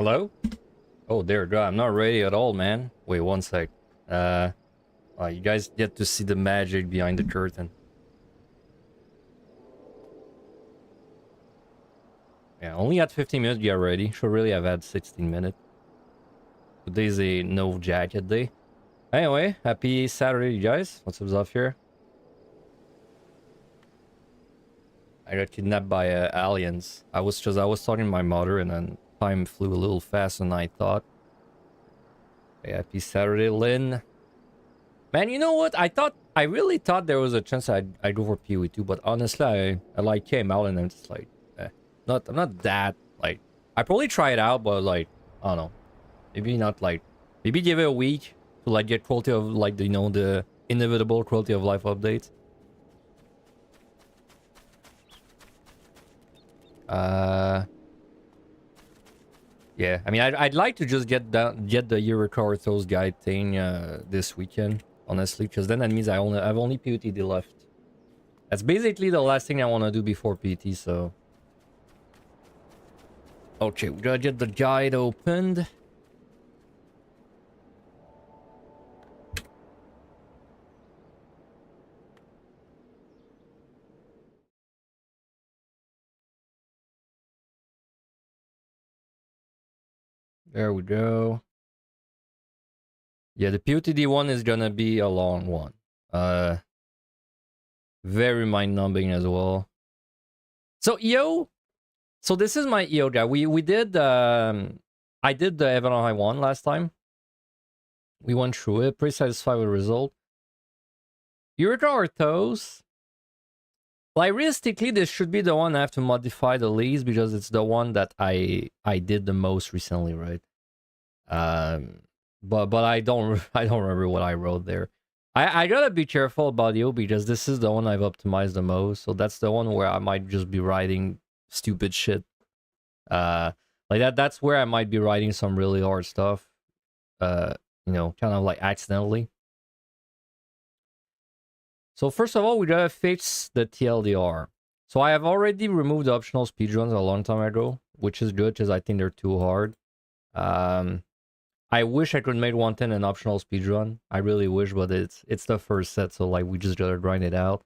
Hello? Oh, there, God, I'm not ready at all, man. Wait, one sec. You guys get to see the magic behind the curtain. Yeah, only had 15 minutes to get ready. Should really have had 16 minutes. Today's a no jacket day. Anyway, happy Saturday, you guys. What's up here? I got kidnapped by aliens. I was talking to my mother, and then time flew a little faster than I thought. Hey, happy Saturday, Lynn. Man, you know what? I really thought there was a chance I'd go for PoE2, but honestly, I like came out and I'm just like, I'm not that like. I probably try it out, but like, I don't know. Maybe not like, maybe give it a week to like get quality of like the inevitable quality of life updates. Yeah. I mean, I'd like to just get the Eureka or those guide thing this weekend, honestly, because then that means I've only POTD left. That's basically the last thing I want to do before PT, so. Okay, we gotta get the guide opened. There we go. Yeah, the POTD one is gonna be a long one. Very mind-numbing as well. So EO, so this is my EO guy. We did I did the Evan High one last time. We went through it, pretty satisfied with the result. Eureka Orthos. Like realistically, this should be the one I have to modify the least because it's the one that I did the most recently, right? But I don't remember what I wrote there. I gotta be careful about you because this is the one I've optimized the most. So that's the one where I might just be writing stupid shit. Like that's where I might be writing some really hard stuff. You know, kind of like accidentally. So first of all, we gotta fix the TLDR. So I have already removed the optional speedruns a long time ago, which is good because I think they're too hard. I wish I could make 110 an optional speedrun. I really wish, but it's the first set, so like we just gotta grind it out.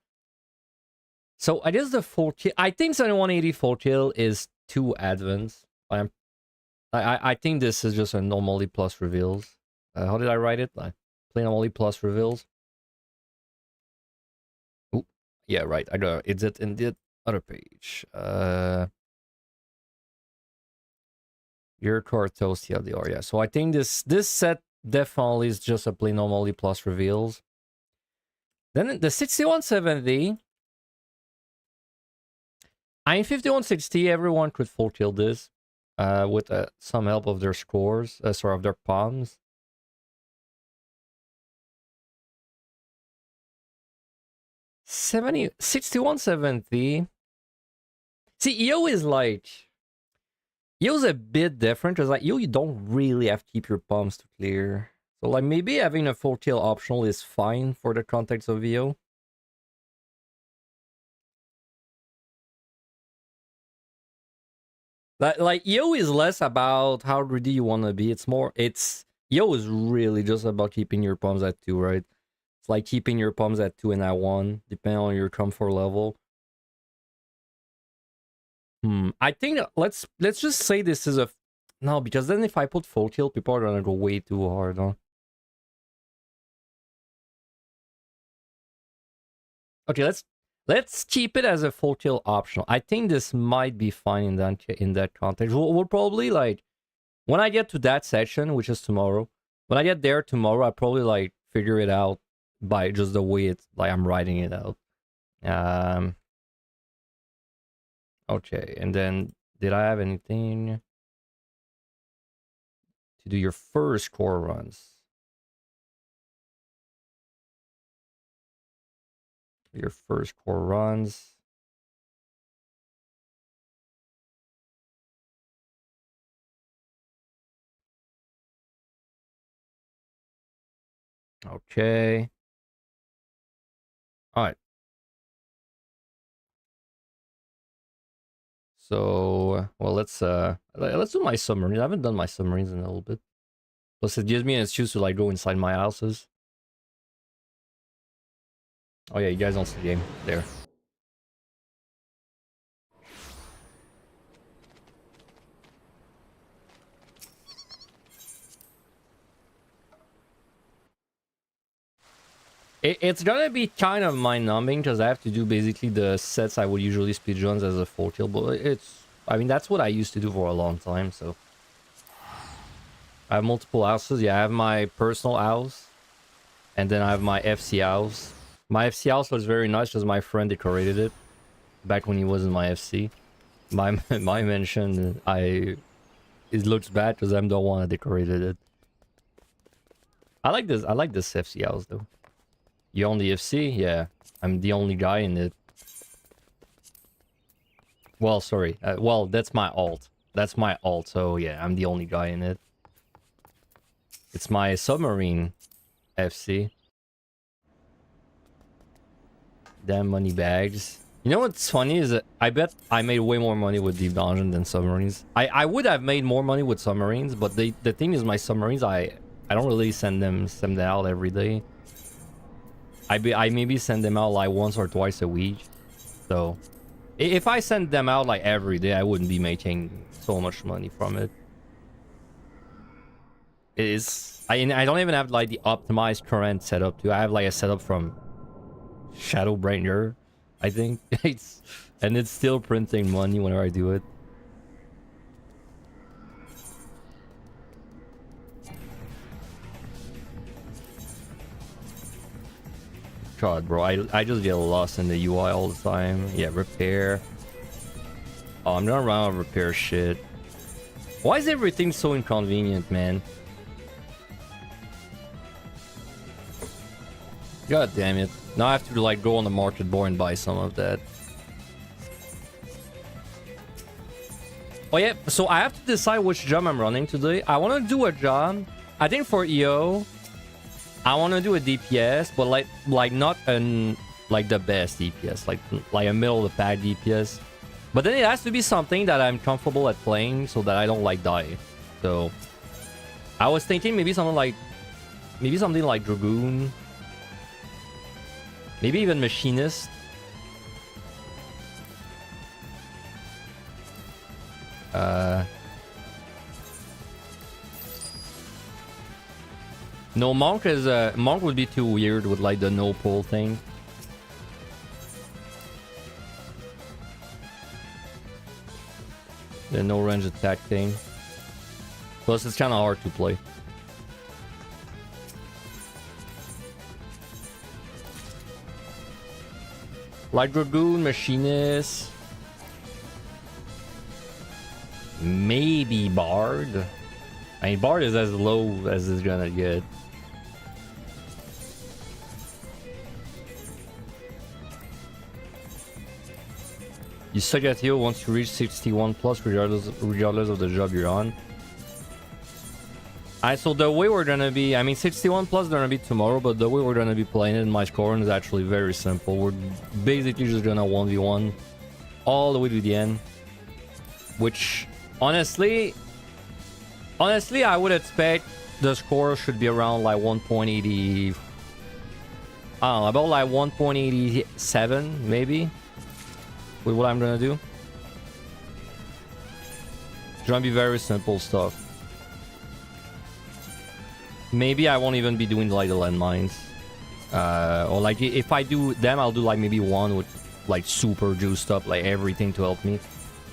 So I guess the full kill. I think 7180 full kill is too advanced. I think this is just a normally plus reveals. How did I write it? Like plain normally plus reveals. Ooh, yeah, right. I got it's it in the other page. Your core toast TLDR, yeah. So I think this set definitely is just a plain normally plus reveals. Then the 6170. I mean 5160, everyone could full kill this with some help of their scores, sorry, of their palms. 6170. See, EO is like EO's a bit different because like EO you don't really have to keep your palms to clear. So like maybe having a full kill optional is fine for the context of EO. Like EO is less about how greedy you want to be. It's EO is really just about keeping your palms at 2, right? It's like keeping your palms at 2 and at 1, depending on your comfort level. I think let's just say this is a no, because then if I put full kill, people are gonna go way too hard, huh? Okay, let's keep it as a full kill optional. I think this might be fine in that context. We'll probably like when I get to that section, which is tomorrow. When I get there tomorrow, I probably like figure it out by just the way it's like I'm writing it out. Um. Okay, and then did I have anything to do your first core runs? Your first core runs. Okay. All right. So, well, let's do my submarines. I haven't done my submarines in a little bit. Plus, it gives me an excuse to like go inside my houses. Oh yeah, you guys don't see the game there. It's gonna be kind of mind-numbing because I have to do basically the sets I would usually speedruns as a 4 kill, but I mean, that's what I used to do for a long time, so. I have multiple houses. Yeah, I have my personal house, and then I have my FC house. My FC house was very nice because my friend decorated it back when he was in my FC. My my mention, it looks bad because I'm the one that decorated it. I like this. I like this FC house though. You own the FC? Yeah, I'm the only guy in it. Well, sorry. Well, that's my alt. That's my alt. So yeah, I'm the only guy in it. It's my submarine FC. Damn money bags. You know what's funny is that I bet I made way more money with Deep Dungeon than submarines. I would have made more money with submarines, but the thing is my submarines I don't really send them out every day. I maybe send them out like once or twice a week. So if I send them out like every day, I wouldn't be making so much money from it. It is I don't even have like the optimized current setup too. I have like a setup from Shadowbringer, I think. It's still printing money whenever I do it. God, bro, I just get lost in the UI all the time. Yeah, repair. Oh, I'm not around to repair shit. Why is everything so inconvenient, man? God damn it. Now I have to like go on the market board and buy some of that. Oh yeah, so I have to decide which job I'm running today. I want to do a job. I think for EO, I want to do a DPS, but like not an like the best DPS, like a middle of the pack DPS. But then it has to be something that I'm comfortable at playing, so that I don't like die. So I was thinking maybe something like Dragoon, maybe even Machinist. No, Monk would be too weird with like the no pull thing. The no range attack thing. Plus, it's kind of hard to play. Like Dragoon, Machinist. Maybe Bard. I mean, Bard is as low as it's gonna get. You suck at heal once you reach 61 plus, regardless of the job you're on. Alright, so the way we're gonna be, I mean, 61 plus is gonna be tomorrow, but the way we're gonna be playing it in my scoring is actually very simple. We're basically just gonna 1v1 all the way to the end. Which, honestly, I would expect the score should be around like 1.80. I don't know, about like 1.87 maybe. With what I'm gonna do. It's gonna be very simple stuff. Maybe I won't even be doing like the landmines. Or like if I do them, I'll do like maybe one with like super juiced up, like everything to help me.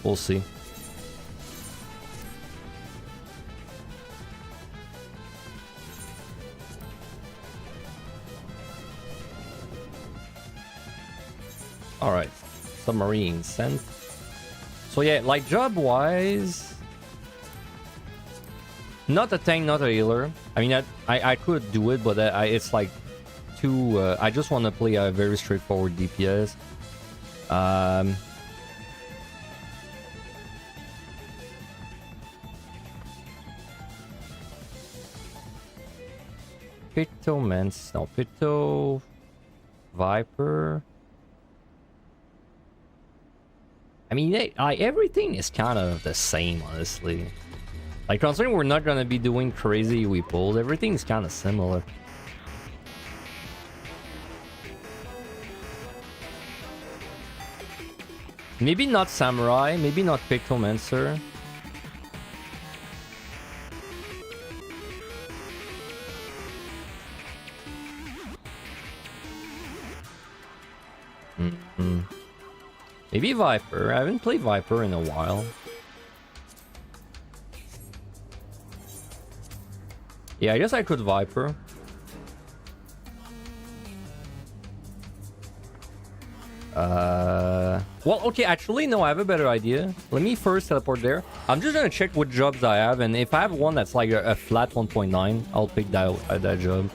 We'll see. Alright. Submarine sent. So yeah, like job wise, not a tank, not a healer. I mean, I could do it, but it's like too. I just want to play a very straightforward DPS. Pito Viper. I mean, everything is kind of the same, honestly. Like, considering we're not gonna be doing crazy we pulled, everything's kind of similar. Maybe not Samurai, maybe not Necromancer. Maybe Viper. I haven't played Viper in a while. Yeah, I guess I could Viper. Well, okay, actually, no, I have a better idea. Let me first teleport there. I'm just gonna check what jobs I have, and if I have one that's like a flat 1.9, I'll pick that job.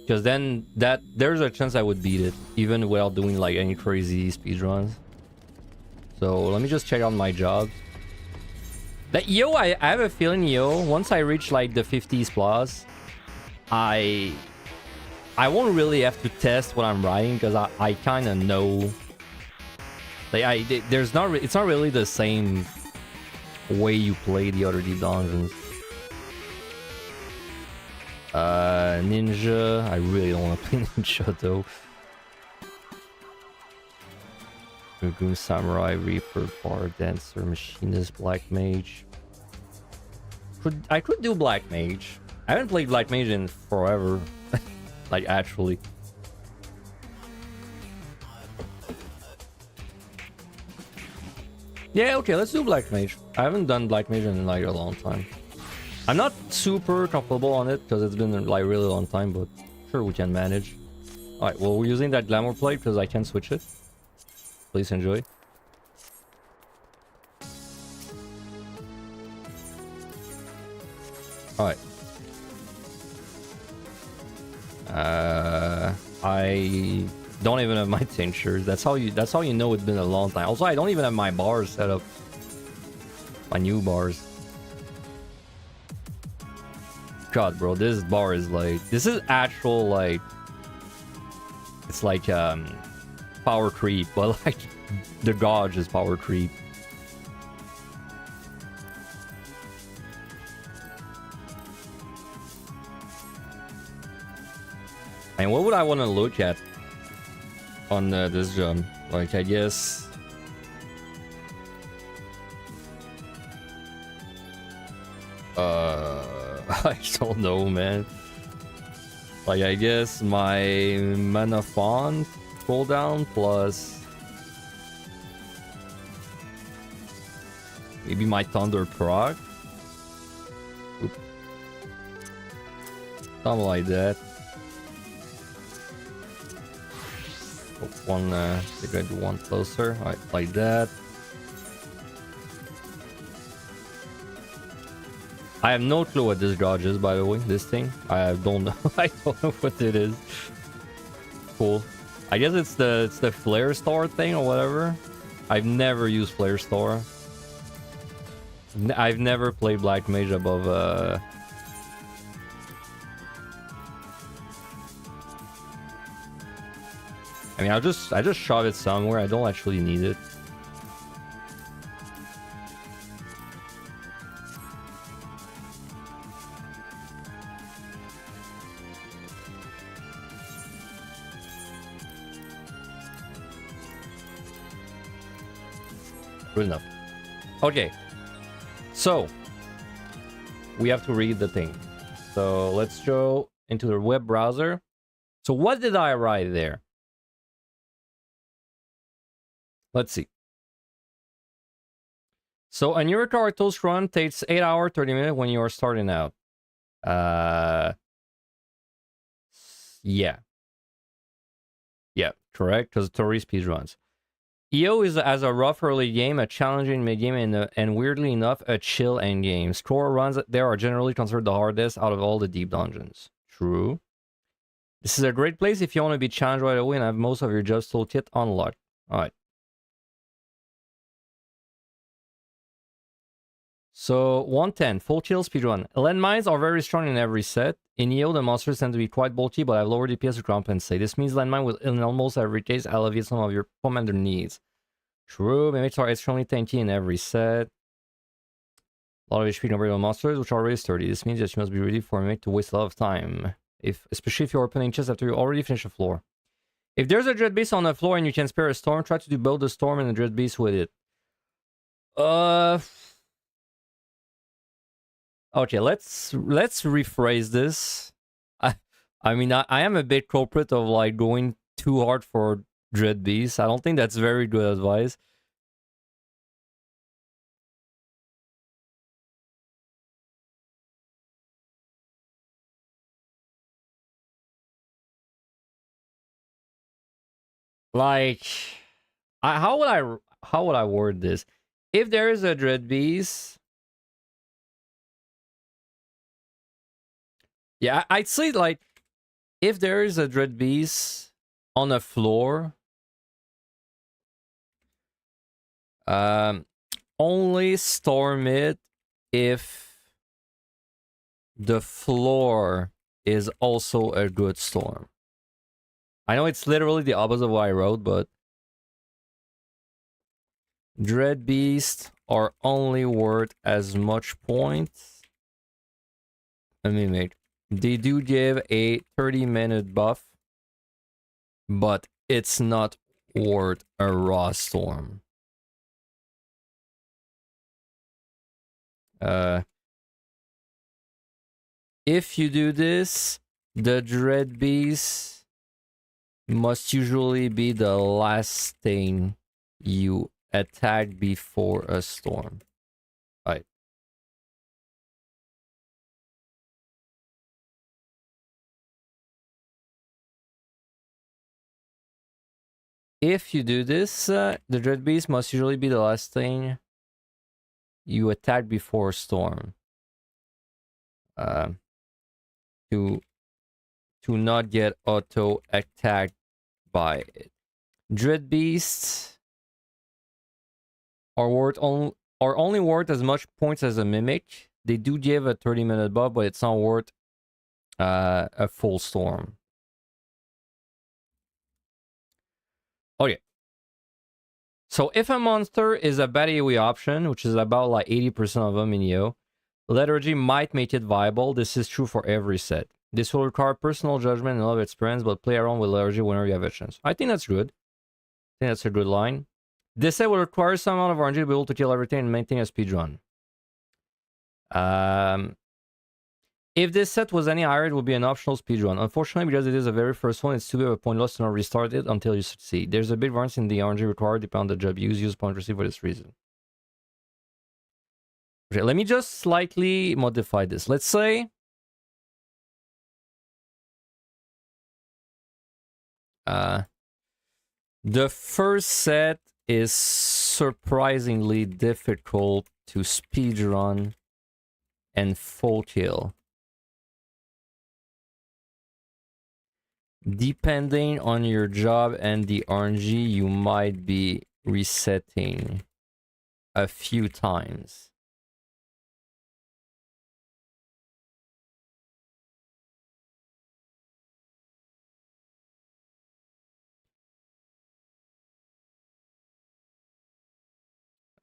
Because then there's a chance I would beat it, even without doing like any crazy speedruns. So let me just check out my jobs. That I have a feeling once I reach like the 50s plus, I won't really have to test what I'm writing because I kind of know. Like it's not really the same way you play the other deep dungeons. Ninja. I really don't want to play Ninja though. Dragoon, Samurai, Reaper, Bar Dancer, Machinist, Black Mage. I could do Black Mage. I haven't played Black Mage in forever. Like, actually. Yeah, okay, let's do Black Mage. I haven't done Black Mage in like a long time. I'm not super comfortable on it because it's been like a really long time, but sure we can manage. Alright, well, we're using that Glamour Plate because I can switch it. Please enjoy. Alright. I don't even have my tinctures. That's how you know it's been a long time. Also, I don't even have my bars set up. My new bars. God, bro, this bar is like, this is actual like, it's like power creep, but like the gauge is power creep. And what would I want to look at on this jump? Like, I guess I don't know, man. Like, I guess my mana font cooldown plus maybe my thunder proc. Oop. Something like that. One, they're going to do one closer. Alright, like that. I have no clue what this gauge is, by the way. This thing, I don't know. I don't know what it is. Cool. I guess it's the Flare Star thing or whatever. I've never used Flare Star. I've never played Black Mage above I mean, I just shove it somewhere. I don't actually need it. Good enough. Okay. So, we have to read the thing. So, let's go into the web browser. So, what did I write there? Let's see. So, a Eureka or Toast run takes 8 hours, 30 minutes when you are starting out. Yeah. Yeah, correct, because Tori speed runs. EO has a rough early game, a challenging mid game, and weirdly enough, a chill end game. Score runs there are generally considered the hardest out of all the deep dungeons. True. This is a great place if you want to be challenged right away and have most of your jobs toolkit unlocked. Alright. So, 110, full kill speedrun. Landmines are very strong in every set. In EO, the monsters tend to be quite bulky, but have lower DPS to compensate. This means landmine will, in almost every case, alleviate some of your commander needs. True, mimics are extremely tanky in every set. A lot of HP compared to monsters, which are already sturdy. This means that you must be ready for a mimic to waste a lot of time. Especially if you're opening chests after you already finish a floor. If there's a dread beast on the floor and you can spare a storm, try to do both the storm and the dread beast with it. Okay, let's rephrase this. I mean, I am a bit culprit of like going too hard for dread beast. I don't think that's very good advice. Like, how would I word this? If there is a dread beast, yeah, I'd say like if there is a dread beast on a floor, only storm it if the floor is also a good storm. I know it's literally the opposite of what I wrote, but dread beasts are only worth as much points. Let me make. They do give a 30-minute buff, but it's not worth a raw storm. If you do this, the dread beast must usually be the last thing you attack before a storm. Right. If you do this, the dread beast must usually be the last thing you attack before a storm. To not get auto attacked by it. Dread beasts are only worth as much points as a mimic. They do give a 30-minute buff, but it's not worth a full storm. Okay. So if a monster is a bad AoE option, which is about like 80% of them in EO, Lethargy might make it viable. This is true for every set. This will require personal judgment and a lot of experience, but play around with Lethargy whenever you have a chance. I think that's good. I think that's a good line. This set will require some amount of RNG to be able to kill everything and maintain a speedrun. If this set was any higher, it would be an optional speedrun. Unfortunately, because it is the very first one, it's too big of a point loss to not restart it until you succeed. There's a big variance in the RNG required depending on the job used. Use point received for this reason. Okay, let me just slightly modify this. Let's say the first set is surprisingly difficult to speedrun and full kill. Depending on your job and the RNG, you might be resetting a few times.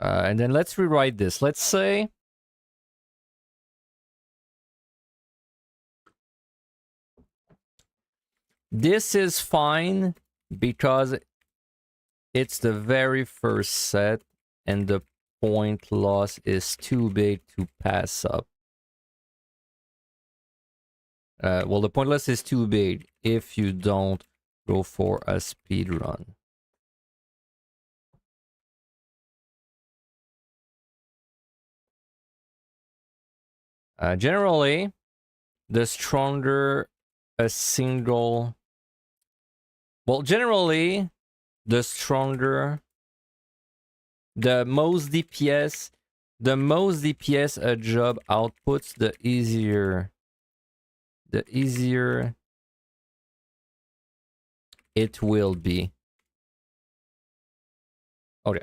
And then let's rewrite this. Let's say this is fine because it's the very first set and the point loss is too big to pass up. Well, the point loss is too big if you don't go for a speed run. Generally, the stronger a single... Well, generally, the stronger... The most DPS a job outputs, the easier it will be. Okay.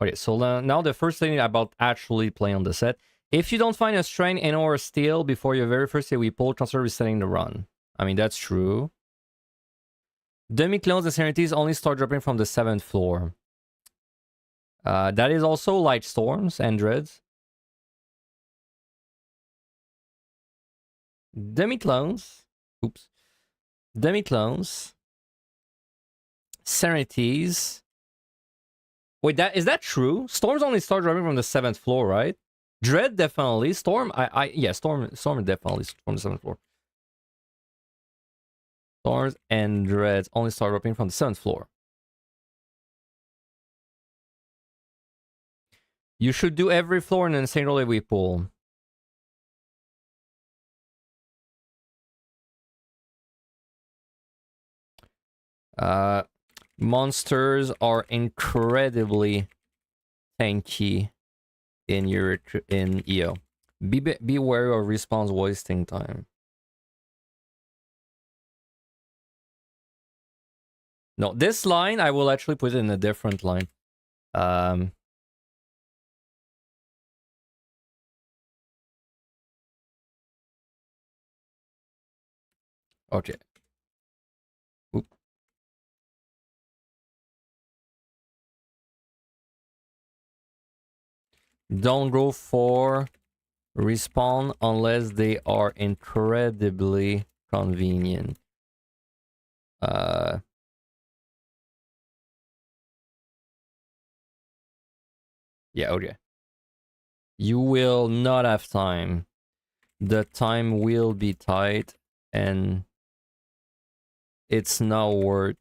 Okay, so now the first thing about actually playing on the set. If you don't find a strength and or a steal before your very first AoE pull, consider resetting the run. I mean, that's true. Demi-clones and serenities only start dropping from the 7th floor. That is also light storms and dreads. Demi-clones. Oops. Demi-clones. Serenities. Wait, is that true? Storms only start dropping from the 7th floor, right? Dread definitely. Storm, yeah, Storm definitely from the 7th floor. Storms and dreads only start dropping from the 7th floor. You should do every floor in an insane roll every pool. Monsters are incredibly tanky in EO. Be wary of respawn's wasting time. No, this line I will actually put it in a different line. Okay. Oop. Don't go for respawn unless they are incredibly convenient. Yeah, okay. You will not have time. The time will be tight, and it's not worth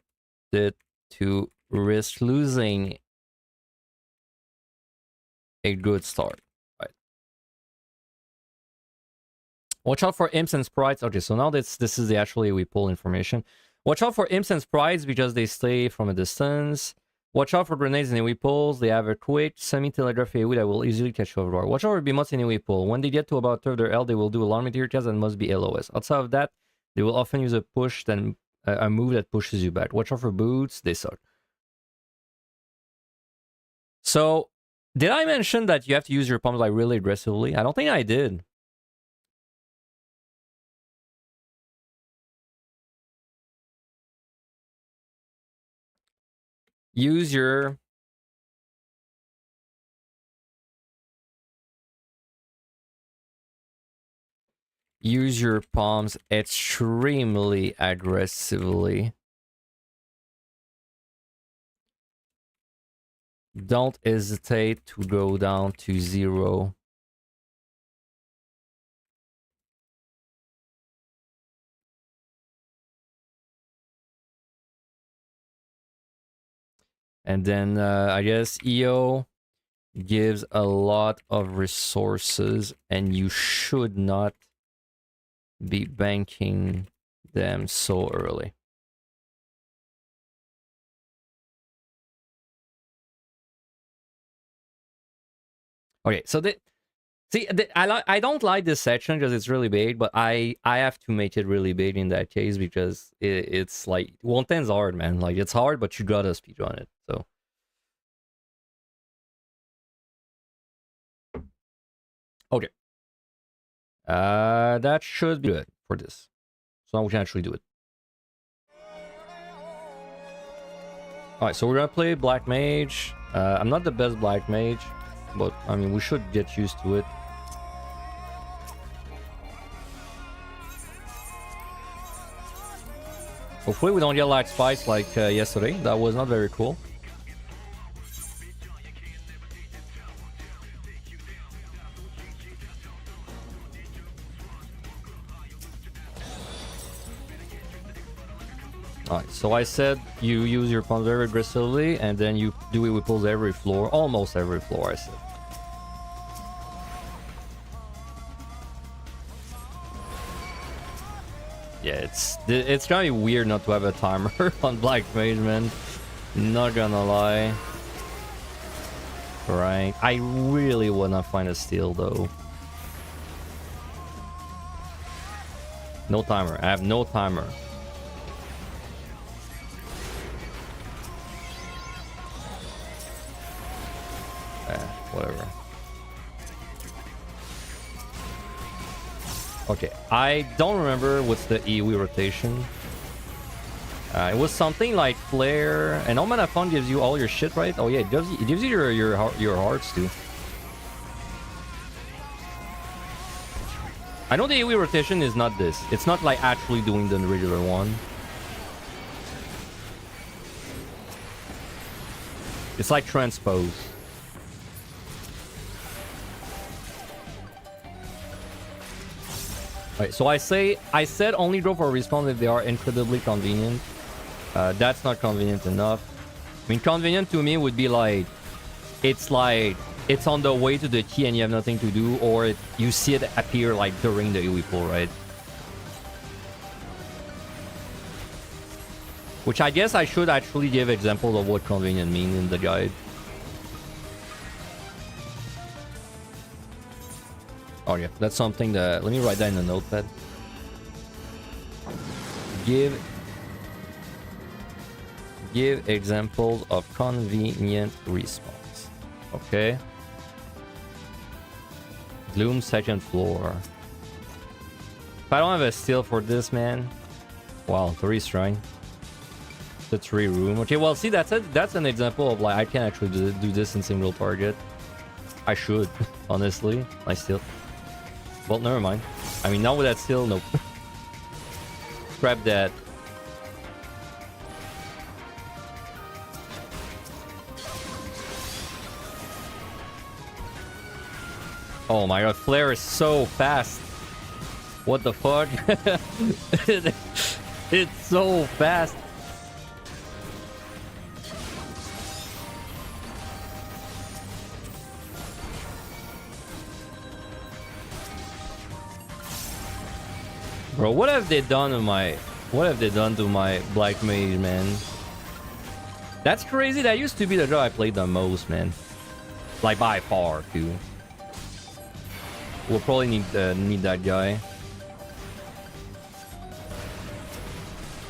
it to risk losing a good start. Right. Watch out for imps and sprites. Okay, so now this is the actually we pull information. Watch out for imps and sprites because they stay from a distance. Watch out for grenades and AoE pulls. They have a quick semi-telegraph AoE that will easily catch over. Watch out for behemoths and AoE pull. When they get to about 1/3 of their health, they will do alarm material tests and must be LOS. Outside of that, they will often use a push, then a move that pushes you back. Watch out for boots. They suck. So, did I mention that you have to use your pumps like really aggressively? I don't think I did. Use your palms extremely aggressively. Don't hesitate to go down to 0. And then I guess EO gives a lot of resources and you should not be banking them so early. Okay, so I don't like this section because it's really big, but I have to make it really big in that case because it's like 110's hard, man. Like it's hard, but you gotta speedrun it. So okay, that should be good for this. So now we can actually do it. All right, so we're gonna play Black Mage. I'm not the best Black Mage, but I mean we should get used to it. Hopefully we don't get lag spikes like yesterday. That was not very cool. Alright, so I said you use your pump very aggressively and then you do it with pulls every floor. Almost every floor, I said. Yeah, it's gonna be weird not to have a timer on Black Mage, man. Not gonna lie. Right. I really wanna find a steal though. No timer. I have no timer. Whatever. Okay, I don't remember what's the EoE rotation. It was something like Flare, and Omen of Fun gives you all your shit, right? Oh yeah, it gives you your hearts too. I know the AoE rotation is not this. It's not like actually doing the regular one. It's like transpose. Alright, so I said only draw for respawn if they are incredibly convenient. That's not convenient enough. I mean, convenient to me would be like it's on the way to the key and you have nothing to do, or you see it appear like during the AoE pull, right? Which I guess I should actually give examples of what convenient means in the guide. Oh yeah, that's something that... Let me write that in the notepad. Give examples of convenient response. Okay. Gloom second floor. If I don't have a steal for this, man. Wow, 3 strength. The 3 room. Okay, well, see, that's an example of like I can actually do this in single target. I should, honestly. I still. Well, never mind. I mean, not with that steal, nope. Grab that. Oh my god, Flare is so fast. What the fuck? It's so fast. Bro, what have they done to my black mage, man? That's crazy. That used to be the job I played the most, man. Like by far, too. We'll probably need that guy.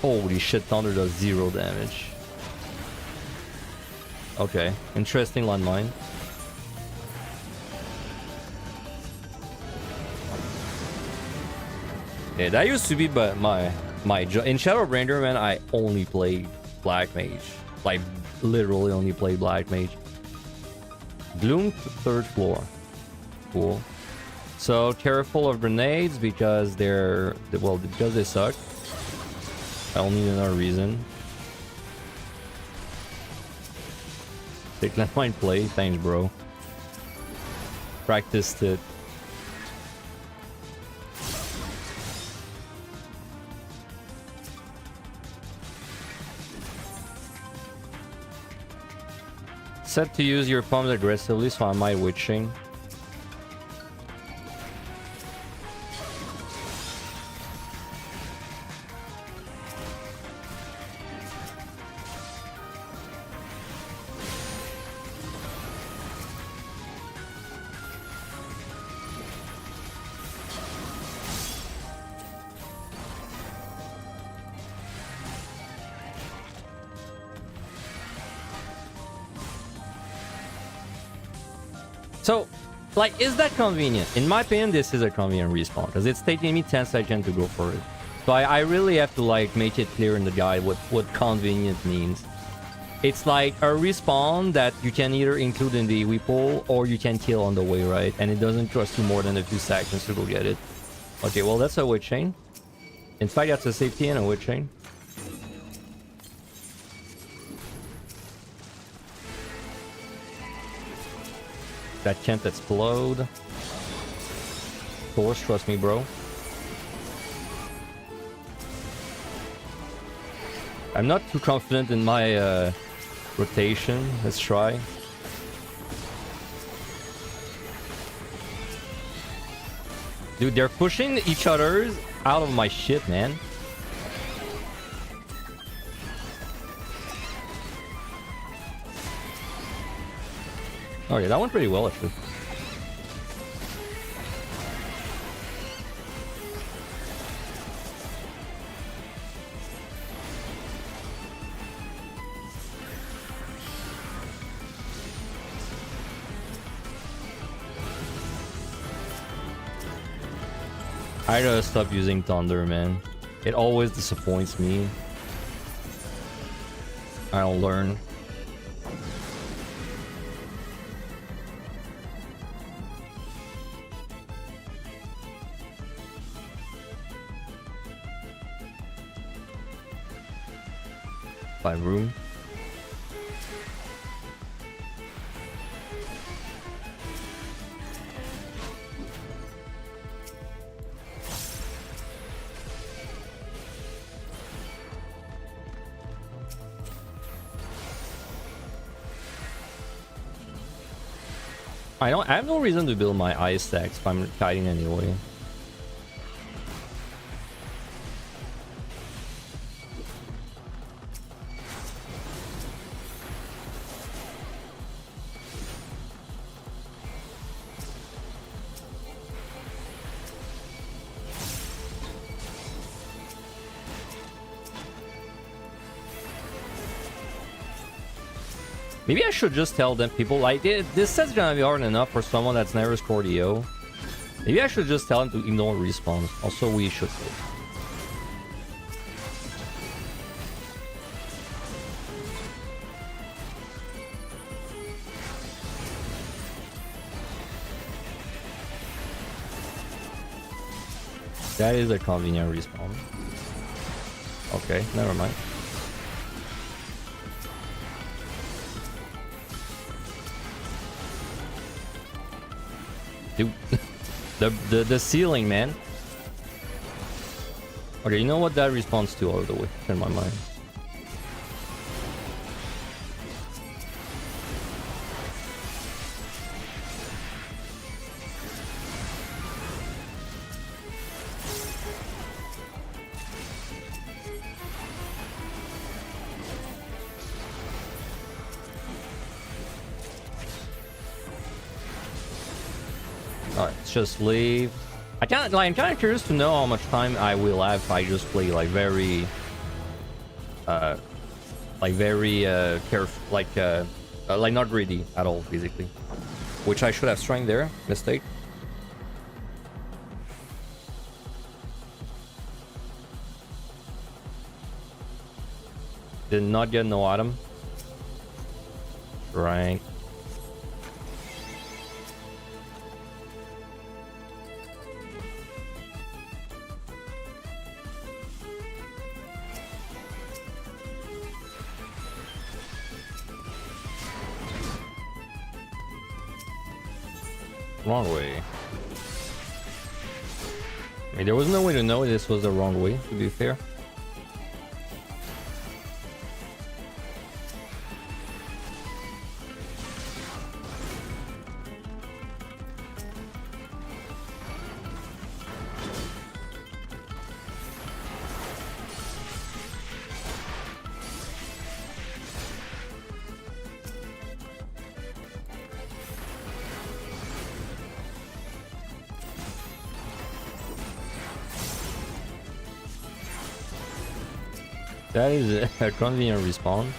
Holy shit, Thunder does 0 damage. Okay, interesting landmine. Yeah, that used to be but my in Shadowbringer, man, I only played Black Mage. Like literally only played Black Mage. Gloom 3rd floor. Cool. So careful of grenades because because they suck. I don't need another reason. Take landmine play, thanks bro. Practiced it. Set to use your pumps aggressively, so I might witching. So, like, is that convenient? In my opinion, this is a convenient respawn because it's taking me 10 seconds to go for it. So I really have to like make it clear in the guide what convenient means. It's like a respawn that you can either include in the AoE pool or you can kill on the way, right? And it doesn't cost you more than a few seconds to go get it. Okay, well that's a witch chain. In fact, that's a safety and a witch chain. That can't explode. Of course, trust me, bro. I'm not too confident in my rotation. Let's try. Dude, they're pushing each other out of my shit, man. Oh yeah, that went pretty well actually. I gotta stop using Thunder, man. It always disappoints me. I'll learn. By room. I have no reason to build my ice stacks if I'm kiting anyway. Maybe I should just tell them people like this set's gonna be hard enough for someone that's never scored EO. Maybe I should just tell them to ignore respawns. Also, we should save. That is a convenient respawn. Okay, never mind. Dude, the ceiling, man. Okay, you know what that responds to all the way in my mind. Alright, let's just leave. I'm kind of curious to know how much time I will have if I just play like very careful, like not greedy at all, basically. Which I should have strength there. Mistake. Did not get no item. Strength. Wrong way. I mean, there was no way to know this was the wrong way, to be fair. That is a convenient respawn.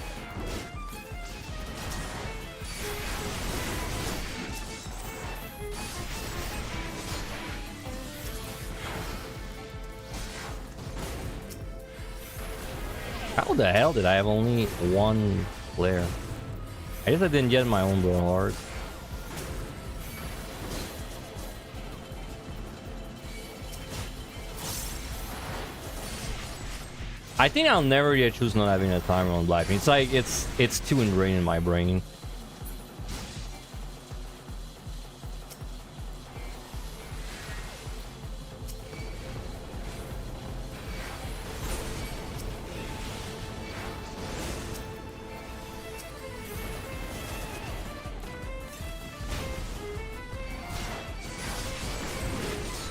How the hell did I have only one flare? I guess I didn't get my own burn heart. I think I'll never get choose not having a timer on black. It's like it's too ingrained in my brain.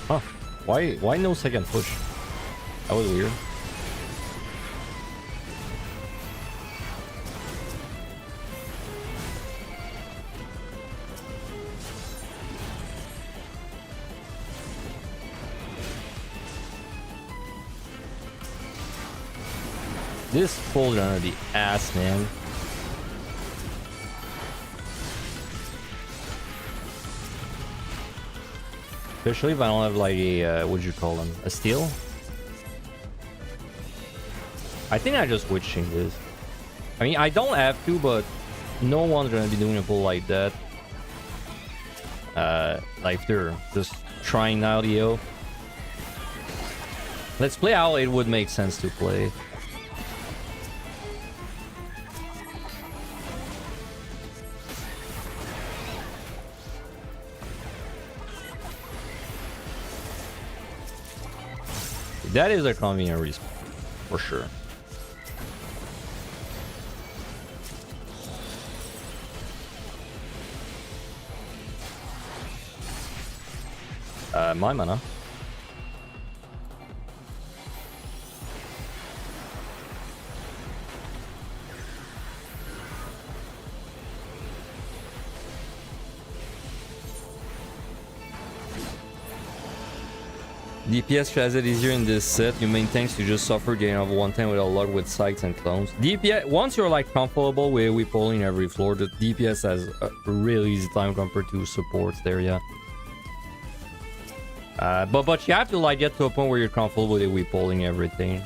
Huh. Why no second push? That was weird. This pulls under the ass, man. Especially if I don't have like a, what'd you call them? A steal? I think I just witching this. I mean, I don't have to, but no one's gonna be doing a pull like that. Like they're just trying out EO. Let's play how it would make sense to play. That is a convenient respawn, for sure. My mana. DPS has it easier in this set. You main tanks, you just suffer gain of 110 with a lot with sights and clones. DPS, once you're like comfortable with AoE pulling every floor, the DPS has a really easy time compared to supports there, yeah. But you have to like get to a point where you're comfortable with AoE pulling everything.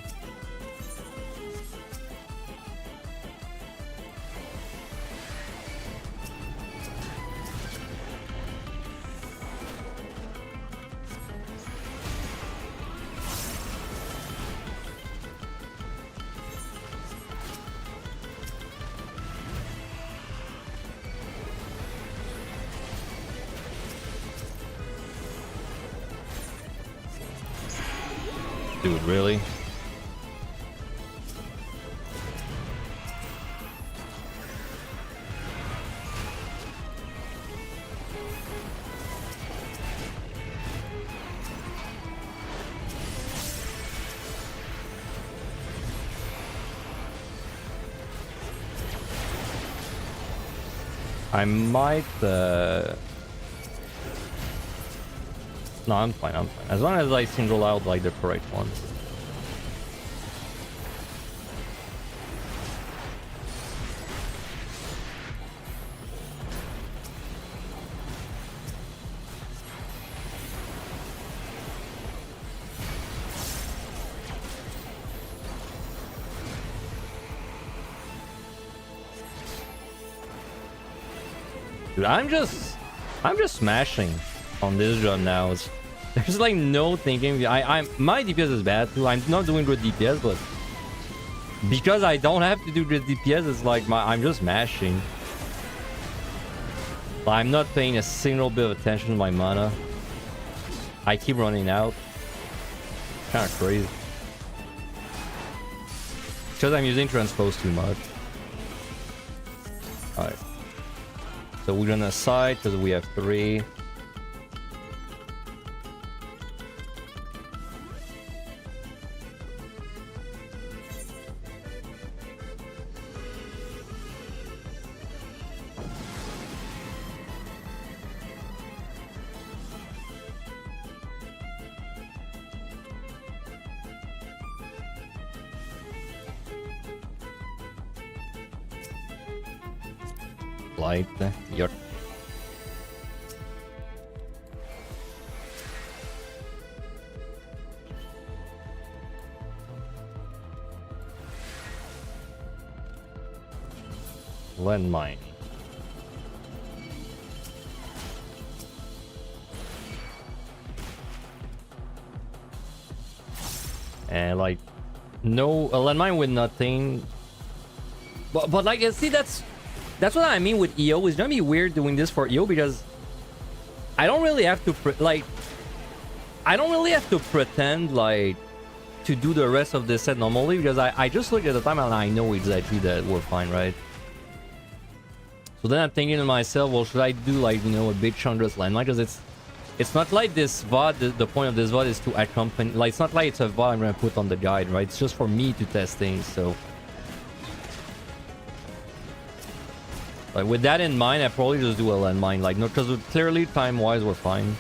Dude, really? I might, no, I'm fine, I'm fine. As long as I single out, like, the correct ones. Dude, I'm just smashing on this job now. There's like no thinking. My DPS is bad too. I'm not doing good DPS, but because I don't have to do good DPS, it's like I'm just mashing. I'm not paying a single bit of attention to my mana. I keep running out. Kind of crazy. Because I'm using transpose too much. Alright. So we're gonna side because we have 3. Light, your landmine. And like no a landmine with nothing. But like see that's what I mean with EO. It's gonna be weird doing this for EO because I don't really have to pretend like to do the rest of this set normally because I just look at the time and I know exactly that we're fine, right? So then I'm thinking to myself, well, should I do like, you know, a big chunk of this landmine? Because it's not like this VOD, the point of this VOD is to accompany, like it's not like it's a VOD I'm gonna put on the guide, right? It's just for me to test things, so. Like with that in mind, I probably just do a landmine. Like no, because clearly time-wise we're fine.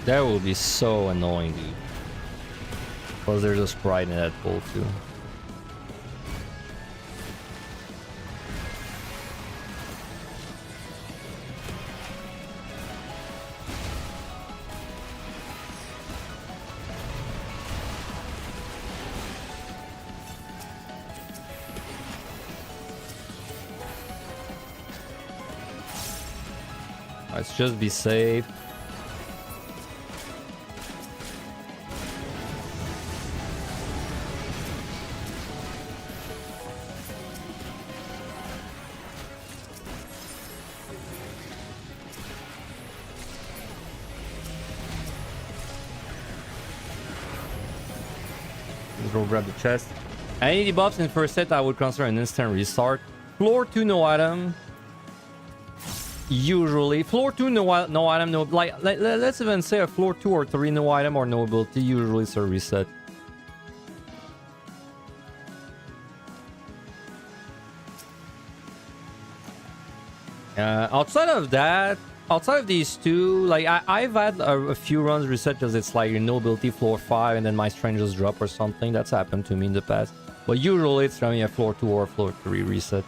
That would be so annoying, dude. Because there's a sprite in that pool too. Let's just be safe. Let's go grab the chest. Any debuffs in first set, I would consider an instant restart. Floor 2, no item. Usually floor 2 no item, no, like let's even say a floor 2 or 3 no item or no ability. Usually it's a reset. Outside of that, outside of these two, like I've had a few runs reset because it's like your no ability floor 5 and then my strength just drop or something. That's happened to me in the past, but usually it's gonna be a floor 2 or floor 3 reset.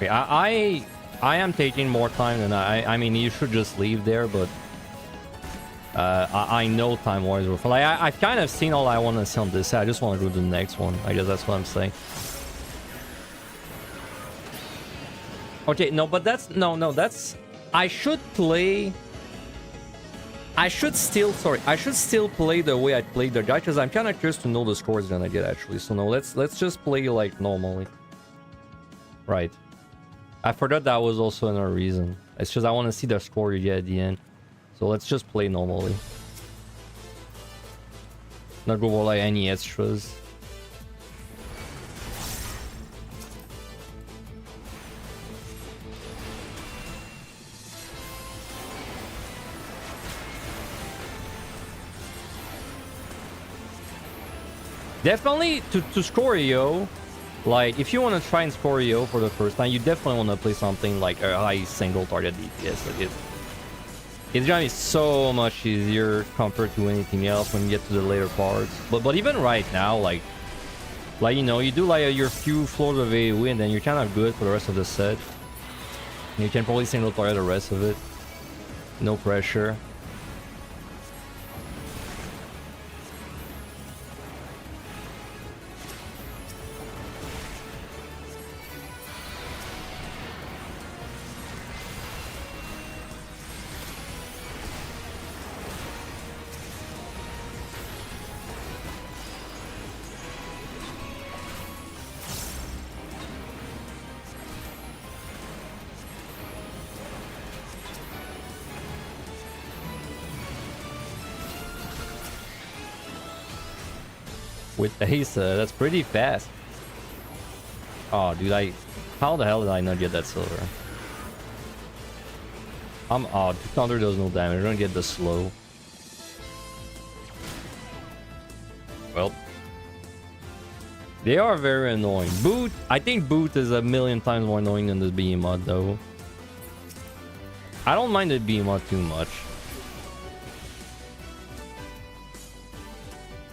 Okay, I am taking more time than I mean, you should just leave there, but I know time wise will. Like I've kind of seen all I want to see on this side. I just want to go to the next one. I guess that's what I'm saying. Okay, no, but that's no, that's I should play. I should still play the way I played the guy because I'm kind of curious to know the scores gonna get actually. So no, let's just play like normally. Right. I forgot that was also another reason. It's just I want to see the score you get at the end. So let's just play normally. Not go for like any extras. Definitely to score EO. Like, if you want to try and score EO for the first time, you definitely want to play something like a high single target DPS. Like it's gonna be so much easier compared to anything else when you get to the later parts. But even right now, like you know, you do like your few floors of AoE and then you're kind of good for the rest of the set. And you can probably single target the rest of it. No pressure. With Ace, that's pretty fast. Oh, dude, how the hell did I not get that silver? Oh, Thunder does no damage. I'm gonna get the slow. Well, they are very annoying. Boot, I think Boot is a million times more annoying than the Behemoth, though. I don't mind the Behemoth too much.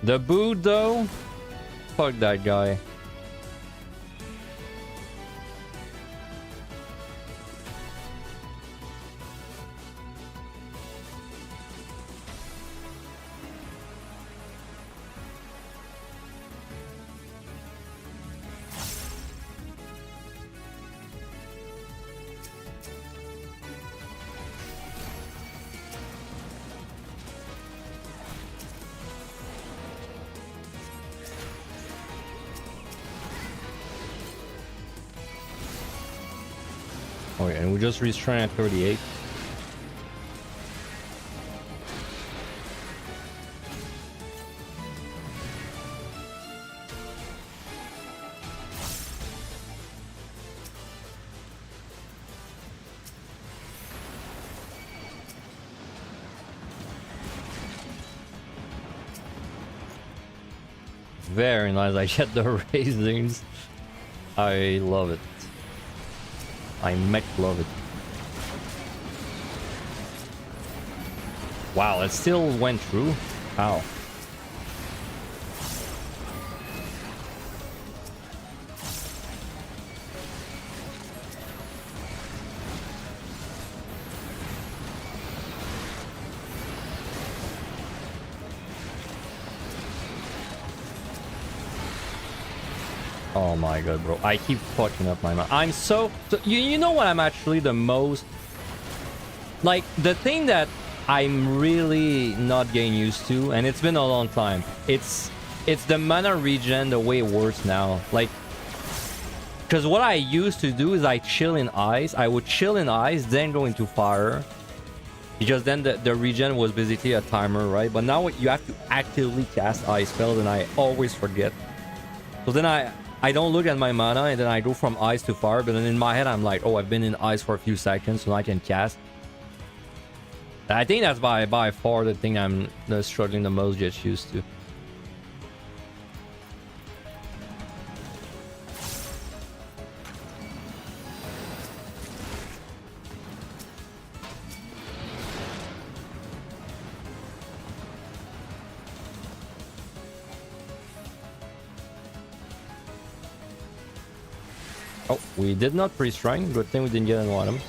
The Boot, though, fuck that guy. Oh yeah, and we just restrain at 38. Very nice. I get the raisins. I love it. I mech love it. Wow, it still went through. How? Oh my god, bro. I keep fucking up my mind. I'm so you know what I'm actually the most... Like, the thing that I'm really not getting used to, and it's been a long time, it's the mana regen, the way it works now. Like, because what I used to do is I chill in ice. I would chill in ice, then go into fire. Because then the regen was basically a timer, right? But now you have to actively cast ice spells, and I always forget. So then I don't look at my mana, and then I go from ice to fire, but then in my head I'm like, oh, I've been in ice for a few seconds, so I can cast. I think that's by far the thing I'm struggling the most to get used to. Oh, we did not pre-strike. Good thing we didn't get on him.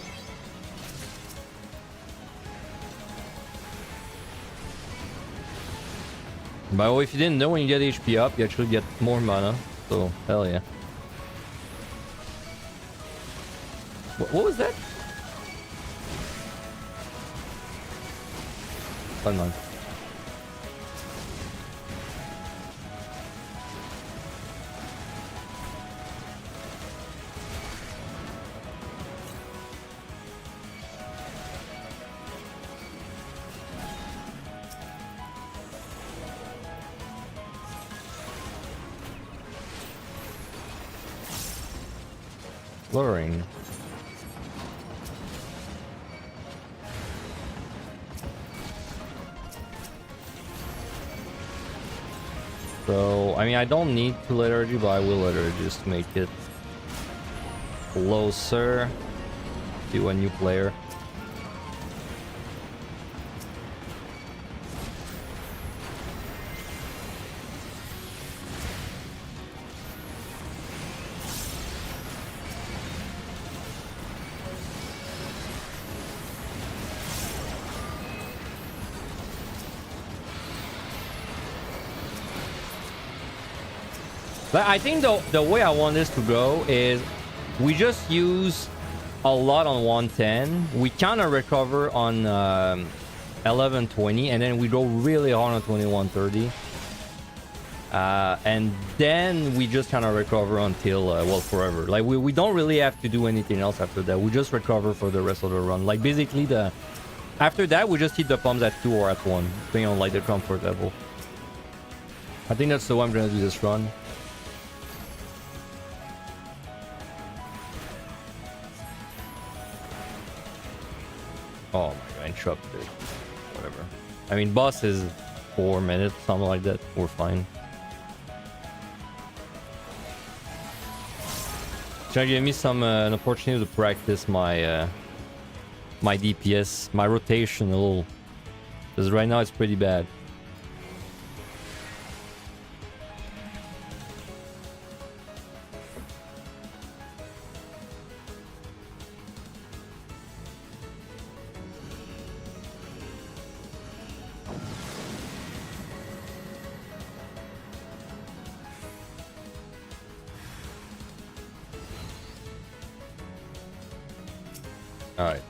By the way, if you didn't know, when you get HP up, you actually get more mana. So, hell yeah. What was that? Fun man. Luring. So, I mean, I don't need to liturgy, but I will liturgy just to make it closer to a new player. But I think the way I want this to go is we just use a lot on 110. We kind of recover on 1120, and then we go really hard on 2130. And then we just kind of recover until, well, forever. Like, we don't really have to do anything else after that. We just recover for the rest of the run. Like, basically, after that, we just hit the pumps at 2 or at 1, depending on, like, the comfort level. I think that's the way I'm going to do this run. Oh my god, interrupted. Whatever. I mean, boss is 4 minutes, something like that. We're fine. Try to give me some an opportunity to practice my my DPS, my rotation a little, because right now it's pretty bad. All right.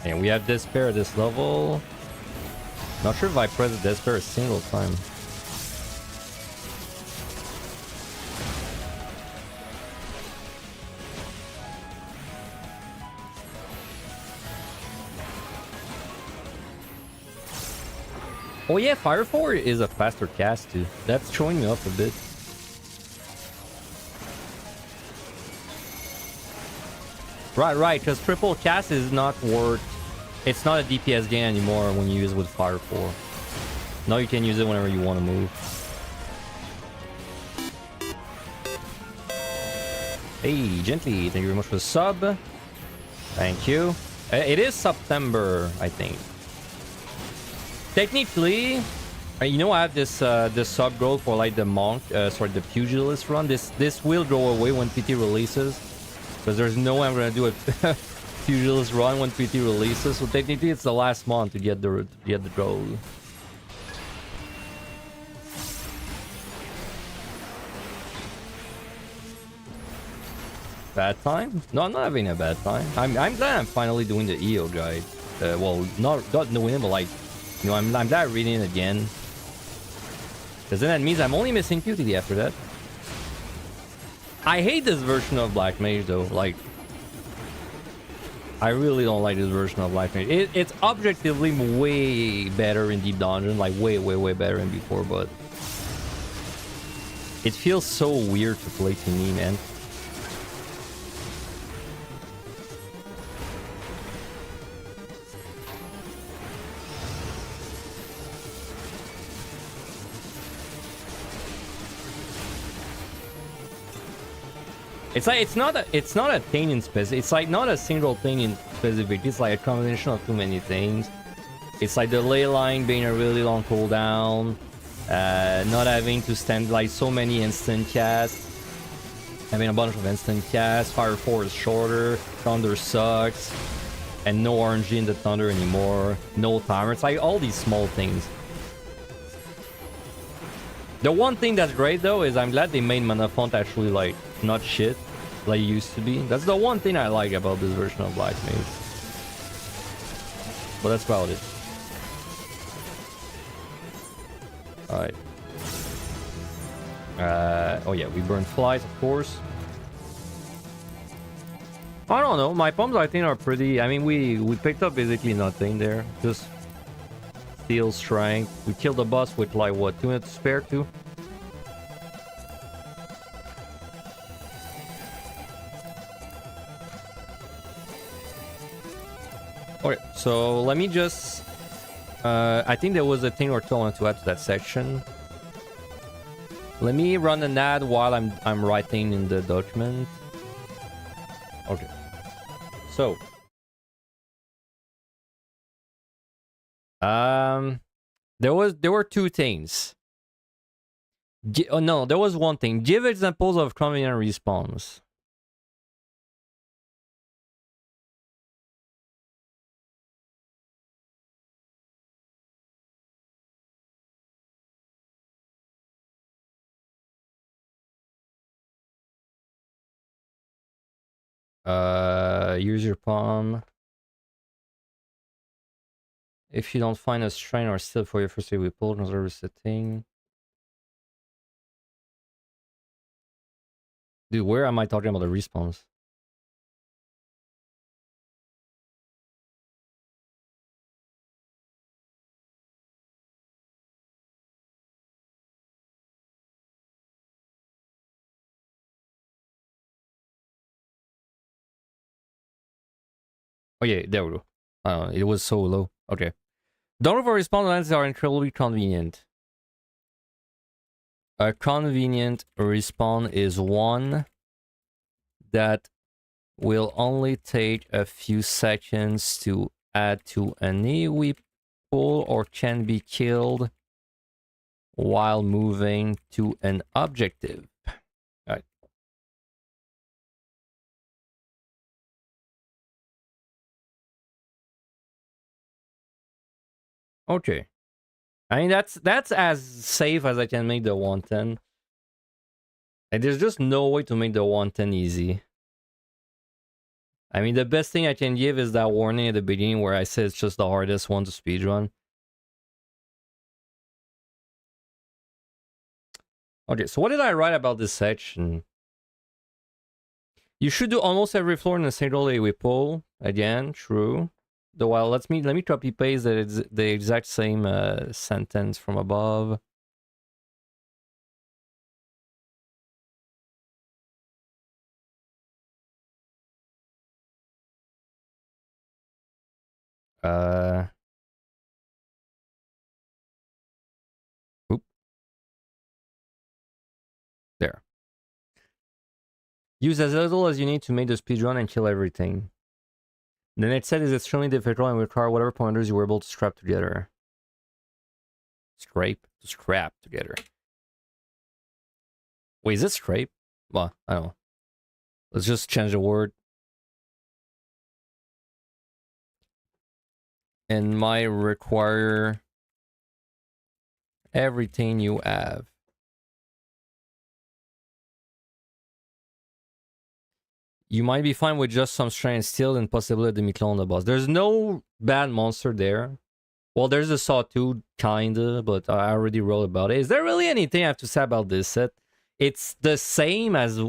And we have Despair at this level. Not sure if I press Despair a single time. Oh yeah, Fire 4 is a faster cast too. That's showing me up a bit. Right, because triple cast is not worth... It's not a DPS gain anymore when you use it with Fire 4. Now you can use it whenever you want to move. Hey, Gently, thank you very much for the sub. Thank you. It is September, I think. Technically, you know, I have this this sub growth for like the monk, sorry, the pugilist run. This will go away when PT releases, because there's no way I'm gonna do a pugilist run when PT releases. So technically, it's the last month to get the gold. Bad time? No, I'm not having a bad time. I'm glad I'm finally doing the EO guide. Well, not doing it, but like, you know, I'm glad reading it again. Because then that means I'm only missing QTD after that. I hate this version of Black Mage though. Like, I really don't like this version of Black Mage. It's objectively way better in Deep Dungeon, like way better than before, but it feels so weird to play to me, man. It's like it's not a thing in specific. It's like not a single thing in specific. It's like a combination of too many things. It's like the ley line being a really long cooldown, not having to stand like so many instant casts, having a bunch of instant casts. Fire 4 is shorter. Thunder sucks, and no RNG in the Thunder anymore. No timer. It's like all these small things. The one thing that's great though is I'm glad they made mana font actually like not shit like it used to be. That's the one thing I like about this version of Black Mage. But that's about it. Alright. Oh yeah, we burn flies, of course. I don't know, my pumps I think are pretty... I mean, we picked up basically nothing there. Just steel strength. We killed the boss with like, what, 2 minutes to spare too? Okay, so let me just... I think there was a thing or two I wanted to add to that section. Let me run an ad while I'm writing in the document. Okay. So. There were two things. Oh no, there was one thing. Give examples of convenient respawns. Use your palm. If you don't find a strain or still for your first aid, we pull another resetting. Dude, where am I talking about the respawns? Oh yeah, there we go. It was so low. Okay. Don't for respawn lands are incredibly convenient. A convenient respawn is one that will only take a few seconds to add to an AoE pool or can be killed while moving to an objective. All right. Okay. I mean, that's as safe as I can make the 110. And there's just no way to make the 110 easy. I mean, the best thing I can give is that warning at the beginning where I said it's just the hardest one to speedrun. Okay, so what did I write about this section? You should do almost every floor in a single AoE pool. Again, true. The while let me copy paste that it's the exact same sentence from above. Oop. There. Use as little as you need to make the speedrun and kill everything. The next set is extremely difficult and require whatever pointers you were able to scrap together. Scrap together. Wait, is it scrape? Well, I don't know. Let's just change the word. And my require everything you have. You might be fine with just some strength steel and possibly a demi-clone on the boss. There's no bad monster there. Well, there's a sawtooth, kinda, but I already wrote about it. Is there really anything I have to say about this set? It's the same as...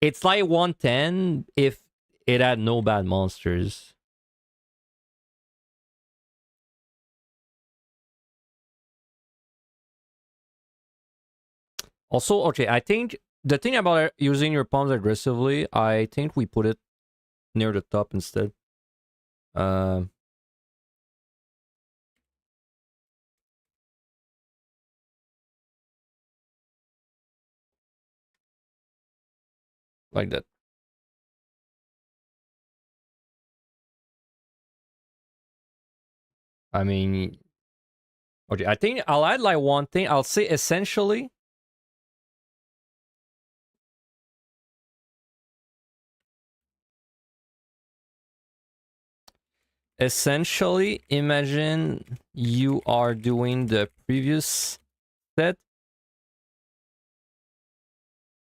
It's like 110 if it had no bad monsters. Also, okay, I think the thing about using your palms aggressively, I think we put it near the top instead. Like that. I mean, okay, I think I'll add like one thing. I'll say essentially. Essentially, imagine you are doing the previous set,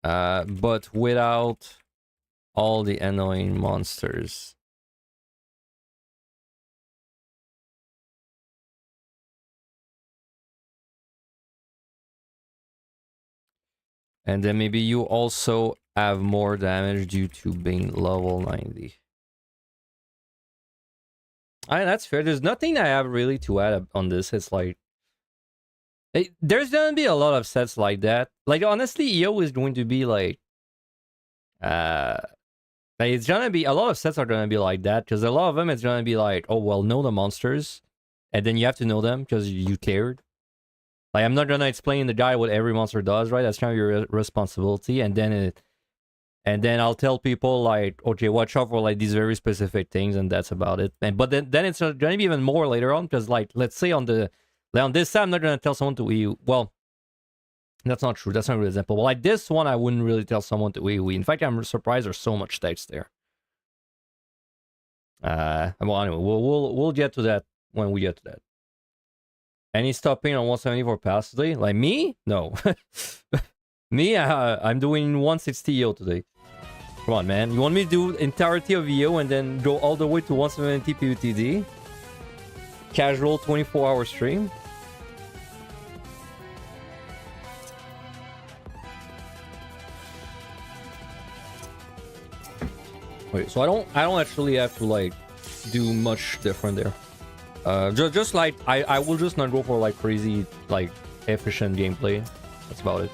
but without all the annoying monsters. And then maybe you also have more damage due to being level 90. That's fair. There's nothing I have really to add on this. It's like... there's gonna be a lot of sets like that. Like, honestly, EO is going to be like... it's gonna be... A lot of sets are gonna be like that. Because a lot of them, it's gonna be like, oh, well, know the monsters. And then you have to know them because you cared. Like, I'm not gonna explain the guy what every monster does, right? That's kind of your responsibility. And then I'll tell people like, okay, watch out for like these very specific things, and that's about it. But then it's gonna be even more later on, because like, let's say on this side, I'm not gonna tell someone to EU. Well, that's not true. That's not a good example. Well, like this one, I wouldn't really tell someone to EU. In fact, I'm surprised there's so much text there. Well, anyway, we'll get to that when we get to that. Any stopping on 170 for pass today? Like me? No. Me, I'm doing 160 EO today. Come on, man. You want me to do entirety of EO and then go all the way to 170 PUTD? Casual 24-hour stream? Wait, so I don't actually have to like do much different there. Just like I will just not go for like crazy like efficient gameplay. That's about it.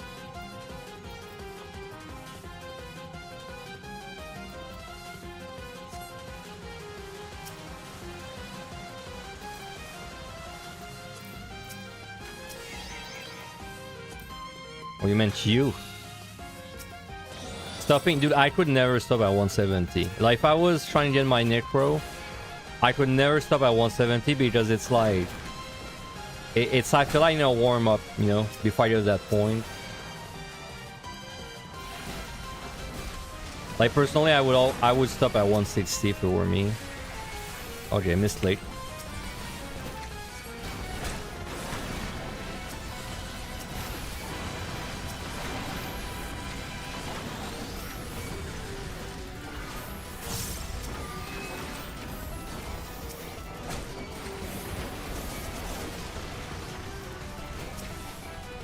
Oh, you meant you? Stopping, dude, I could never stop at 170. Like, if I was trying to get my Necro, I could never stop at 170 because it's like... It's, I feel like, you know, warm up, you know, before I get to that point. Like, personally, I would stop at 160 if it were me. Okay, missed late.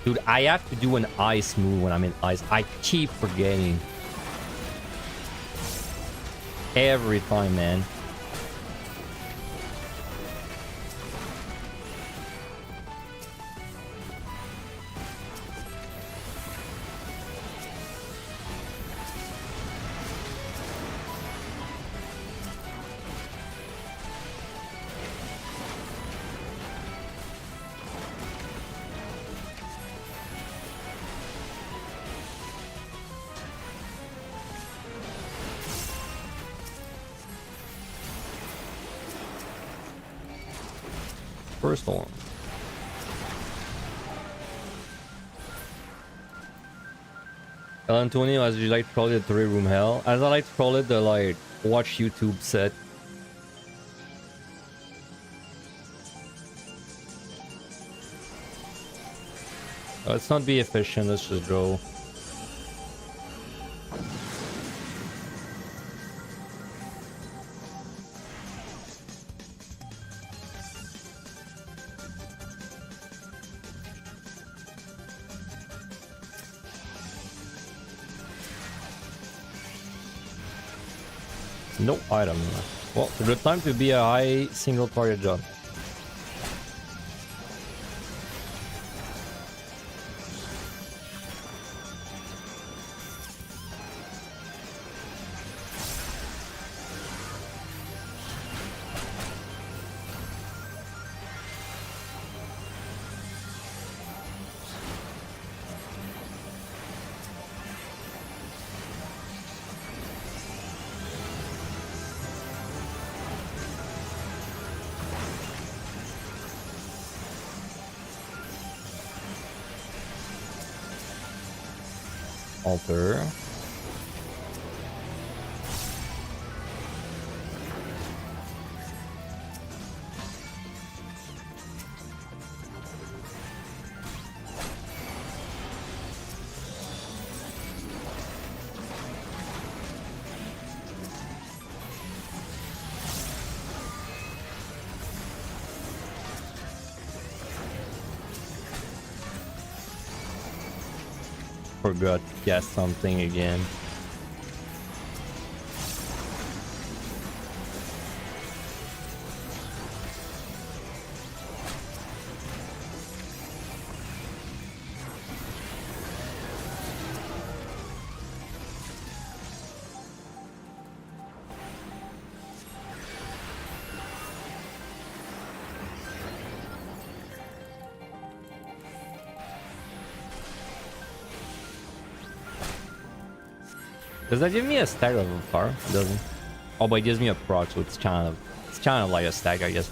Dude, I have to do an ice move when I'm in ice. I keep forgetting. Every time, man. First one. Antonio, as you like to call it, 3-room hell. As I like to call it, the like watch YouTube set. Let's not be efficient, let's just go. No item. Well, it's a good time to be a high single target job. Alter. Forgot to guess something again. Does that give me a stack of a car? It doesn't. Oh, but it gives me a proc, so it's kind of like a stack, I guess.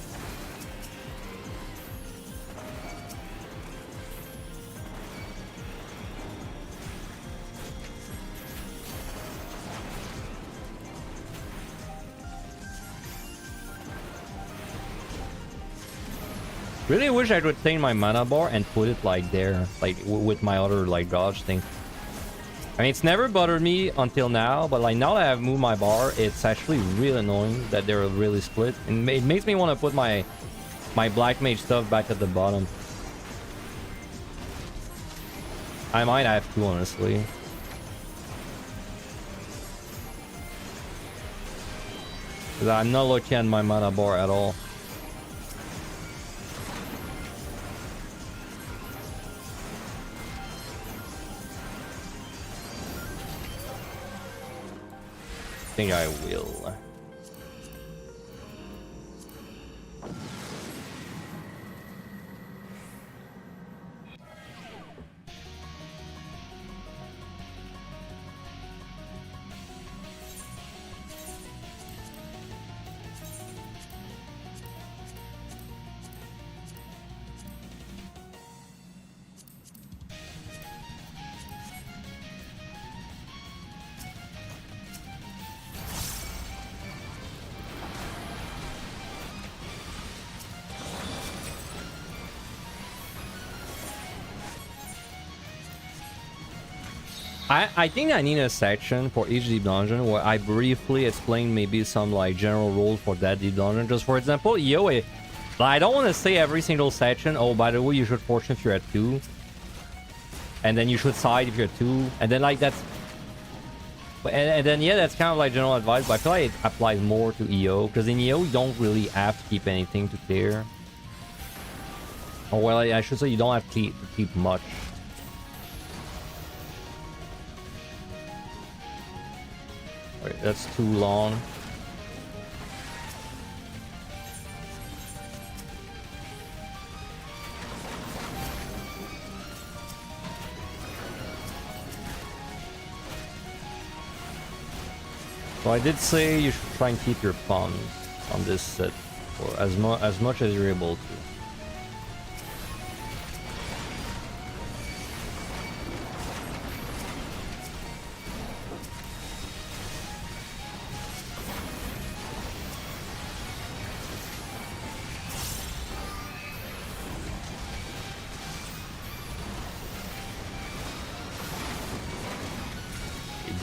Really wish I could take my mana bar and put it like there, like with my other like dodge thing. I mean, it's never bothered me until now, but like now that I've moved my bar, it's actually really annoying that they're really split. And it makes me want to put my black mage stuff back at the bottom. I might have to, honestly. Because I'm not looking at my mana bar at all. I think I will. I think I need a section for each deep dungeon where I briefly explain maybe some like general rules for that deep dungeon. Just for example, I don't want to say every single section, oh, by the way, you should fortune if you're at 2. And then you should side if you're at 2. And then like that's... And then yeah, that's kind of like general advice, but I feel like it applies more to EO. Because in EO, you don't really have to keep anything to clear. Or well, I should say you don't have to keep much. Wait, that's too long. So I did say you should try and keep your pawns on this set for as much as you're able to.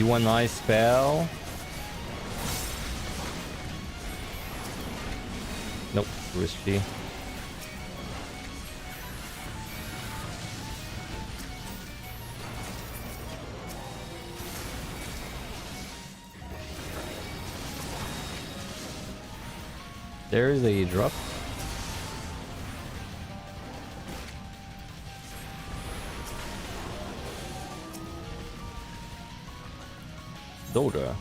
Do a nice spell. Nope, risky. There's a drop. Dota.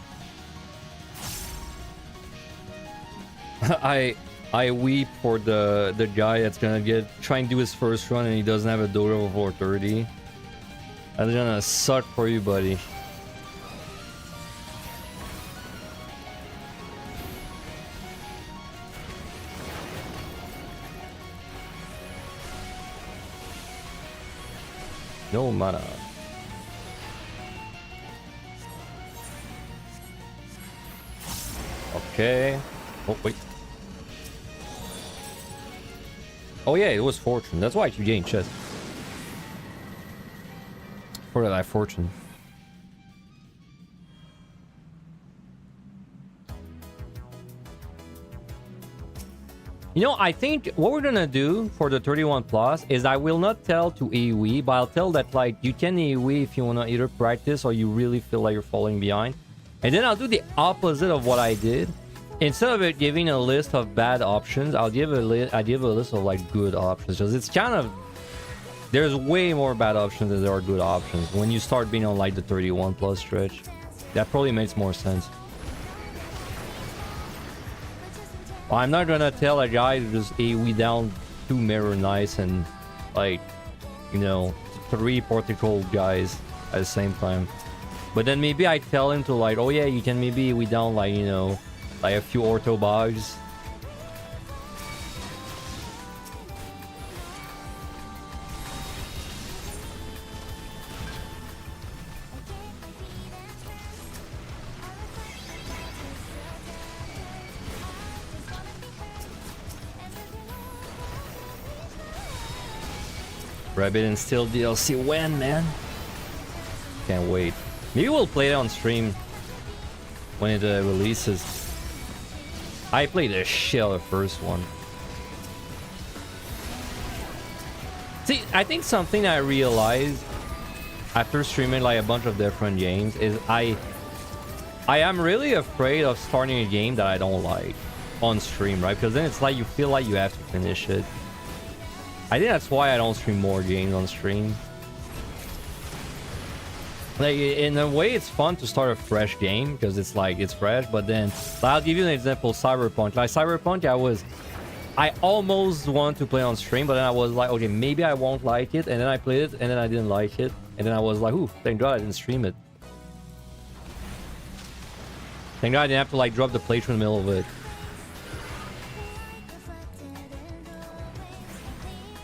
I weep for the guy that's gonna try and do his first run and he doesn't have a Dota before 30. That's gonna suck for you, buddy. No mana. Okay. Oh, wait. Oh yeah, it was fortune. That's why you gained chest. For that fortune. You know, I think what we're gonna do for the 31 plus is I will not tell to AoE, but I'll tell that like you can AoE if you wanna either practice or you really feel like you're falling behind. And then I'll do the opposite of what I did. Instead of it giving a list of bad options, I'll give a list of like good options. Because it's kind of, there's way more bad options than there are good options when you start being on like the 31 plus stretch. That probably makes more sense. Well, I'm not gonna tell a guy to just AoE down 2 Mirror Knights and like, you know, 3 Portical guys at the same time. But then maybe I tell him to like, oh yeah, you can maybe AoE down like, you know, like a few Ortho Bogs. Rabbit and Steel DLC when, man? Can't wait. Maybe we'll play it on stream when it releases. I played the shit out of the first one. See, I think something I realized after streaming like a bunch of different games is I am really afraid of starting a game that I don't like on stream, right? Because then it's like you feel like you have to finish it. I think that's why I don't stream more games on stream. Like, in a way, it's fun to start a fresh game because it's like it's fresh. But then, like, I'll give you an example: Cyberpunk. Like Cyberpunk, I almost wanted to play on stream, but then I was like, okay, maybe I won't like it. And then I played it, and then I didn't like it, and then I was like, ooh, thank God I didn't stream it. Thank God I didn't have to like drop the playthrough in the middle of it.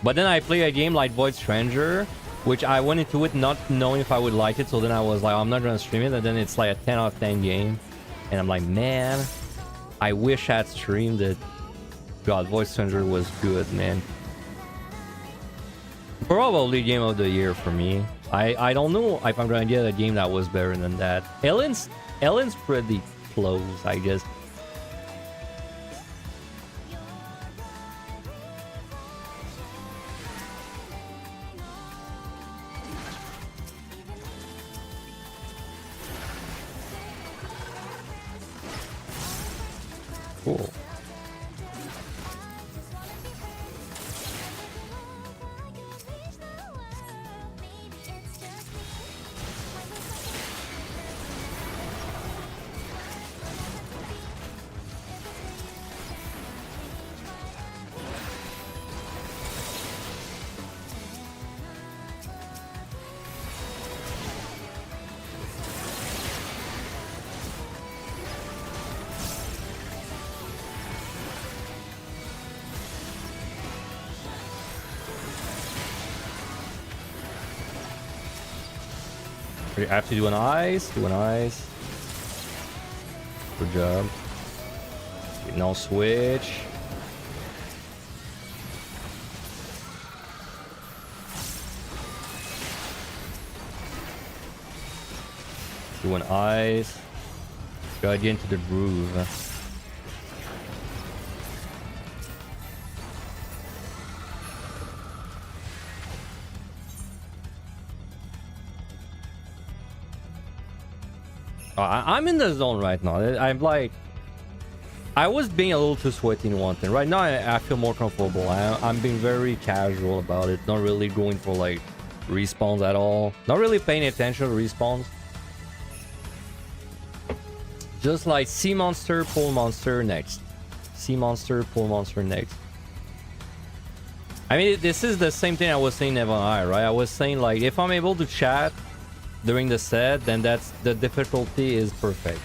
But then I play a game like Void Stranger, which I went into it not knowing if I would like it. So then I was like, oh, I'm not going to stream it. And then it's like a 10 out of 10 game. And I'm like, man, I wish I had streamed it. God, Void Stranger was good, man. Probably game of the year for me. I don't know if I'm going to get a game that was better than that. Ellen's pretty close, I guess. Cool. I have to do an ice. Do an ice. Good job. No switch. Doing eyes. Gotta get into the groove. I'm in the zone right now. I'm like... I was being a little too sweaty in one thing. Right now, I feel more comfortable. I'm being very casual about it. Not really going for, like, respawns at all. Not really paying attention to respawns. Just like sea monster, pool monster, next. Sea monster, pool monster, next. I mean, this is the same thing I was saying Evan I, right? I was saying, like, if I'm able to chat during the set, then that's the difficulty is perfect.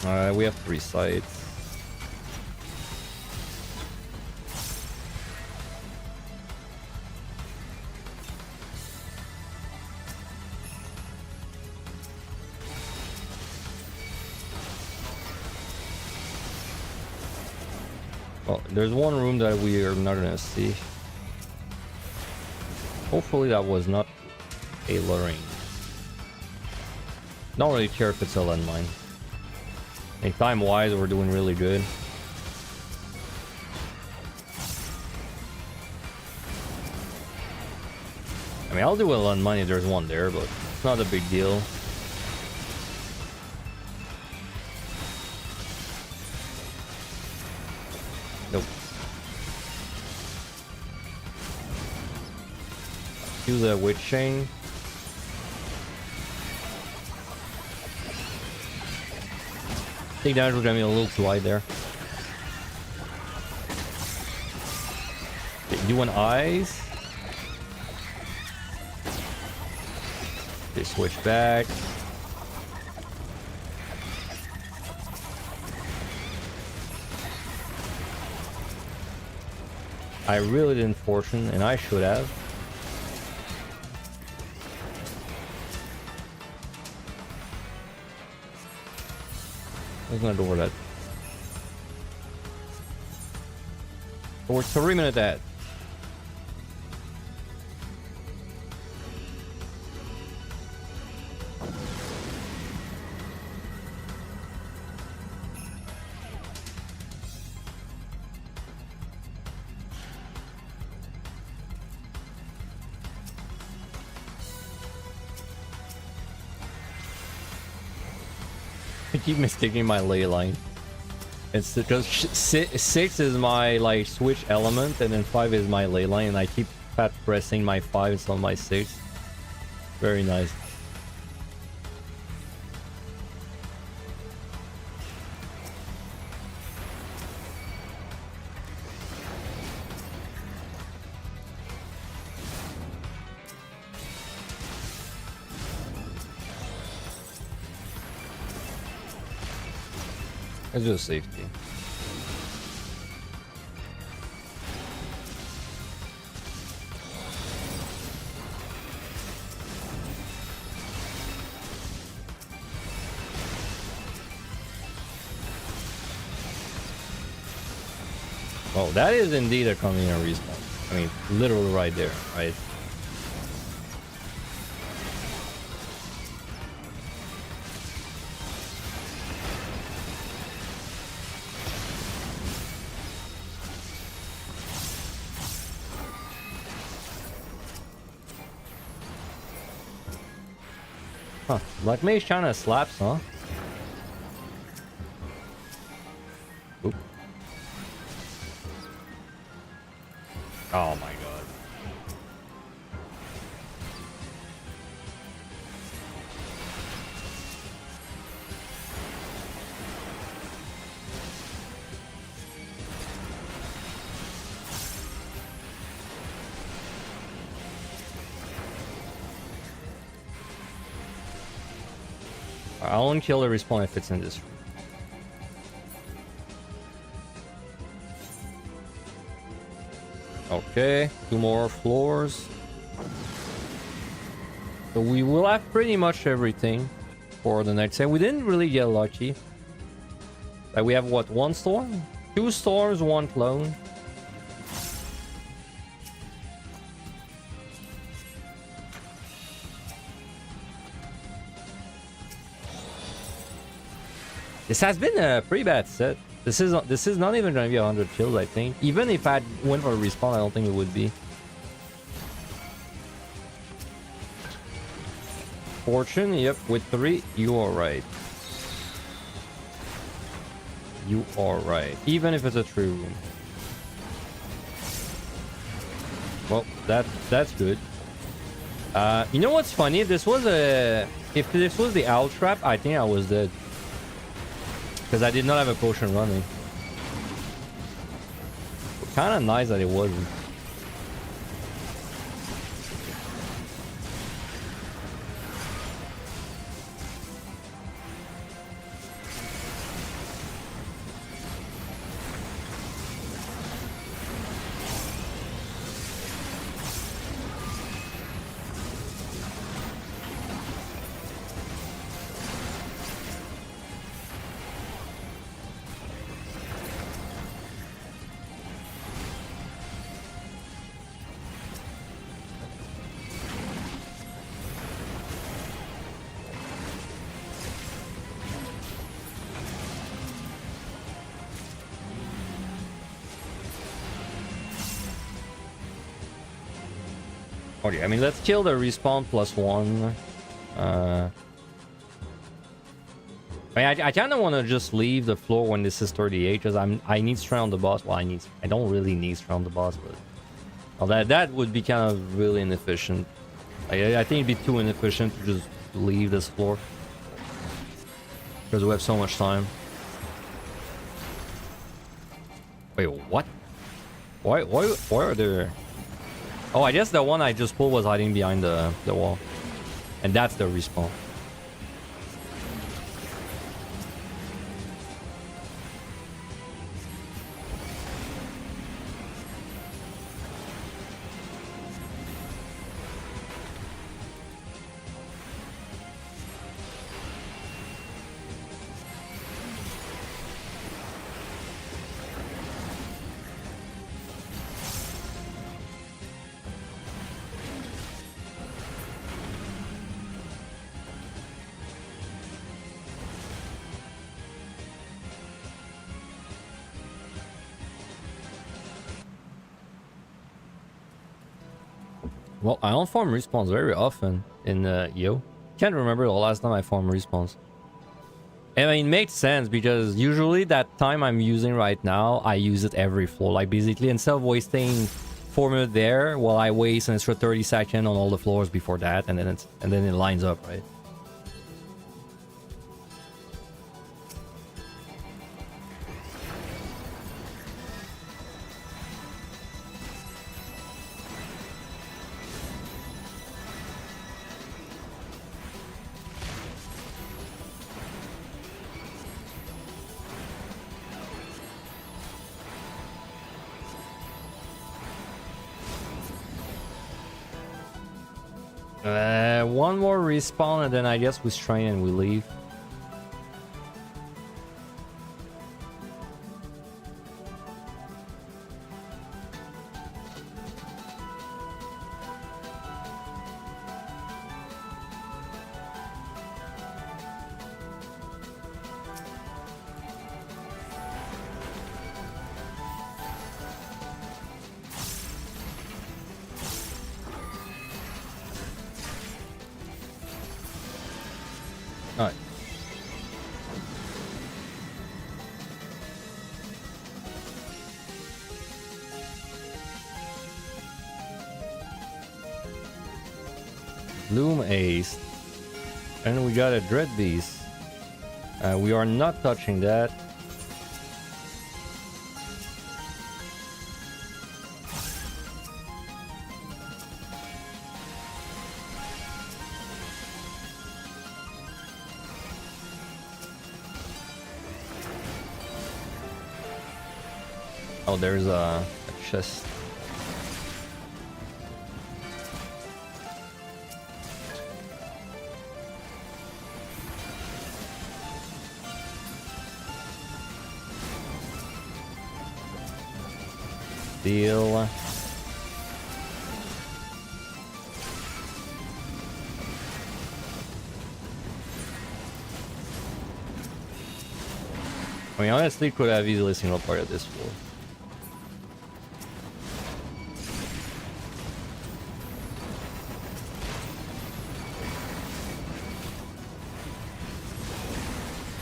Alright, we have 3 sites. Well, there's one room that we are not gonna see. Hopefully that was not a luring. Don't really care if it's a landmine. Like, time-wise, we're doing really good. I mean, I'll do a landmine if there's one there, but it's not a big deal. Nope. Do the witch chain. I think that was gonna be a little too wide there. Okay, doing eyes. They switch back. I really didn't fortune, and I should have. I was gonna go over that. But we're 3 minutes ahead. I keep mistaking my ley line. It's because 6 is my like switch element, and then 5 is my ley line, and I keep pressing my 5 instead of my 6. Very nice. It's just safety. Oh, that is indeed a convenient respawn. I mean, literally right there, right? Huh, Black Mage kinda slaps, huh? Oop. Oh my god. I'll only kill a respawn if it's in this room. Okay, 2 more floors. So we will have pretty much everything for the next set. We didn't really get lucky. Like we have what, one storm? Two storms, one clone. This has been a pretty bad set. This is not even gonna be 100 kills, I think. Even if I went for a respawn, I don't think it would be. Fortune, yep, with 3, you are right. You are right. Even if it's a true room. Well, that's good. You know what's funny? If this was the owl trap, I think I was dead. Because I did not have a potion running. Kind of nice that it wasn't. Okay, I mean, let's kill the respawn +1. I kind of want to just leave the floor when this is 38 because I need strength on the boss. Well, I don't really need strength on the boss, but well, that would be kind of really inefficient. I think it'd be too inefficient to just leave this floor because we have so much time. Wait, what? Why are there? Oh, I guess the one I just pulled was hiding behind the wall. And that's the respawn. Well, I don't farm respawns very often in Yo. Can't remember the last time I farmed respawns. I mean, it makes sense because usually that time I'm using right now, I use it every floor. Like basically, instead of wasting 4 minutes there, well, I waste an extra 30 seconds on all the floors before that, and then it lines up, right? One more respawn and then I guess we strain and we leave. Alright. Loom Ace. And we got a Dread Beast. We are not touching that. Oh, there's a chest. Deal. I mean, honestly, could have easily single part of this floor.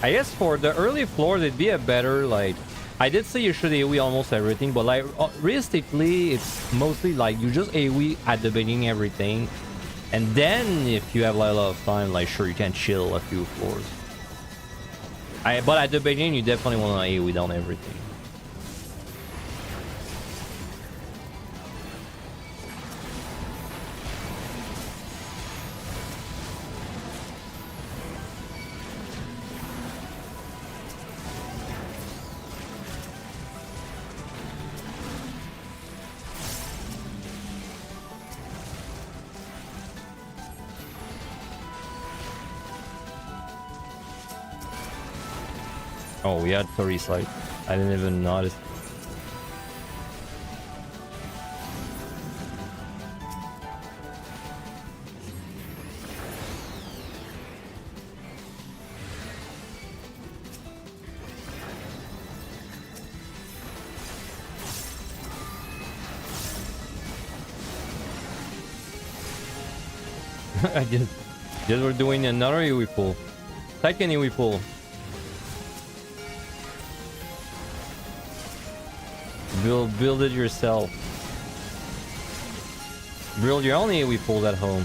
I guess for the early floors, it'd be a better, like... I did say you should AoE almost everything, but like, realistically, it's mostly like you just AoE at the beginning everything. And then, if you have like, a lot of time, like, sure, you can chill a few floors. But at the beginning, you definitely want to AoE down everything. Oh, we had 30 sight. I didn't even notice. I just we're doing another AoE pull. Second AoE pull. Build it yourself. Build your own AoE pull at home.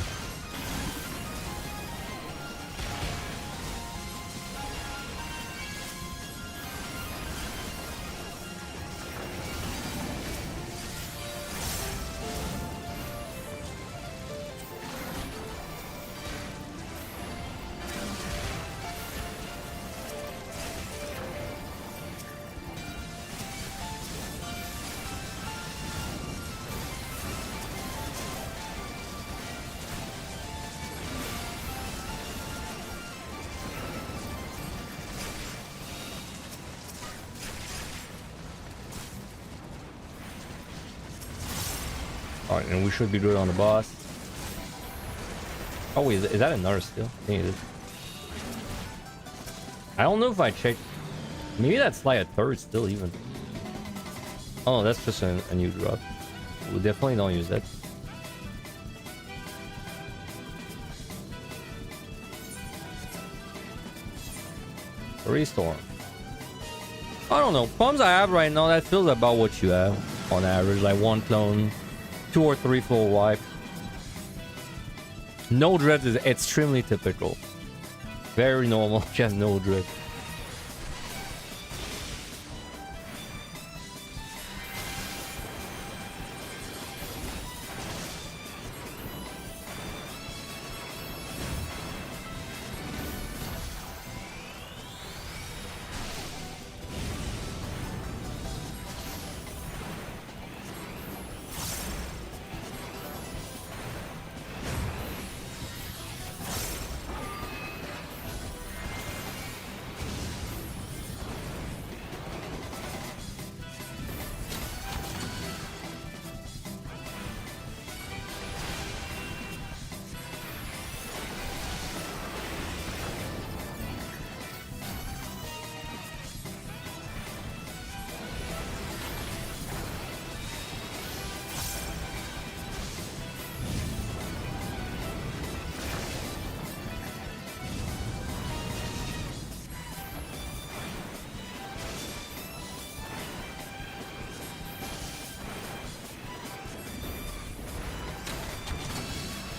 Alright, and we should be good on the boss. Oh wait, is that another still? I think it is. I don't know if I checked. Maybe that's like a third still even. Oh, that's just a new drop. We definitely don't use that. Restore. I don't know. Pumps I have right now, that feels about what you have on average. Like one clone, 2 or 3 full wipe. No dreads is extremely typical. Very normal, just no dread.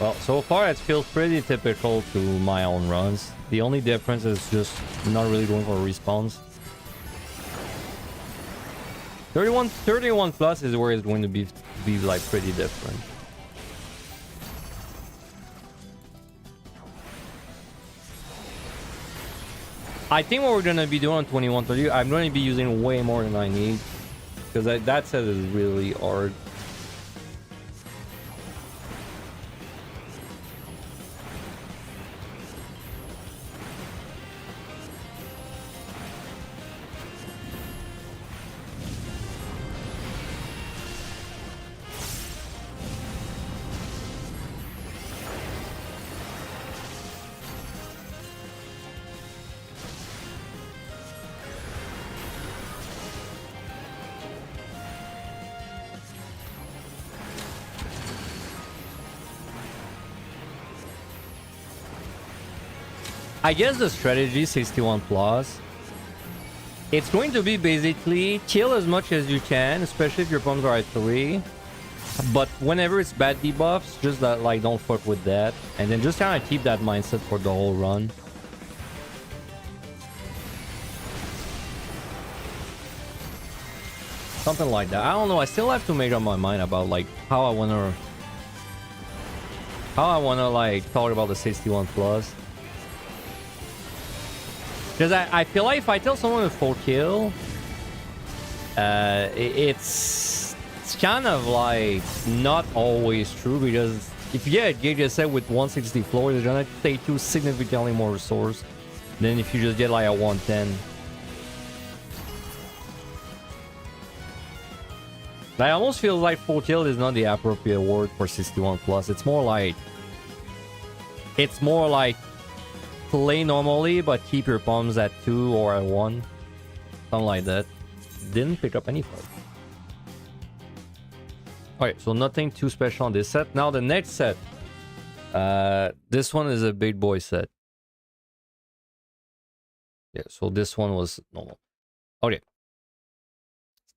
Well, so far it feels pretty typical to my own runs. The only difference is just not really going for respawns. 31 plus is where it's going to be like pretty different. I think what we're going to be doing on 2130, I'm going to be using way more than I need. Because that set is really hard. I guess the strategy 61 plus, it's going to be basically kill as much as you can, especially if your opponents are at 3. But whenever it's bad debuffs, just that, like, don't fuck with that. And then just kind of keep that mindset for the whole run. Something like that. I don't know. I still have to make up my mind about, like, how I wanna like talk about the 61 plus. Because I feel like if I tell someone to full kill, it's kind of like not always true, because if you get a Giga set with 160 floors, it's gonna take you significantly more resource than if you just get like a 110. I almost feel like full kill is not the appropriate word for 61 plus. It's more like play normally, but keep your palms at 2 or at 1. Something like that. Didn't pick up any fight. Alright, so nothing too special on this set. Now the next set. This one is a big boy set. Yeah, so this one was normal. Okay.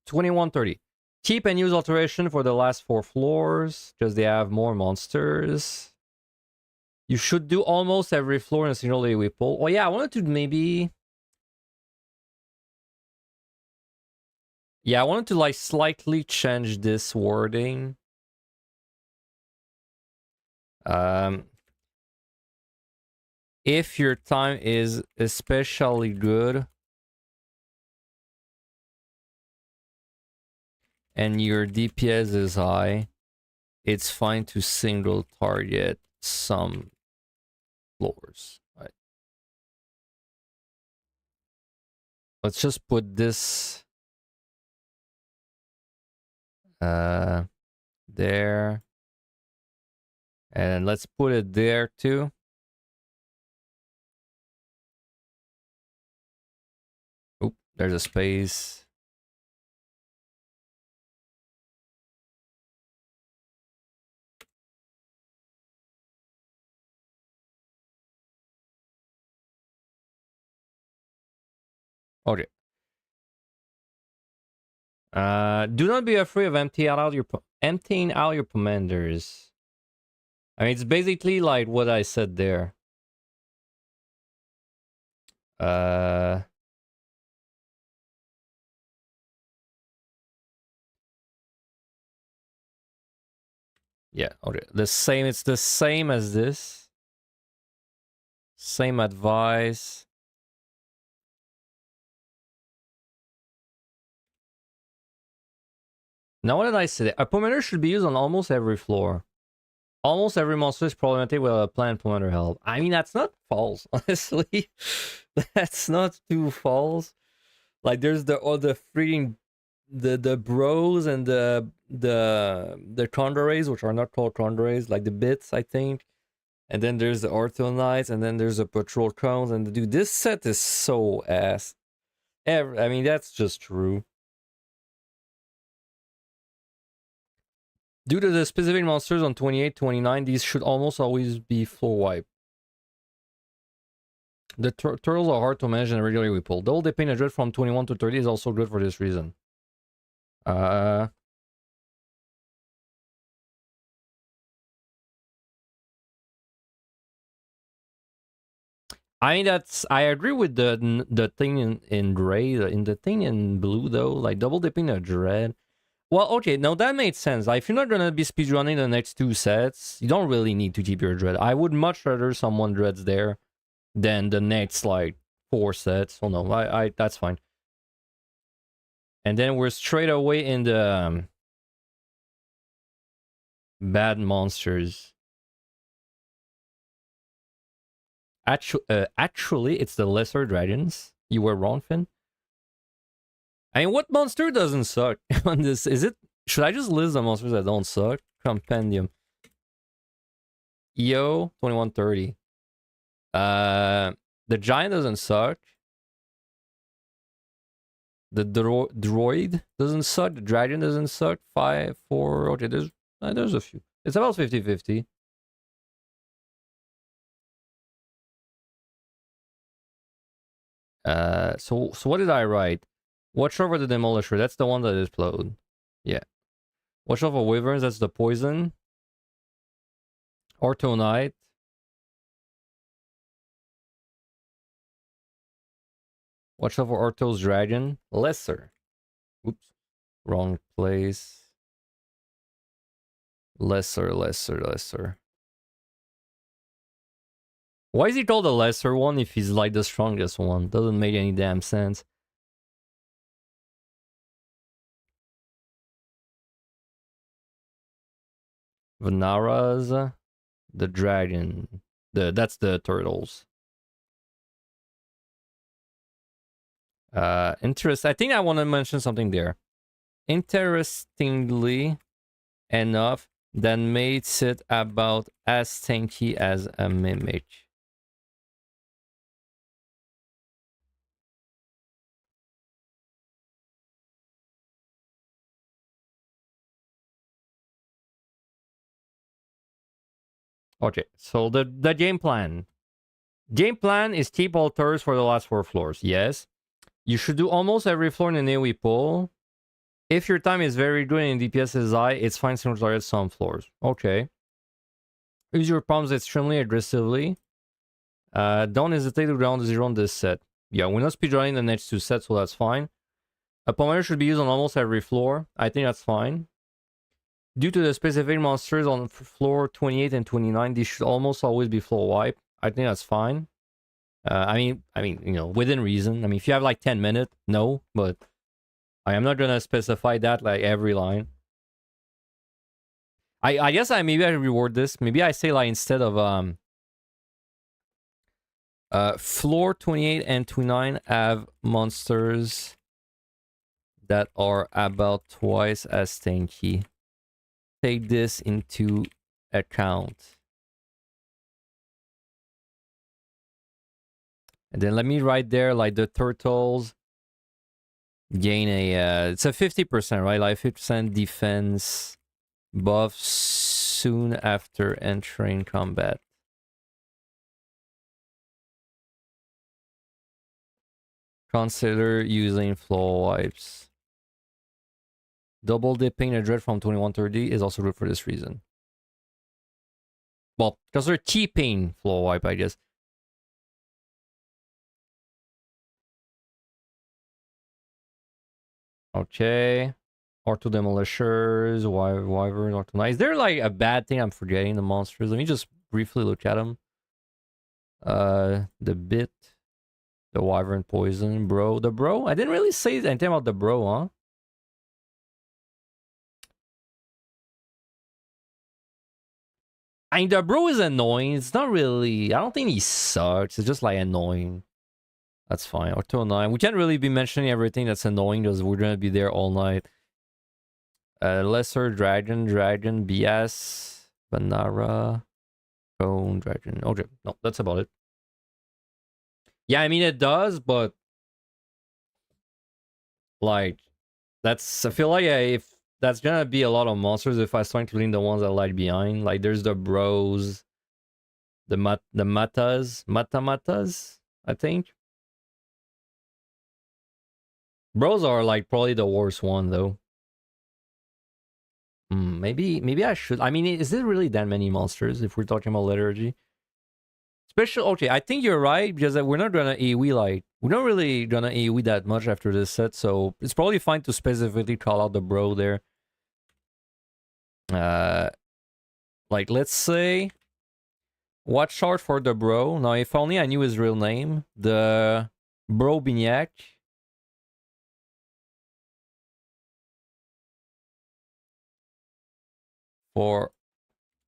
2130. Keep and use alteration for the last 4 floors, because they have more monsters. You should do almost every floor in a single AoE pull. Oh yeah, I wanted to maybe... Yeah, I wanted to like slightly change this wording. If your time is especially good and your DPS is high, it's fine to single target some floors. Right. Let's just put this there, and let's put it there too. Oop, there's a space. Okay. Do not be afraid of emptying out your commanders. I mean, it's basically like what I said there. Yeah, okay. It's the same as this. Same advice. Now, what did I say? A commander should be used on almost every floor. Almost every monster is problematic with a planned commander help. I mean, that's not false, honestly. That's not too false. Like, there's the freaking the bros and the Condores, which are not called Condores, like the bits, I think. And then there's the Ortho Knights, and then there's the Patrol Cones, and dude, this set is so ass. I mean, that's just true. Due to the specific monsters on 28, 29, these should almost always be floor wipe. The turtles are hard to manage and regularly pull. Double dipping a dread from 21 to 30 is also good for this reason. I mean, I agree with the thing in gray, in the thing in blue though, like double dipping a dread. Well, okay, no, that made sense. Like, if you're not gonna be speedrunning the next 2 sets, you don't really need to keep your dread. I would much rather someone dreads there than the next like 4 sets. Oh no, I that's fine. And then we're straight away in the bad monsters. Actually, it's the lesser dragons. You were wrong, Finn. I mean, what monster doesn't suck on this? Should I just list the monsters that don't suck? Compendium. EO 2130. The giant doesn't suck. The droid doesn't suck. The dragon doesn't suck. 5, 4. Okay, there's a few. It's about 50-50. So what did I write? Watch over the Demolisher. That's the one that explode. Yeah. Watch over Wyverns. That's the poison. Orthonite. Watch over Orthos Dragon. Lesser. Oops. Wrong place. Lesser. Why is he called the lesser one if he's like the strongest one? Doesn't make any damn sense. Vanaras. The dragon. That's the turtles. I think I want to mention something there. Interestingly enough, that makes it about as tanky as a mimic. Okay, so the game plan. Game plan is keep all turrets for the last 4 floors. Yes. You should do almost every floor in an AoE pull. If your time is very good and DPS is high, it's fine to target some floors. Okay. Use your palms extremely aggressively. Don't hesitate to round 0 on this set. Yeah, we're not speedrunning the next 2 sets, so that's fine. A Pomerium should be used on almost every floor. I think that's fine. Due to the specific monsters on floor 28 and 29, these should almost always be floor wipe. I think that's fine. I mean, you know, within reason. I mean, if you have like 10 minutes, no, but I am not gonna specify that like every line. I guess maybe I reward this. Maybe I say like instead of floor 28 and 29 have monsters that are about twice as tanky. Take this into account. And then let me write there like the turtles gain a it's a 50%, right? Like 50% defense buff soon after entering combat. Consider using floor wipes. Double dipping a dread from 2130 is also good for this reason. Well, because they're keeping floor wipe, I guess. Okay. Ortho Demolishers, Wyvern, Ortho. Is there like a bad thing I'm forgetting the monsters? Let me just briefly look at them. The Bit, the Wyvern Poison, Bro. The Bro? I didn't really say anything about the Bro, huh? I mean, the Bro is annoying. It's not really... I don't think he sucks. It's just like annoying. That's fine. Ortho 9. We can't really be mentioning everything that's annoying because we're going to be there all night. Lesser Dragon, BS, Banara, Bone, Dragon. Okay, no, that's about it. Yeah, I mean, it does, but... Like, that's... I feel like if that's gonna be a lot of monsters if I start including the ones that lag behind. Like, there's the Bros, the Matas, I think. Bros are, like, probably the worst one, though. Maybe I should... I mean, is there really that many monsters if we're talking about liturgy? Okay, I think you're right, because we're not gonna AoE, like... We're not really gonna AoE that much after this set, so it's probably fine to specifically call out the Bro there. Like, let's say... Watch out for the Bro. Now, if only I knew his real name. The Bro Bignac. For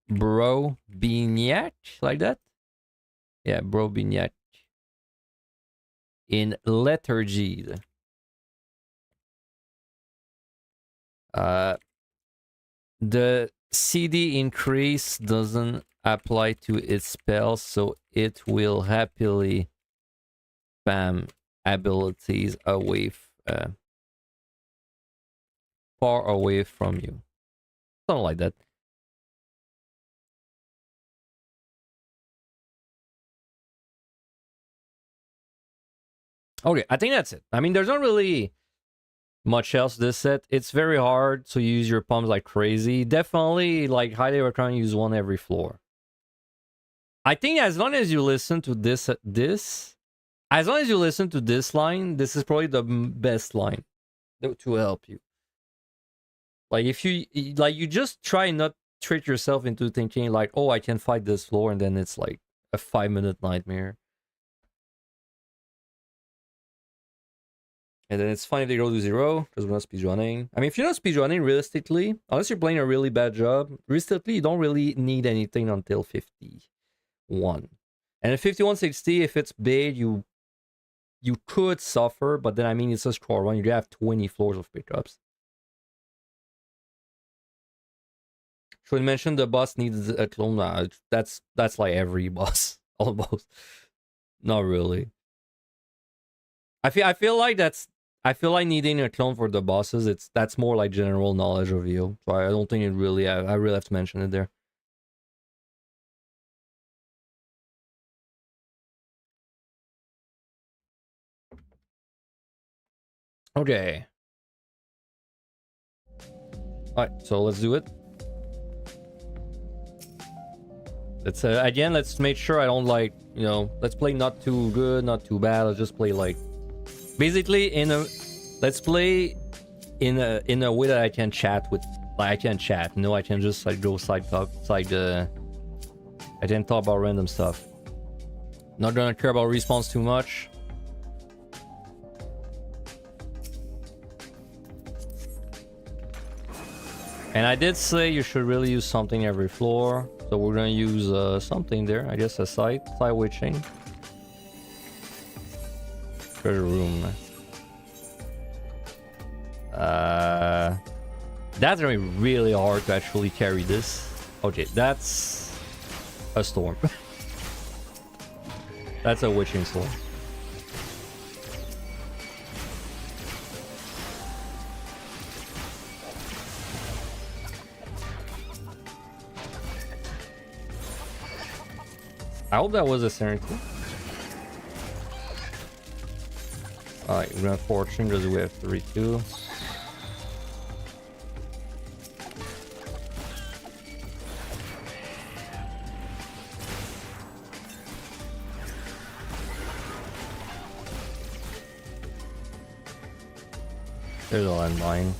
Bro Bignac, like that? Yeah, Bro Bignac. In liturgy. The CD increase doesn't apply to its spells, so it will happily spam abilities away, far away from you. Something like that. Okay, I think that's it. I mean, there's not really much else this set. It's very hard to use your pumps like crazy. Definitely, like, highly recommend use one every floor. I think as long as you listen to this, as long as you listen to this line, this is probably the best line to help you. Like, if you, like, you just try not trick yourself into thinking like, oh, I can fight this floor, and then it's like a 5-minute nightmare. And then it's fine if they go to 0, because we're not speedrunning. I mean, if you're not speedrunning, realistically, unless you're playing a really bad job, realistically, you don't really need anything until 51. And at 5160, if it's big, you could suffer, but then, I mean, it's a scroll run. You have 20 floors of pickups. Should I mention the boss needs a clone? Nah, that's like every boss, almost. Not really. I feel like needing a clone for the bosses, that's more like general knowledge of you. So I don't think it really, I really have to mention it there. Okay. Alright, so let's do it. Let's again, let's make sure I don't like, you know, let's play not too good, not too bad. Let's just play like, basically let's play in a way that I can chat with, like, I can chat. No, I can just like go side talk, side. I can talk about random stuff. Not gonna care about respawns too much. And I did say you should really use something every floor. So we're gonna use something there. I guess a side witching. Treasure room. That's gonna be really hard to actually carry this. Okay, that's a storm. That's a witching storm. I hope that was a Serenity. Alright, we're gonna fortune because we have 3-2. There's a landmine.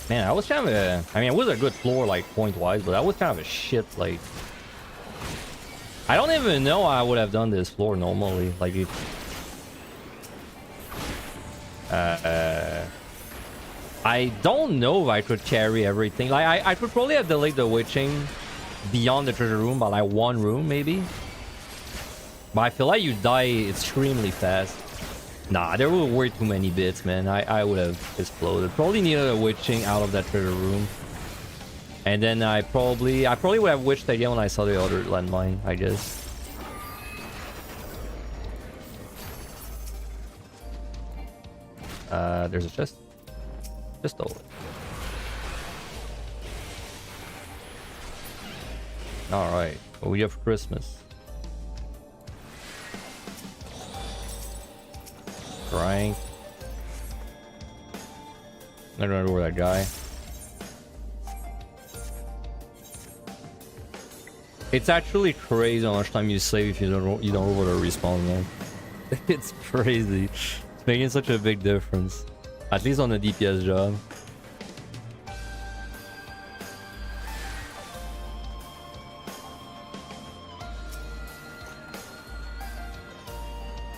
Man, I was kind of a... I mean, it was a good floor, like, point-wise, but that was kind of a shit, like... I don't even know how I would have done this floor normally. Like, it... I don't know if I could carry everything. Like, I could probably have delayed the witching beyond the treasure room by, like, 1 room, maybe. But I feel like you die extremely fast. Nah, there were way too many bits, man. I would have exploded. Probably needed a witching out of that treasure room. And then I probably would have witched again when I saw the other landmine, I guess. There's a chest. Just stole it. Alright. What we have for Christmas? Crying. I don't know where that guy. It's actually crazy how much time you save if you don't know where to respawn, man. It's crazy. It's making such a big difference. At least on the DPS job.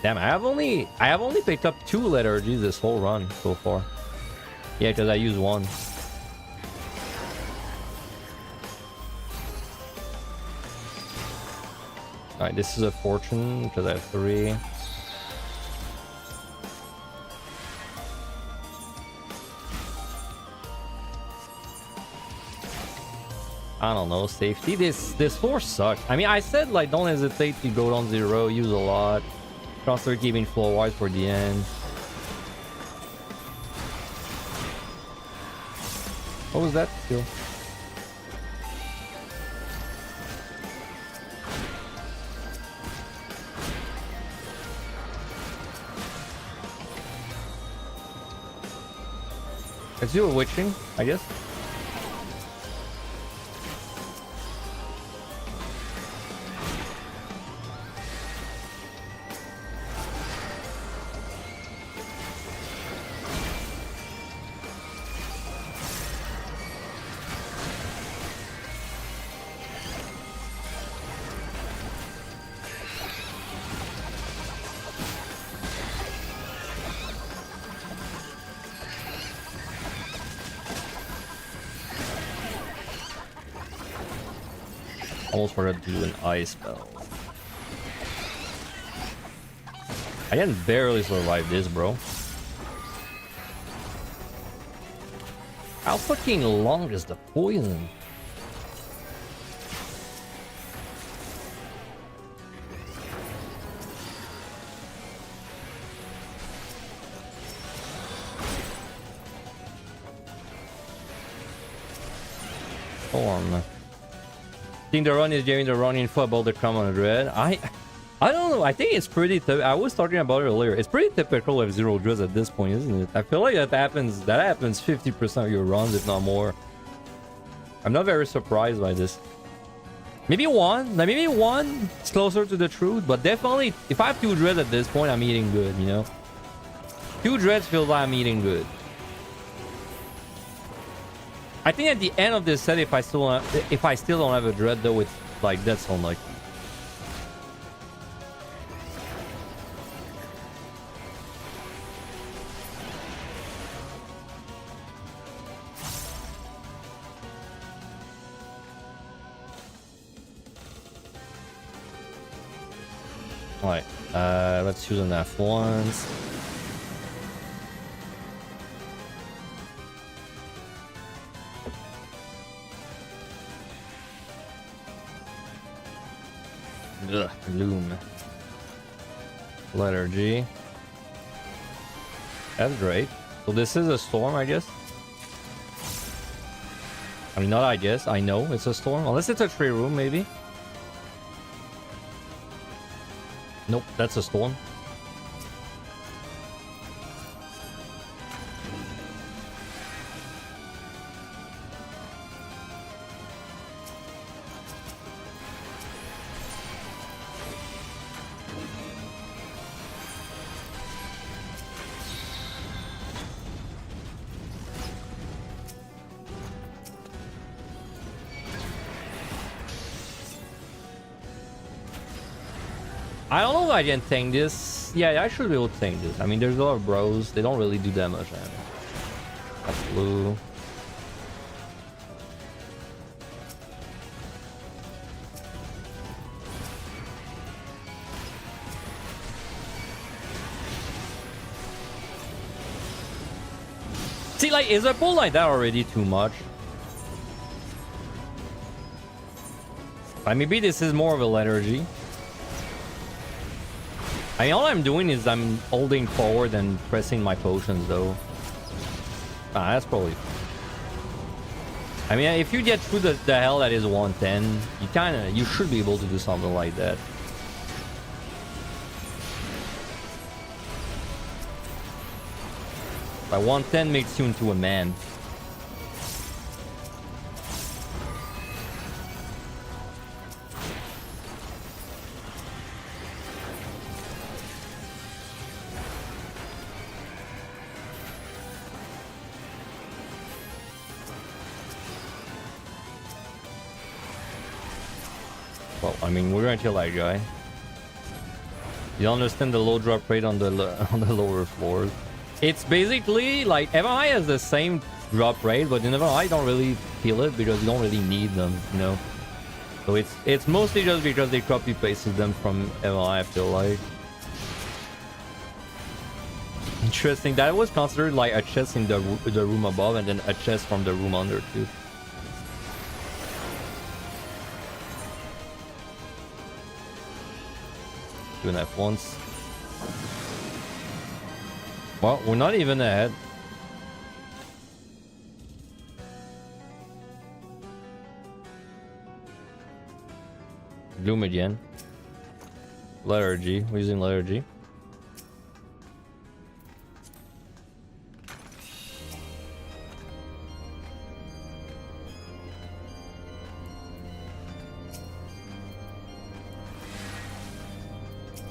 Damn, I have only picked up 2 liturgies this whole run so far. Yeah, because I used 1. Alright, this is a fortune because I have 3. I don't know, safety. This floor sucks. I mean, I said like don't hesitate to go down 0, use a lot. Consider keeping floor wide for the end. What was that skill? Let's do a witching, I guess. Almost forgot to do an ice spell. I can barely survive this, bro. How fucking long is the poison? Thorn. I think the run is giving the wrong info about the common dread. I don't know. I think it's pretty. I was talking about it earlier. It's pretty typical of zero dreads at this point, isn't it? I feel like that happens 50% of your runs, if not more. I'm not very surprised by this. Maybe one. Maybe one is closer to the truth, but definitely, if I have 2 dreads at this point, I'm eating good. You know, 2 dreads feels like I'm eating good. I think at the end of this set, if I still don't have a dread though, it's like that's unlucky. Alright, let's use an F1s. Ugh, Loom. Letter G. That's great. So this is a storm, I guess. I mean, not I guess. I know it's a storm. Unless it's a tree room, maybe. Nope, that's a storm. I don't know if I can tank this. Yeah, I should be able to tank this. I mean, there's a lot of bros. They don't really do that much damage. That's blue. See, like, is a pull like that already too much? Like, maybe this is more of a liturgy. I mean, all I'm doing is I'm holding forward and pressing my potions, though. Ah, that's probably... I mean, if you get through the hell that is 110, you should be able to do something like that. But 110 makes you into a man. Well, I mean, we're gonna kill that guy. You understand the low drop rate on the lower floors. It's basically like MI has the same drop rate, but in MI don't really feel it because you don't really need them, you know. So it's mostly just because they copy pasted them from MI, I feel like. Interesting. That was considered like a chest in the room above, and then a chest from the room under too. 2.5 once. Well, we're not even ahead. Gloom again. Lethargy. We're using lethargy.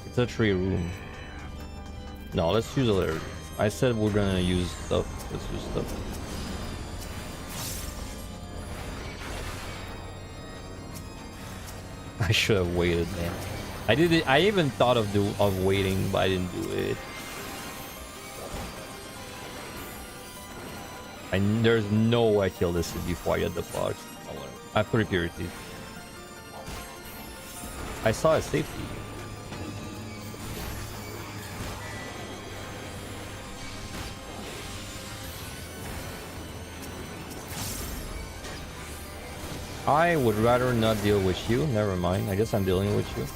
It's a 3 room. No, let's use a lethargy. I said we're gonna use stuff. Let's use stuff. I should have waited, man. I did it. I even thought of waiting, but I didn't do it. There's no way I killed this before I get the box. I have 3 purities. I saw a safety. I would rather not deal with you. Never mind. I guess I'm dealing with you.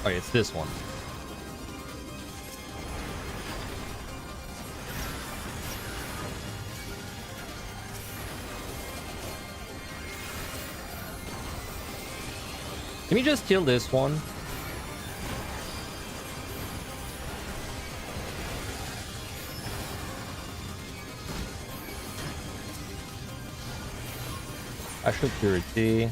Okay, it's this one. Can we just kill this one? I should purity.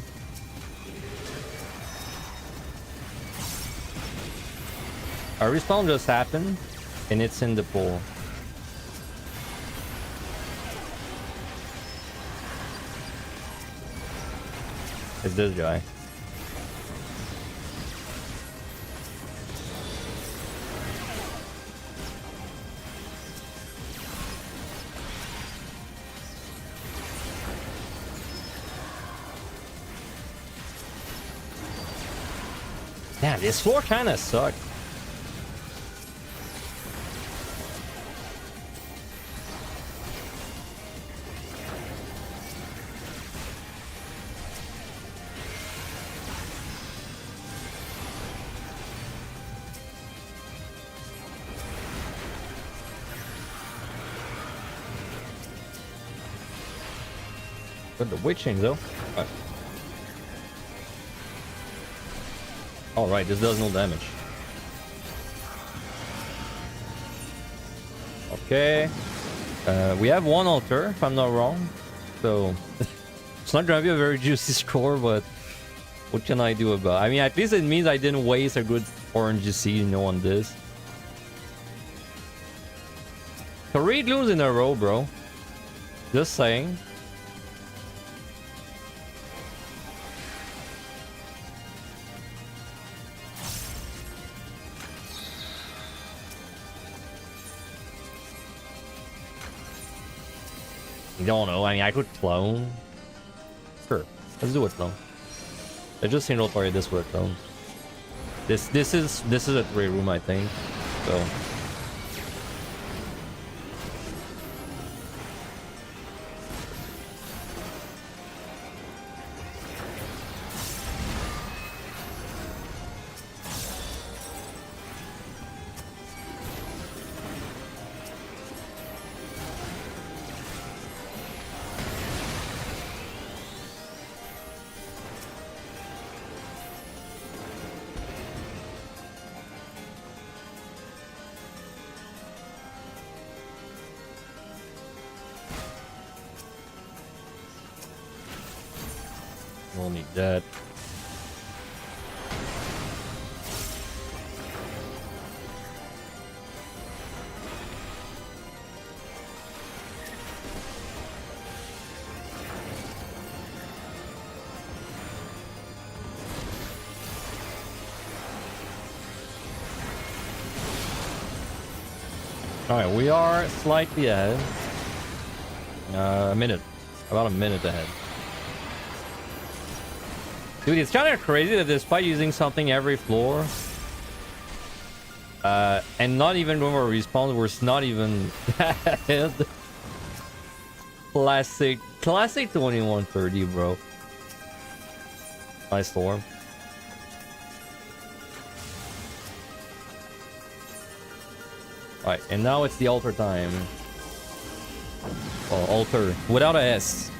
Our respawn just happened, and it's in the pool. It's this guy. Damn, this floor kind of sucked. But the witching though. Alright, this does no damage. Okay. We have 1 altar, if I'm not wrong. So, it's not gonna be a very juicy score, but what can I do about it? I mean, at least it means I didn't waste a good orange seed, you know, on this. 3 glooms in a row, bro. Just saying. I don't know. I mean, I could clone. Sure, let's do it clone. I just single target this with clone. This is a 3 room, I think. So. We'll need that. Alright, we are slightly ahead. A minute. About a minute ahead. Dude, it's kind of crazy that despite using something every floor, and not even when we're respawned, we're not even ahead. Classic 2130, bro. Nice storm. Alright, and now it's the altar time. Well, altar without a S.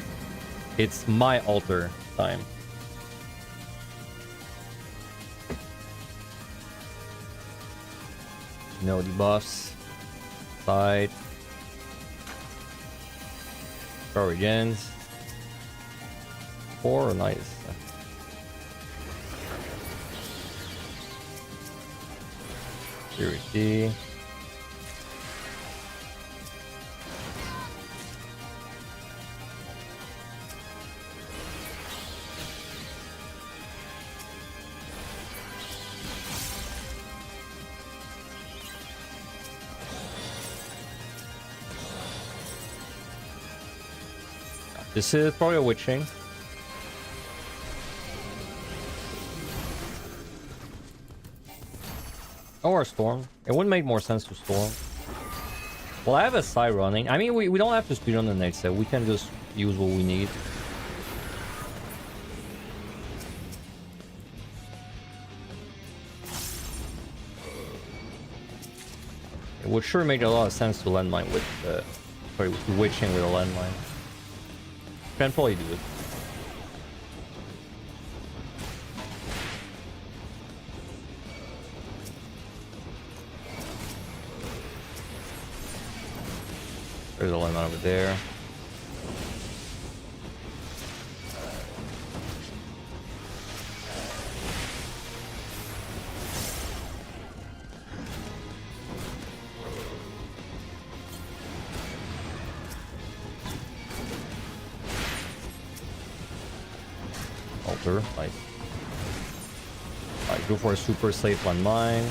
It's my altar time. No debuffs. Side. Power regens. 4, nice. Eureka. This is probably a witching. Or a storm. It wouldn't make more sense to storm. Well, I have a side running. I mean, we don't have to speed on the next set. We can just use what we need. It would sure make a lot of sense to landmine with sorry, with witching with a landmine. Can probably do it. There's a landmine over there. Altar, nice. Alright, go for a super safe landmine.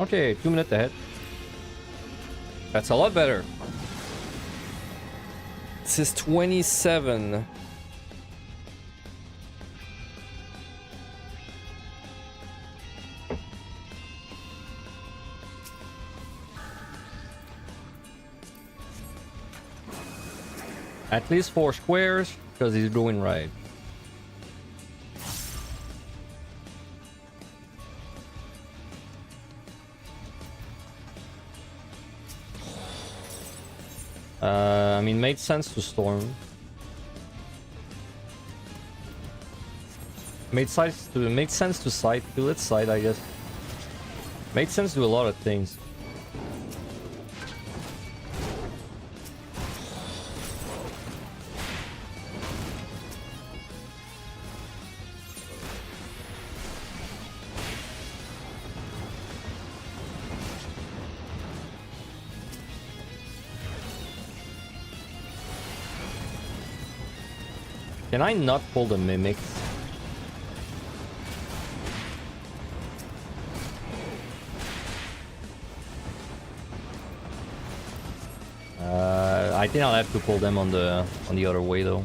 Okay, 2 minutes ahead. That's a lot better. This is 27. At least 4 squares, because he's doing right. I mean, made sense to storm. Made sense to side. Do it side, I guess. Made sense to do a lot of things. Can I not pull the mimics? I think I'll have to pull them on the other way though.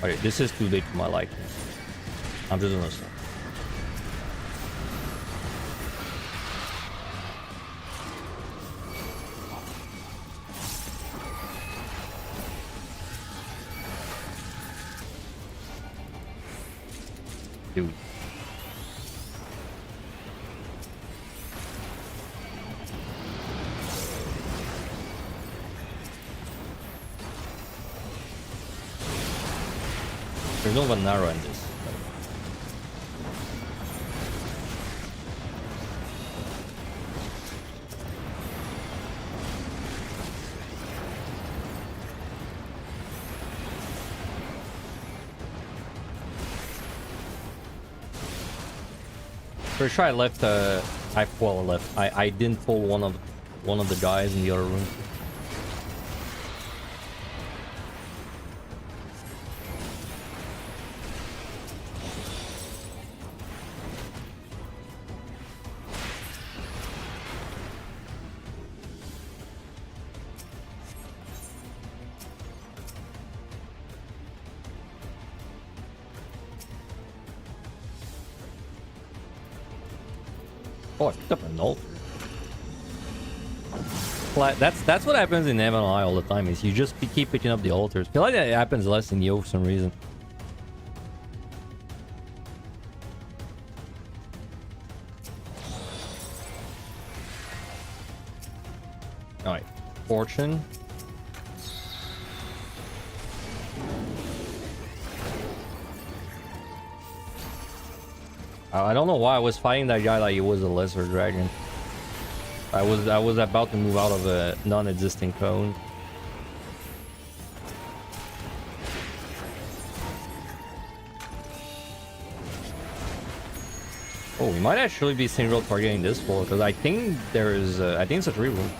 Okay, this is too big for my liking. I'm just gonna stop. Dude. There's no Vanara in this. Pretty sure I left. I didn't pull one of the guys in the other room. Oh, I picked up an altar. That's what happens in Heaven Eye all the time. Is you just keep picking up the altars. I feel like that happens less in Yo for some reason. All right, fortune. I don't know why I was fighting that guy like he was a lesser dragon. I was about to move out of a non-existing cone. Oh, we might actually be single targeting this floor because I think there's I think it's a 3-room.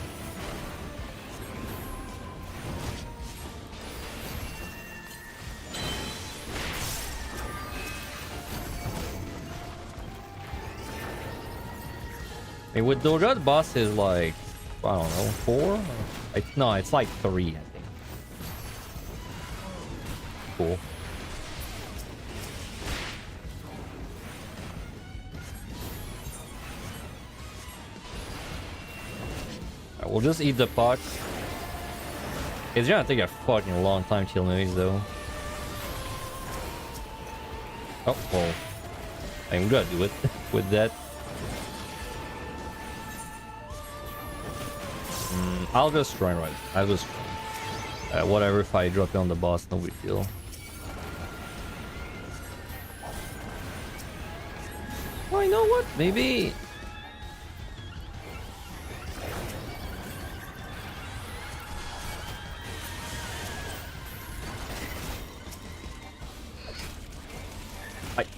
I mean, with Doja, the boss is like, I don't know, 4? No, it's like 3, I think. Cool. Alright, we'll just eat the pots. It's gonna take a fucking long time to kill enemies, though. Oh, well. I'm gonna do it with that. I'll just try right. I'll just whatever. If I drop it on the boss, no big deal. Well, you know what? Maybe.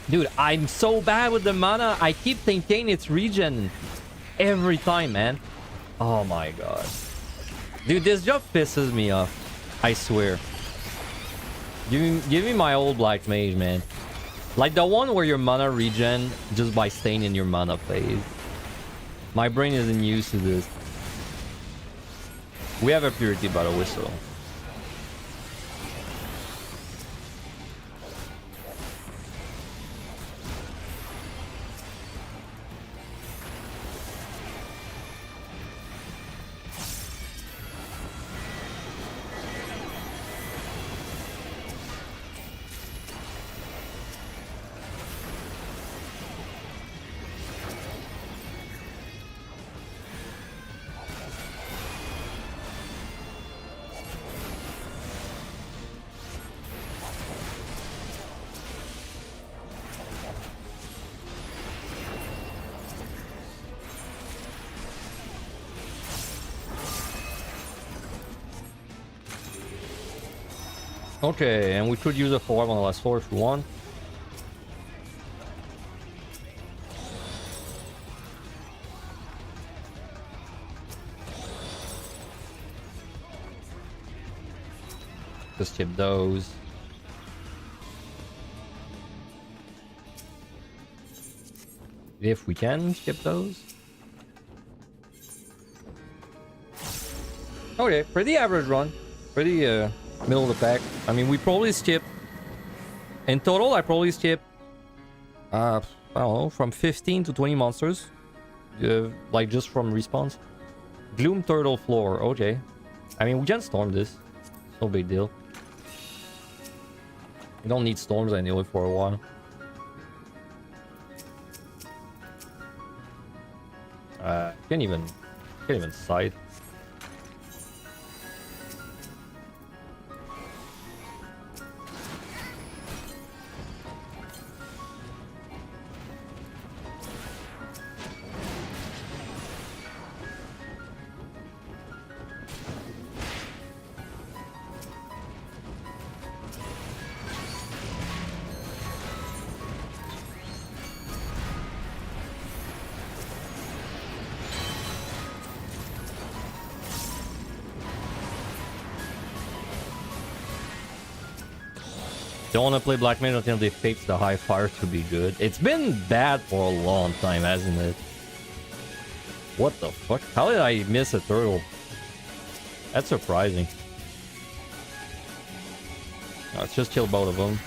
Dude, I'm so bad with the mana. I keep thinking it's regen every time, man. Oh my god. Dude, this job pisses me off. I swear. Give me my old black mage, man. Like the one where your mana regen just by staying in your mana phase. My brain isn't used to this. We have a purity by the whistle. Okay, and we could use a 4 on the last floor if we want. Just skip those. If we can skip those. Okay, pretty average run. Pretty middle of the pack. I mean, we probably skip. In total, I probably skip. I don't know, from 15 to 20 monsters. Like just from respawns. Gloom Turtle Floor. Okay. I mean, we can storm this. No big deal. We don't need storms anyway for a while. Can't even sight. Don't want to play Black Mage until they fix the high fire to be good. It's been bad for a long time, hasn't it? What the fuck? How did I miss a turtle? That's surprising. Let's just kill both of them.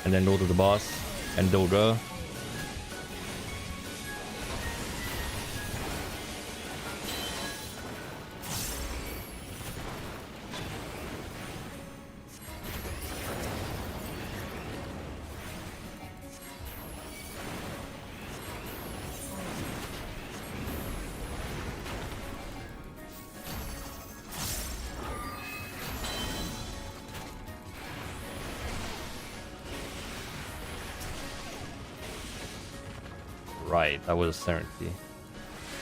And then go to the boss. And Doga. Right, that was Serenity.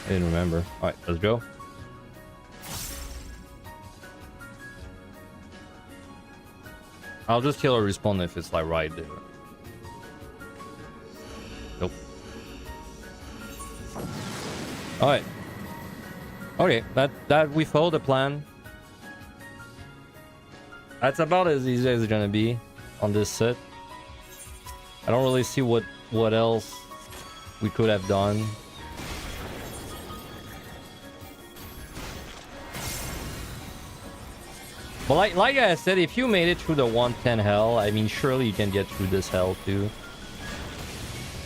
I didn't remember. Alright, let's go. I'll just kill or respawn if it's like right there. Nope. Alright. Okay, that we followed the plan. That's about as easy as it's gonna be on this set. I don't really see what else we could have done. But like I said, if you made it through the 110 hell, I mean, surely you can get through this hell too.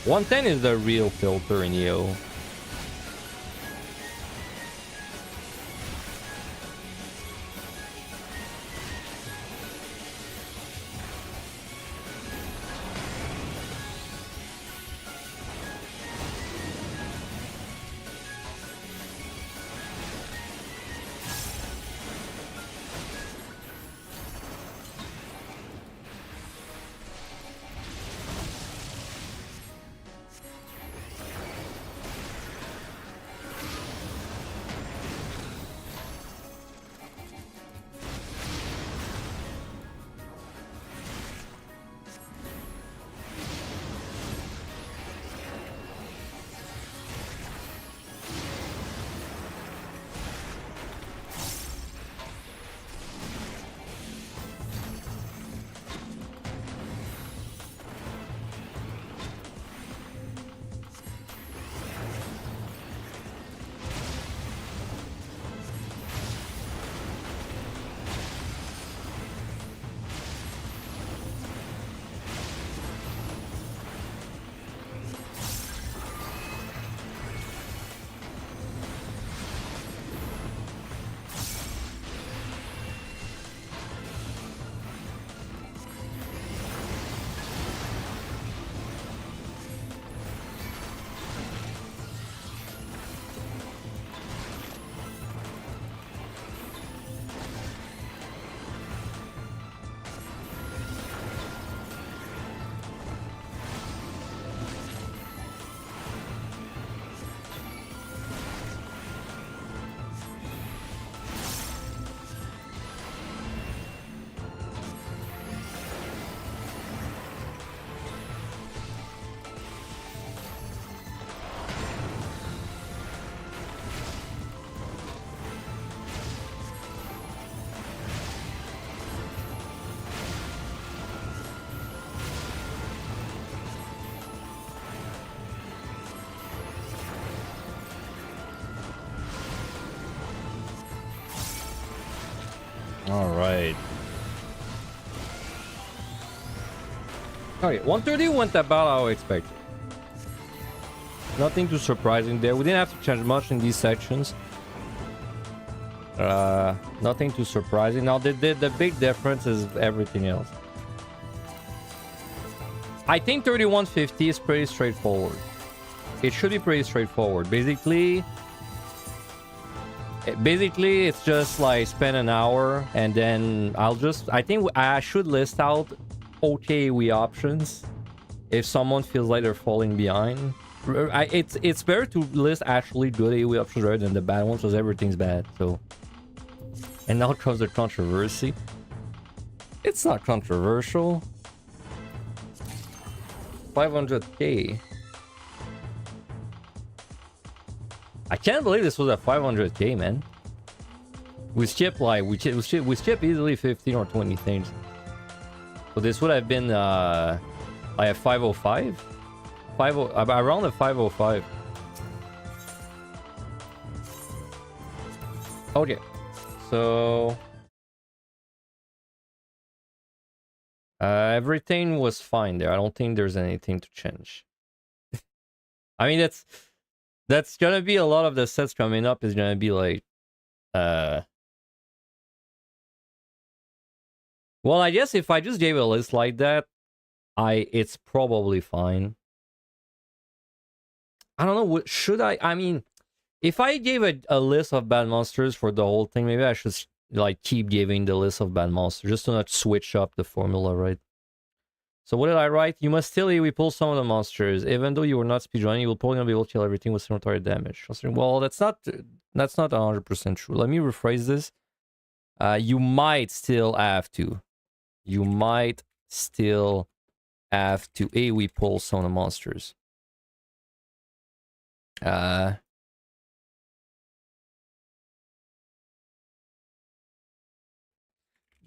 110 is the real filter in EO. All right. Okay, 130 went about how I expected. Nothing too surprising there. We didn't have to change much in these sections. Nothing too surprising. Now, the big difference is everything else. I think 3150 is pretty straightforward. It should be pretty straightforward. Basically, it's just like spend an hour and then I think I should list out okay AoE options if someone feels like they're falling behind. It's better to list actually good AoE options rather than the bad ones, because everything's bad. So, and now comes the controversy. It's not controversial. 500k. I can't believe this was a 500k, man. We skip like we skip easily 15 or 20 things. So this would have been like a 505? Around a 505. Okay. So everything was fine there. I don't think there's anything to change. I mean, that's gonna be a lot of the sets coming up is gonna be like well, I guess if I just gave a list like that, it's probably fine. I don't know, should I mean, if I gave a list of bad monsters for the whole thing, maybe I should like keep giving the list of bad monsters just to not switch up the formula, right? So what did I write? You must still pull some of the monsters. Even though you were not speedrunning, you will probably not be able to kill everything with similar target damage. Well, that's not 100% true. Let me rephrase this. You might still have to. You might still have to AoE pull some of the monsters.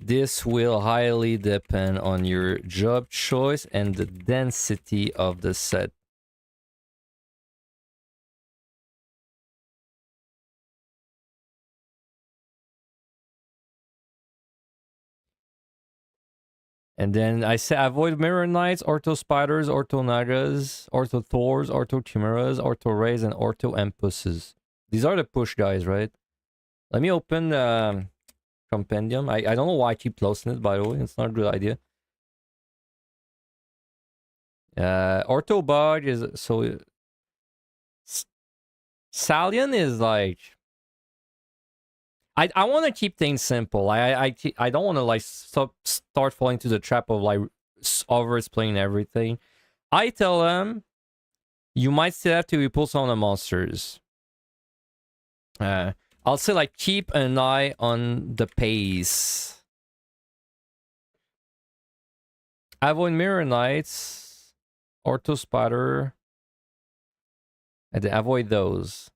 This will highly depend on your job choice and the density of the set. And then I say avoid Mirror Knights, Ortho Spiders, Ortho Nagas, Ortho Thors, Ortho Chimeras, Ortho Rays, and Ortho Empuses. These are the push guys, right? Let me open Compendium. I don't know why I keep closing it, by the way. It's not a good idea. Ortho Bug is... So... Salion is like... I want to keep things simple. I don't want to like start falling into the trap of like over-explaining everything. I tell them you might still have to pull some of the monsters. I'll say like keep an eye on the pace. Avoid Mirror Knights, Ortho Spider, and then avoid those.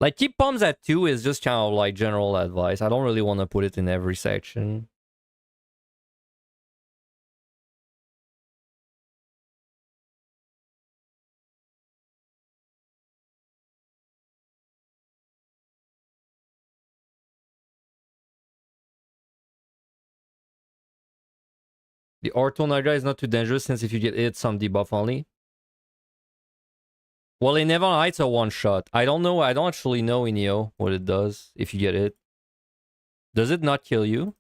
Like, keep pumps at 2 is just kind of like general advice. I don't really want to put it in every section. The Ortho Naga is not too dangerous since if you get hit, some debuff only. Well, it never hides a one-shot. I don't know. I don't actually know in EO what it does if you get hit. Does it not kill you?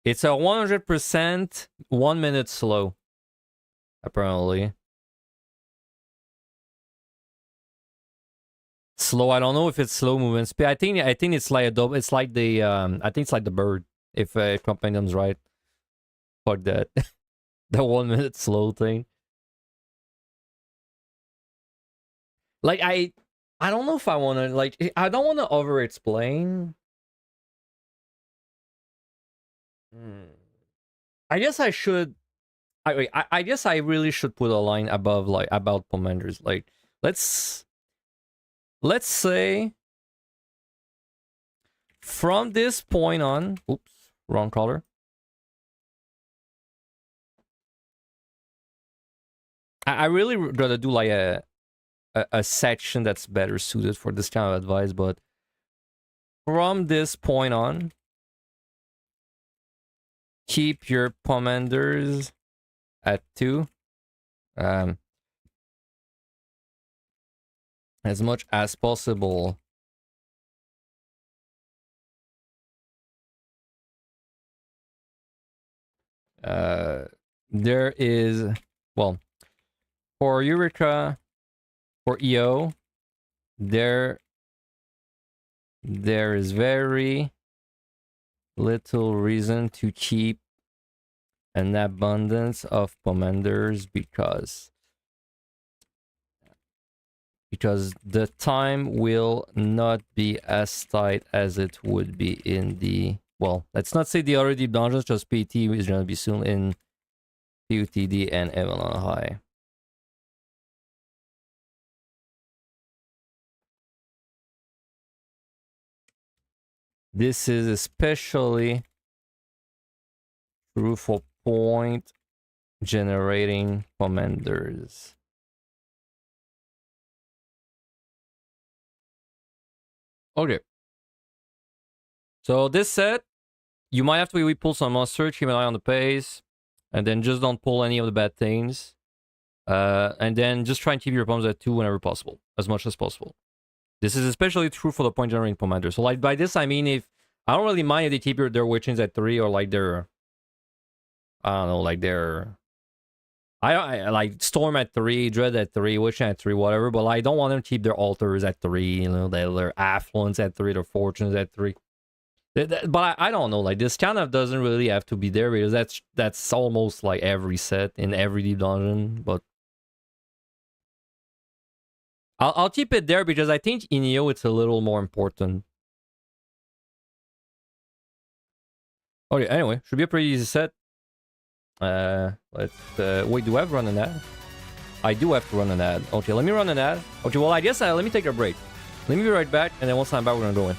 It's a 100% 1 minute slow, apparently. Slow. I don't know if it's slow movement speed. I think it's like a double. It's like the I think it's like the bird. If Compendium's right. Fuck that. The 1 minute slow thing. Like I don't know if I want to like. I don't want to over explain. I guess I should. I guess I really should put a line above like about Pomanders. Like let's say from this point on. Oops, wrong color. I really gotta do like a section that's better suited for this kind of advice, but from this point on, keep your Pomanders at 2. As much as possible. There is, well, for Eureka, for EO, there is very little reason to keep an abundance of Pomanders because the time will not be as tight as it would be in the, well, let's not say the other deep dungeons, just PT is going to be soon in PUTD and Avalon High. This is especially true for point generating commanders. Okay. So this set, you might have to re-pull some monsters, keep an eye on the pace, and then just don't pull any of the bad things. And then just try and keep your opponents at 2 whenever possible, as much as possible. This is especially true for the point generating commander. So like by this I mean, if I don't really mind if they keep their witchings at 3 or like their, I don't know, like their, I like Storm at 3, Dread at 3, Witch at 3, whatever. But like, I don't want them to keep their altars at 3. You know, their affluence at 3, their fortunes at 3. But I don't know. Like this kind of doesn't really have to be there because that's almost like every set in every deep dungeon. But I'll keep it there because I think in EO it's a little more important. Okay. Anyway, should be a pretty easy set. Let's wait. Do I have to run an ad? I do have to run an ad. Okay, let me run an ad. Okay, well I guess let me take a break. Let me be right back, and then once I'm back, we're gonna go in.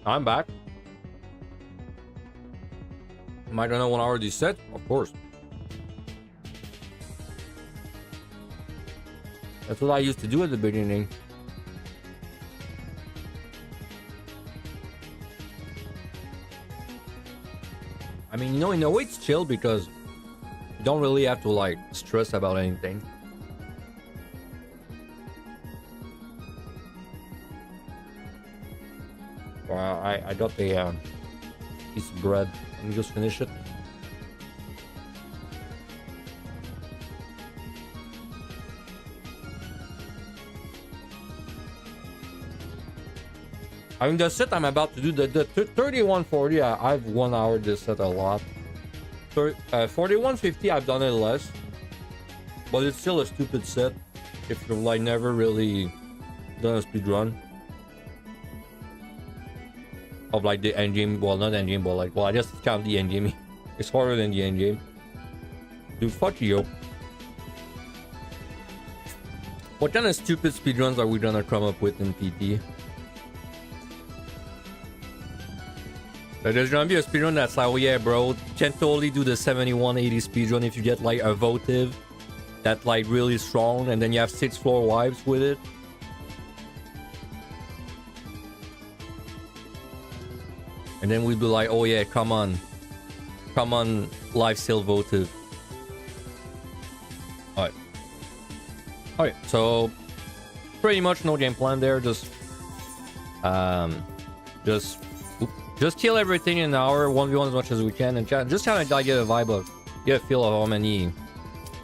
I'm back. Am I gonna 1 hour this set? Of course. That's what I used to do at the beginning. I mean, you know, in a way it's chill because you don't really have to like stress about anything. I got a piece of bread. Let me just finish it. I mean, the set I'm about to do, the 3140, I've 1 hour this set a lot. 4150, I've done it less. But it's still a stupid set if you've like never really done a speed run of like the endgame. Well, not endgame, but like, well, I just count the endgame. It's harder than the endgame. Dude, fuck you. What kind of stupid speedruns are we gonna come up with in PT? There's gonna be a speedrun that's like, oh yeah, bro, you can totally do the 7180 speedrun if you get like a votive that's like really strong, and then you have 6 floor wipes with it. And then we'd be like, oh yeah, come on, lifesteal votive. Alright, so pretty much no game plan there. Just kill everything in an hour, 1v1 as much as we can, and just kind of like get a vibe of, get a feel of how many.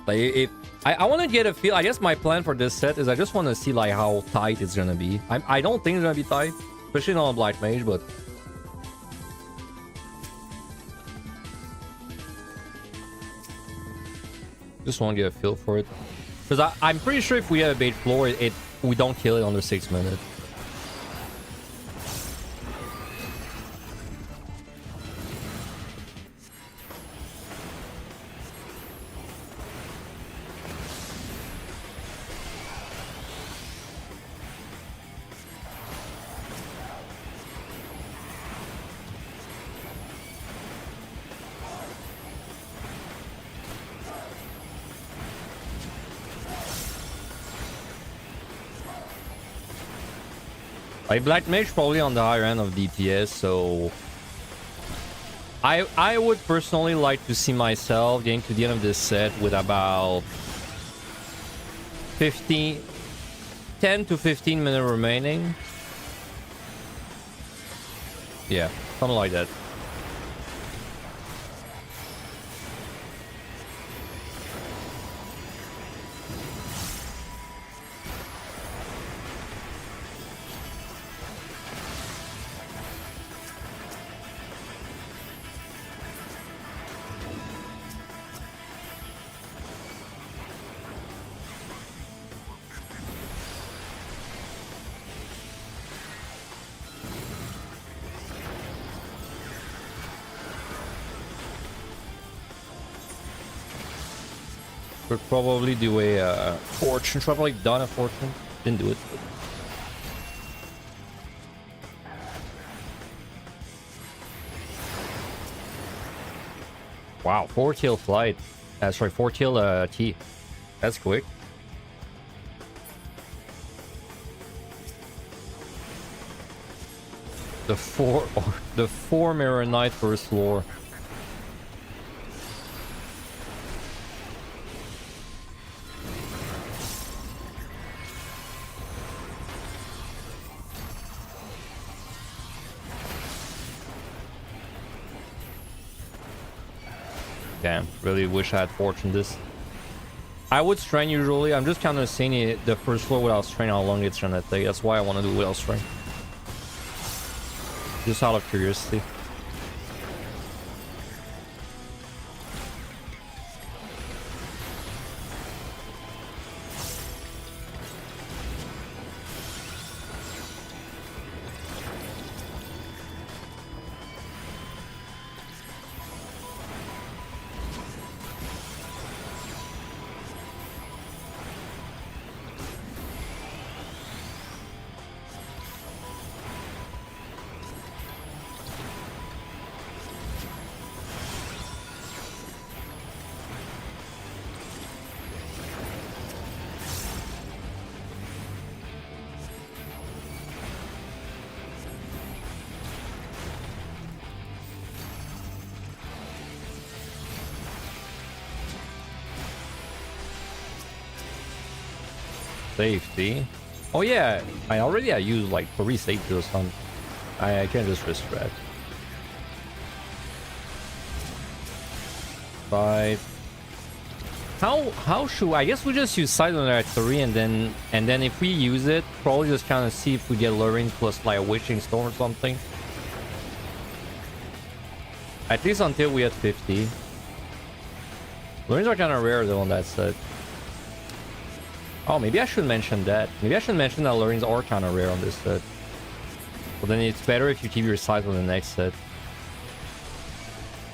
Like, if I want to get a feel. I guess my plan for this set is I just want to see like how tight it's gonna be. I don't think it's gonna be tight, especially not on Black Mage, but just want to get a feel for it. Because I'm pretty sure if we have a bait floor, we don't kill it under 6 minutes. Like Black Mage probably on the higher end of DPS, so I would personally like to see myself getting to the end of this set with about 10 to 15 minutes remaining. Yeah, something like that. Could probably do a fortune. Should probably done a fortune. Didn't do it. Wow, 4-tail flight. Sorry, 4-tail T. That's quick. The four mirror knight first floor. Damn, really wish I had fortune this. I would strain usually. I'm just kind of seeing it, the first floor without strain, how long it's gonna take. That's why I want to do it without strain. Just out of curiosity. Safety. Oh yeah, I used like 3 safety or something. I can't just risk that. But how should I guess we just use Silent at 3 and then if we use it, probably just kind of see if we get luring plus like a witching storm or something. At least until we hit 50. Lurings are kind of rare though on that set. Oh, maybe I should mention that. Maybe I should mention that lurings are kind of rare on this set. Well, then it's better if you keep your size on the next set.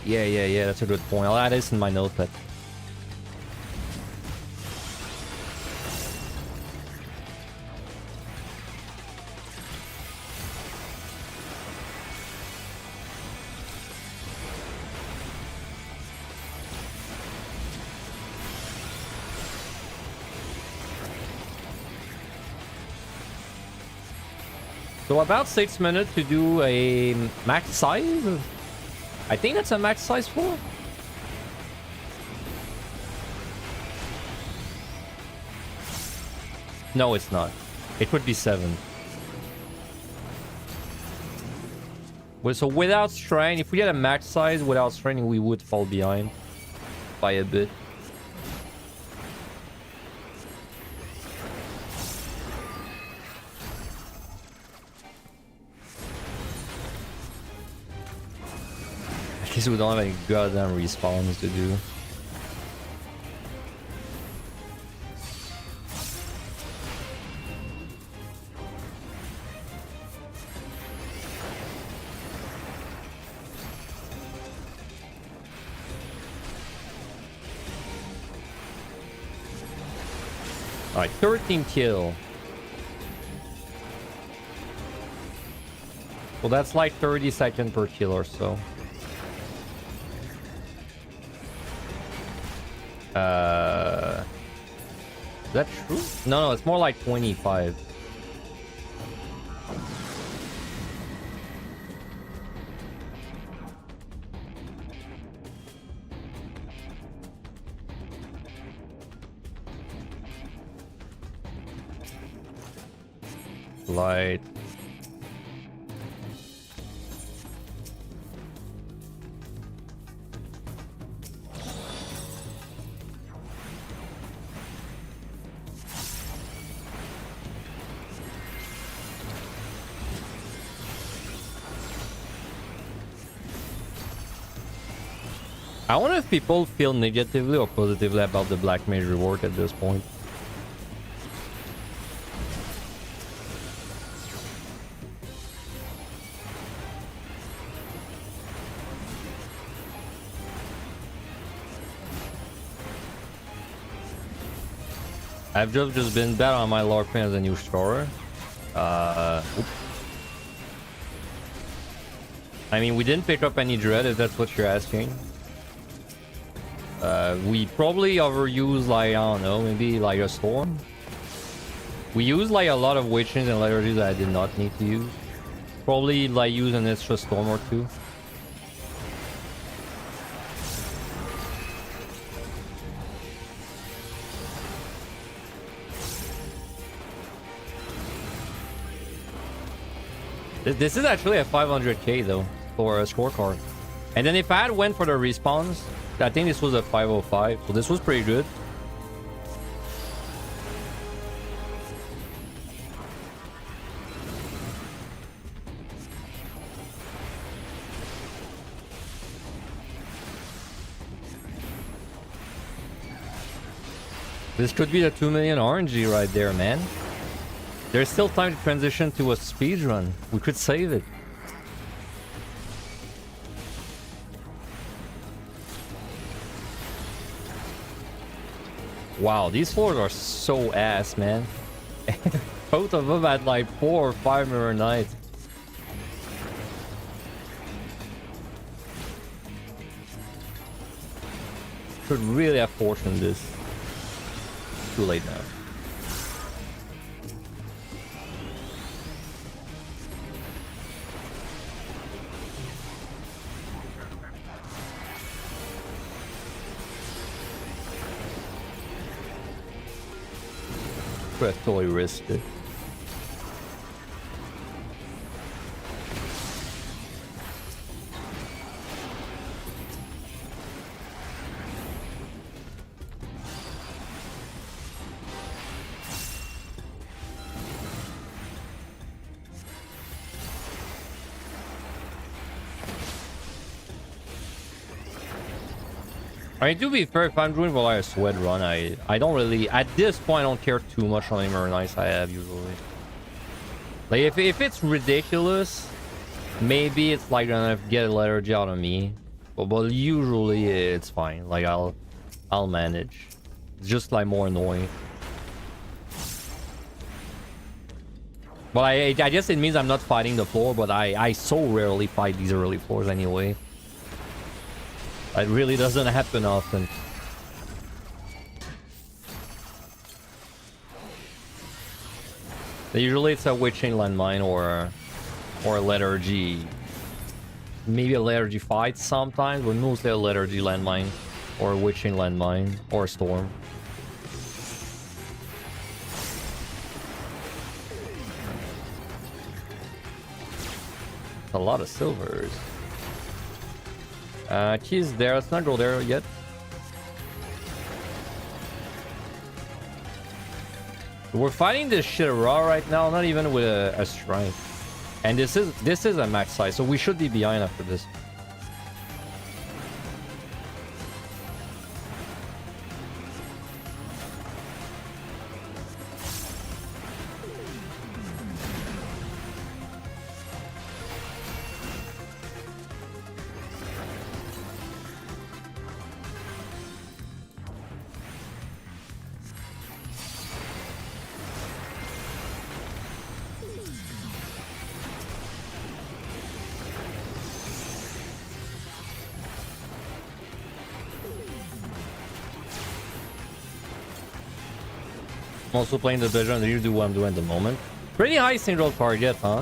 Yeah, that's a good point. I'll add this in my notepad. So about 6 minutes to do a max size. I think that's a max size floor. No, it's not. It would be 7. Well, so without strain, if we had a max size without strain, we would fall behind by a bit. At least we don't have any goddamn respawns to do. Alright, 13 kill. Well, that's like 30 seconds per kill or so. Is that true? No, it's more like 25. Light. I wonder if people feel negatively or positively about the Black Mage rework at this point. I've just been bad on my Lord Queen as a new storer. I mean, we didn't pick up any Dread, if that's what you're asking. We probably overused, like, I don't know, maybe like a Storm. We used like a lot of Witchings and Lethargies that I did not need to use. Probably like use an extra Storm or two. This is actually a 500k though for a scorecard. And then if I had went for the respawns, I think this was a 505, so this was pretty good. This could be the 2 million RNG right there, man. There's still time to transition to a speedrun. We could save it. Wow, these floors are so ass, man. Both of them at like 4 or 5 mirror nights. Should really have fortuned this. Too late now. Could have totally risked it. I mean, to be fair, if I'm doing like a sweat run, I don't really, at this point, I don't care too much how many mirror nights I have usually. Like if it's ridiculous, maybe it's like gonna get a lethargy out of me, but usually it's fine. Like I'll manage. It's just like more annoying. But I guess it means I'm not fighting the floor, but I so rarely fight these early floors anyway. It really doesn't happen often. Usually it's a witching landmine or a lethargy. Maybe a lethargy fight sometimes, but mostly a lethargy landmine or a witching landmine or a storm. A lot of silvers. Keys there. Let's not go there yet. We're fighting this shit raw right now, not even with a strength. And this is a max size, so we should be behind after this. I'm also playing the dungeon, you do what I'm doing at the moment. Pretty high single target, huh?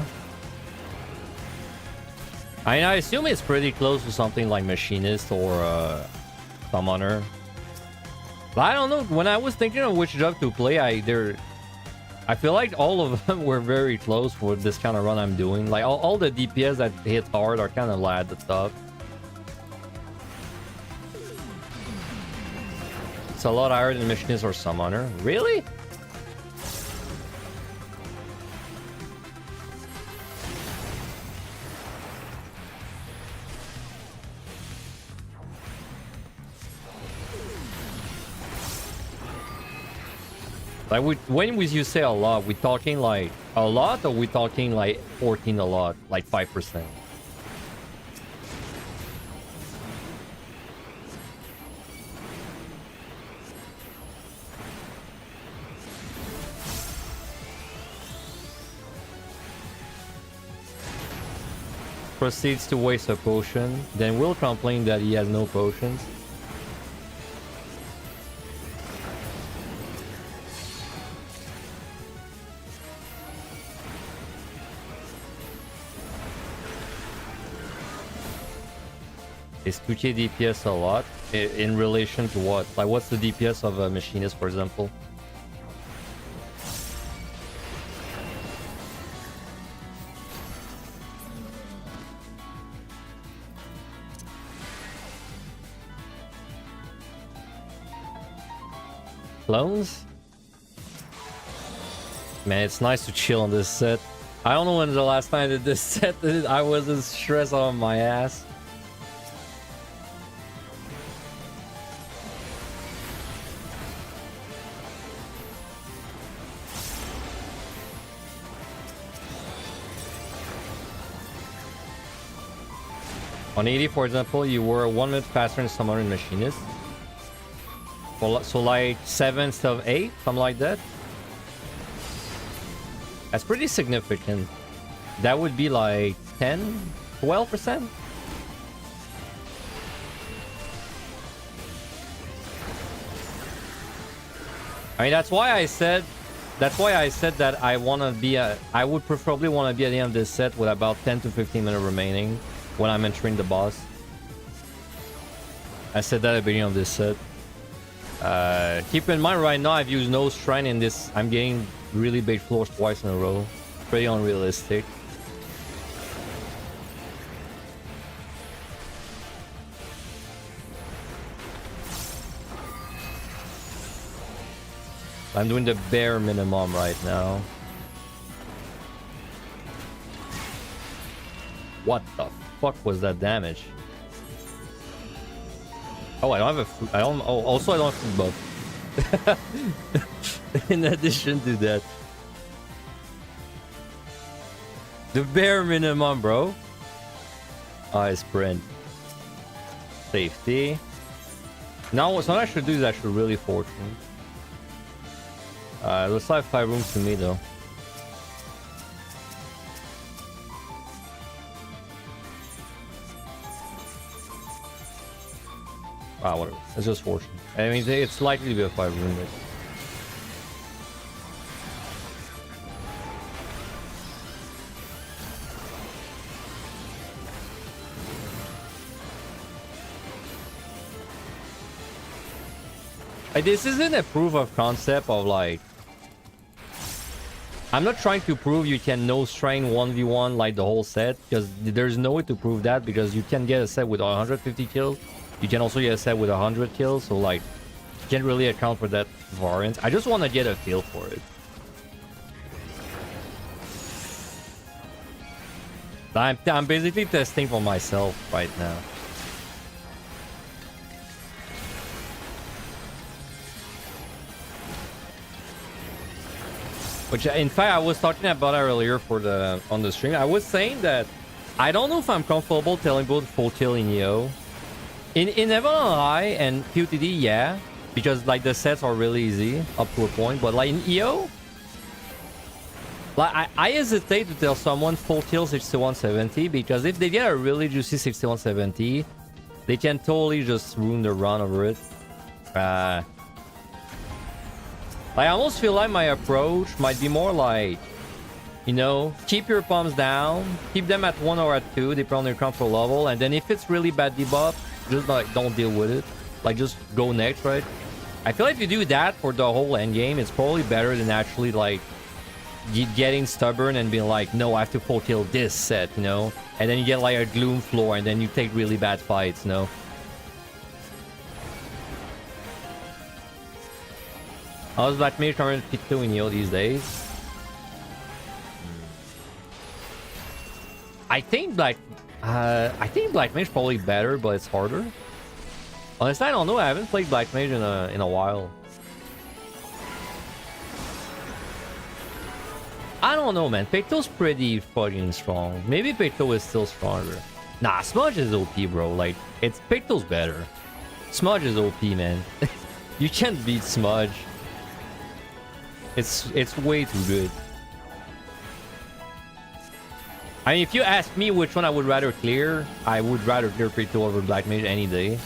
I assume it's pretty close to something like Machinist or Summoner. But I don't know, when I was thinking of which job to play, I feel like all of them were very close for this kind of run I'm doing. Like all the DPS that hit hard are kind of like at the top. It's a lot higher than Machinist or Summoner. Really? Like when you say a lot, we talking like a lot or we talking like 14 a lot, like 5%? Proceeds to waste a potion, then will complain that he has no potions. Is 2k DPS a lot? In relation to what? Like, what's the DPS of a Machinist, for example? Clones? Man, it's nice to chill on this set. I don't know when the last time I did this set I wasn't stressed on my ass. On 80, for example, you were 1 minute faster than Summoner and Machinist. So like 7 instead of 8, something like that. That's pretty significant. That would be like 10, 12%. I mean, that's why I said that I want to be I would preferably want to be at the end of this set with about 10 to 15 minutes remaining when I'm entering the boss. I said that at the beginning of this set. Keep in mind right now I've used no shrine in this. I'm getting really big floors twice in a row. Pretty unrealistic. I'm doing the bare minimum right now. What the fuck was that damage? Oh, I don't have a food. I don't. Oh, also I don't have food buff. In addition to that, the bare minimum, bro. I sprint. Safety. Now, what I should do is I should really fortune. Looks like 5 rooms to me though. Ah, whatever. It's just fortune. I mean, it's likely to be a 5 room. Like, this isn't a proof of concept of like... I'm not trying to prove you can no strain 1v1 like the whole set, because there's no way to prove that, because you can get a set with 150 kills. You can also get a set with 100 kills, so like, you can't really account for that variance. I just want to get a feel for it. I'm basically testing for myself right now. Which, in fact, I was talking about that earlier for on the stream. I was saying that I don't know if I'm comfortable telling both full kill in EO. In Evan High and QTD, yeah, because like the sets are really easy up to a point. But like in EO, like I hesitate to tell someone full kill 6170, because if they get a really juicy 6170, they can totally just ruin the run over it. I almost feel like my approach might be more like, you know, keep your pumps down, keep them at 1 or at 2, depending on your comfort level, and then if it's really bad debuff, just like don't deal with it. Like just go next, right? I feel like if you do that for the whole end game, it's probably better than actually like getting stubborn and being like, no, I have to full kill this set, you know? And then you get like a gloom floor and then you take really bad fights, you know? How's Black Mage current P2 in EO these days? I think Black Mage probably better, but it's harder. Honestly, I don't know. I haven't played Black Mage in a while. I don't know, man. Picto's pretty fucking strong. Maybe Picto is still stronger. Nah, Smudge is OP, bro. Like, Picto's better. Smudge is OP, man. You can't beat Smudge. It's way too good. I mean, if you ask me which one I would rather clear, I would rather clear Picto over Black Mage any day.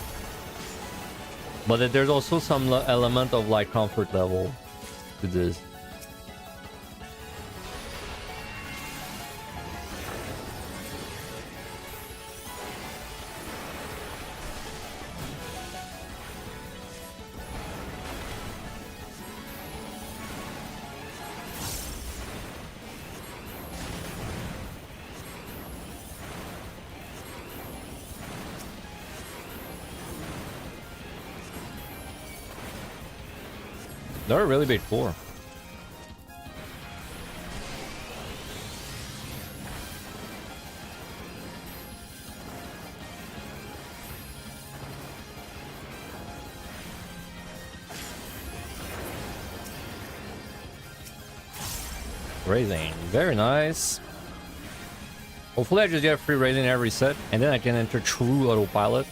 But there's also some element of like comfort level to this. They're a really big core. Raising, very nice. Hopefully I just get a free raising every set, and then I can enter true autopilot.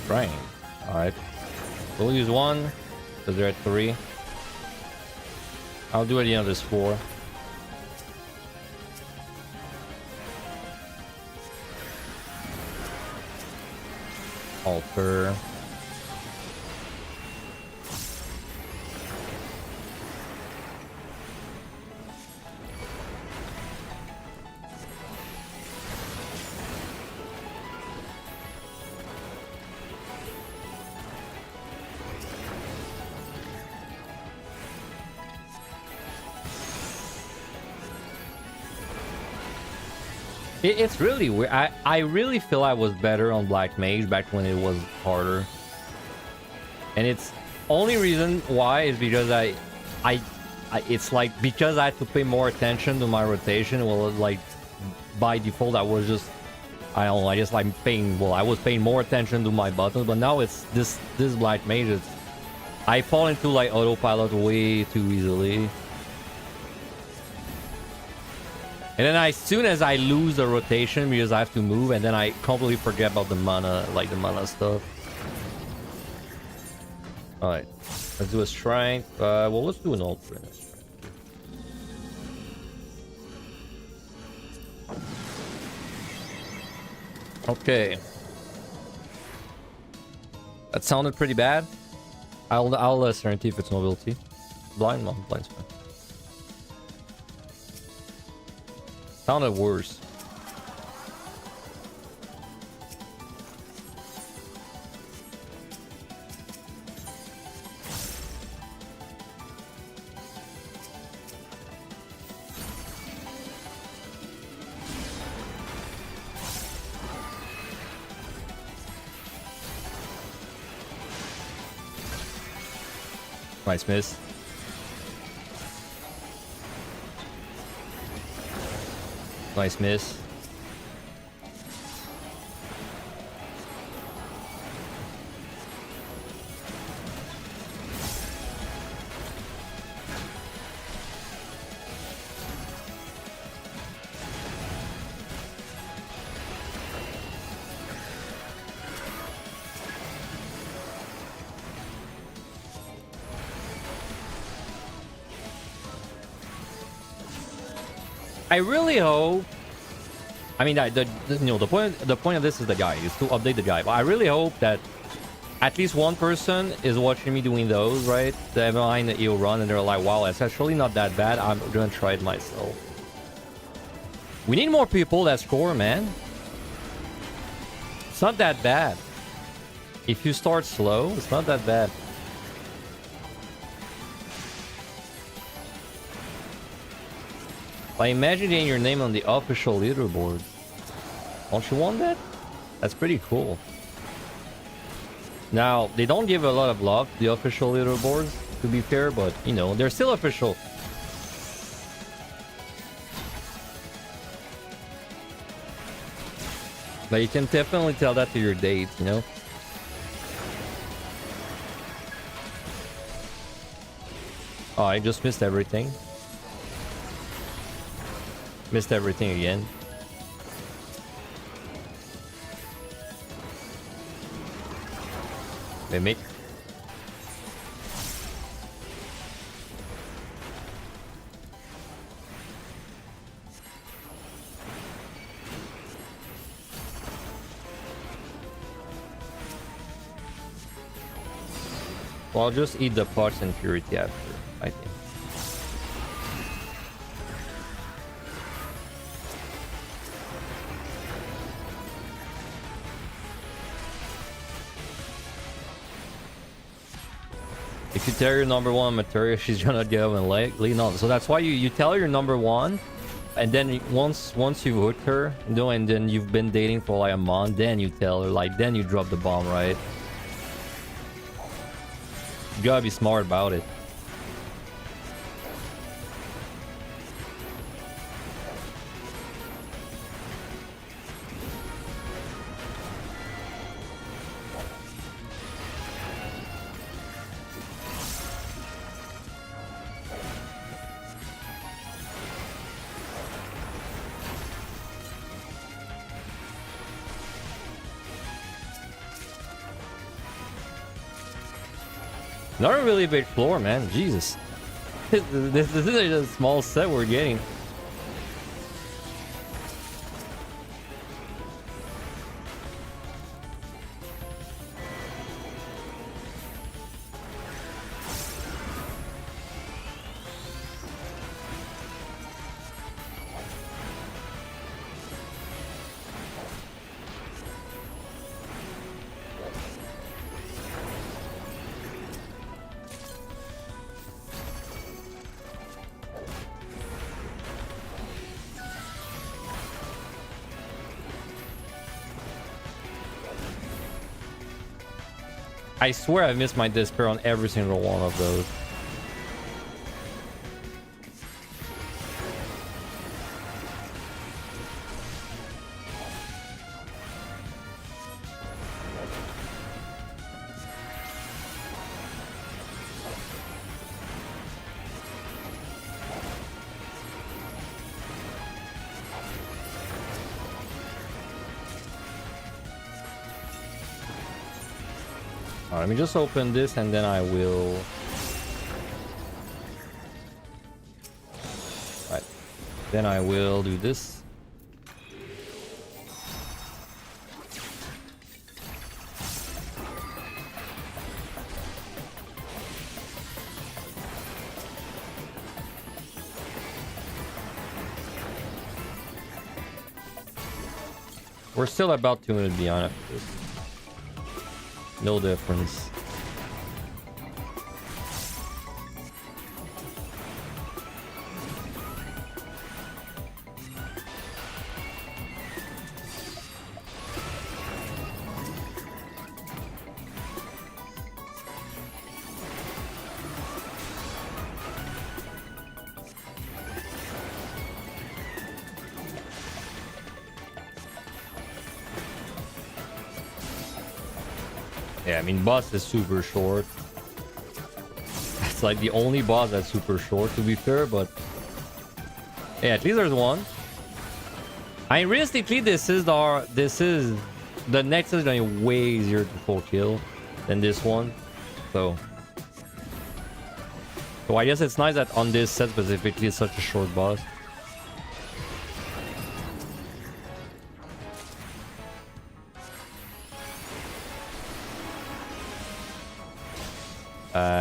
Right. Alright. We'll use 1, because they're at 3. I'll do it at the end of this 4. Alter. It's really weird. I really feel I was better on Black Mage back when it was harder. And it's only reason why is because it's like because I had to pay more attention to my rotation. Well, like by default I was just I don't know, I just like paying I was paying more attention to my buttons, but now it's this Black Mage, I fall into like autopilot way too easily. And then as soon as I lose the rotation because I have to move, and then I completely forget about the mana, like the mana stuff. Alright. Let's do a strength. Well, let's do an ultra. Okay. That sounded pretty bad. I'll certainty if it's mobility. Blind? No, blind's fine. Sounded worse. Nice miss. Nice miss. I really hope. I mean, the point of this is the guy is to update the guy. But I really hope that at least one person is watching me doing those, right? The behind the EO run, and they're like, "Wow, it's actually not that bad. I'm gonna try it myself." We need more people that score, man. It's not that bad. If you start slow, it's not that bad. By imagining your name on the official leaderboard. Don't you want that? That's pretty cool. Now, they don't give a lot of love to the official leaderboards, to be fair, but, you know, they're still official. But you can definitely tell that to your date, you know? Oh, I just missed everything. Missed everything again. Mimic. Well, I'll just eat the pots and purity after, I think. If you tell your number one material, she's gonna get up and lean on. So that's why you tell your number one, and then once you hooked her, you know, and then you've been dating for like a month, then you tell her, like, then you drop the bomb, right? You gotta be smart about it. Not a really big floor, man. Jesus. This is a small set we're getting. I swear I've missed my despair on every single one of those. Alright, let me just open this and then I will... Right. Then I will do this. We're still about 2 minutes behind after this. No difference. Yeah, I mean, boss is super short. It's like the only boss that's super short, to be fair, but... Yeah, at least there's one. I mean, realistically, this is the next is going to be way easier to full kill than this one. So I guess it's nice that on this set specifically, it's such a short boss.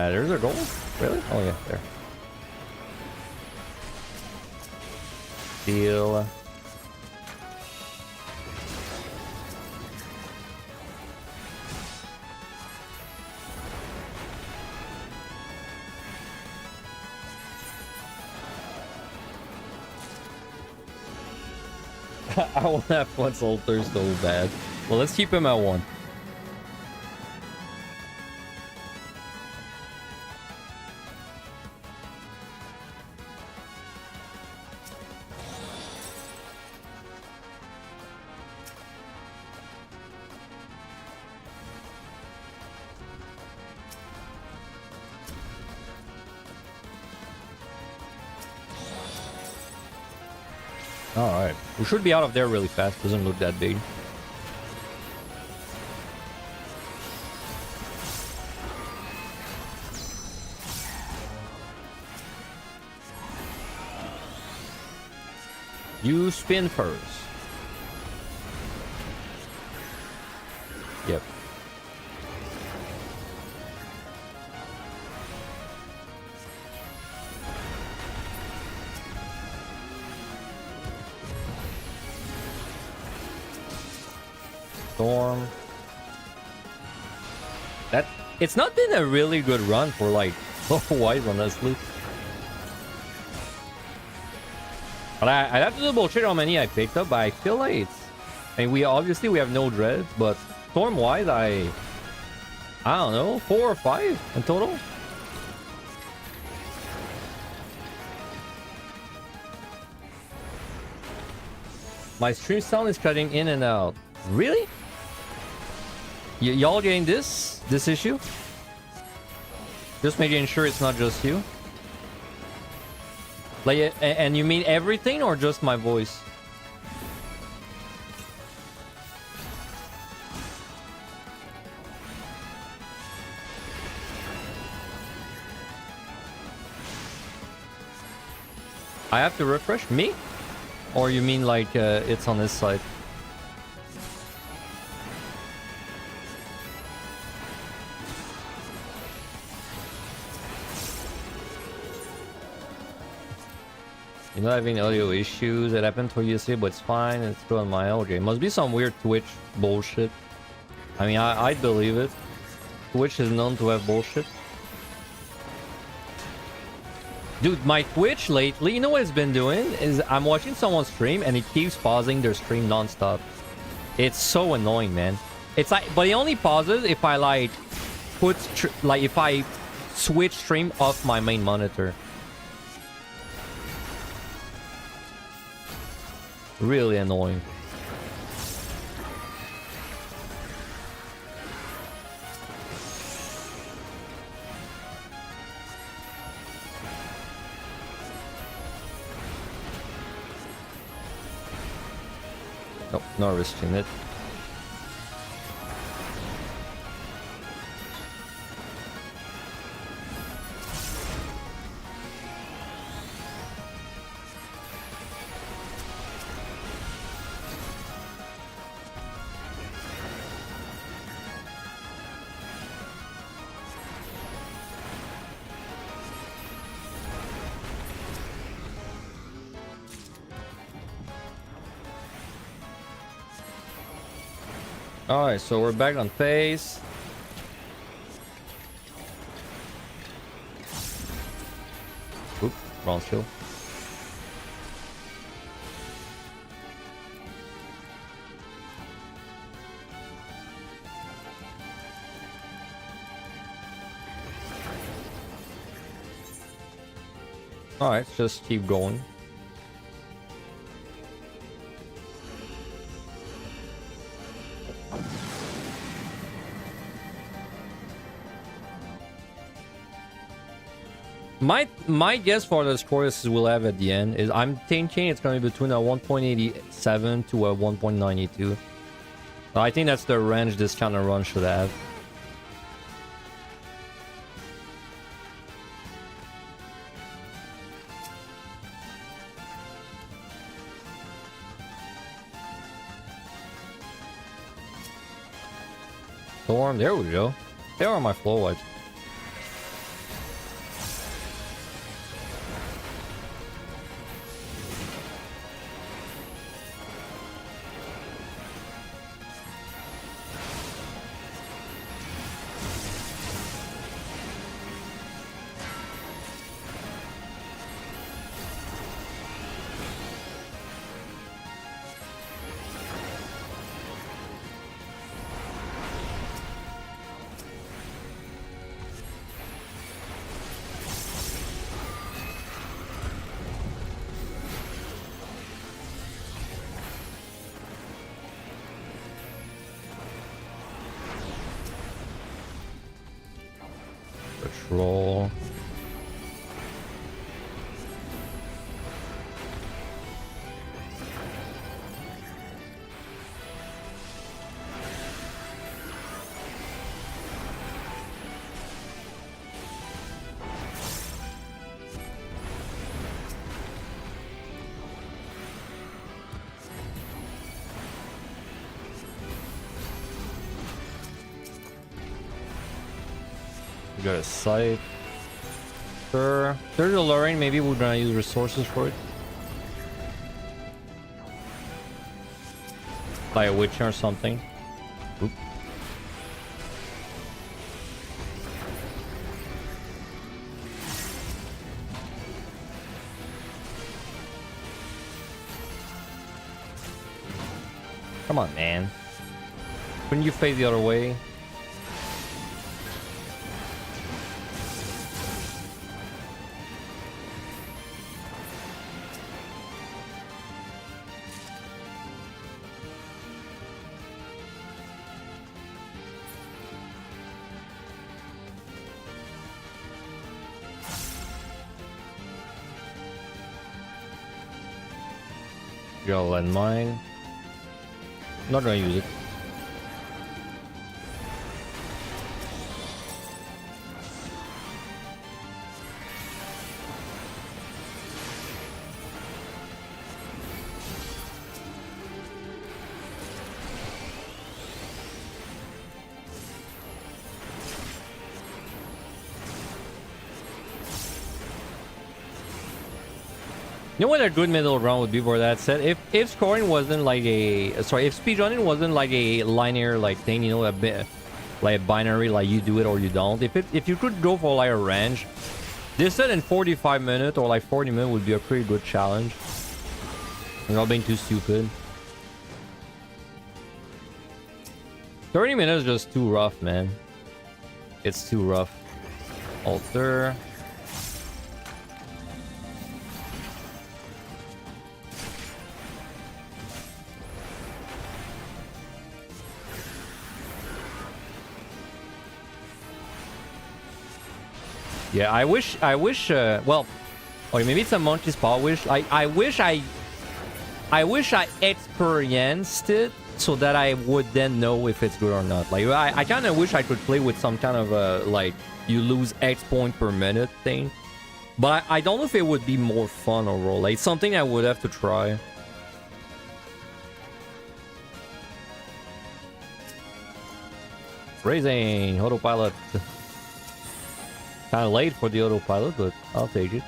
There's a goal? Really? Oh yeah, there. Deal. I want that Flux Alter so bad. Well, let's keep him at 1. Alright. We should be out of there really fast. Doesn't look that big. You spin first. Yep. Storm. It's not been a really good run for like White, honestly. But I'd have to double check how many I picked up, but I feel like it's... I mean, we have no dreads, but Storm-wise, I don't know, 4 or 5 in total. My stream sound is cutting in and out. Really? Y'all getting this issue? Just making sure it's not just you. Like, and you mean everything or just my voice? I have to refresh me? Or you mean like it's on this side? You're not having audio issues. It happened to you yesterday, but it's fine. It's still on my audio. It must be some weird Twitch bullshit. I mean, I believe it. Twitch is known to have bullshit. Dude, my Twitch lately, you know what it's been doing? Is I'm watching someone stream and it keeps pausing their stream non-stop. It's so annoying, man. It's like, but it only pauses if I like if I switch stream off my main monitor. Really annoying. Nope, not risking it. Alright, so we're back on pace. Oop, wrong skill. Alright, just keep going. My guess for the scores we'll have at the end is I'm thinking it's going to be between a 1.87 to a 1.92. So I think that's the range this kind of run should have. Storm, there we go. There are my flow wipes. Patrol. We got a sight. Sure. There's a luring, maybe we're gonna use resources for it. Like a witch or something. Oop. Come on, man. Couldn't you face the other way? Got a landmine. Not gonna use it. You know what a good middle ground would be for that set? If scoring wasn't like a if speedrunning wasn't like a linear like thing, you know, a bit like a binary, like you do it or you don't. If you could go for like a range, this set in 45 minutes or like 40 minutes would be a pretty good challenge. I'm not being too stupid. 30 minutes is just too rough, man. It's too rough. Alter. Yeah, I wish, well, or maybe it's a monkey's paw wish. I wish I experienced it so that I would then know if it's good or not. Like, I kind of wish I could play with some kind of like, you lose X point per minute thing. But I don't know if it would be more fun overall. Like, it's something I would have to try. Raising autopilot. Kind of late for the autopilot, but I'll take it.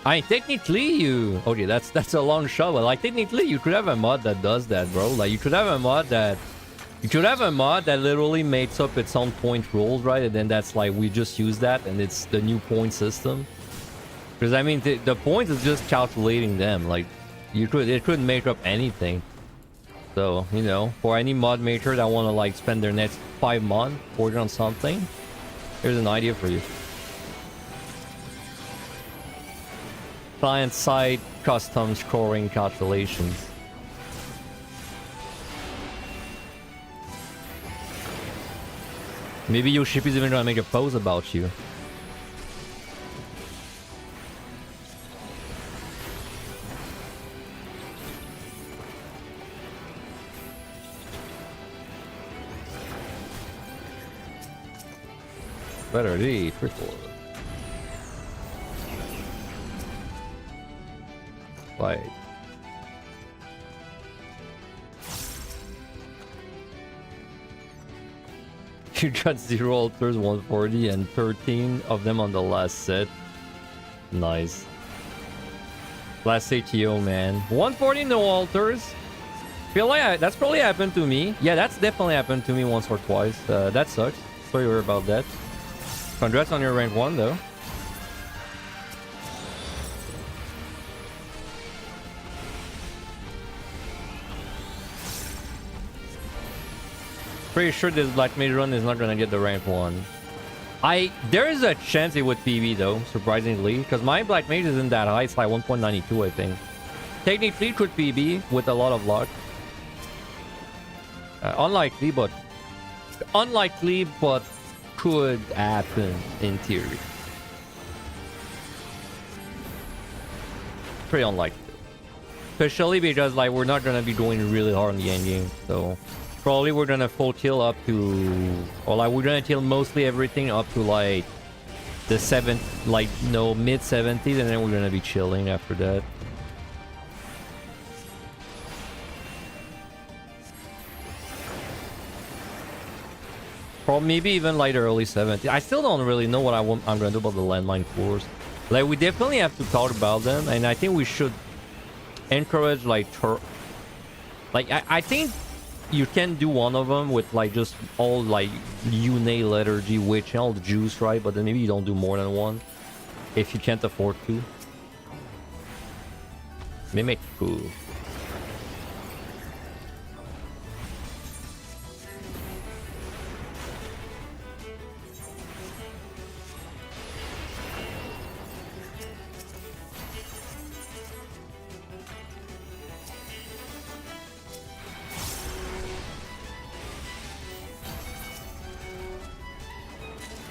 I technically you okay, that's a long shot, but like technically you could have a mod that does that, bro. Like you could have a mod that literally makes up its own point rules, right? And then that's like we just use that and it's the new point system. Because I mean the point is just calculating them. Like it couldn't make up anything. So, you know, for any mod maker that wanna like spend their next 5 months working on something, here's an idea for you. Client-side custom scoring calculations. Maybe your ship is even gonna make a post about you. Better D, triple. Like you got 0 altars, 140, and 13 of them on the last set. Nice. Last ATO, man. 140, no altars. Feel like that's probably happened to me. Yeah, that's definitely happened to me once or twice. That sucks. Sorry about that. Congrats on your rank 1, though. Pretty sure this Black Mage run is not gonna get the rank 1. There is a chance it would PB though, surprisingly, because my Black Mage isn't that high. It's like 1.92, I think. Technically, it could PB with a lot of luck. Unlikely, but could happen in theory. Pretty unlikely, especially because like we're not gonna be going really hard on the end game, so. Probably we're gonna full kill up to, or like we're gonna kill mostly everything up to like the mid 70s, and then we're gonna be chilling after that. Or maybe even like the early 70s. I still don't really know what I'm gonna do about the landmine floors. Like we definitely have to talk about them, and I think we should encourage like I think you can do one of them with like just all like Une, Liturgy, Witch, and all the juice, right? But then maybe you don't do more than one if you can't afford to. Mimic, cool.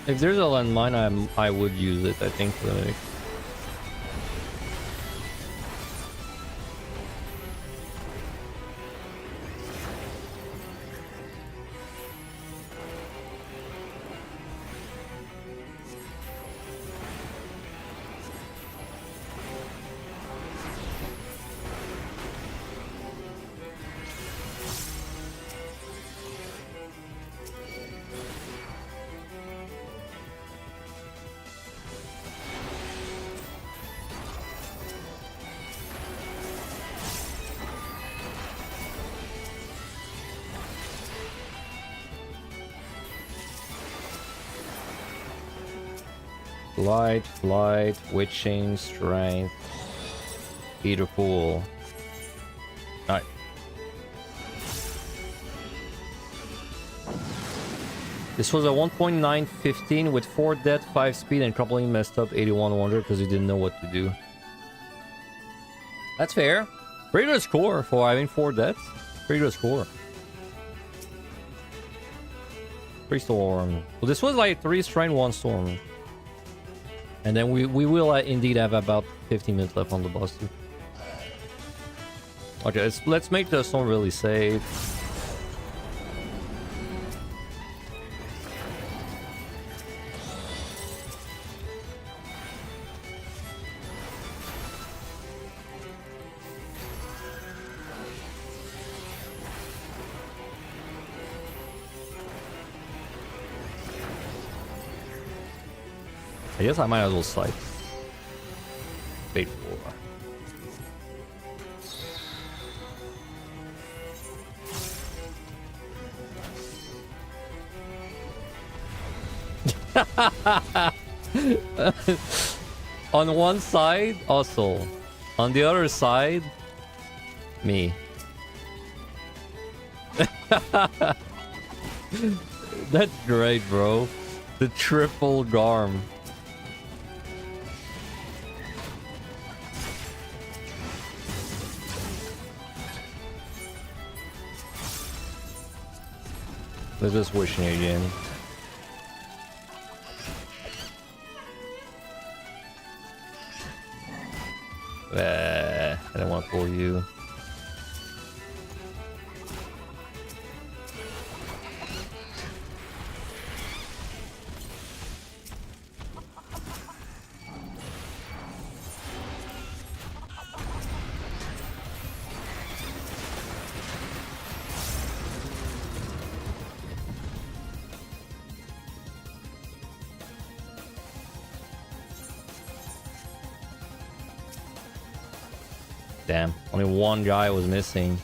If there's a landmine, I would use it, I think, like. Flight, Witching, Strength, Beautiful. Alright. This was a 1.915 with 4 death, 5 speed, and completely messed up 81 wonder because he didn't know what to do. That's fair. Pretty good score for having 4 deaths. Pretty good score. 3 storm. Well, this was like 3 strength, 1 storm. And then we will indeed have about 15 minutes left on the boss too. Okay, let's make the storm really safe. I guess I might as well slide. Bait 4. On one side, also. On the other side, me. That's great, bro. The triple garm. Let's just wishing again. I don't want to pull you. Damn, only one guy was missing.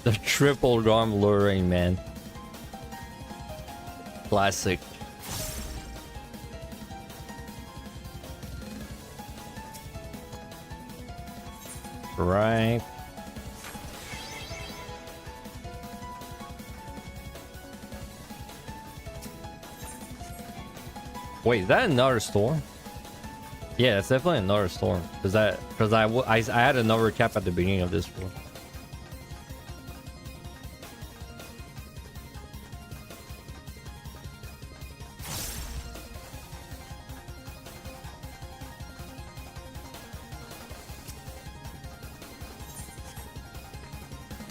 The triple garm luring, man. Classic. Right. Wait, is that another storm? Yeah, it's definitely another storm. Because I had another cap at the beginning of this one.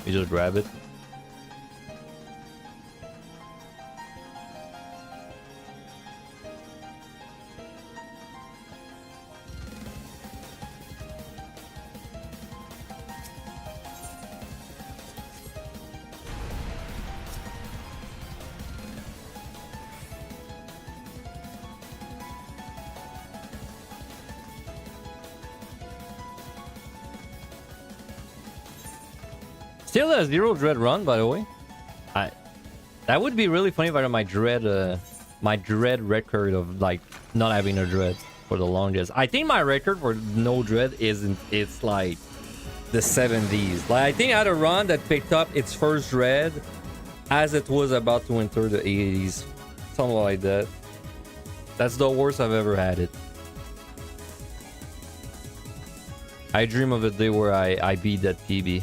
You just grab it. Still a 0 dread run, by the way. That would be really funny if I had my dread record of like not having a dread for the longest. I think my record for no dread it's like the 70s. Like I think I had a run that picked up its first dread as it was about to enter the 80s, something like that. That's the worst I've ever had it. I dream of a day where I beat that PB.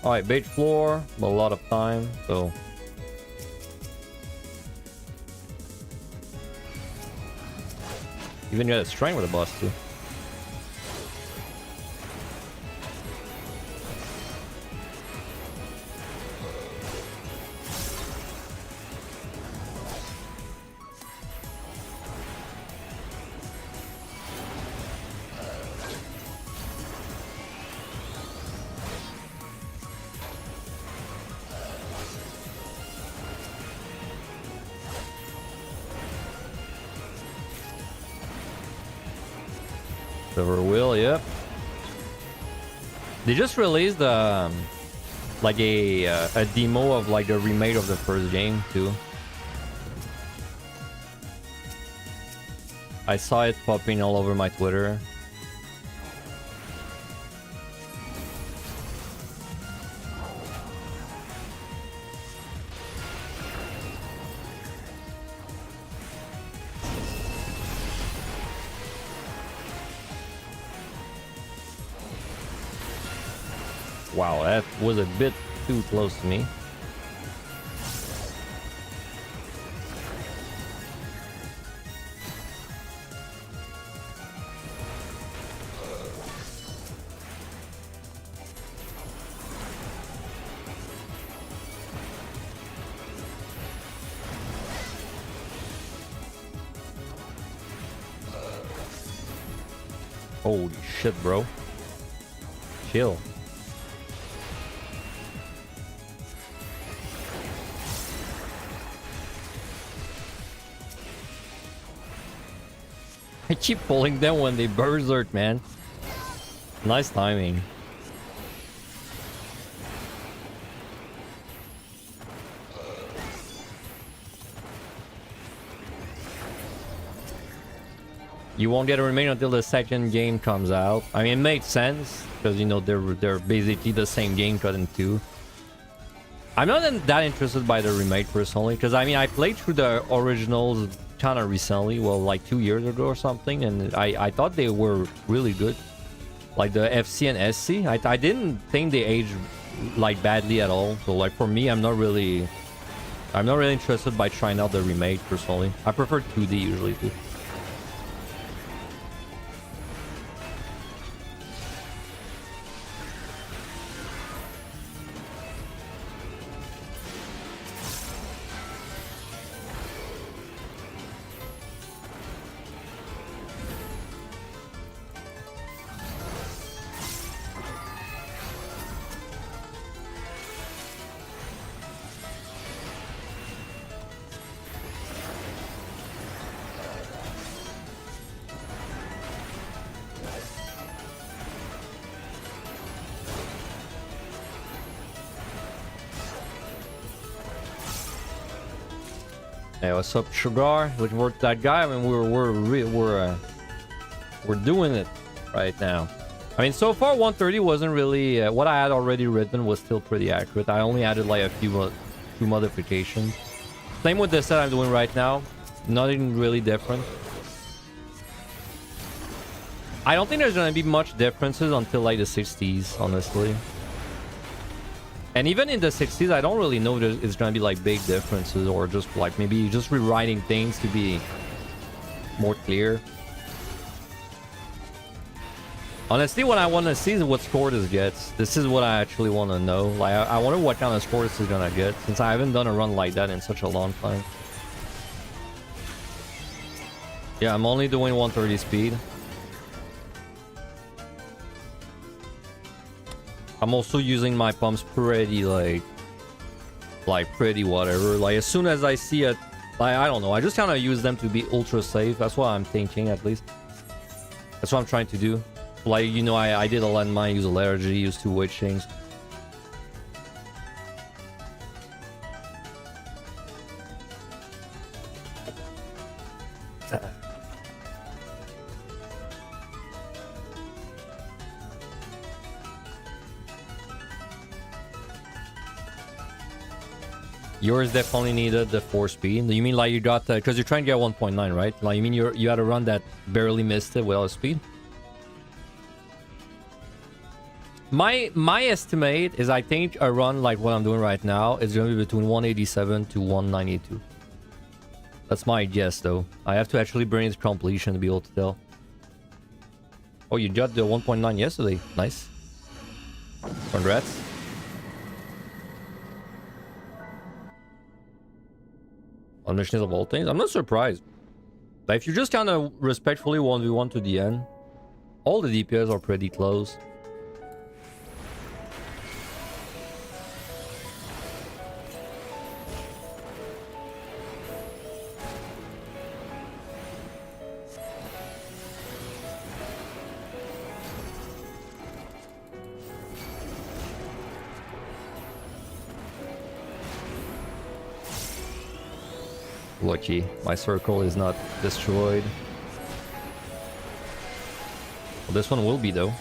Alright, bait floor, a lot of time, so... Even got a strength with the boss too. Silver Will, yep. They just released like a demo of like the remake of the first game too. I saw it popping all over my Twitter. Wow, that was a bit too close to me. Holy shit, bro. chill. I keep pulling them when they berserk, man. Nice timing. You won't get a remain until the second game comes out. I mean, it makes sense because, you know, they're basically the same game cut in two. I'm not that interested by the remake personally because, I mean, I played through the originals kind of recently, well, like 2 years ago or something, and I thought they were really good. Like the FC and SC, I didn't think they aged like badly at all. So like for me, I'm not really interested by trying out the remake personally. I prefer 2D usually too. Hey, what's up, Sugar? Which worked that guy? I mean, we're doing it right now. I mean, so far 130 wasn't really what I had already written was still pretty accurate. I only added like a few modifications. Same with the set I'm doing right now. Nothing really different. I don't think there's gonna be much differences until like the 60s, honestly. And even in the 60s, I don't really know if it's gonna be like big differences or just like maybe just rewriting things to be more clear. Honestly, what I want to see is what score this gets. This is what I actually want to know. Like, I wonder what kind of score this is gonna get, since I haven't done a run like that in such a long time. Yeah, I'm only doing 130 speed. I'm also using my pumps pretty like pretty whatever. Like as soon as I see it, like I don't know, I just kind of use them to be ultra safe. That's what I'm thinking, at least. That's what I'm trying to do. Like, you know, I did a lot in mine, use allergy, use 2 witchings. Yours definitely needed the 4 speed. You mean like you got the, because you're trying to get 1.9, right? Like you mean you had a run that barely missed it without speed? My estimate is, I think a run like what I'm doing right now is going to be between 187 to 192. That's my guess, though. I have to actually bring it to completion to be able to tell. Oh, you got the 1.9 yesterday. Nice. Congrats. Omniscience of all things. I'm not surprised. But if you just kind of respectfully 1v1 to the end, all the DPS are pretty close. Lucky, my circle is not destroyed. Well, this one will be, though.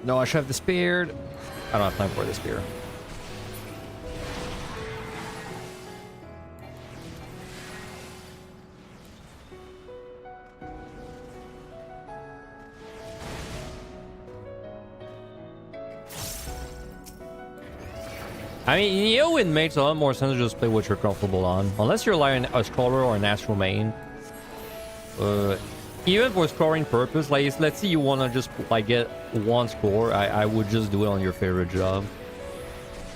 No, I should have the spear. I don't have time for the spear. I mean, you know, it makes a lot more sense to just play what you're comfortable on. Unless you're like a scroller or an astral main. Even for scoring purpose, like let's say you want to just like get one score, I would just do it on your favorite job.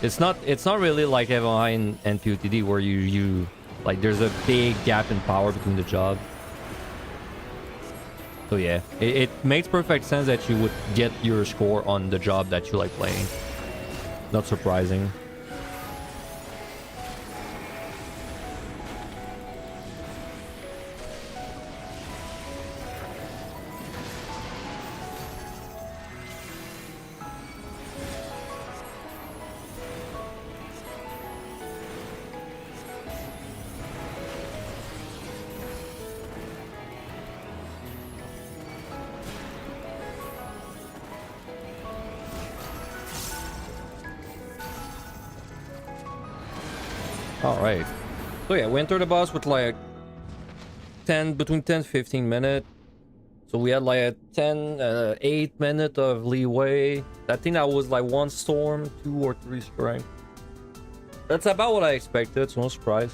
It's not really like Evan and POTD where you like there's a big gap in power between the job. So yeah, it makes perfect sense that you would get your score on the job that you like playing. Not surprising. Alright. So yeah, we entered the boss with like between 10 15 minutes. So we had like a 8 minute of leeway. I think that was like 1 storm, 2 or 3 strength. That's about what I expected, so no surprise.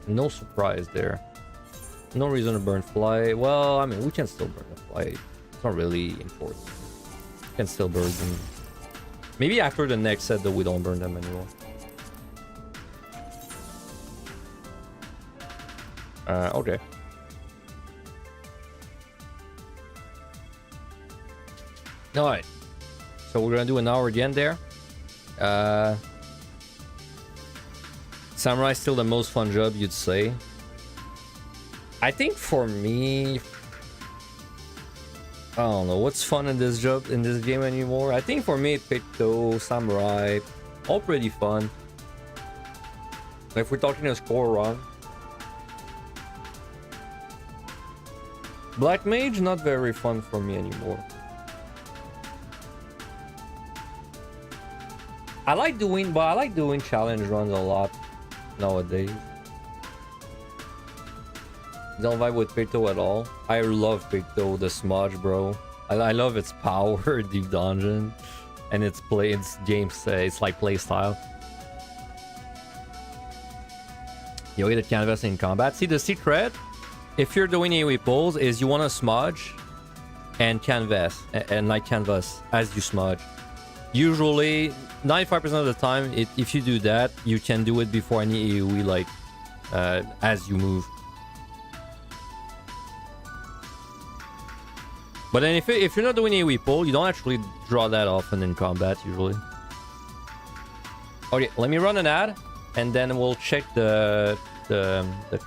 No surprise there. No reason to burn fly. Well, I mean, we can still burn the fly. It's not really important. We can still burn them. Maybe after the next set that we don't burn them anymore. Okay. Alright. So we're gonna do an hour again there. Samurai is still the most fun job, you'd say. I think for me, I don't know what's fun in this job in this game anymore. I think for me, Picto, Samurai, all pretty fun. If we're talking a score run. Black Mage, not very fun for me anymore. I like doing challenge runs a lot nowadays. Don't vibe with Picto at all. I love Picto, the smudge, bro. I love its power, deep dungeon, and its game. It's like play style. You get a canvas in combat. See, the secret, if you're doing AoE pulls, is you want to smudge and canvas and like canvas as you smudge. Usually 95% of the time, if you do that, you can do it before any AoE, like as you move. But then if you're not doing AoE pull, you don't actually draw that often in combat usually. Okay, let me run an ad, and then we'll check the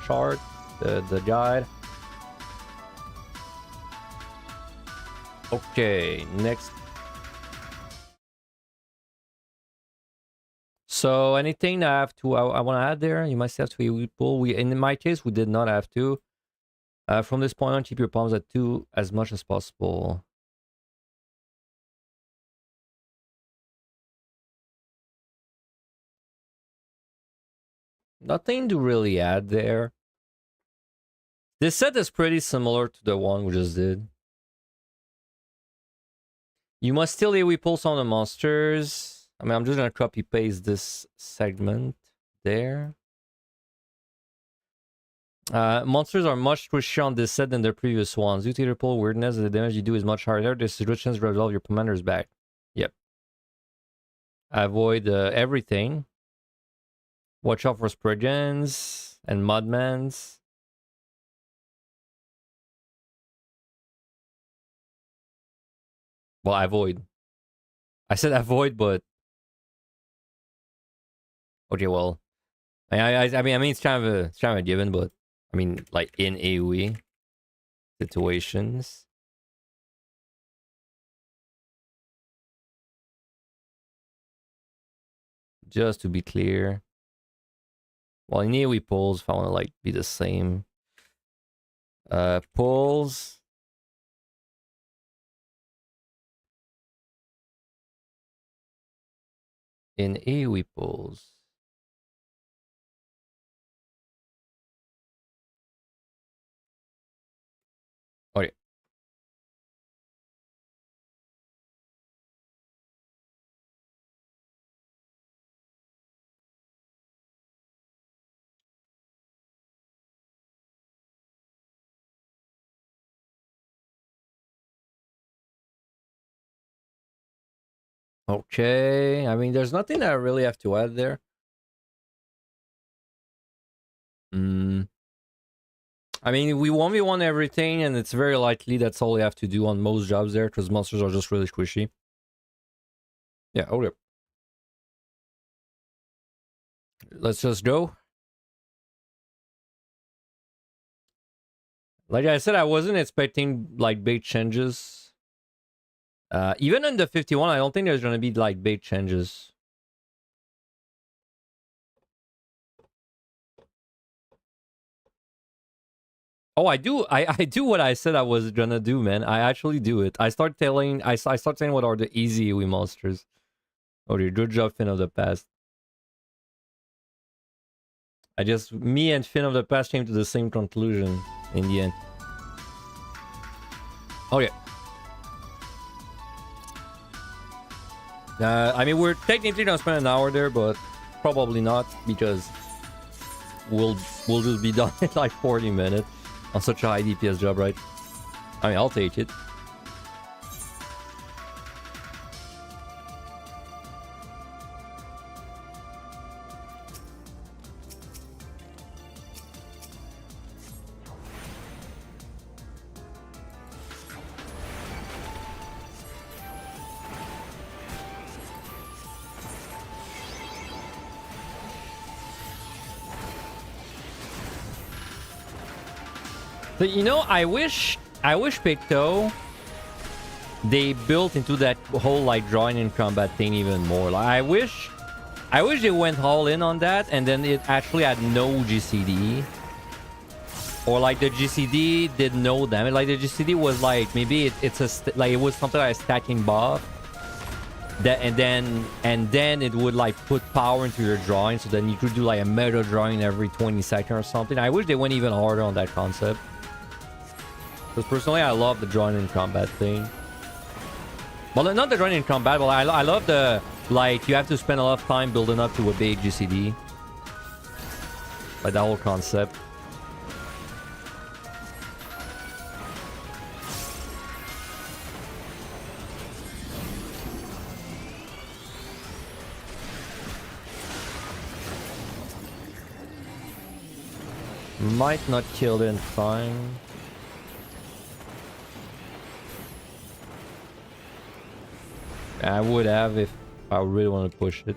chart, the guide. Okay, next. So anything I have to I want to add there? You must have to AoE pull. In my case, we did not have to. From this point on, keep your palms at 2 as much as possible. Nothing to really add there. This set is pretty similar to the one we just did. You must still AoE pull some of the monsters. I mean, I'm just gonna copy paste this segment there. Monsters are much squishier on this set than the previous ones. Due to the pull weirdness, the damage you do is much harder. This is good chance to resolve your commander's back. Yep. Avoid everything. Watch out for Spriggans and Mudmans. Well, avoid. I said avoid, but okay. Well, I mean, it's kind of a given, but I mean, like in AoE situations. Just to be clear. Well, in AoE pulls, if I want to like be the same. Pulls. In AoE pulls. Okay. Okay, I mean, there's nothing I really have to add there. I mean, we 1v1 everything, and it's very likely that's all you have to do on most jobs there, because monsters are just really squishy. Yeah, okay. Let's just go. Like I said, I wasn't expecting, like, big changes. Even in the 51, I don't think there's gonna be, like, big changes. Oh, I do. I do what I said I was gonna do, man. I actually do it. I start saying what are the easy AoE monsters. Okay, good job, Finn of the Past. Me and Finn of the Past came to the same conclusion in the end. Okay. I mean, we're technically gonna spend an hour there, but probably not, because we'll just be done in like 40 minutes on such a high DPS job, right? I mean, I'll take it. So, you know, I wish Picto, they built into that whole like drawing in combat thing even more. Like, I wish they went all in on that, and then it actually had no GCD, or like the GCD did no damage. Like the GCD was like, maybe it was something like a stacking buff. That and then it would like put power into your drawing, so then you could do like a meta drawing every 20 seconds or something. I wish they went even harder on that concept. Because personally, I love the drawing in combat thing. Well, not the drawing in combat, but I love the, like, you have to spend a lot of time building up to a big GCD. Like, that whole concept. Might not kill it in time. I would have if I really want to push it.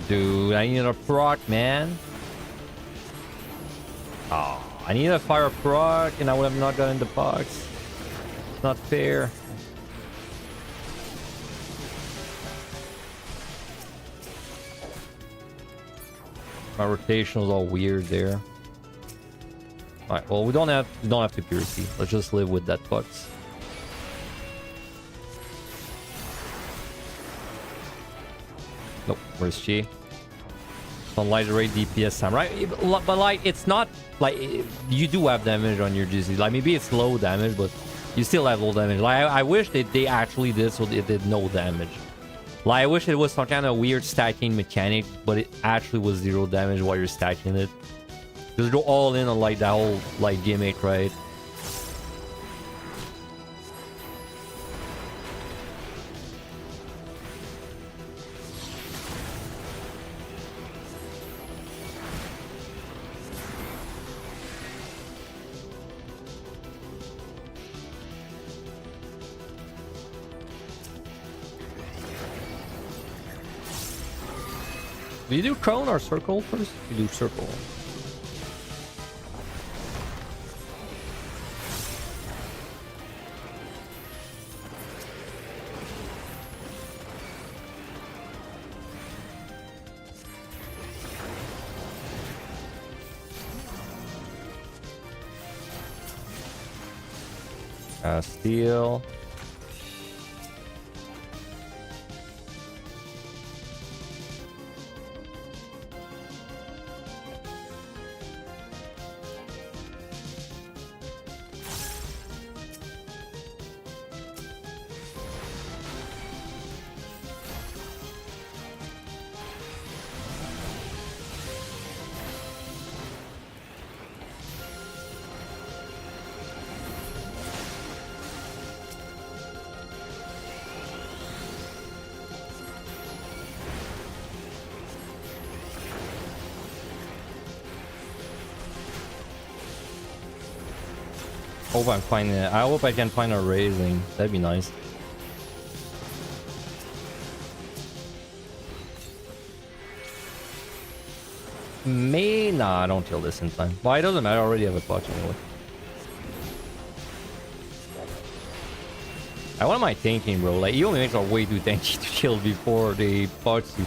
Dude, I need a proc, man. Oh, I need a fire proc, and I would have not gotten the box. It's not fair. My rotation was all weird there. Alright, well, we don't have to purity. Let's just live with that box. Nope, where's she? On light rate DPS samurai, but like, it's not like you do have damage on your GC. Like, maybe it's low damage, but you still have low damage. Like, I wish that they actually did so it did no damage. Like, I wish it was some kind of weird stacking mechanic, but it actually was 0 damage while you're stacking it. Just go all in on like that whole like gimmick, right? Do you do cone or circle first? You do circle. Steel. I hope I can find a raising. That'd be nice. Nah, I don't kill this in time. Well, it doesn't matter. I already have a pot anyway. What am I thinking, bro? Like, EO mimics are way too tanky to kill before they pots you.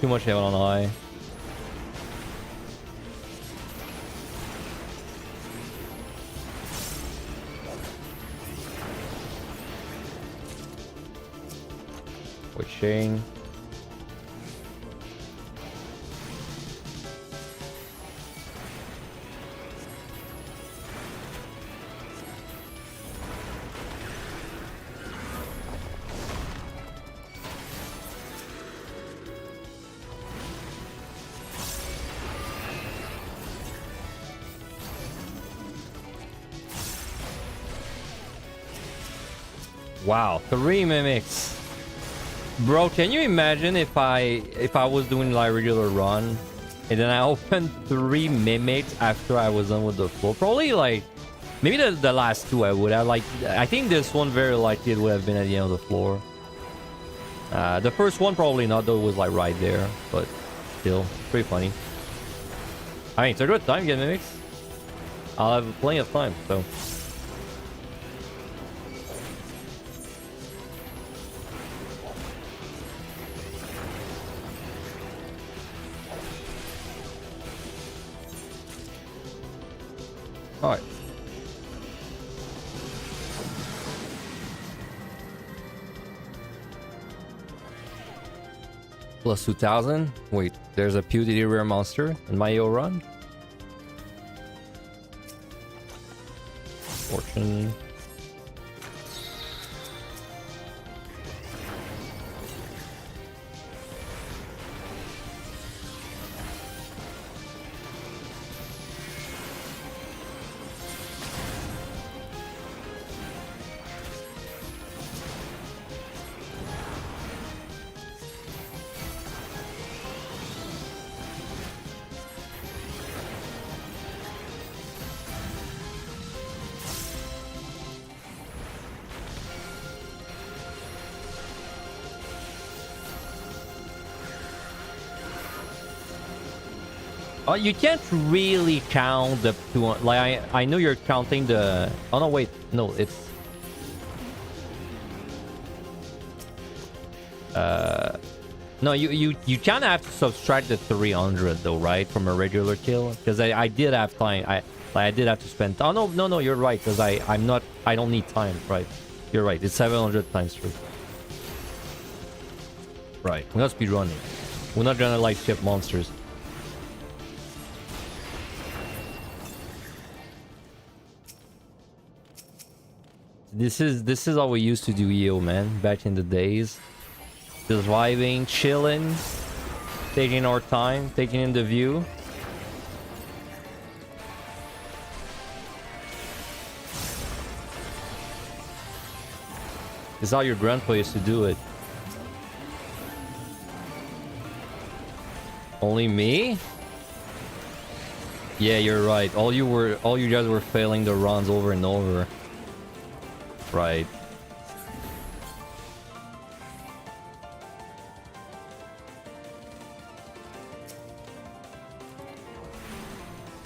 Too much heaven on high. With Shane. Wow, 3 mimics. Bro, can you imagine if I was doing like regular run and then I opened 3 mimics after I was done with the floor? Probably like maybe the last 2 I would have like. I think this one very likely it would have been at the end of the floor. The first one probably not, though. It was like right there, but still pretty funny. I mean, it's a good time to get mimics. I'll have plenty of time, so. All right. Plus 2000. Wait, there's a PewDiePie rare monster in my EO run. Fortune. You can't really count the 200. Like I know you're counting the. Oh no, wait, no, it's. No, you kind of have to subtract the 300 though, right, from a regular kill, because I did have time. I did have to spend. Oh no, you're right, because I don't need time, right? You're right. It's 700 times 3. Right. We're not speedrunning. We're not gonna like skip monsters. This is how we used to do EO, man, back in the days. Just vibing, chilling, taking our time, taking in the view. This is how your grandpa used to do it. Only me? Yeah, you're right. All you guys were failing the runs over and over. Right.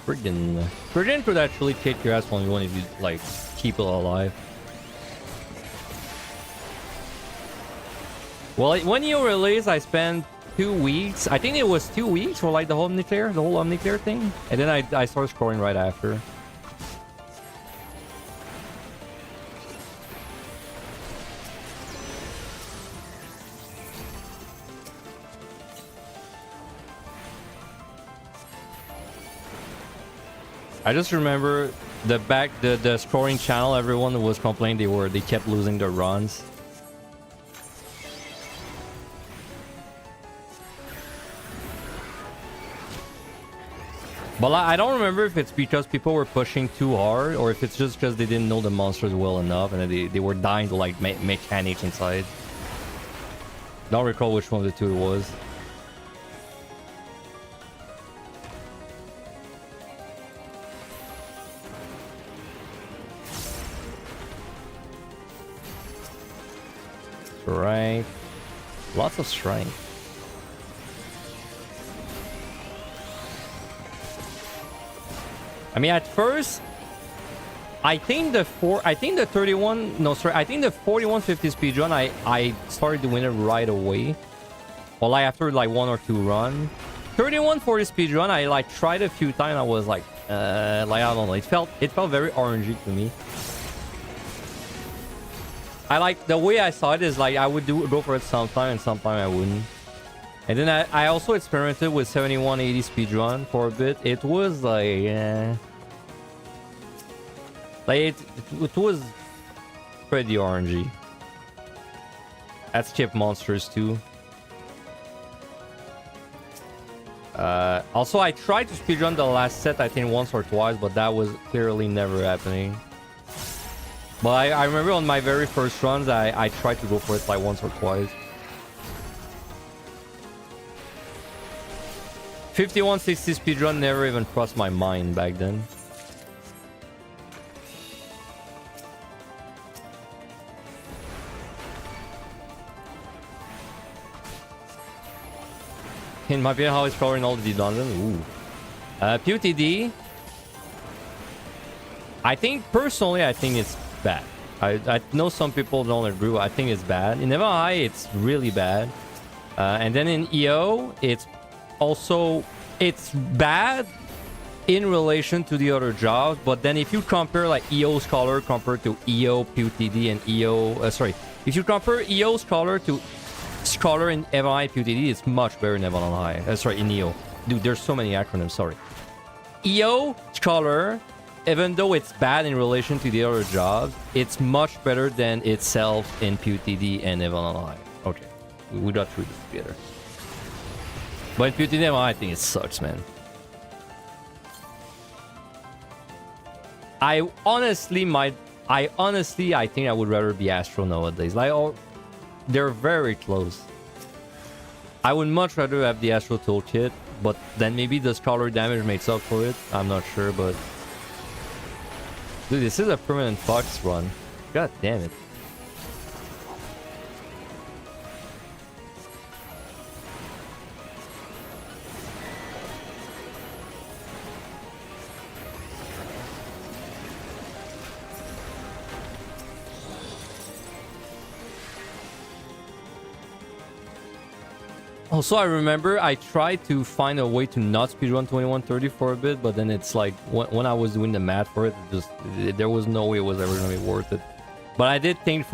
Friggin could actually kick your ass when you want to like keep it alive. Well, when you released, I spent 2 weeks. I think it was 2 weeks for like the whole Omniclear thing, and then I started scoring right after. I just remember the scoring channel, everyone was complaining they kept losing their runs. But I don't remember if it's because people were pushing too hard or if it's just because they didn't know the monsters well enough and they were dying to like mechanics inside. Don't recall which one of the two it was. Strength. Lots of strength. I mean, at first, I think the 31, no, sorry, I think the 4150 speedrun, I started doing it right away. Well, like after like 1 or 2 run. 3140 speedrun, I like tried a few times. I was like I don't know. It felt very RNG to me. I like the way I saw it is like I would go for it sometime and sometime I wouldn't. And then I also experimented with 7180 speedrun for a bit. It was like it was pretty RNG. That's chip monsters too. Also, I tried to speedrun the last set, I think once or twice, but that was clearly never happening. But I remember on my very first runs, I tried to go for it like once or twice. 5160 speedrun never even crossed my mind back then. In my opinion, how it's covering all the dungeons. Ooh. PUTD. Personally, I think it's bad. I know some people don't agree, but I think it's bad. In Never High, it's really bad. And then in EO, it's bad in relation to the other jobs. But then if you compare like EO Scholar compared to EO PUTD and EO... if you compare EO Scholar to Scholar in Evan High PUTD, it's much better in Evan High. In EO. Dude, there's so many acronyms, sorry. EO Scholar, even though it's bad in relation to the other jobs, it's much better than itself in PUTD and Evan High. Okay, we got through this together. But in PUTD and Evan High, I think it sucks, man. I honestly think I would rather be Astro nowadays. They're very close. I would much rather have the Astro toolkit, but then maybe the Scholar damage makes up for it. I'm not sure, but... Dude, this is a permanent Fox run. God damn it. Also, I remember I tried to find a way to not speedrun 2130 for a bit, but then it's like when I was doing the math for it, there was no way it was ever gonna be worth it. But I did think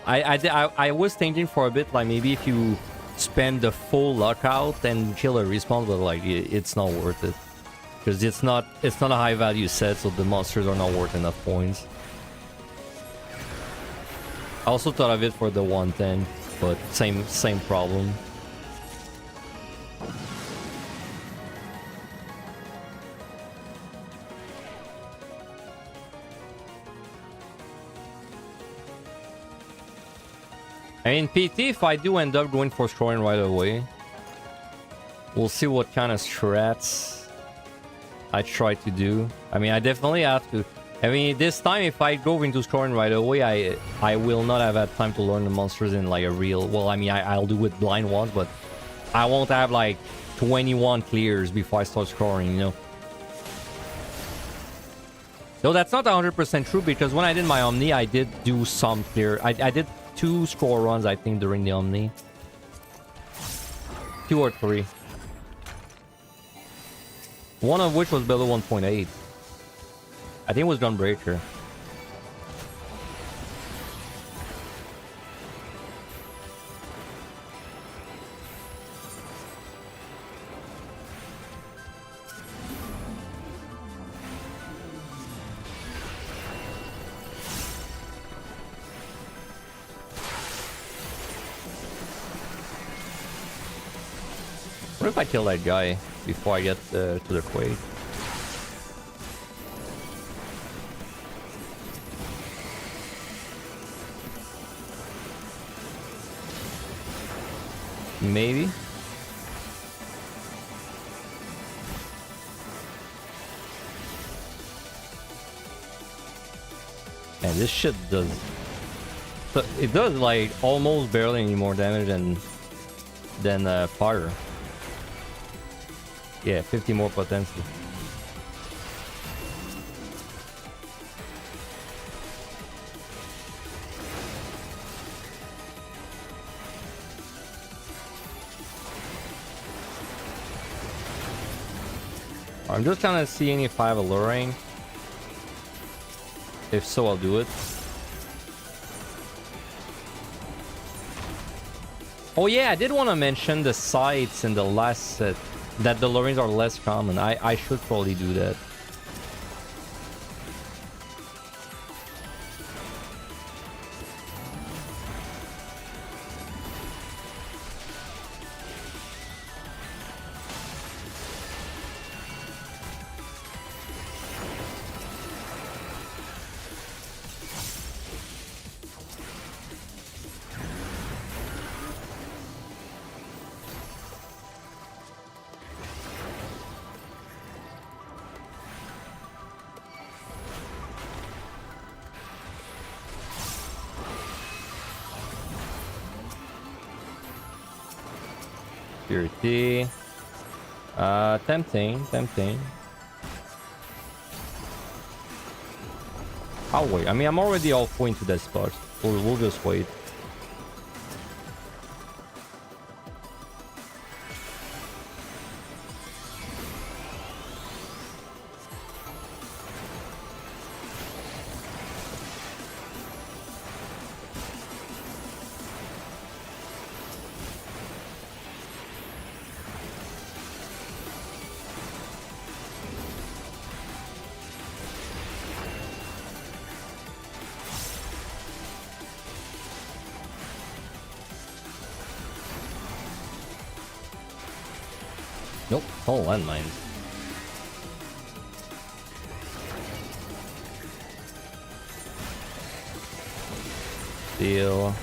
I was thinking for a bit, like maybe if you spend the full lockout and kill a respawn, but like it's not worth it because it's not a high value set, so the monsters are not worth enough points. I also thought of it for the 110, but same problem. I mean, PT, if I do end up going for scoring right away, we'll see what kind of strats I try to do. I mean, I definitely have to. I mean, this time, if I go into scoring right away, I will not have had time to learn the monsters in like a real... Well, I mean, I'll do it blind ones, but I won't have like 21 clears before I start scoring, you know? Though that's not 100% true, because when I did my Omni, I did do some clear... I did 2 score runs, I think, during the Omni. 2 or 3. One of which was below 1.8. I think it was Gunbreaker. What if I kill that guy before I get to the quake? Maybe. And this shit does So it does like almost barely any more damage than fire. Yeah, 50 more potency. I'm just trying to see if I have alluring. If so, I'll do it. Oh yeah, I did want to mention the sights in the last set. That the lurings are less common. I should probably do that. Purity. Tempting. I'll wait. I mean, I'm already all point to that spot. We'll just wait. Nope, all landmines. Deal.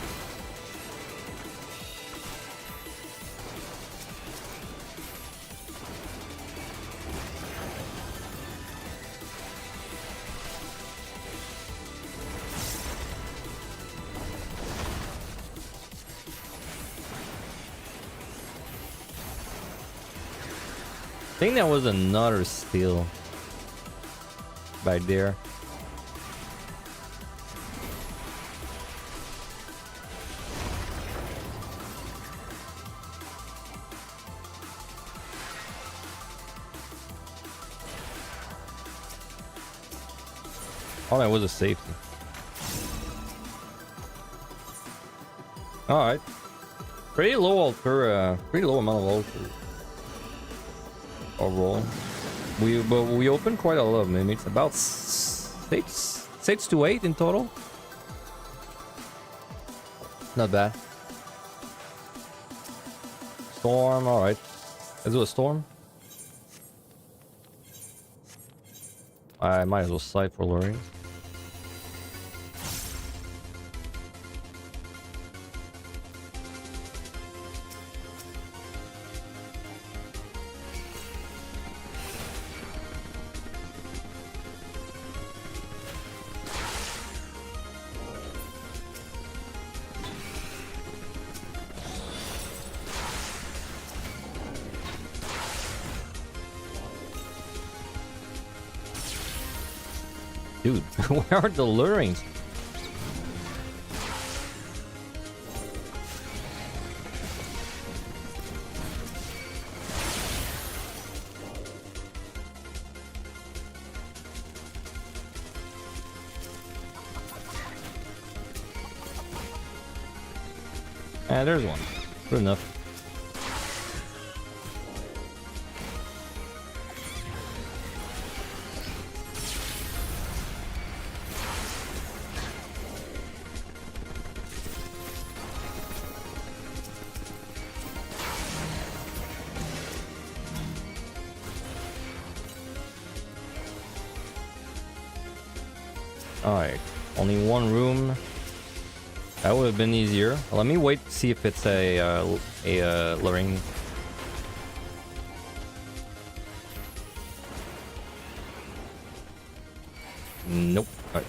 I think that was another steal back there. Oh, that was a safety. All right, pretty low alter, pretty low amount of alter. Overall, but we opened quite a lot of mimics, about six to 8 in total. Not bad. Storm, all right. Let's do a storm. I might as well slide for luring. Dude, where are the lurings? Ah, there's one. Good enough. Alright, only one room. That would have been easier. Let me wait to see if it's a luring. Nope. All right.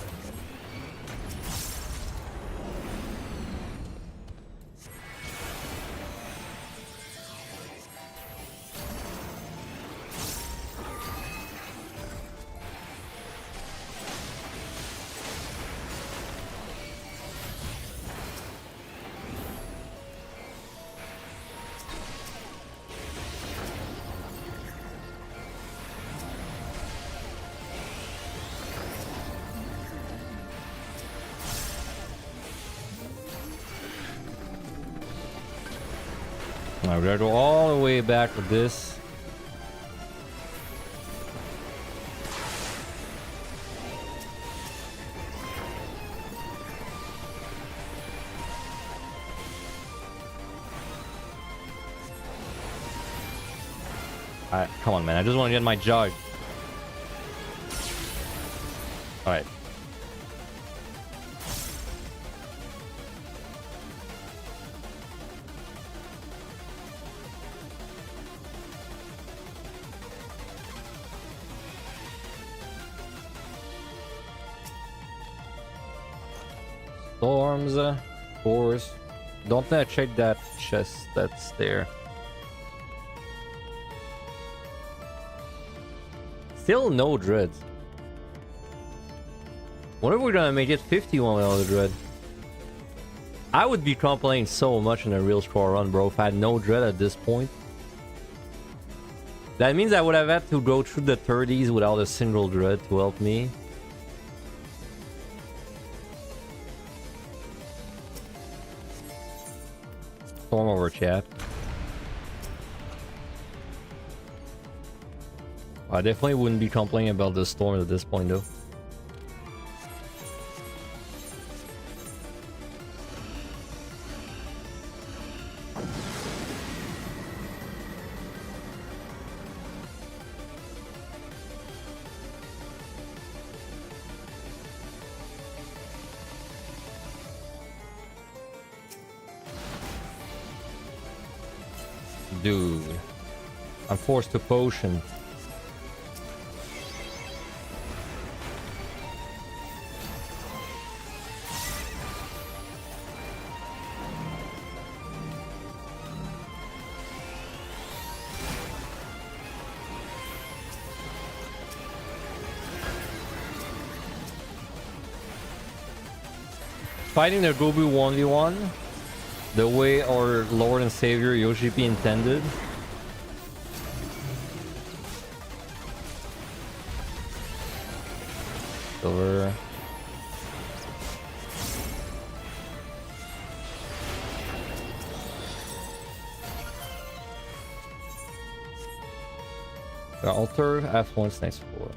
Now we gotta go all the way back with this. Alright, come on, man. I just want to get my jug. Alright. Storms, of course. Don't check that chest that's there. Still no dreads. What if we're gonna make it 51 without the dread? I would be complaining so much in a real score run, bro, if I had no dread at this point. That means I would have had to go through the 30s without a single dread to help me. Storm over, chat. I definitely wouldn't be complaining about the storm at this point, though. Dude, I'm forced to potion. Fighting the Gobu 1v1 the way our Lord and Savior Yoshipi intended. Silver. The altar F1's next floor.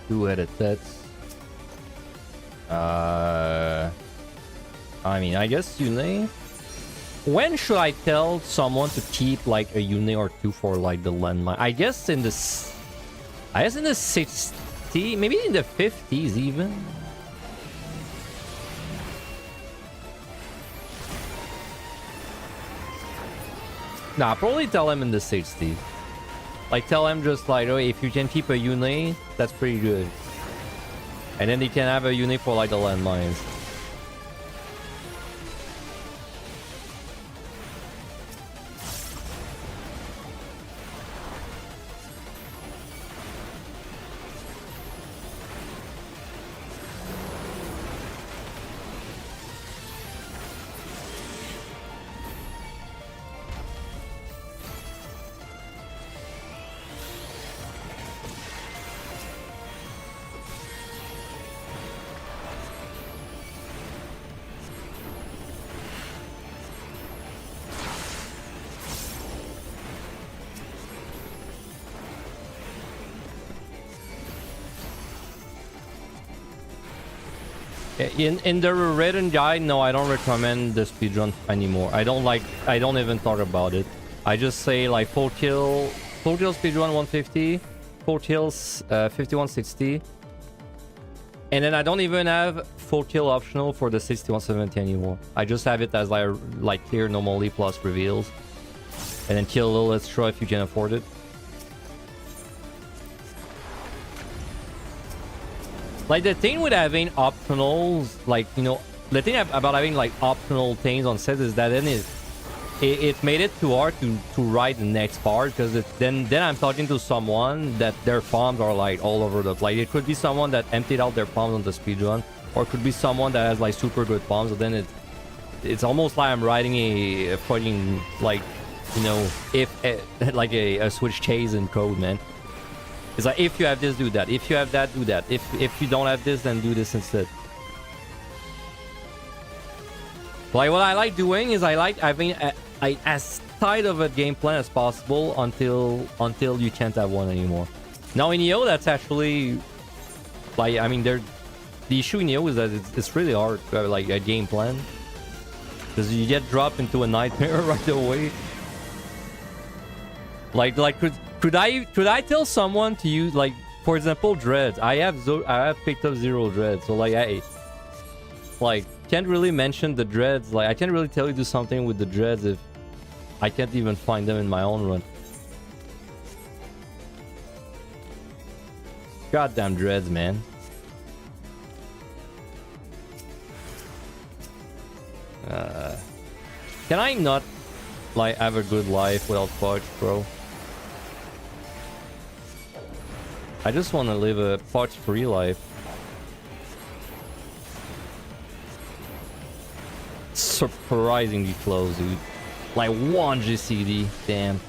Two-headed sets. I mean, I guess Yune. When should I tell someone to keep like a Yune or two for like the landmine? I guess in the 60, maybe in the 50s even. Nah, probably tell him in the 60s. Like, tell him just like, oh, if you can keep a Yune, that's pretty good. And then they can have a Yune for like the landmines. In the Re-Writting guide, no, I don't recommend the speedrun anymore. I don't even talk about it. I just say like full kill speedrun 150, full kills 5160, and then I don't even have full kill optional for the 6170 anymore. I just have it as like clear normally plus reveals, and then kill a little extra if you can afford it. Like the thing with having optionals, like, you know, the thing about having like optional things on set is that then it made it too hard to write the next part, because then I'm talking to someone that their farms are like all over the place. It could be someone that emptied out their farms on the speedrun, or it could be someone that has like super good farms. So then it's almost like I'm writing a fucking, like, you know, if like a switch chase in code, man. It's like, if you have this, do that. If you have that, do that. If you don't have this, then do this instead. Like, what I like doing is I like having as tight of a game plan as possible until you can't have one anymore. Now in EO, that's actually, like, I mean, the issue in EO is that it's really hard to have like a game plan, because you get dropped into a nightmare right away. Like could I tell someone to use, like, for example, dreads? I have picked up 0 dreads, so like I can't really mention the dreads. Like, I can't really tell you to do something with the dreads if I can't even find them in my own run. Goddamn dreads, man. Can I not, like, have a good life without fudge, bro? I just want to live a fudge-free life. Surprisingly close, dude. Like 1 GCD, damn.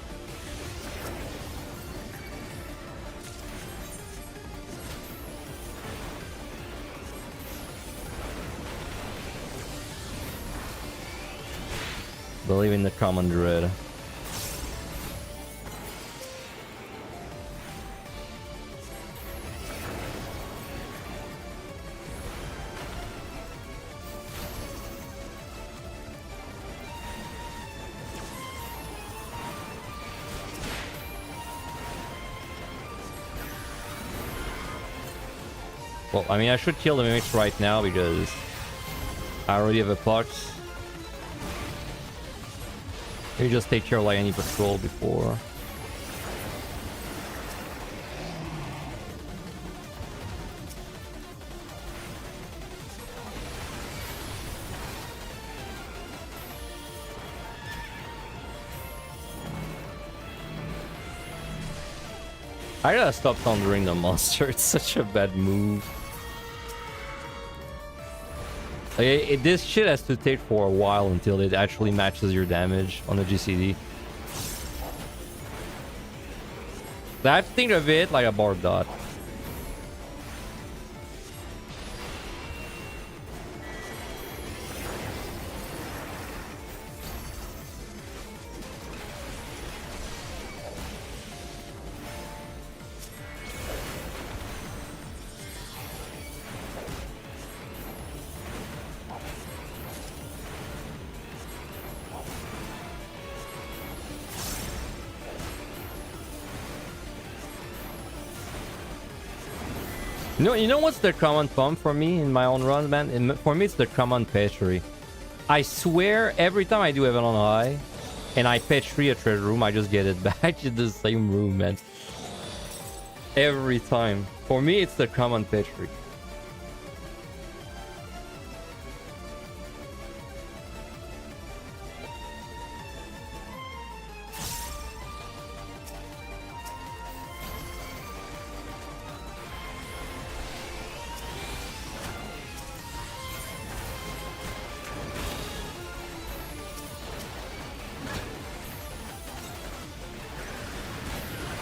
Believe in the common dread. Well, I mean, I should kill the mimics right now because I already have a pox. You just take care of like any patrol before. I gotta stop thundering the monster. It's such a bad move. Like, this shit has to take for a while until it actually matches your damage on the GCD. I have to think of it like a barb dot. You know what's the common pump for me in my own run, man? For me, it's the common pastry. I swear, every time I do Heaven on High, and I pastry a treasure room, I just get it back in the same room, man. Every time. For me, it's the common pastry.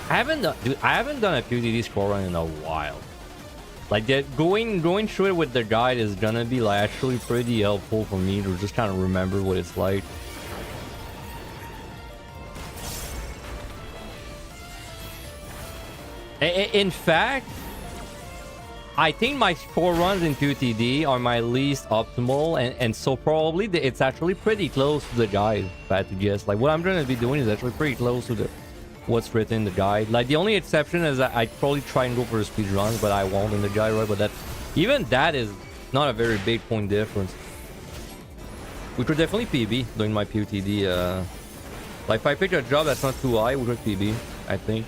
I haven't done a PvD score run in a while. Like, going through it with the guide is gonna be like actually pretty helpful for me to just kind of remember what it's like. In fact, I think my score runs in QTD are my least optimal, and so probably it's actually pretty close to the guide, if I had to guess. Like, what I'm gonna be doing is actually pretty close to what's written in the guide. Like, the only exception is that I'd probably try and go for the speed runs, but I won't in the guide, right? But even that is not a very big point difference. We could definitely PB doing my PUTD. Like, if I pick a job that's not too high, we could PB, I think.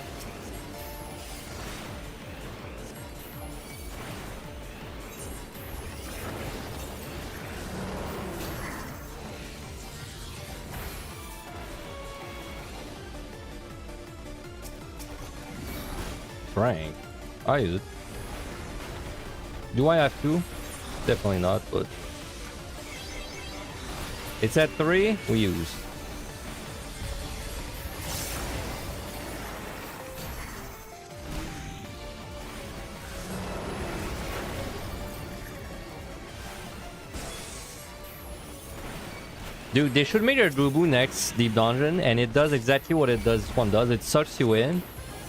strength. I use it. Do I have to? Definitely not, but... It's at 3, we use. Dude, they should make a Drubu next deep dungeon, and it does exactly what it does. This one does. It sucks you in,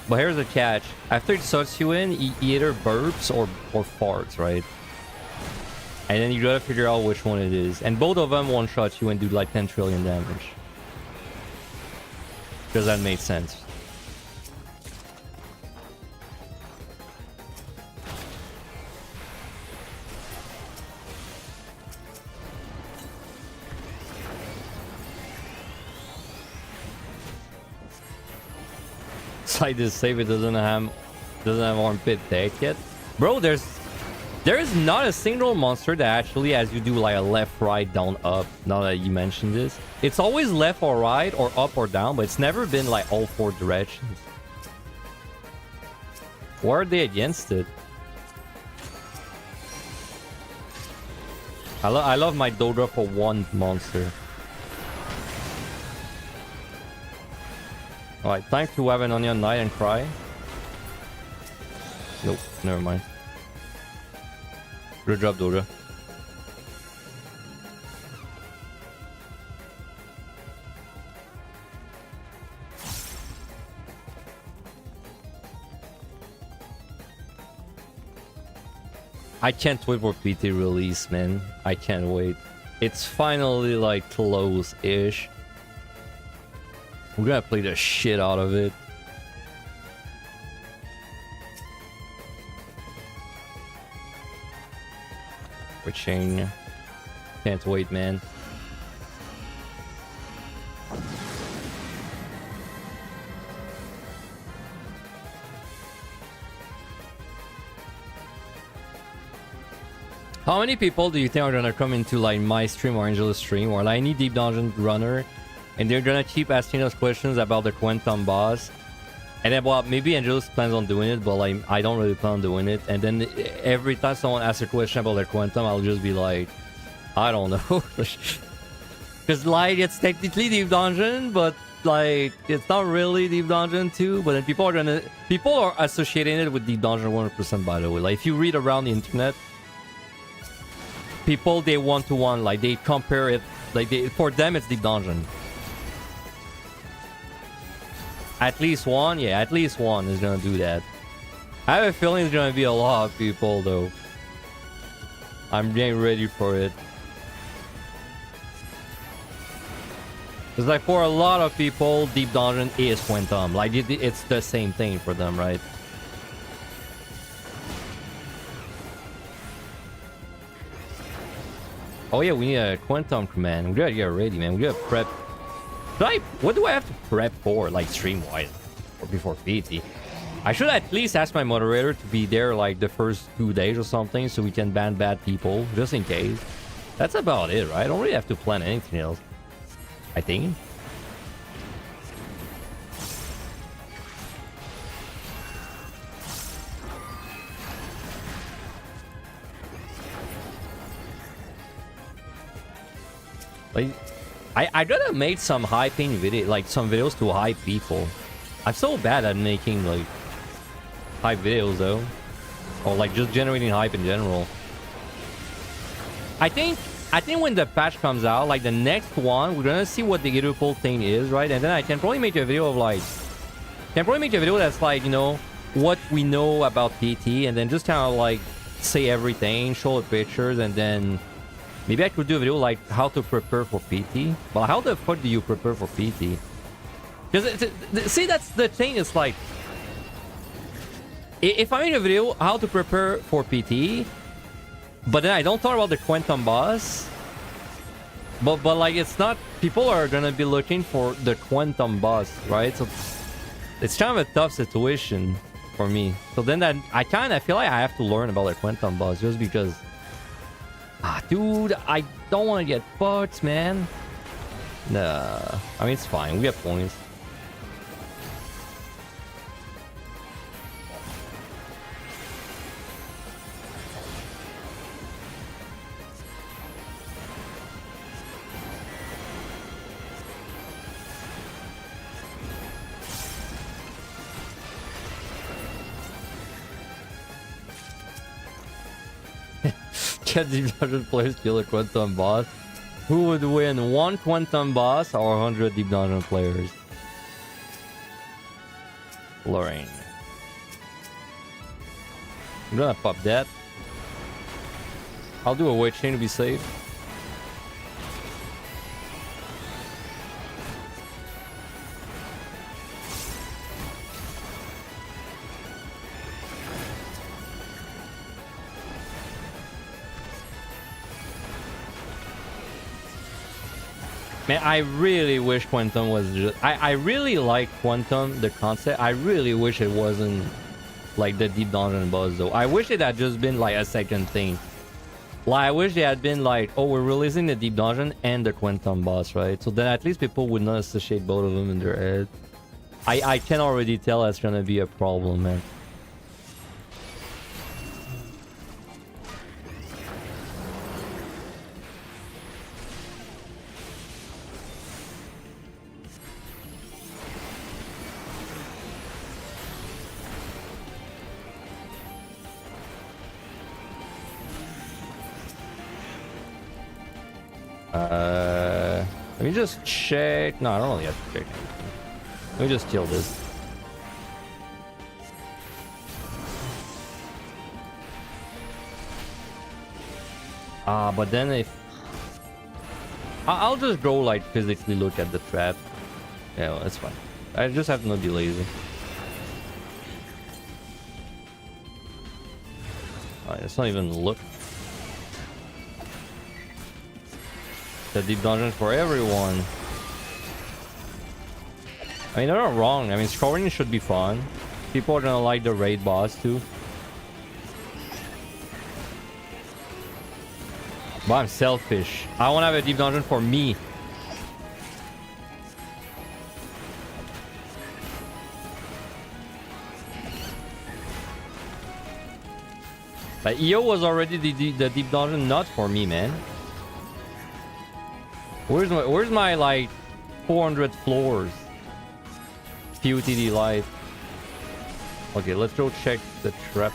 but here's the catch: after it sucks you in, he either burps or farts, right? And then you gotta figure out which one it is. And both of them one-shot you and do like 10 trillion damage. Because that made sense. Side is safe, it doesn't have armpit tech yet. Bro, there is not a single monster that actually has you do like a left, right, down, up. Now that you mentioned this, it's always left or right or up or down, but it's never been like all 4 directions. Why are they against it? I love my Dodra for one monster. Alright, time to have an onion night and cry. Nope, never mind. Good job, Dodra. I can't wait for PT release, man. I can't wait. It's finally like close-ish. We're gonna play the shit out of it. Switching. Can't wait, man. How many people do you think are gonna come into like my stream or Angel's stream or like any deep dungeon runner, and they're gonna keep asking us questions about the Quantum boss? And then, well, maybe Angelus plans on doing it, but like I don't really plan on doing it. And then every time someone asks a question about their Quantum, I'll just be like, I don't know. Because like it's technically deep dungeon, but like it's not really deep dungeon too. But then people are associating it with deep dungeon 100%. By the way, like if you read around the internet, people they one-to-one, like they compare it, like for them it's deep dungeon. At least one? Yeah, at least one is gonna do that. I have a feeling it's gonna be a lot of people though. I'm getting ready for it. It's like for a lot of people, Deep Dungeon is Quantum. Like it's the same thing for them, right? Oh yeah, we need a Quantum command. We gotta get ready, man. We gotta prep. What do I have to prep for, like stream-wise, or before PT? I should at least ask my moderator to be there like the first 2 days or something, so we can ban bad people, just in case. That's about it, right? I don't really have to plan anything else, I think. Like, I gotta make some hyping video, like some videos to hype people. I'm so bad at making like hype videos though, or like just generating hype in general. I think when the patch comes out, like the next one, we're gonna see what the beautiful thing is, right? And then I can probably make a video of like, that's like, you know, what we know about PT, and then just kind of like say everything, show the pictures, and then maybe I could do a video like how to prepare for PT. But how the fuck do you prepare for PT? Because see, that's the thing. It's like if I make a video how to prepare for PT, but then I don't talk about the Quantum boss, but like it's not, people are gonna be looking for the Quantum boss, right? So it's kind of a tough situation for me. So then that I kind of feel like I have to learn about the Quantum boss just because. Ah, dude, I don't want to get fucked, man. Nah, I mean, it's fine. We have points. Can Deep Dungeon players kill a Quantum boss? Who would win, 1 Quantum boss or 100 Deep Dungeon players? Lorraine. I'm gonna pop that. I'll do a weight chain to be safe. Man, I really wish Quantum was just... I really like Quantum, the concept. I really wish it wasn't like the Deep Dungeon boss, though. I wish it had just been like a second thing. Like, I wish it had been like, oh, we're releasing the Deep Dungeon and the Quantum boss, right? So then at least people would not associate both of them in their head. I can already tell that's gonna be a problem, man. Let me just check. No, I don't really have to check anything. Let me just kill this. But then if... I'll just go, like, physically look at the trap. Yeah, well, that's fine. I just have to not be lazy. It's not even look. The Deep Dungeon for everyone. I mean, they're not wrong. I mean, scoring should be fun. People are gonna like the raid boss too. But I'm selfish. I want to have a Deep Dungeon for me. Like, EO was already the Deep Dungeon not for me, man. Where's my like 400 floors? PUTD life. Okay, let's go check the trap.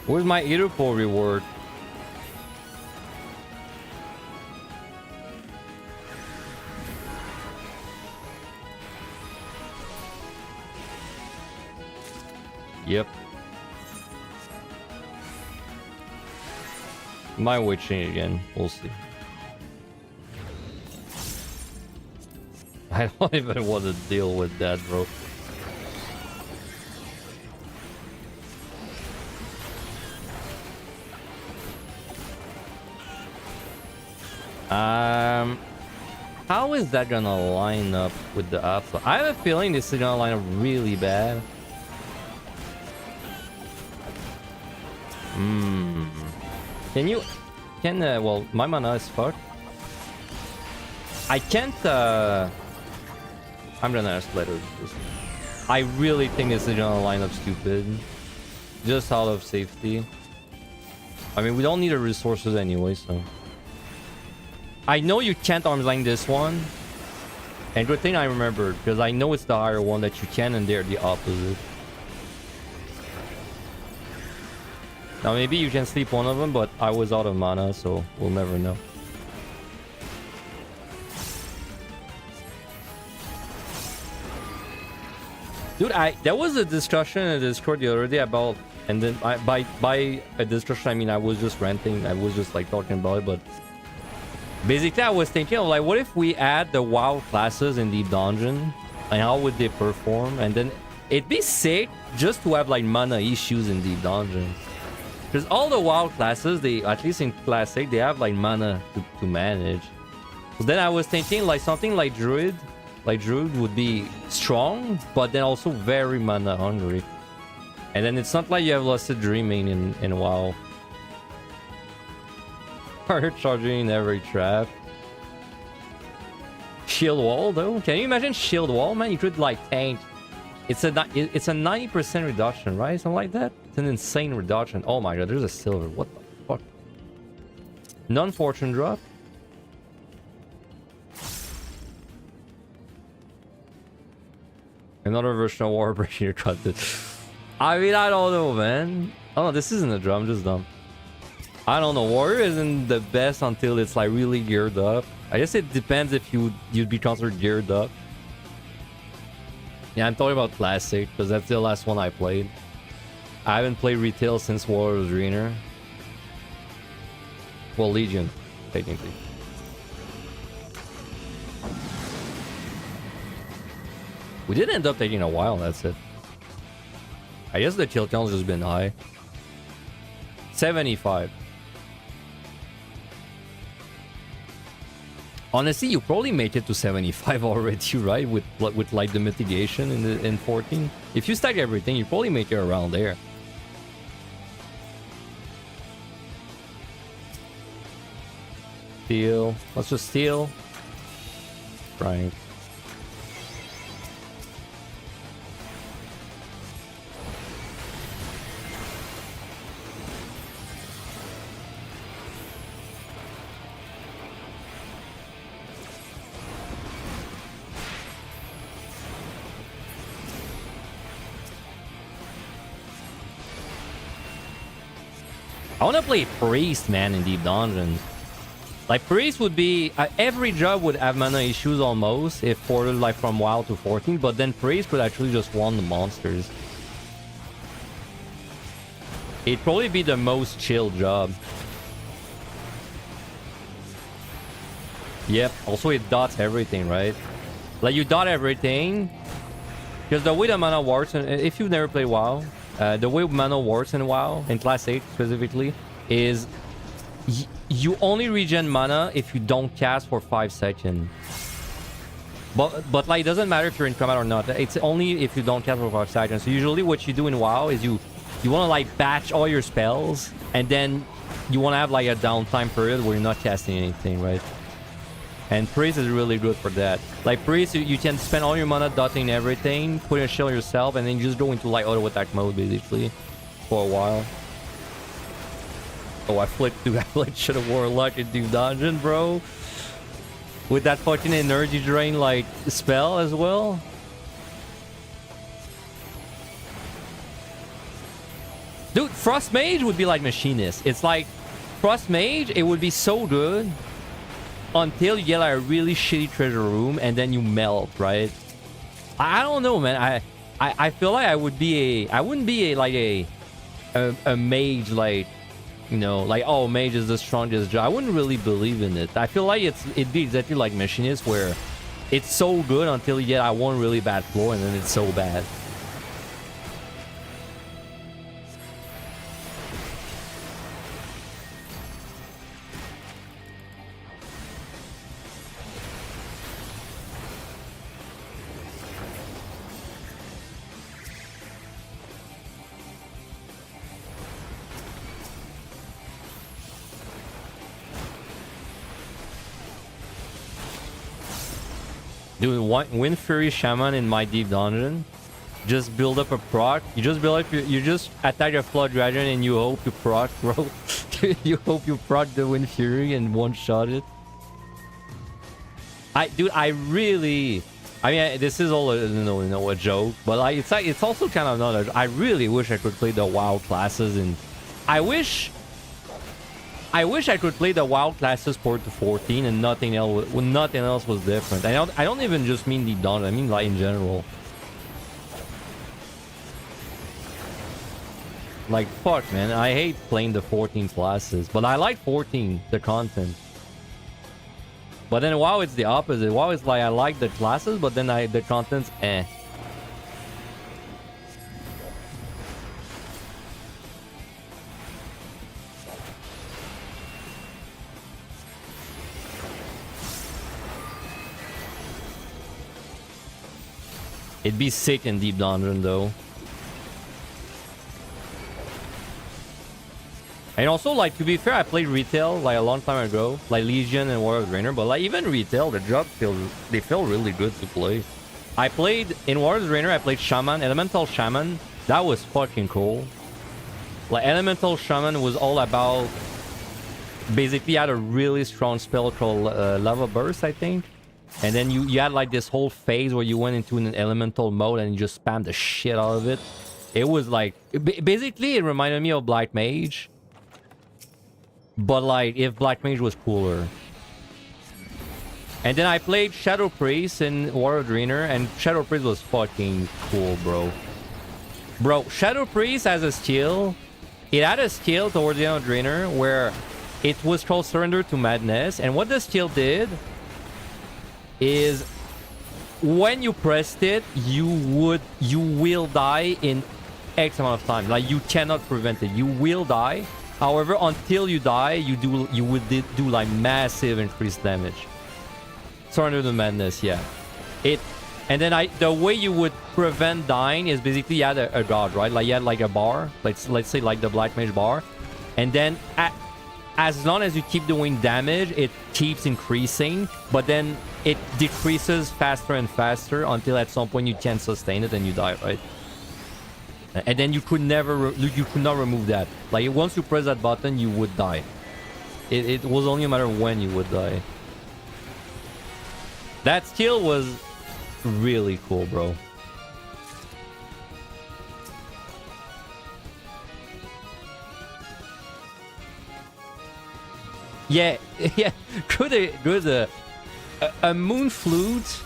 Where's my Eureka reward? Yep. My weight change again. We'll see. I don't even want to deal with that, bro. How is that gonna line up with the alpha? I have a feeling this is gonna line up really bad. Well, my mana is fucked. I can't, I'm gonna ask later. I really think this is gonna line up stupid. Just out of safety. I mean, we don't need the resources anyway, so... I know you can't arms length this one. And good thing I remembered, because I know it's the higher one that you can, and they're the opposite. Now maybe you can sleep one of them, but I was out of mana, so we'll never know. Dude, there was a discussion in the Discord the other day about, and then by a discussion I mean I was just ranting, I was just like talking about it, but basically I was thinking of like, what if we add the WoW classes in Deep Dungeon, and how would they perform? And then it'd be sick just to have like mana issues in Deep Dungeon. Because all the WoW classes, they, at least in Classic, they have like mana to manage. So then I was thinking like something like Druid. Like Druid would be strong, but then also very mana hungry. And then it's not like you have Lucid Dreaming in WoW. Are charging every trap? Shield Wall though? Can you imagine Shield Wall, man? You could like tank. It's a 90% reduction, right? Something like that. It's an insane reduction. Oh my god, there's a silver. What the fuck? Non-fortune drop. Another version of Warbreaker cut it. I mean, I don't know, man. Oh, this isn't a drum, just dumb. I don't know. Warrior isn't the best until it's like really geared up. I guess it depends if you'd be considered geared up. Yeah, I'm talking about classic because that's the last one I played. I haven't played retail since Warrior's Arena. Well, Legion, technically. We did end up taking a while, that's it. I guess the kill count's just been high. 75. Honestly, you probably make it to 75 already, right? With like the mitigation in 14. If you stack everything, you probably make it around there. Steal. Let's just steal. Right. I want to play Priest, man, in Deep Dungeons. Like, Priest would be... every job would have mana issues almost if ported like from WoW to 14, but then Priest could actually just one the monsters. It'd probably be the most chill job. Yep, also it dots everything, right? Like, you dot everything, because the way the mana works, and if you've never played WoW, the way mana works in WoW, in Class 8 specifically, is you only regen mana if you don't cast for 5 seconds. But like, it doesn't matter if you're in combat or not. It's only if you don't cast for 5 seconds. So usually what you do in WoW is you want to like batch all your spells, and then you want to have like a downtime period where you're not casting anything, right? And Priest is really good for that. Like, Priest, you can spend all your mana dotting everything, putting a shield yourself, and then you just go into like auto attack mode basically for a while. Oh, I flicked Should have Warlock in Deep Dungeon, bro. With that fucking energy drain like spell as well. Dude, Frost Mage would be like Machinist. It's like Frost Mage, it would be so good until you get like a really shitty treasure room and then you melt, right? I don't know, man. I feel like I wouldn't be a mage, like, you know, like, oh, mage is the strongest job. I wouldn't really believe in it. I feel like it'd be exactly like Machinist, where it's so good until you get one really bad floor and then it's so bad. Dude, Wind Fury Shaman in my Deep Dungeon. Just build up a proc. You just attack your Flood Dragon and you hope you proc, bro. You hope you proc the Wind Fury and one-shot it. Dude, I mean, this is all a joke, but like, it's also kind of not. I really wish I could play the WoW classes, and I wish I could play the WoW classes port to 14 and nothing else was different. I don't even just mean Deep Dungeon, I mean like in general. Like, fuck, man, I hate playing the 14 classes, but I like 14, the content. But then WoW, it's the opposite. WoW is like, I like the classes, but then the content's eh. It'd be sick in Deep Dungeon, though. And also, like, to be fair, I played retail like a long time ago, like Legion and Warrior's Arena, but like even retail, the jobs feel really good to play. I played in Warrior's Arena, I played Shaman, Elemental Shaman. That was fucking cool. Like, Elemental Shaman was all about basically had a really strong spell called Lava Burst, I think. And then you had like this whole phase where you went into an elemental mode and you just spammed the shit out of it. It was like basically it reminded me of Black Mage, but like if Black Mage was cooler. And then I played Shadow Priest in Water Drainer, and Shadow Priest was fucking cool, bro. Bro, Shadow Priest has a skill. It had a skill towards the end of Drainer where it was called Surrender to Madness, and what the skill did is when you pressed it, you will die in X amount of time. Like, you cannot prevent it. You will die. However, until you die, you would do like massive increased damage. Surrender to Madness, yeah. And then the way you would prevent dying is basically you had a god, right? Like you had like a bar, let's say like the Black Mage bar, and then as long as you keep doing damage, it keeps increasing, but then it decreases faster and faster until at some point you can't sustain it and you die, right? And then you could not remove that. Like once you press that button, you would die. It was only a matter of when you would die. That skill was really cool, bro. Yeah, yeah. Good. A moon flute,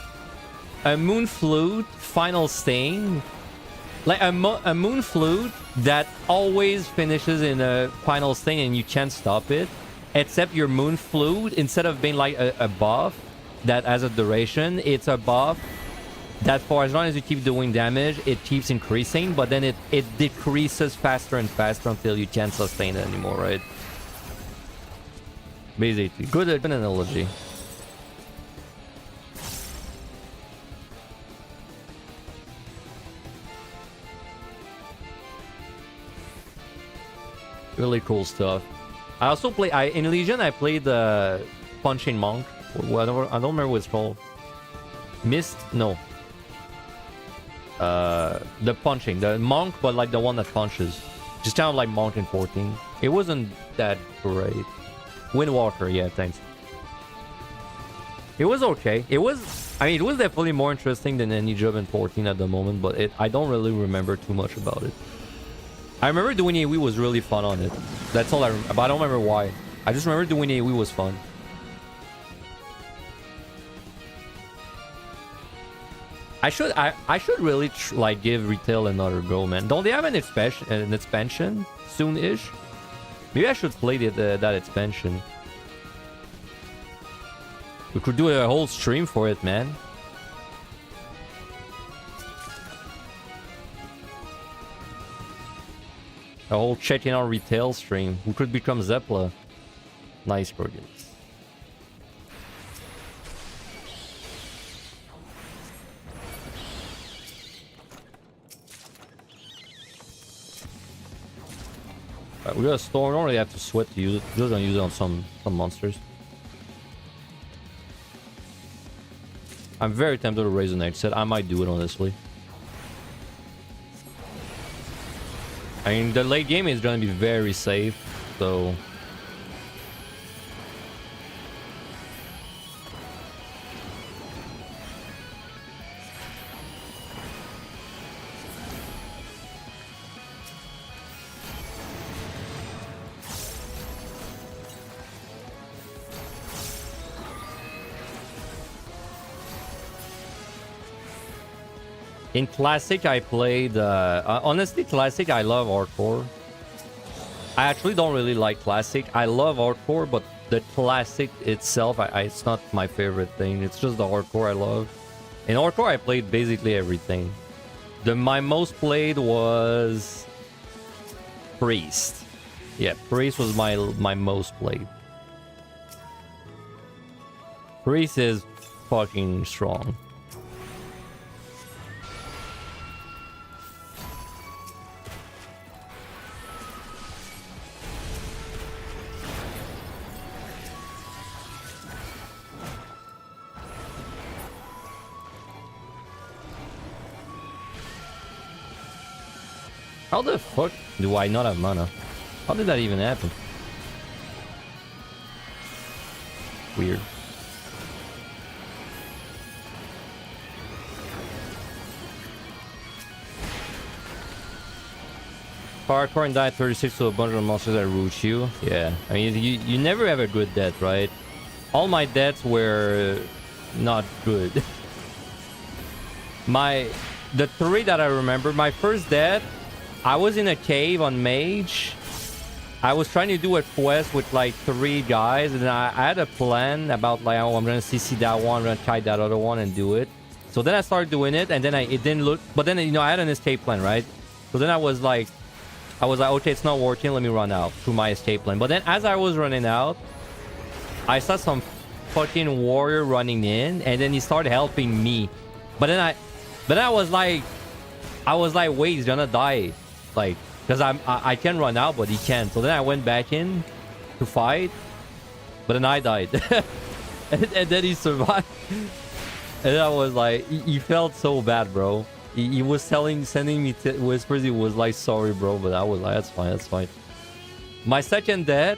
final stain, like a moon flute that always finishes in a final stain and you can't stop it. Except your moon flute, instead of being like a buff that has a duration, it's a buff that for as long as you keep doing damage, it keeps increasing, but then it decreases faster and faster until you can't sustain it anymore, right? Basically, good analogy. Really cool stuff. I also play. In Legion, I played the Punching Monk. Whatever, I don't remember what it's called. Mist? No. The punching, the monk, but like the one that punches. Just kind of like Monk in 14. It wasn't that great. Windwalker, yeah, thanks. It was okay. It was definitely more interesting than any job in 14 at the moment, but I don't really remember too much about it. I remember doing AoE was really fun on it. That's all I remember, but I don't remember why. I just remember doing AoE was fun. I should really like give retail another go, man. Don't they have an expansion soon-ish? Maybe I should play that expansion. We could do a whole stream for it, man. A whole checking out retail stream. We could become Zepla. Nice, Bergen. We got a storm. We don't really have to sweat to use it. We're just gonna use it on some monsters. I'm very tempted to raise an edge set. I might do it, honestly. I mean, the late game is gonna be very safe, so... In Classic, I played... honestly, Classic, I love Hardcore. I actually don't really like Classic. I love Hardcore, but the Classic itself, it's not my favorite thing. It's just the Hardcore I love. In Hardcore, I played basically everything. My most played was... Priest. Yeah, Priest was my most played. Priest is fucking strong. How the fuck do I not have mana? How did that even happen? Weird. Hardcore and die 36 to a bunch of monsters that root you. Yeah, I mean, you never have a good death, right? All my deaths were not good. The 3 that I remember, my first death, I was in a cave on Mage. I was trying to do a quest with like 3 guys, and I had a plan about like, oh, I'm gonna CC that one, I'm gonna try that other one and do it. So then I started doing it, and then it didn't look. But then, you know, I had an escape plan, right? So then I was like, okay, it's not working. Let me run out through my escape plan. But then as I was running out, I saw some fucking warrior running in, and then he started helping me. But then I was like, wait, he's gonna die, like, because I can run out, but he can't. So then I went back in to fight, but then I died, and then he survived. And I was like, he felt so bad, bro. He was sending me whispers. He was like, sorry, bro, but I was like, that's fine, that's fine. My second death,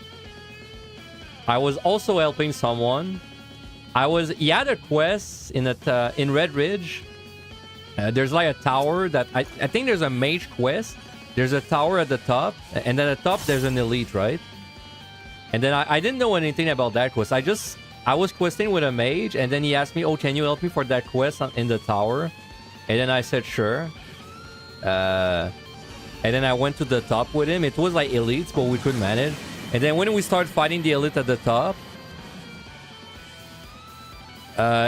I was also helping someone. He had a quest in Red Ridge. There's like a tower that I think there's a mage quest. There's a tower at the top, and then at the top there's an elite, right? And then I didn't know anything about that quest. I was questing with a mage, and then he asked me, oh, can you help me for that quest in the tower? And then I said, sure. And then I went to the top with him. It was like elites, but we could manage. And then when we started fighting the elite at the top,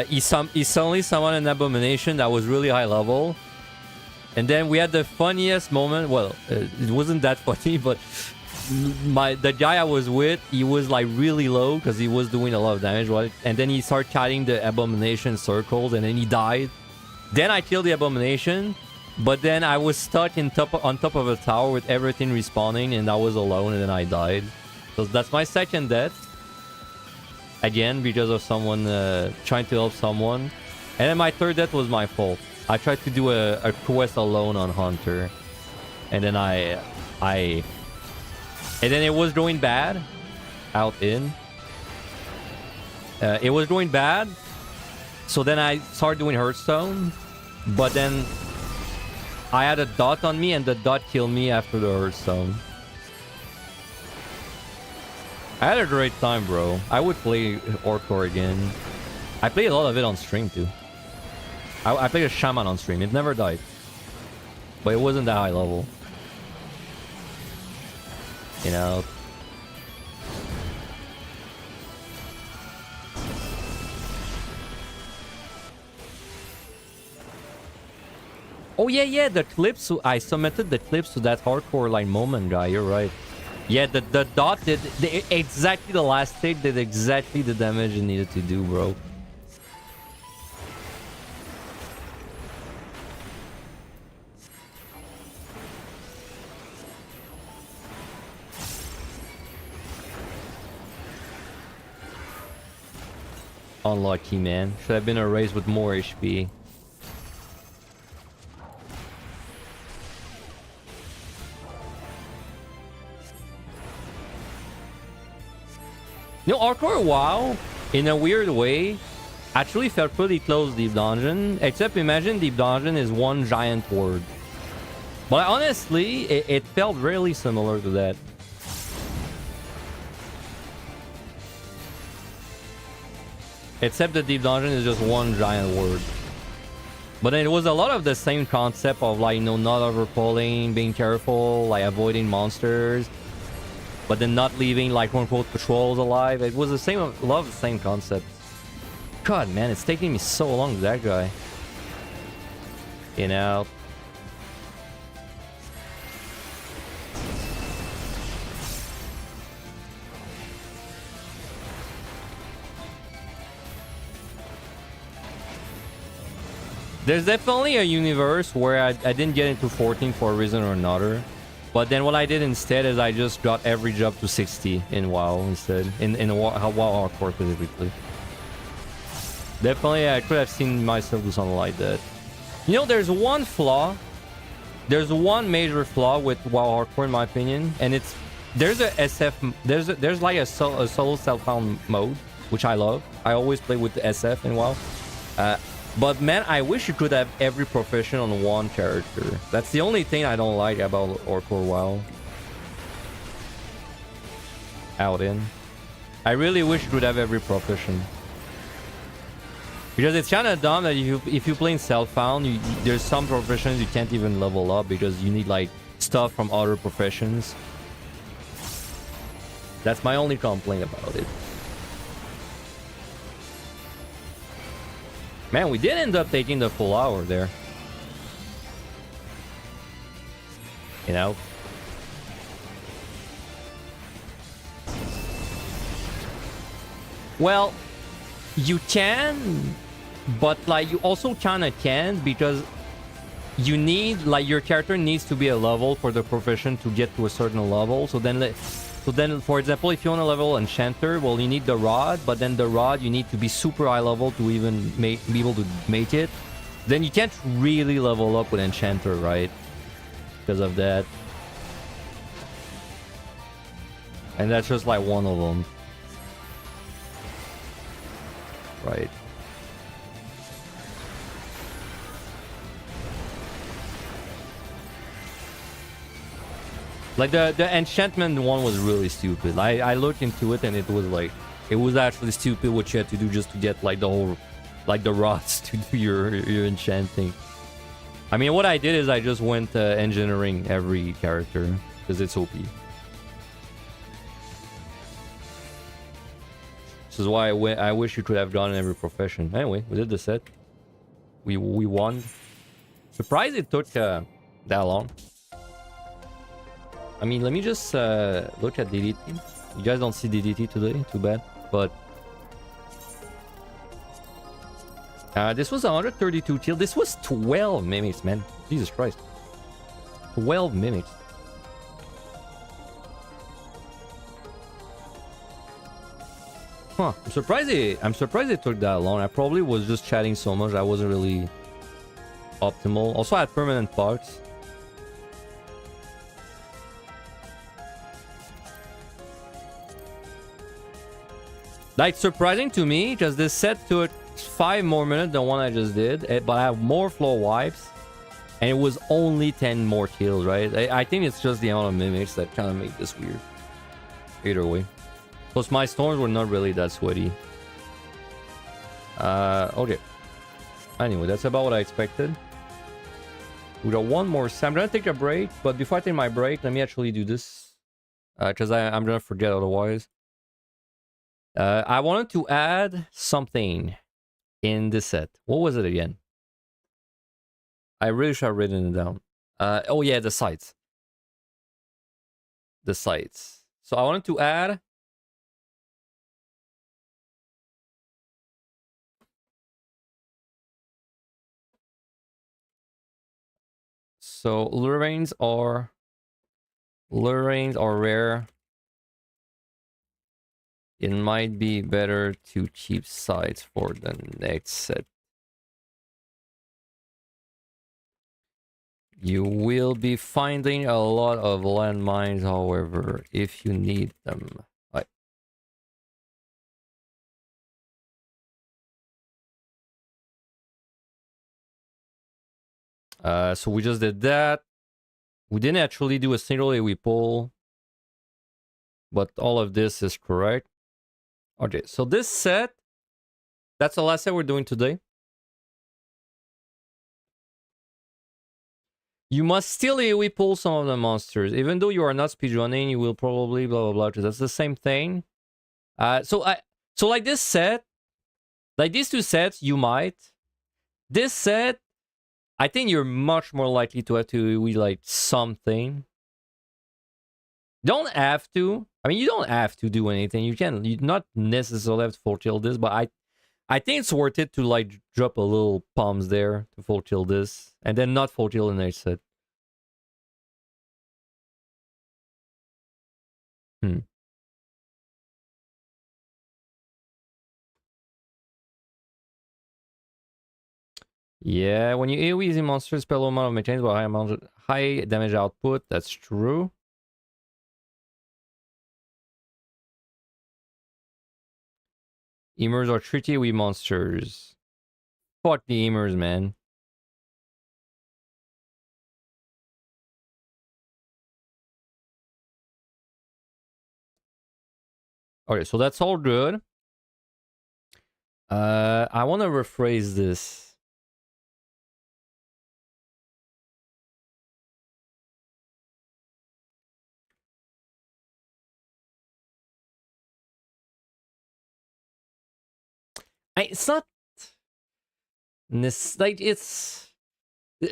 he suddenly summoned an abomination that was really high level. And then we had the funniest moment. Well, it wasn't that funny, but the guy I was with, he was like really low because he was doing a lot of damage, right? And then he started cutting the abomination circles, and then he died. Then I killed the abomination, but then I was stuck on top of a tower with everything respawning, and I was alone, and then I died. So that's my second death. Again, because of someone trying to help someone. And then my third death was my fault. I tried to do a quest alone on Hunter, and then and then it was going bad. It was going bad. So then I started doing Hearthstone, but then I had a dot on me, and the dot killed me after the Hearthstone. I had a great time, bro. I would play Orcor again. I played a lot of it on stream, too. I played a Shaman on stream. It never died. But it wasn't that high level. You know? Oh, yeah, the clips. I submitted the clips to that hardcore line moment, guy. You're right. Yeah, the dot did exactly the last tick did exactly the damage it needed to do, bro. Unlucky, man. Should have been a race with more HP. You know, Hardcore WoW, in a weird way, actually felt pretty close to Deep Dungeon. Except imagine Deep Dungeon is one giant word. But honestly, it felt really similar to that. Except the Deep Dungeon is just one giant word. But it was a lot of the same concept of, like, you know, not overpulling, being careful, like avoiding monsters, but then not leaving, like, quote-unquote, patrols alive. It was the same, a lot of the same concepts. God, man, it's taking me so long to that guy. You know? There's definitely a universe where I didn't get into 14 for a reason or another. But then what I did instead is I just got every job to 60 in WoW instead. In WoW Hardcore specifically. Definitely, I could have seen myself do something like that. You know, there's one flaw. There's one major flaw with WoW Hardcore, in my opinion. And it's... There's a SF... There's like a solo self-found mode, which I love. I always play with the SF in WoW. But man, I wish you could have every profession on one character. That's the only thing I don't like about Orcore WoW. Out in. I really wish you could have every profession. Because it's kind of dumb that if you play in Self-Found, there's some professions you can't even level up because you need like stuff from other professions. That's my only complaint about it. Man, we did end up taking the full hour there. You know? Well, you can, but like you also kind of can't because you need like your character needs to be a level for the profession to get to a certain level. So then, for example, if you want to level Enchanter, well, you need the rod, but then the rod you need to be super high level to even be able to make it. Then you can't really level up with Enchanter, right? Because of that. And that's just like one of them. Right. Like the enchantment one was really stupid. I looked into it and it was like it was actually stupid what you had to do just to get like the whole like the rods to do your enchanting. I mean, what I did is I just went engineering every character because it's OP. This is why I wish you could have gone in every profession. Anyway, we did the set. We won. Surprised it took that long. I mean, let me just look at DDT. You guys don't see DDT today, too bad. But this was 132 kill. This was 12 mimics, man. Jesus Christ. 12 mimics. Huh. I'm surprised it took that long. I probably was just chatting so much I wasn't really optimal. Also, I had permanent parts. Like, surprising to me because this set took 5 more minutes than one I just did, but I have more floor wipes and it was only 10 more kills, right? I think it's just the amount of mimics that kind of make this weird. Either way. Plus, my storms were not really that sweaty. Okay. Anyway, that's about what I expected. We got one more set. I'm gonna take a break, but before I take my break, let me actually do this. Because I'm gonna forget otherwise. I wanted to add something in this set. What was it again? I really should have written it down. Oh yeah, the sights. The sights. So I wanted to add... So lurings are rare. It might be better to keep sights for the next set. You will be finding a lot of landmines, however, if you need them. Right. So we just did that. We didn't actually do a single AoE pull, but all of this is correct. Okay, so this set, that's the last set we're doing today. You must still AoE pull some of the monsters. Even though you are not speedrunning, you will probably blah blah blah. Because that's the same thing. So like this set, like these two sets, you might. This set, I think you're much more likely to have to AoE like something. Don't have to. I mean, you don't have to do anything. You can. You not necessarily have to full kill this, but I think it's worth it to like drop a little palms there to full kill this, and then not full kill the next set. Yeah, when you AoE easy monsters, spell low amount of mechanics but high damage output. That's true. Emerge are tricky AoE monsters. Fuck gamers, man. Okay, so that's all good. I want to rephrase this. It's not like it's.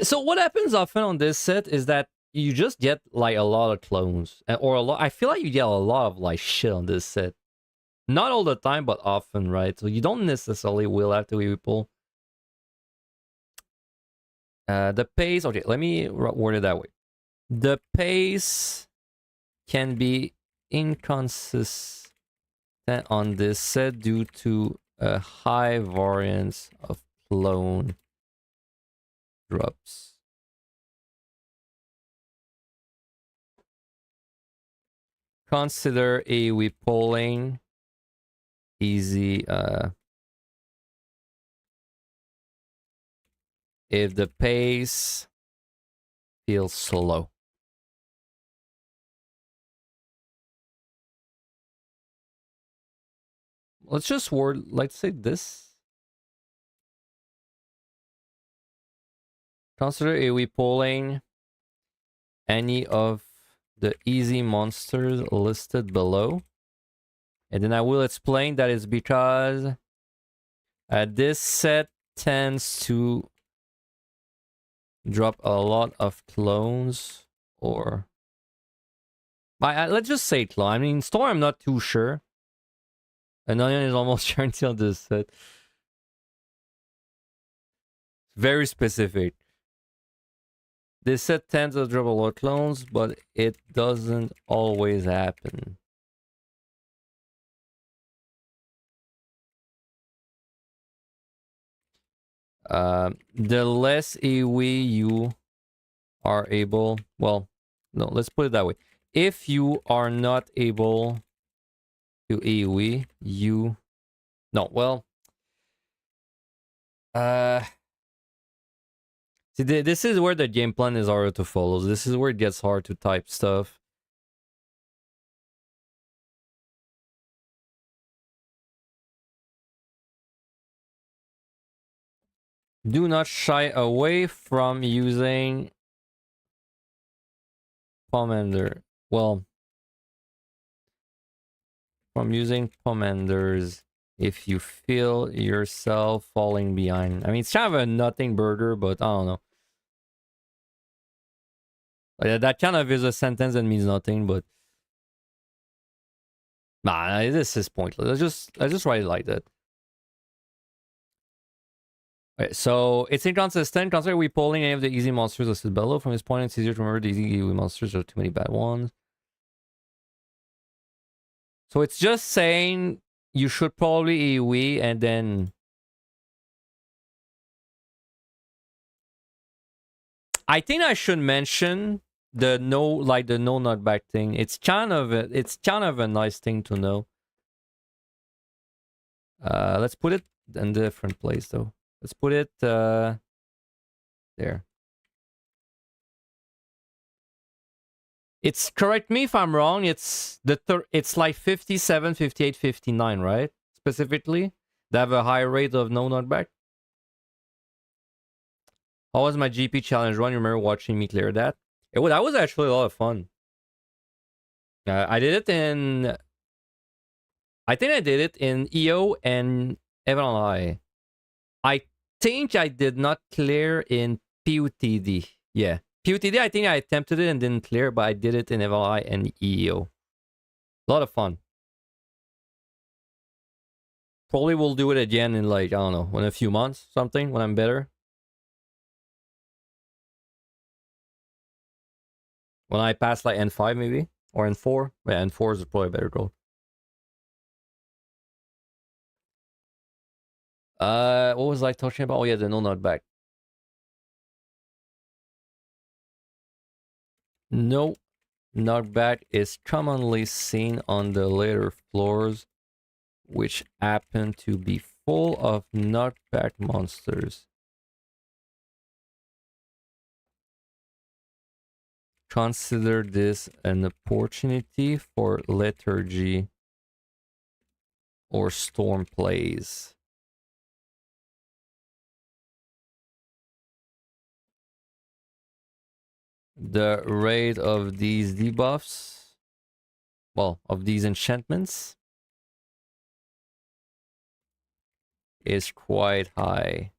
So what happens often on this set is that you just get like a lot of clones, or a lot. I feel like you get a lot of like shit on this set. Not all the time, but often, right? So you don't necessarily will have to people. The pace. Okay, let me word it that way. The pace can be inconsistent on this set due to a high variance of clone drops. Consider AoE polling easy if the pace feels slow. Let's just word, let's say this. Consider AoE polling any of the easy monsters listed below. And then I will explain that it's because this set tends to drop a lot of clones, or let's just say clone. I mean, Storm, I'm not too sure. An onion is almost guaranteed on this set. Very specific. This set tends to drop a lot of clones, but it doesn't always happen. The less AoE you are able, well, no, let's put it that way. If you are not able to AoE, you, no, well, see, this is where the game plan is hard to follow. This is where it gets hard to type stuff. Do not shy away from using Pomander. Well, from using Pomanders if you feel yourself falling behind. I mean, it's kind of a nothing burger, but I don't know. That kind of is a sentence that means nothing, but nah, this is pointless. I just write it like that. Okay, so it's inconsistent. Consider we pulling any of the easy monsters listed below. From this point, it's easier to remember the easy monsters are too many bad ones. So it's just saying you should probably AoE and then I think I should mention the no knockback thing. It's kind of a nice thing to know. Let's put it in a different place though. Let's put it there. It's, correct me if I'm wrong, it's it's like 57, 58, 59, right? Specifically, they have a high rate of no knockback. How was my GP challenge run? You remember watching me clear that? That was actually a lot of fun. I did it in, I think I did it in EO and Evan. I think I did not clear in PUTD. Yeah. PUTD, I think I attempted it and didn't clear, but I did it in Evan and EO. A lot of fun. Probably will do it again in like, I don't know, in a few months, something, when I'm better. When I pass like N5 maybe, or N4. Yeah, N4 is probably a better goal. What was I talking about? Oh yeah, the no knockback. No knockback is commonly seen on the later floors, which happen to be full of knockback monsters. consider this an opportunity for lethargy or storm plays. The rate of these debuffs, well, of these enchantments, is quite high.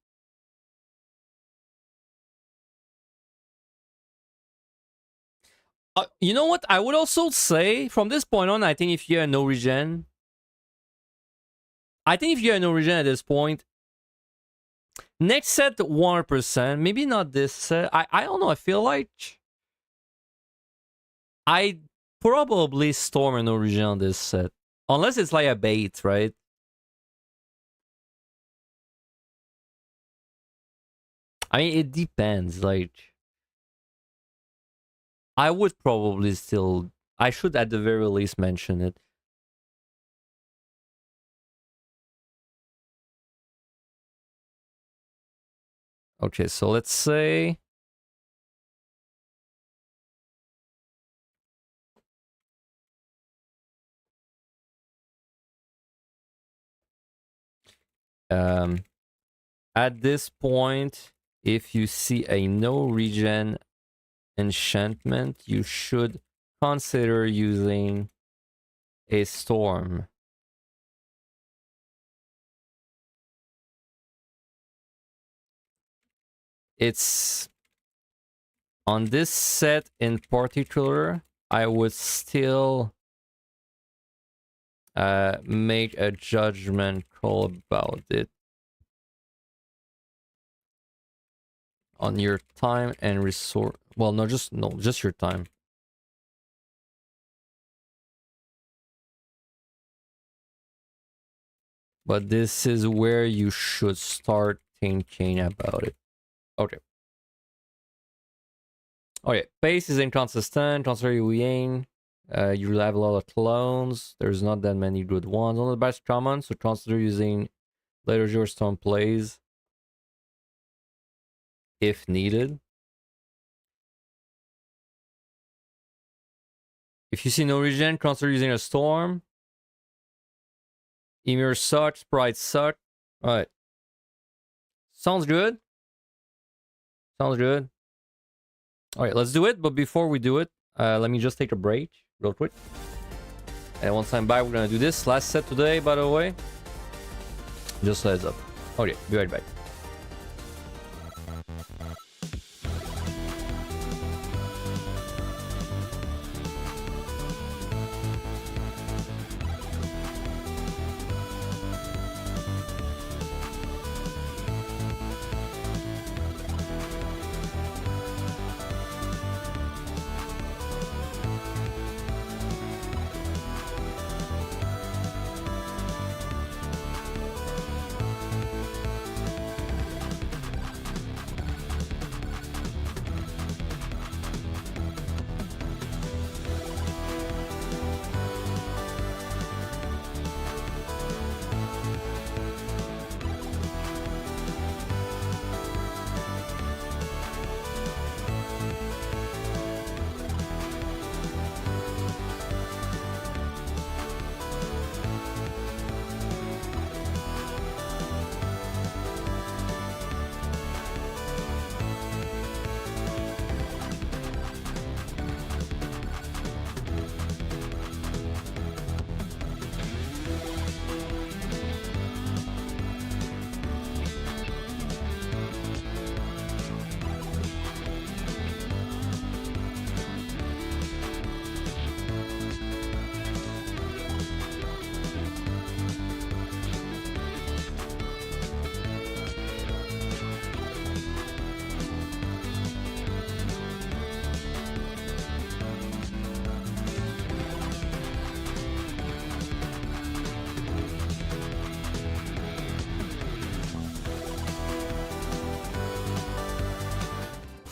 You know what? I would also say from this point on, I think if you're no regen, at this point, next set 100%, maybe not this set. I don't know. I feel like I probably storm an origin on this set. Unless it's like a bait, right? I mean, it depends. Like, I would probably still... I should at the very least mention it. Okay, so let's say... at this point, if you see a no regen enchantment, you should consider using a storm. It's on this set in particular, I would still make a judgment call about it on your time and resource. Well, just your time. But this is where you should start thinking about it. Okay. Okay, pace is inconsistent. Transfer Yang. You have a lot of clones. There's not that many good ones. One of the best common, so consider using Liturgy or Stone plays if needed. If you see no regen, consider using a storm. Emir sucks, Sprite suck. Alright. Sounds good. Sounds good. Alright, let's do it. But before we do it, let me just take a break real quick. And once I'm back, we're gonna do this. Last set today, by the way. Just a heads up. Okay, be right back.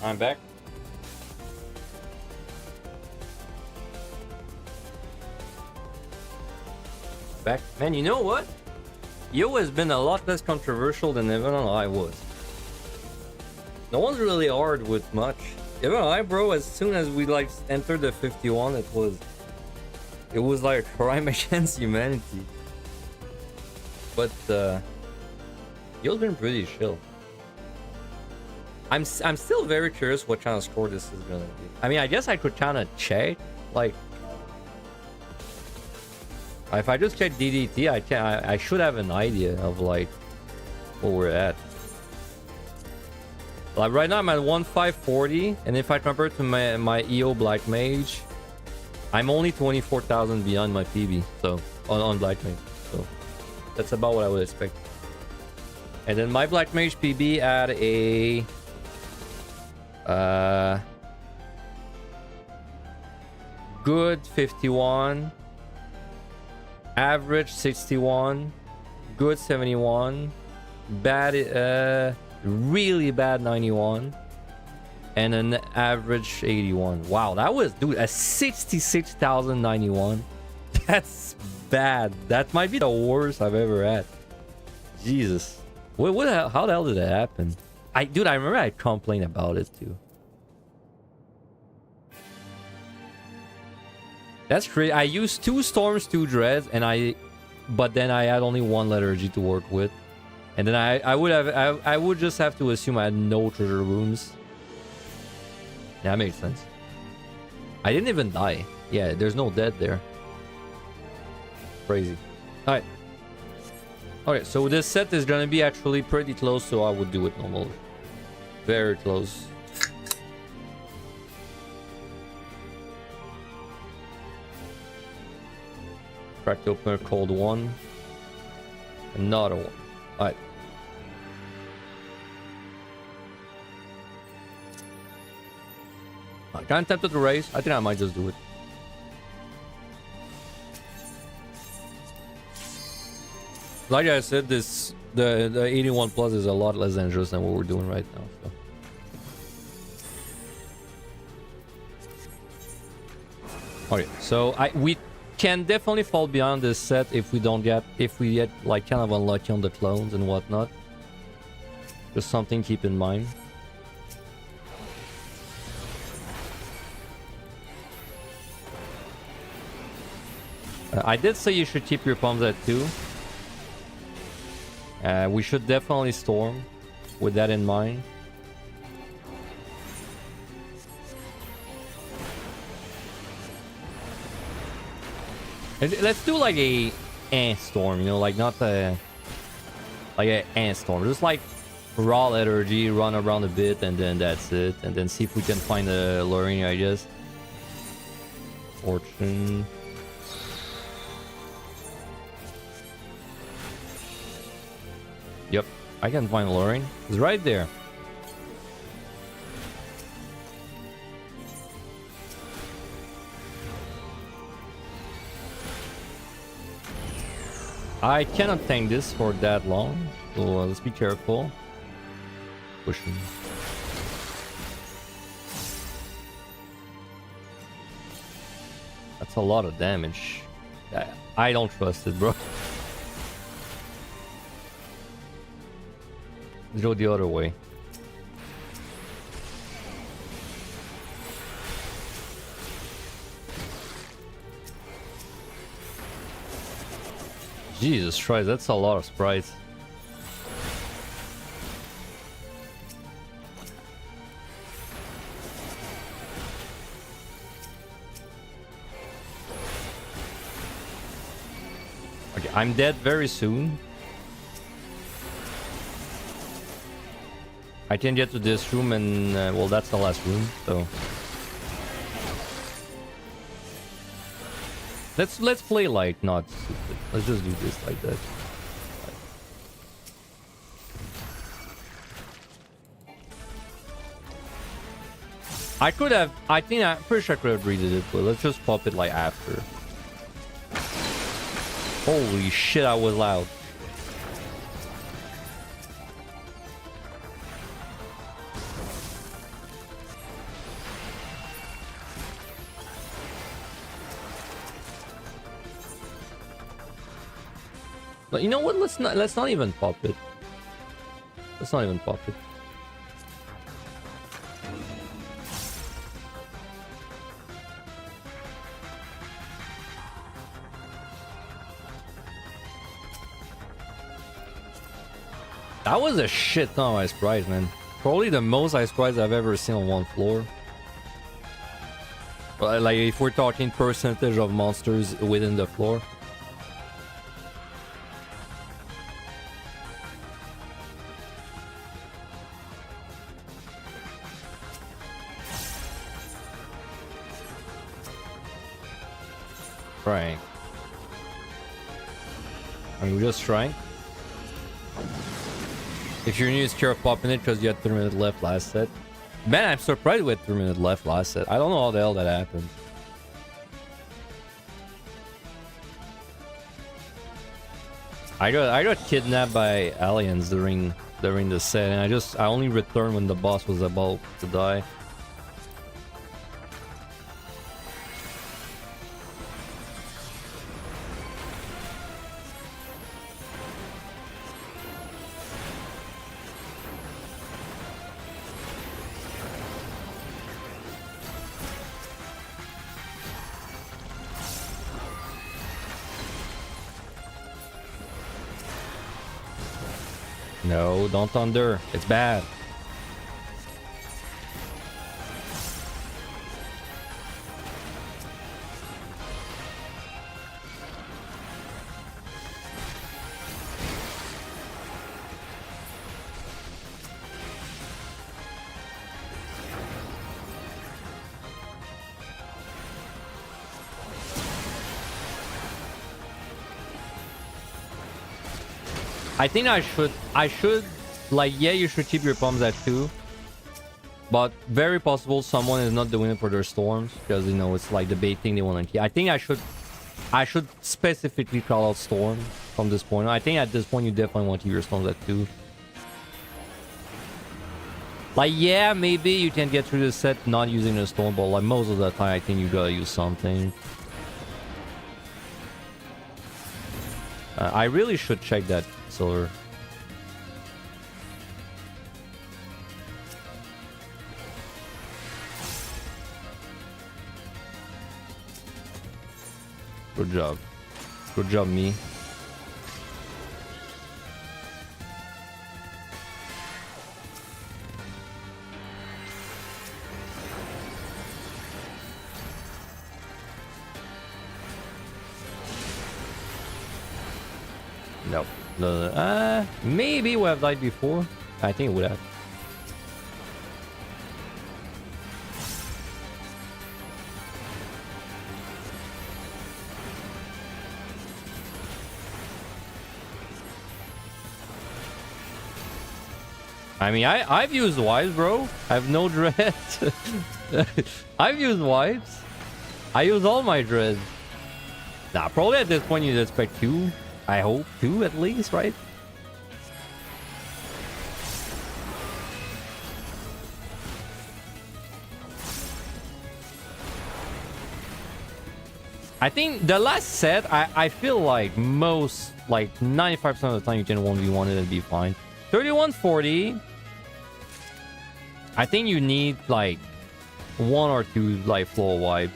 I'm back. Back. Man, you know what? Yo has been a lot less controversial than even I was. No one's really hard with much. You know, bro, as soon as we like entered the 51, it was like a crime against humanity. But you've been pretty chill. I'm still very curious what kind of score this is gonna be. I mean, I guess I could kind of check, like, if I just check DDT, I should have an idea of like where we're at. Like right now I'm at 1540, and if I compare to my EO Black Mage, I'm only 24,000 beyond my PB, so on Black Mage. So that's about what I would expect. And then my Black Mage PB at a good 51, average 61, good 71, bad really bad 91, and an average 81. Wow, that was, dude, a 66,091. That's bad. That might be the worst I've ever had. Jesus. How the hell did that happen? Dude, I remember I complained about it too. That's crazy. I used 2 Storms, 2 Dreads, but then I had only 1 Lethargy to work with. And then I would just have to assume I had no treasure rooms. Yeah, that makes sense. I didn't even die. Yeah, there's no dead there. Crazy. Alright. Okay, so this set is gonna be actually pretty close to how I would do it normally. Very close. Cracked open a cold one. Another one. Alright. I kind of tempted to raise. I think I might just do it. Like I said, the 81 plus is a lot less dangerous than what we're doing right now. So. Okay, so we can definitely fall beyond this set if we get like kind of unlucky on the clones and whatnot. Just something to keep in mind. I did say you should keep your pumps at 2. We should definitely storm with that in mind. Let's do like a storm, you know, like not a like a storm, just like raw energy, run around a bit, and then that's it, and then see if we can find a luring, I guess. Fortune. Yep, I can find luring. It's right there. I cannot tank this for that long, so let's be careful. Pushing. That's a lot of damage. I don't trust it, bro. Let's go the other way. Jesus Christ, that's a lot of sprites. Okay, I'm dead very soon. I can get to this room and, well, that's the last room, so... Let's play like not stupid. Let's just do this like that. I could have, I'm pretty sure I could have readed it, but let's just pop it like after. Holy shit, I was loud. But you know what? Let's not even pop it. Let's not even pop it. That was a shit ton of ice sprites, man. Probably the most ice sprites I've ever seen on one floor. But like, if we're talking percentage of monsters within the floor. Right. Are you just trying? If you're new, it's care of popping it because you had 3 minutes left last set. Man, I'm surprised we had 3 minutes left last set. I don't know how the hell that happened. I got kidnapped by aliens during the set, and I only returned when the boss was about to die. No, don't thunder. It's bad. I think I should, like, yeah, you should keep your pumps at 2. But very possible someone is not doing it for their storms, because, you know, it's like the bait thing they want to keep. I think I should specifically call out storm from this point. I think at this point you definitely want to keep your storms at 2. Like, yeah, maybe you can get through the set not using the storm, but like most of the time I think you gotta use something. I really should check that silver. Good job. Good job, me. No. No. Maybe we have died before. I think it would have. I mean, I've used wives, bro. I have no dread. I've used wives. I use all my dreads. Nah, probably at this point you'd expect 2. I hope 2 at least, right? I think the last set, I feel like most, like 95% of the time you can 1v1 it and be fine. 3140. I think you need like 1 or 2 like flow wipes.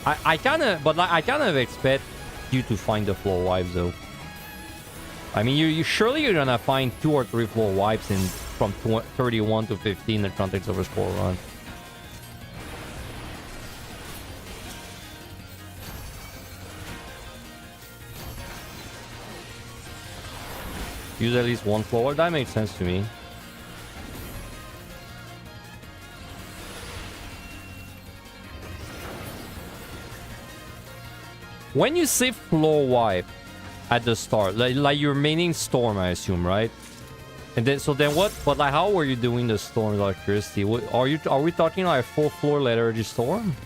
I kind of, but like, I kind of expect you to find the floor wipes though. I mean, you surely you're gonna find 2 or 3 floor wipes in from 31 to 15 in the context of a score run. Use at least 1 floor. That makes sense to me. When you say floor wipe at the start, like you're meaning storm, I assume, right? And then so then what? But like, how were you doing the storm electricity? What are we talking like a full floor lethargy storm?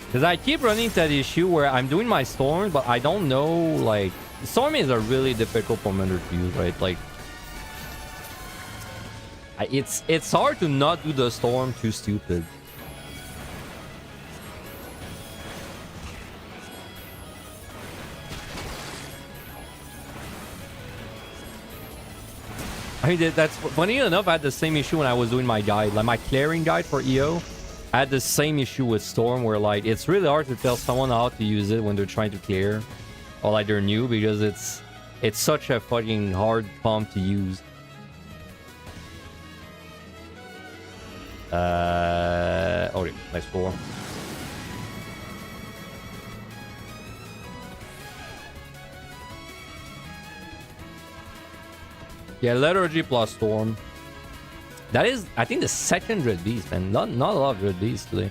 Because I keep running into that issue where I'm doing my storm, but I don't know, like... Storm is a really difficult commander to use, right? Like... It's hard to not do the storm too stupid. I mean, that's funny enough. I had the same issue when I was doing my guide, like my clearing guide for EO. I had the same issue with Storm, where like it's really hard to tell someone how to use it when they're trying to clear, or like they're new, because it's such a fucking hard pump to use. Okay, nice 4. Yeah, Lethargy plus Storm. That is, I think, the second Dread Beast, man. Not a lot of Dread Beasts today.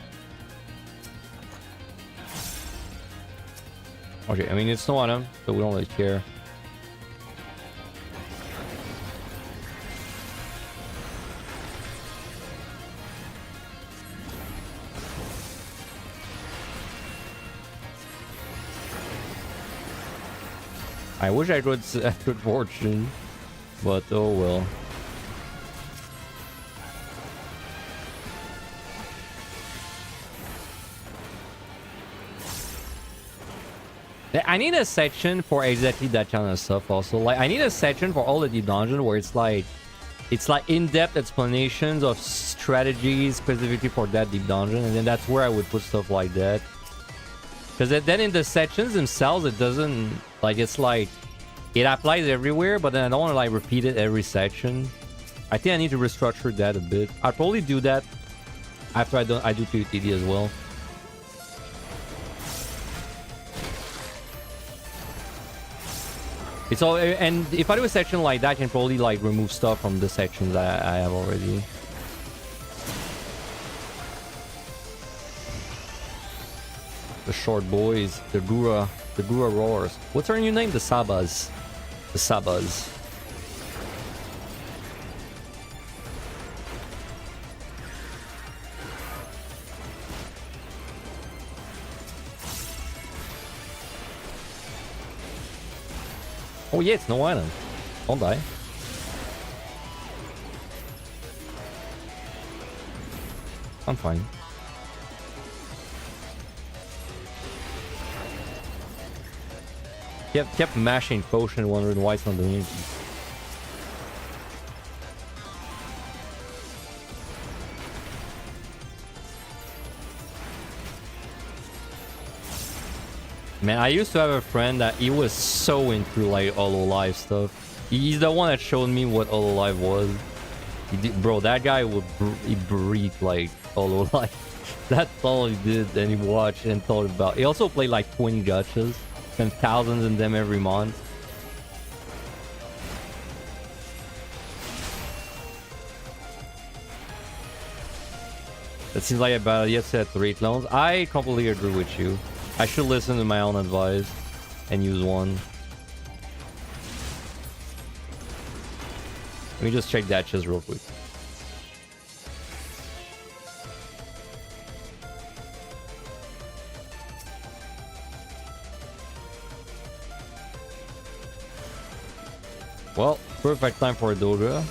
Okay, I mean, it's no item, so we don't really care. I wish I could Fortune, but oh well. I need a section for exactly that kind of stuff also. Like, I need a section for all the deep dungeon where it's like in-depth explanations of strategies specifically for that deep dungeon, and then that's where I would put stuff like that. Because then in the sections themselves, it doesn't, like, it's like, it applies everywhere, but then I don't want to, like, repeat it every section. I think I need to restructure that a bit. I'll probably do that after I do PvTD as well. It's all, and if I do a section like that, I can probably like remove stuff from the sections I have already. The short boys, the Gura roars. What's our new name? The Sabas. The Sabas. Oh yeah, it's no item. Don't die. I'm fine. Kept mashing potion, wondering why it's not doing anything. Man, I used to have a friend that he was so into like Hololive stuff. He's the one that showed me what Hololive was. Bro, that guy would he breathed like Hololive. That's all he did, and he watched and thought about. He also played like 20 gachas, spent thousands in them every month. That seems like a bad idea to have 3 clones. I completely agree with you. I should listen to my own advice and use one. Let me just check that chest real quick. Well, perfect time for a Doja.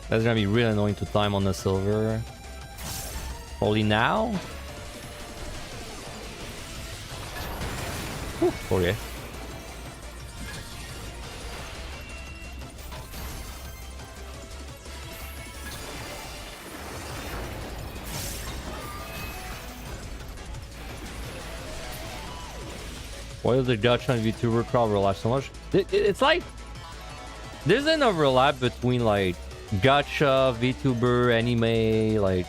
That's gonna be really annoying to time on the silver. Only now? Whew, okay. Why does the gacha and VTuber crowd overlap so much? It's like there's an overlap between like gacha, VTuber, anime, like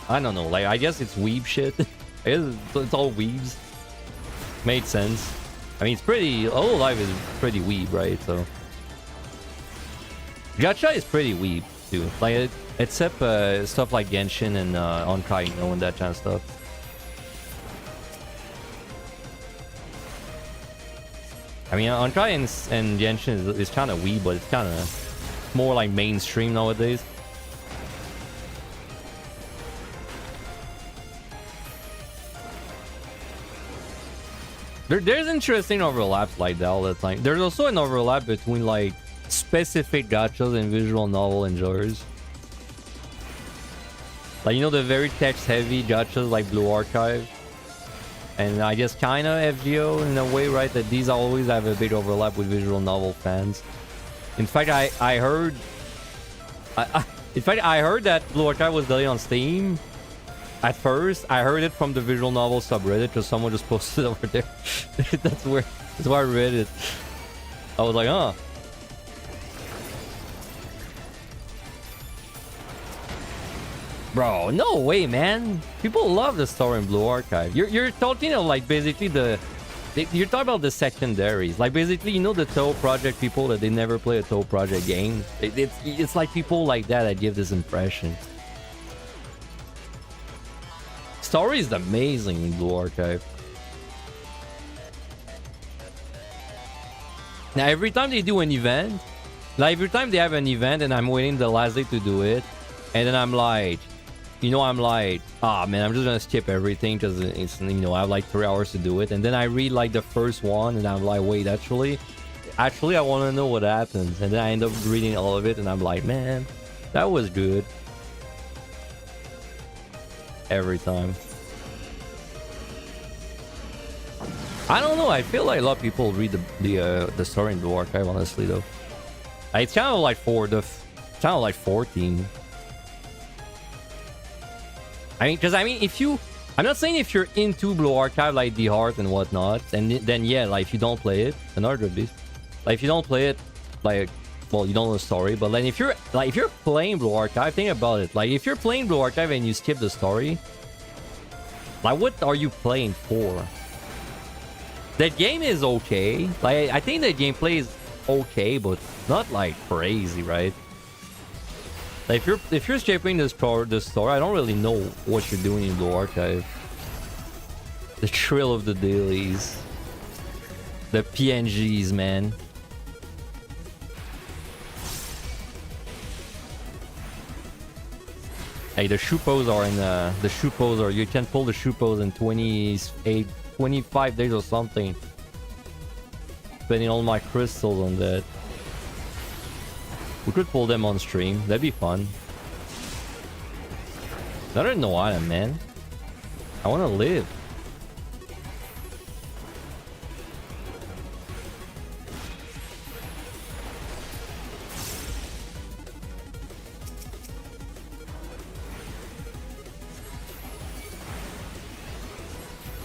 I don't know, like I guess it's weeb shit. I guess it's all weebs. Made sense. I mean, it's pretty, Hololive is pretty weeb, right? So gacha is pretty weeb too, like except stuff like Genshin and Honkai, you know, and that kind of stuff. I mean, Honkai and Genshin is kind of weeb, but it's kind of more like mainstream nowadays. There's interesting overlaps like that all the time. There's also an overlap between like specific gachas and visual novel enjoyers. Like, you know, the very text-heavy gachas like Blue Archive. And I guess kind of FGO in a way, right? That these always have a big overlap with visual novel fans. In fact, I heard... in fact, I heard that Blue Archive was delayed on Steam. At first, I heard it from the visual novel subreddit because someone just posted it over there. That's where I read it. I was like, huh. Bro, no way, man. People love the story in Blue Archive. You're talking of like basically you're talking about the secondaries. Like basically, you know, the Toe Project people that they never play a Toe Project game. It's like people like that give this impression. Story is amazing in Blue Archive. Now every time they do an event, like every time they have an event and I'm waiting the last day to do it, and then I'm like, you know, I'm like, ah, man, I'm just gonna skip everything because it's, you know, I have like 3 hours to do it. And then I read like the first one and I'm like, wait, actually I want to know what happens. And then I end up reading all of it and I'm like, man, that was good. Every time. I don't know. I feel like a lot of people read the story in the archive, honestly, though. It's kind of like kind of like 14. I mean, because I mean, I'm not saying if you're into Blue Archive like the heart and whatnot, and then yeah, like if you don't play it, another beast. Like if you don't play it, like, well, you don't know the story. But then if you're playing Blue Archive, think about it. Like if you're playing Blue Archive and you skip the story, like what are you playing for? The game is okay. Like I think the gameplay is okay, but not like crazy, right? Like if you're skipping this story, I don't really know what you're doing in Blue Archive. The thrill of the dailies, the PNGs, man. Hey, the shoe pose are in the shoe pose, or you can pull the shoe pose in 25 days or something. Spending all my crystals on that. We could pull them on stream. That'd be fun. Another no item, man. I want to live.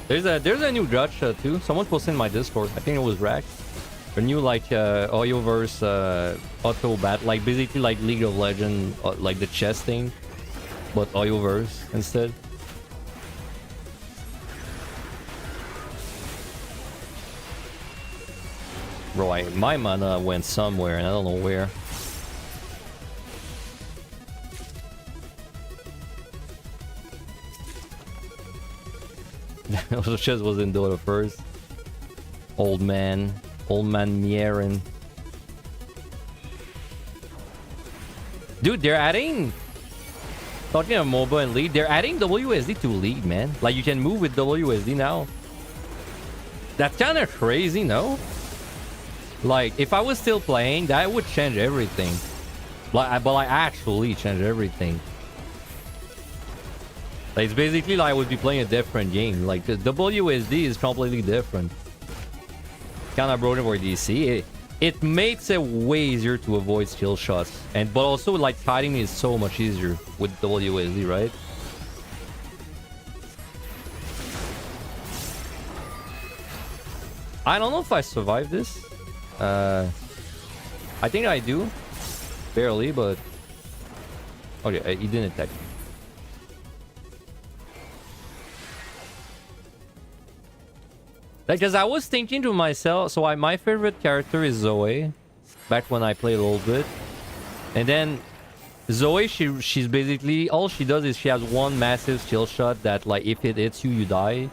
There's a new gacha too. Someone posted in my Discord. I think it was Rack. A new like Oyoverse auto bat, like basically like League of Legends, like the chess thing, but Oyoverse instead. Bro, my mana went somewhere and I don't know where. The chess was in Dota first. Old man Mierin. Dude, they're adding... Talking of MOBA and League, they're adding WSD to League, man. Like, you can move with WSD now. That's kind of crazy, no? Like, if I was still playing, that would change everything. But like, actually change everything. Like, it's basically like I would be playing a different game. Like, the WSD is completely different. Kind of broken for DC. It makes it way easier to avoid skill shots, but also like fighting is so much easier with WSD, right? I don't know if I survived this. I think I do, barely, but okay, he didn't attack me. Because I was thinking to myself, so my favorite character is Zoe, back when I played a little bit. And then Zoe, she's basically, all she does is she has one massive skill shot that like if it hits you, you die.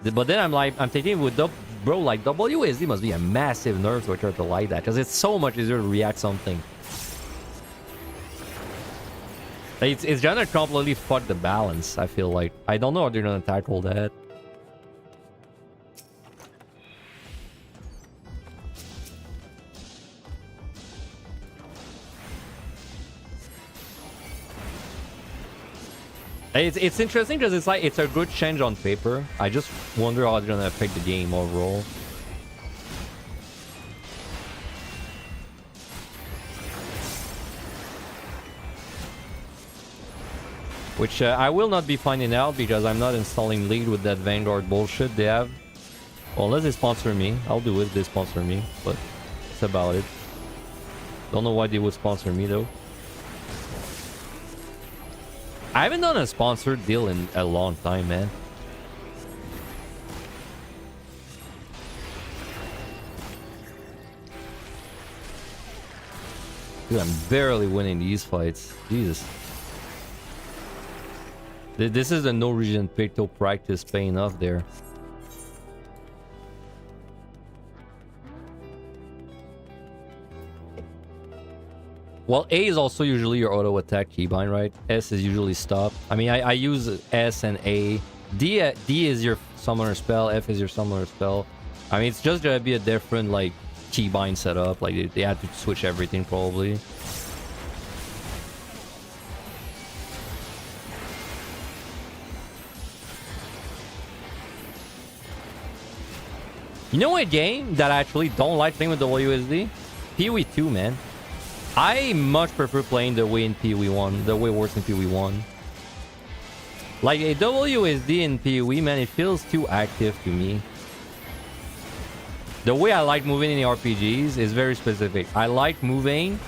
But then I'm thinking with bro, like WSD must be a massive nerf to a character like that, because it's so much easier to react something. It's gonna completely fuck the balance, I feel like. I don't know how they're gonna tackle that. It's interesting because it's like it's a good change on paper. I just wonder how it's gonna affect the game overall. Which I will not be finding out because I'm not installing League with that Vanguard bullshit they have. Well, unless they sponsor me. I'll do it if they sponsor me, but that's about it. Don't know why they would sponsor me though. I haven't done a sponsored deal in a long time, man. Dude, I'm barely winning these fights. Jesus. This is the no region picto practice paying off there. Well, A is also usually your auto attack keybind, right? S is usually stop. I mean, I use S and A. D is your summoner spell. F is your summoner spell. I mean, it's just gonna be a different like keybind setup. Like they had to switch everything probably. You know a game that I actually don't like playing with WSD? PoE 2, man. I much prefer playing the way in PoE 1, the way worse in PoE 1. Like a WSD in PoE, man, it feels too active to me. The way I like moving in the RPGs is very specific. I like moving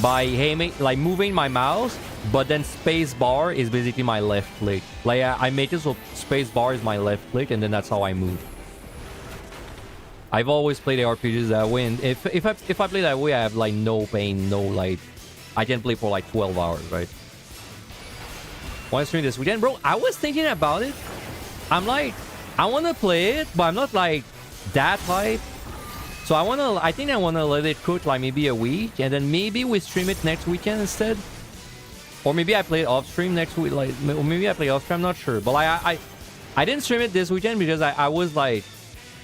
by aiming, like moving my mouse, but then space bar is basically my left click. Like I make it so space bar is my left click, and then that's how I move. I've always played the RPGs that way, and if I play that way, I have like no pain, no like, I can play for like 12 hours, right? Want to stream this weekend, bro? I was thinking about it. I'm like, I want to play it, but I'm not like that hype. So I think I want to let it cook like maybe a week, and then maybe we stream it next weekend instead. Or maybe I play it off stream next week, like, or maybe I play off stream, I'm not sure. But like, I didn't stream it this weekend because I was like,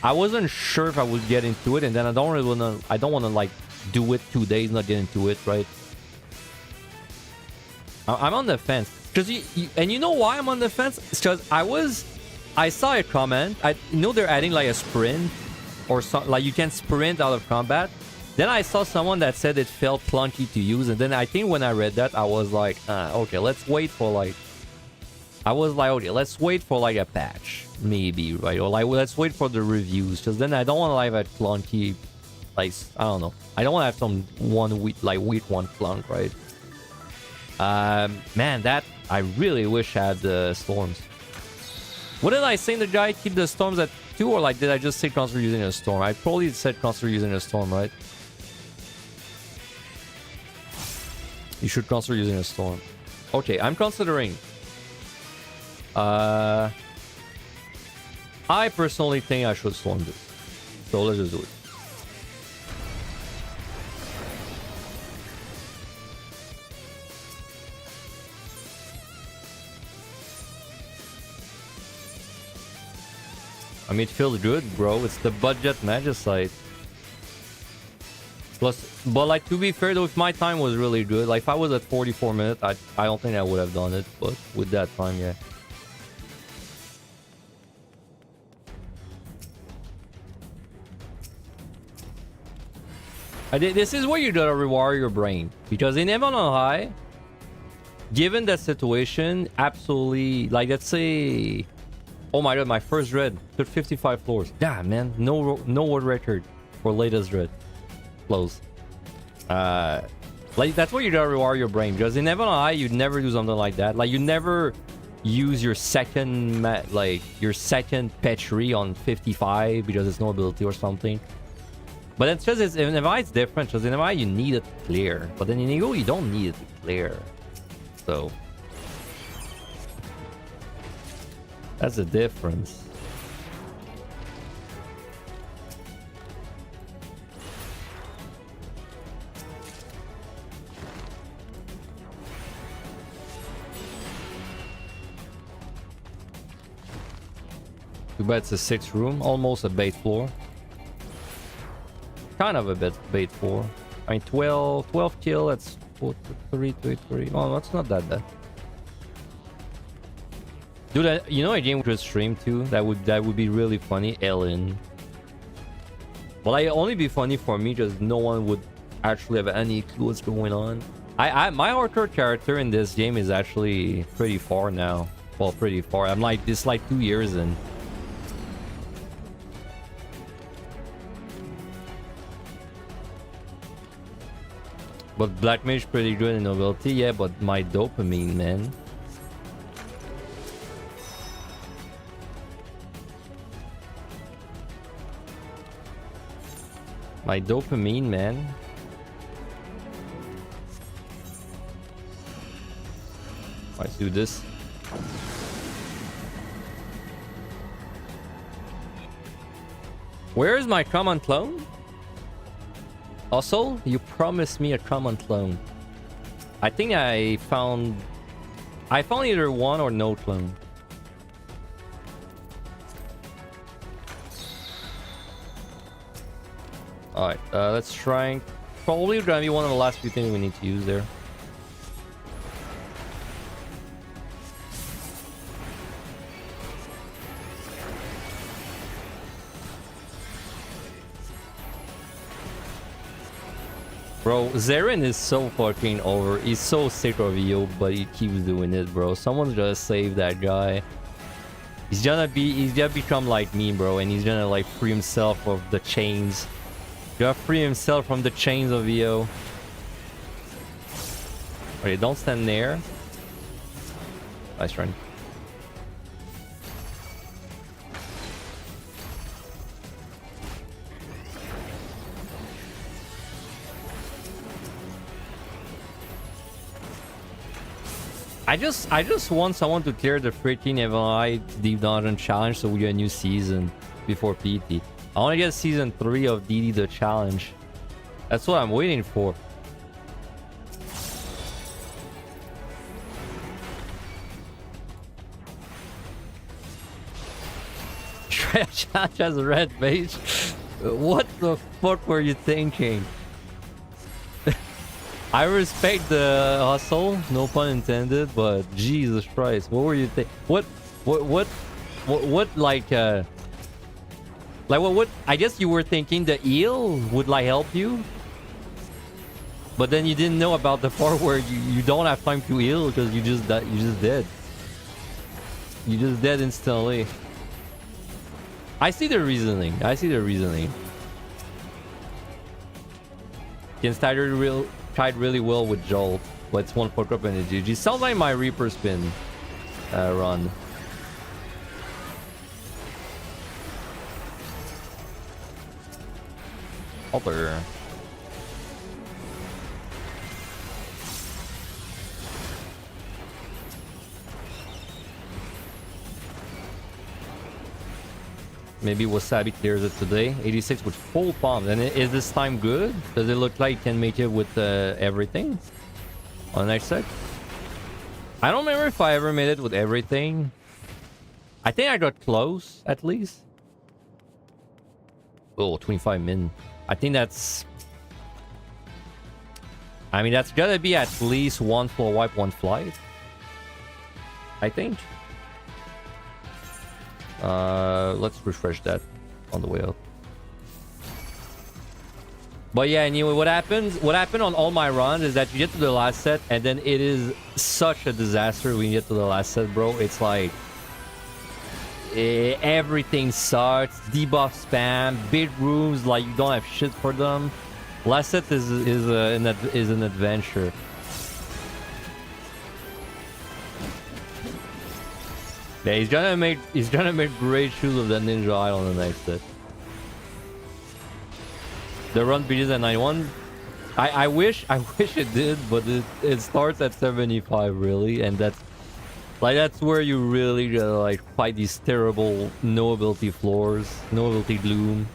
I wasn't sure if I would get into it, and then I don't want to like do it 2 days, not get into it, right? I'm on the fence. Cause and you know why I'm on the fence? It's because I saw a comment. I know they're adding like a sprint, or something, like you can sprint out of combat. Then I saw someone that said it felt clunky to use, and then I think when I read that, I was like, okay, let's wait for like. I was like, okay, let's wait for like a patch, maybe, right? Or like, let's wait for the reviews, because then I don't want to have a clunky, like, I don't know. I don't want to have some week one clunk, right? Man, that I really wish I had the storms. What did I say in the guide? Keep the storms at 2, or like did I just say consider using a storm? I probably said consider using a storm, right? You should consider using a storm. Okay, I'm considering. I personally think I should storm this. So let's just do it. I mean, it feels good, bro. It's the budget Magicite. Plus, but like, to be fair though, if my time was really good, like if I was at 44 minutes, I don't think I would have done it. But with that time, yeah. This is where you gotta rewire your brain, because in Heaven on High, given that situation, absolutely, like, let's say, oh my god, my first dread took 55 floors. Damn, man, no world record for latest dread. Close. Like, that's where you gotta rewire your brain, because in Heaven on High, you'd never do something like that. Like, you never use your second Petri on 55 because it's no ability or something. But it's just, in Nevi it's different, because in Nevi you need it to clear. But then in Ego you don't need it to clear. So that's the difference. Too bad it's a 6th room, almost a bait floor. Kind of a bit bait floor. I mean, 12 kill, that's 3. Oh, that's not that bad. Dude, you know a game we could stream too? That would be really funny. Ellen. Well, it only be funny for me because no one would actually have any clue what's going on. My hardcore character in this game is actually pretty far now. Well, pretty far. I'm like this like 2 years in. But Black Mage pretty good in novelty, yeah, but my dopamine, man. My dopamine, man. Let's do this. Where is my common clone? Also, you promised me a common clone. I think I found either one or no clone. Alright, let's try. Probably gonna be one of the last few things we need to use there. Bro, Zeren is so fucking over. He's so sick of you, but he keeps doing it, bro. Someone's gonna save that guy. He's gonna become like me, bro, and he's gonna like free himself of the chains. He's gonna free himself from the chains of EO. Okay, don't stand there. Nice run. I just want someone to clear the freaking Evanite Deep Dungeon Challenge so we get a new season before PT. I want to get season 3 of DD the Challenge. That's what I'm waiting for. Challenge has a red mage. What the fuck were you thinking? I respect the hustle, no pun intended, but Jesus Christ, what were you thinking? What, like, what, I guess you were thinking the eel would, like, help you? But then you didn't know about the part where you don't have time to heal because you just dead. You just dead instantly. I see the reasoning. Against Tiger tried really well with Jolt, but it's one fuck up and a GG. Sounds like my Reaper spin run. Alter. Maybe Wasabi clears it today. 86 with full palm. And is this time good? Does it look like it can make it with everything on the next set? I don't remember if I ever made it with everything. I think I got close, at least. Oh, 25 min. I think that's... I mean, that's gotta be at least one floor wipe, one flight. I think. Let's refresh that on the way up. But yeah, anyway, what happened on all my runs is that you get to the last set and then it is such a disaster when you get to the last set, bro. It's like everything sucks, debuff spam, big rooms, like you don't have shit for them. Last set is an adventure. Yeah, he's gonna make great shoes of that ninja eye on the next set. The run begins at 91. I wish it did, but it starts at 75 really, and that's where you really gotta like fight these terrible no ability floors, no ability gloom.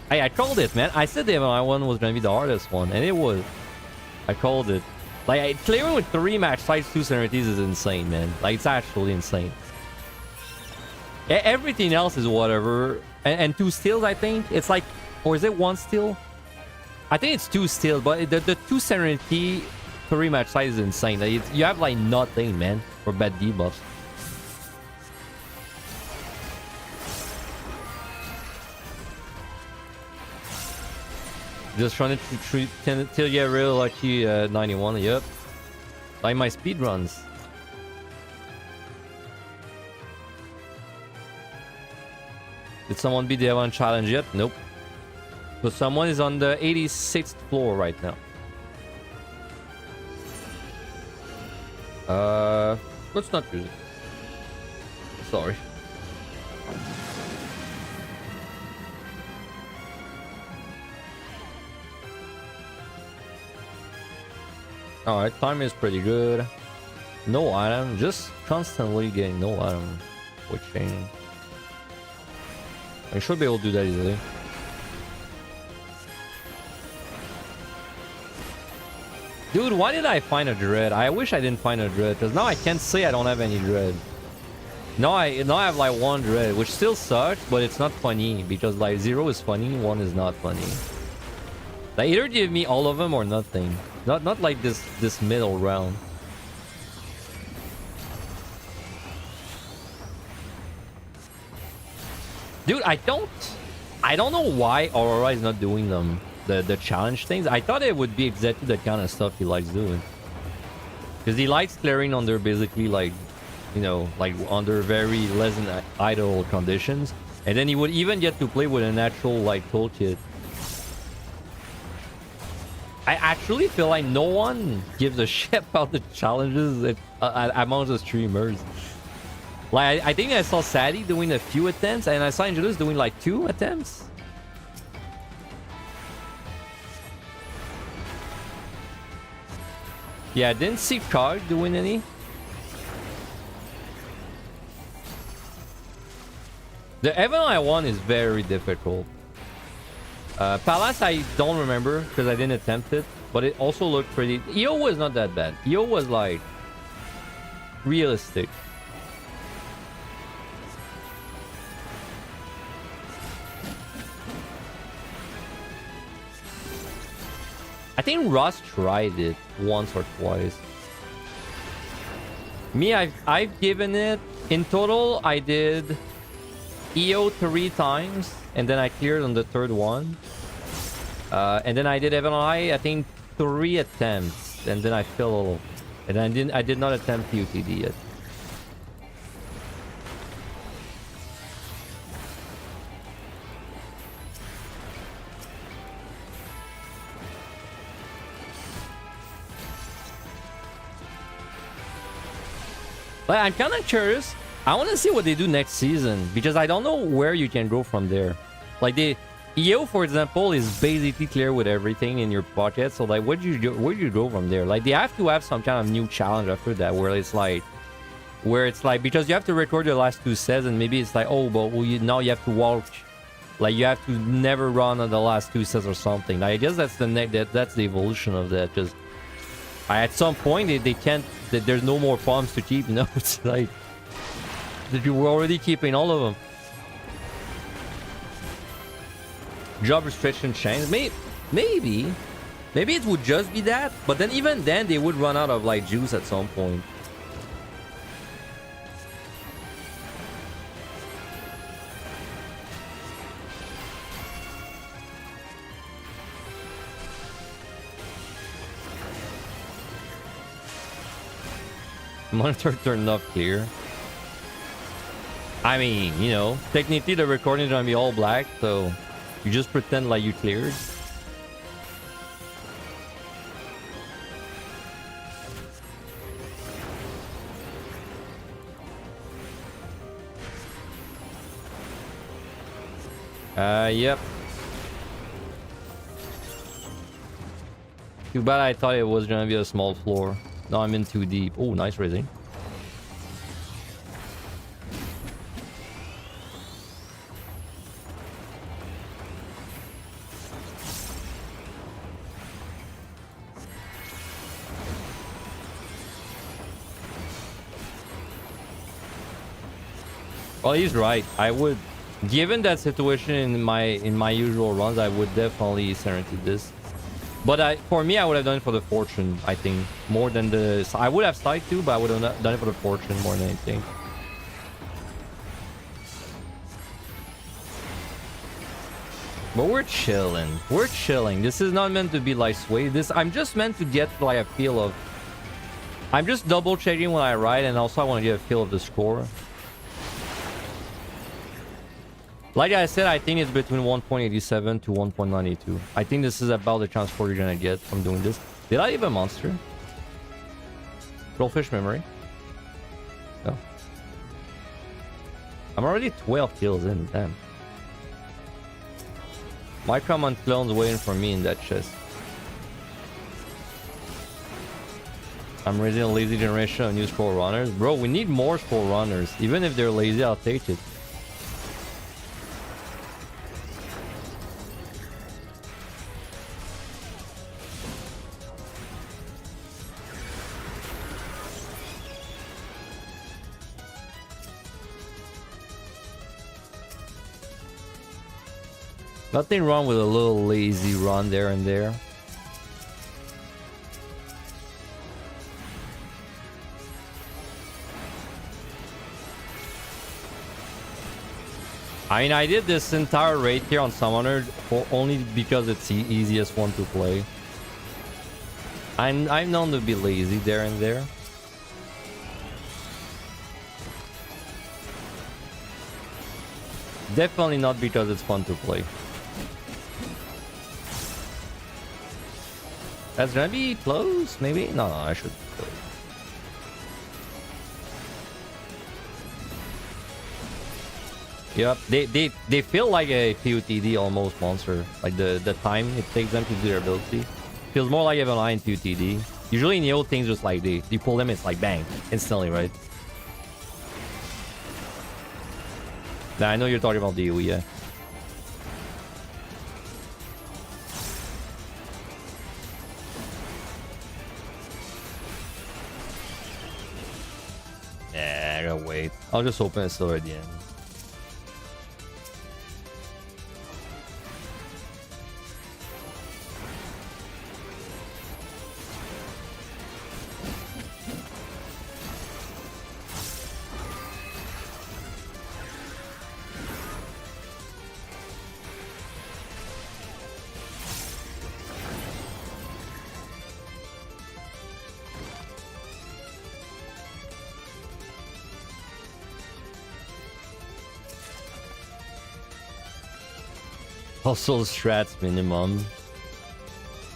Hey, I called it, man. I said the MI one was gonna be the hardest one, and it was. I called it. Like, clearing with 3 match size 2 Serenities is insane, man. Like, it's actually insane. Everything else is whatever. And 2 steals, I think. It's like... Or is it 1 steal? I think it's 2 steals, but the 2 Serenity 3 match size is insane. Like, you have like nothing, man, for bad debuffs. Just trying to treat till you get real lucky 91. Yep. Like my speed runs. Did someone beat the Evan challenge yet? Nope. So someone is on the 86th floor right now. Let's not use it. Sorry. Alright, time is pretty good. No item, just constantly getting no item. Switching. I should be able to do that easily. Dude, why did I find a dread? I wish I didn't find a dread, because now I can't say I don't have any dread. Now I have like 1 dread, which still sucks, but it's not funny, because like 0 is funny, 1 is not funny. Like either give me all of them or nothing. Not like this middle round. Dude, I don't know why Aurora is not doing them. The challenge things. I thought it would be exactly the kind of stuff he likes doing. Because he likes clearing under basically like, you know, like under very less than idle conditions. And then he would even get to play with a natural like toolkit. I actually feel like no one gives a shit about the challenges among the streamers. Like, I think I saw Sadie doing a few attempts, and I saw Angelus doing like 2 attempts. Yeah, I didn't see Cog doing any. The Evan I one is very difficult. Palace I don't remember because I didn't attempt it, but it also looked pretty. EO was not that bad. EO was like realistic. I think Ross tried it once or twice. Me, I've given it in total. I did EO 3 times, and then I cleared on the 3rd one. And then I did Evan I think 3 attempts, and then I failed. And I did not attempt UTD yet. But I'm kind of curious. I want to see what they do next season, because I don't know where you can go from there. Like the EO, for example, is basically clear with everything in your pocket. So like, where do you go from there? Like they have to have some kind of new challenge after that, where it's like, because you have to record the last 2 sets, and maybe it's like, oh, but now you have to walk, like you have to never run on the last 2 sets or something. Like, I guess that's that's the evolution of that. Just at some point they can't. There's no more farms to keep. You know, it's like that you were already keeping all of them. Job restriction change. Maybe it would just be that, but then even then they would run out of like juice at some point. Monitor turned off clear. I mean, you know, technically the recording is gonna be all black, so you just pretend like you cleared. Yep. Too bad I thought it was gonna be a small floor. No, I'm in too deep. Oh, nice raising. Well, he's right. I would, given that situation in my usual runs, I would definitely Serenity this. But for me, I would have done it for the fortune, I think. More than the... I would have side too, but I would have done it for the fortune more than anything. But we're chilling. We're chilling. This is not meant to be like sway. I'm just meant to get like a feel of... I'm just double checking when I write, and also I want to get a feel of the score. Like I said, I think it's between 1.87 to 1.92. I think this is about the transport you're gonna get from doing this. Did I leave a monster? Goldfish memory. No. I'm already 12 kills in, damn. My common clone's waiting for me in that chest. I'm raising a lazy generation of new score runners. Bro, we need more score runners. Even if they're lazy, I'll take it. Nothing wrong with a little lazy run there and there. I mean, I did this entire raid here on Summoner only because it's the easiest one to play. I'm known to be lazy there and there. Definitely not because it's fun to play. That's gonna be close, maybe? No, I should go. Yep, they feel like a PUTD almost monster. Like the time it takes them to do their ability. Feels more like Evan in PUTD. Usually in the old things just like they pull them, it's like bang, instantly, right? Nah, I know you're talking about the UE, yeah. Yeah, I gotta wait. I'll just open a store at the end. Also strats minimum.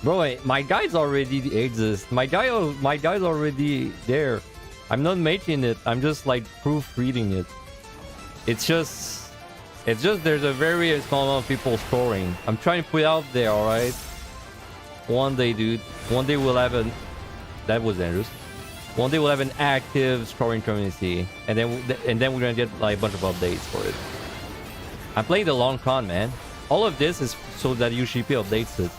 Bro, my guy's already exist. My guy's already there. I'm not making it. I'm just like proofreading it. It's just there's a very small amount of people scoring. I'm trying to put it out there, all right? One day, dude. One day we'll have an... That was dangerous. One day we'll have an active scoring community, and then we're gonna get like a bunch of updates for it. I'm playing the long con, man. All of this is so that UCP updates it.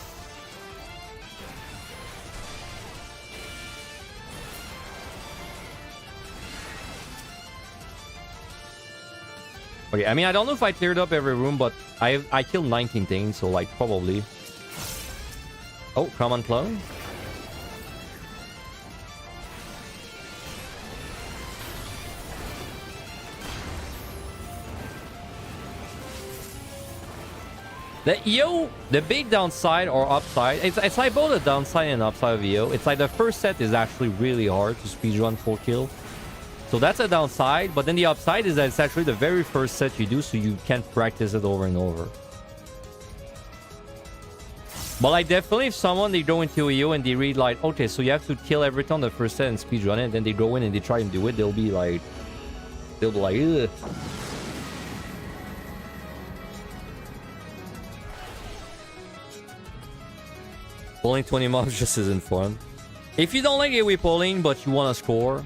Okay, I mean, I don't know if I cleared up every room, but I killed 19 things, so like probably. Oh, common clone. The EO, the big downside or upside, it's like both a downside and upside of EO. It's like the first set is actually really hard to speedrun full kill. So that's a downside, but then the upside is that it's actually the very first set you do, so you can practice it over and over. But like definitely if someone, they go into EO and they read like, okay, so you have to kill everything on the first set and speedrun it, and then they go in and they try and do it, they'll be like, ugh. Pulling 20 mobs just isn't fun. If you don't like AoE pulling, but you want to score,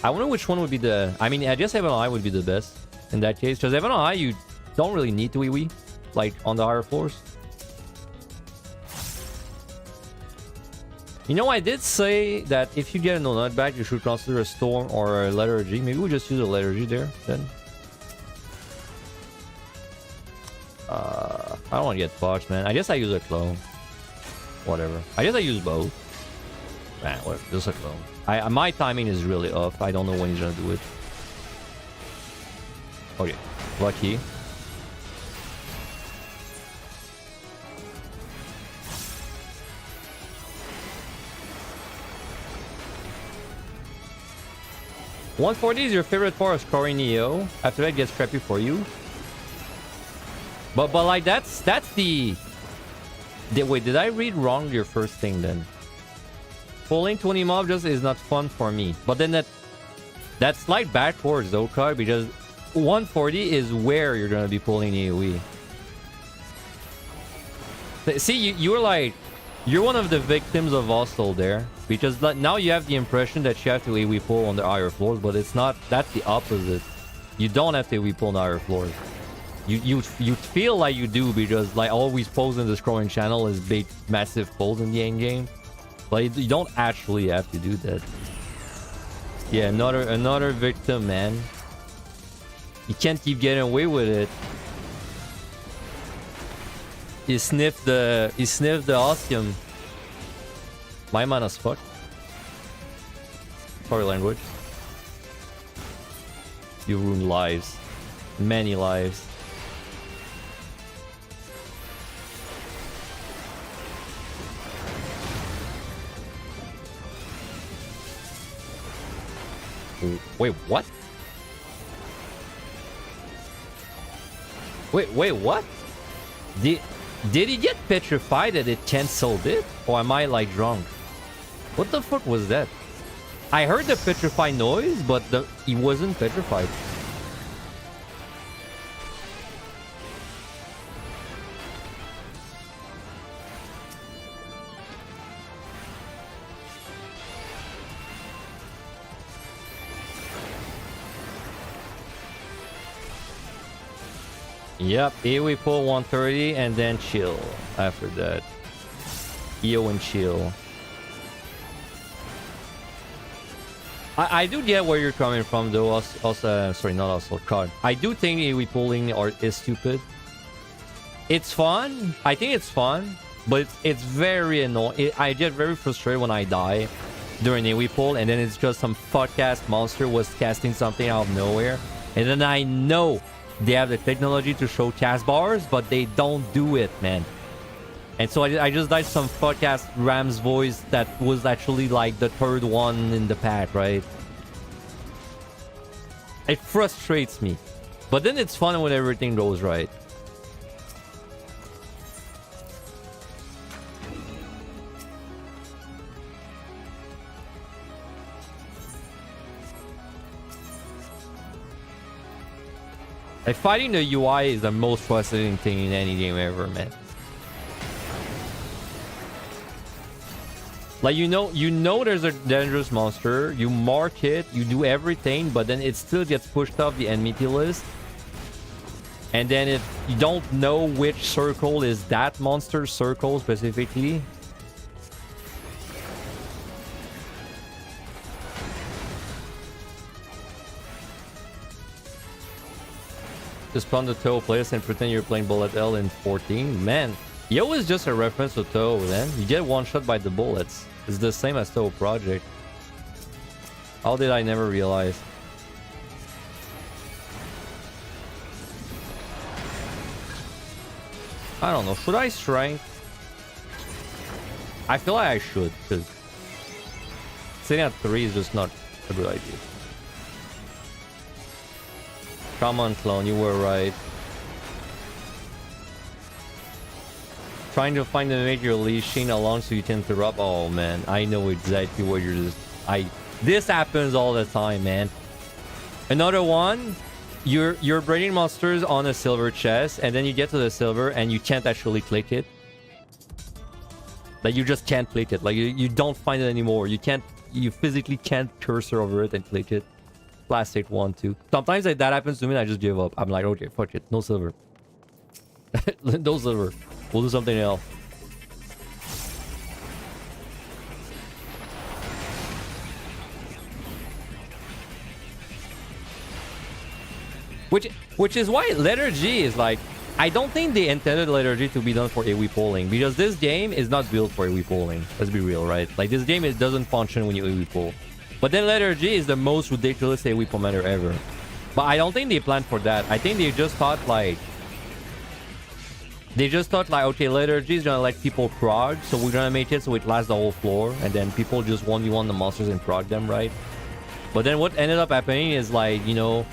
I wonder which one would be the... I mean, I guess Evan Eye would be the best in that case. Because Evan Eye, you don't really need to AoE, like on the higher floors. You know, I did say that if you get a no-nut back, you should consider a Storm or a Lethargy. Maybe we just use a Lethargy there, then. I don't want to get fucked, man. I guess I use a Clone. Whatever. I guess I use both. Man, whatever. Just a clone. My timing is really off. I don't know when he's gonna do it. Okay. Lucky. $140 is your favorite part of scoring Neo. After that, it gets crappy for you. But like that's the. Wait, did I read wrong your first thing then? Pulling 20 mob just is not fun for me. But then that's like backwards though, Card, because 140 is where you're gonna be pulling AoE. See, you're like, you're one of the victims of Hostile there, because now you have the impression that you have to AoE pull on the higher floors, but it's not. That's the opposite. You don't have to AoE pull on the higher floors. You feel like you do, because like always pulls in the scrolling channel is big, massive pulls in the end game, but you don't actually have to do that. Yeah, another victim, man. You can't keep getting away with it. He sniffed the ostium. My man as fuck. Sorry, language. You ruined lives. Many lives. Wait, what? Wait, what? Did he get petrified that it cancelled it? Or am I like drunk? What the fuck was that? I heard the petrified noise, but he wasn't petrified. Yep, AoE pull 130 and then chill after that. EO and chill. I do get where you're coming from though. Also, sorry, not also card. I do think AoE pulling is stupid. It's fun. I think it's fun, but it's very annoying. I get very frustrated when I die during AoE pull, and then it's just some fuck-ass monster was casting something out of nowhere, and then I know they have the technology to show cast bars, but they don't do it, man. And so I just died some fuck-ass Ram's voice that was actually like the third one in the pack, right? It frustrates me. But then it's fun when everything goes right. Like, fighting the UI is the most frustrating thing in any game ever, man. Like, you know there's a dangerous monster, you mark it, you do everything, but then it still gets pushed off the enmity list. And then if you don't know which circle is that monster's circle specifically, just spawn the Toe place and pretend you're playing Bullet L in 14. Man, Yo is just a reference to Toe, then. You get one shot by the bullets. It's the same as Toe Project. How did I never realize? I don't know. Should I strength? I feel like I should, because sitting at 3 is just not a good idea. Come on, clone, you were right. Trying to find a major leashing along so you can interrupt. Oh man, I know exactly what you're just. This happens all the time, man. Another one, you're breeding monsters on a silver chest, and then you get to the silver and you can't actually click it. Like, you just can't click it. Like, you don't find it anymore. You physically can't cursor over it and click it. Classic 1 too. Sometimes that happens to me and I just give up. I'm like, okay, fuck it, no silver. No silver. We'll do something else. Which is why letter G is like, I don't think they intended liturgy to be done for AoE pulling, because this game is not built for AoE pulling. Let's be real, right? Like, this game, it doesn't function when you AoE pull. But then liturgy is the most ridiculous AoE commander ever. But I don't think they planned for that. I think they just thought like, okay, liturgy is gonna let people prog, so we're gonna make it so it lasts the whole floor, and then people just 1v1 the monsters and prog them, right? But then what ended up happening is like, you know,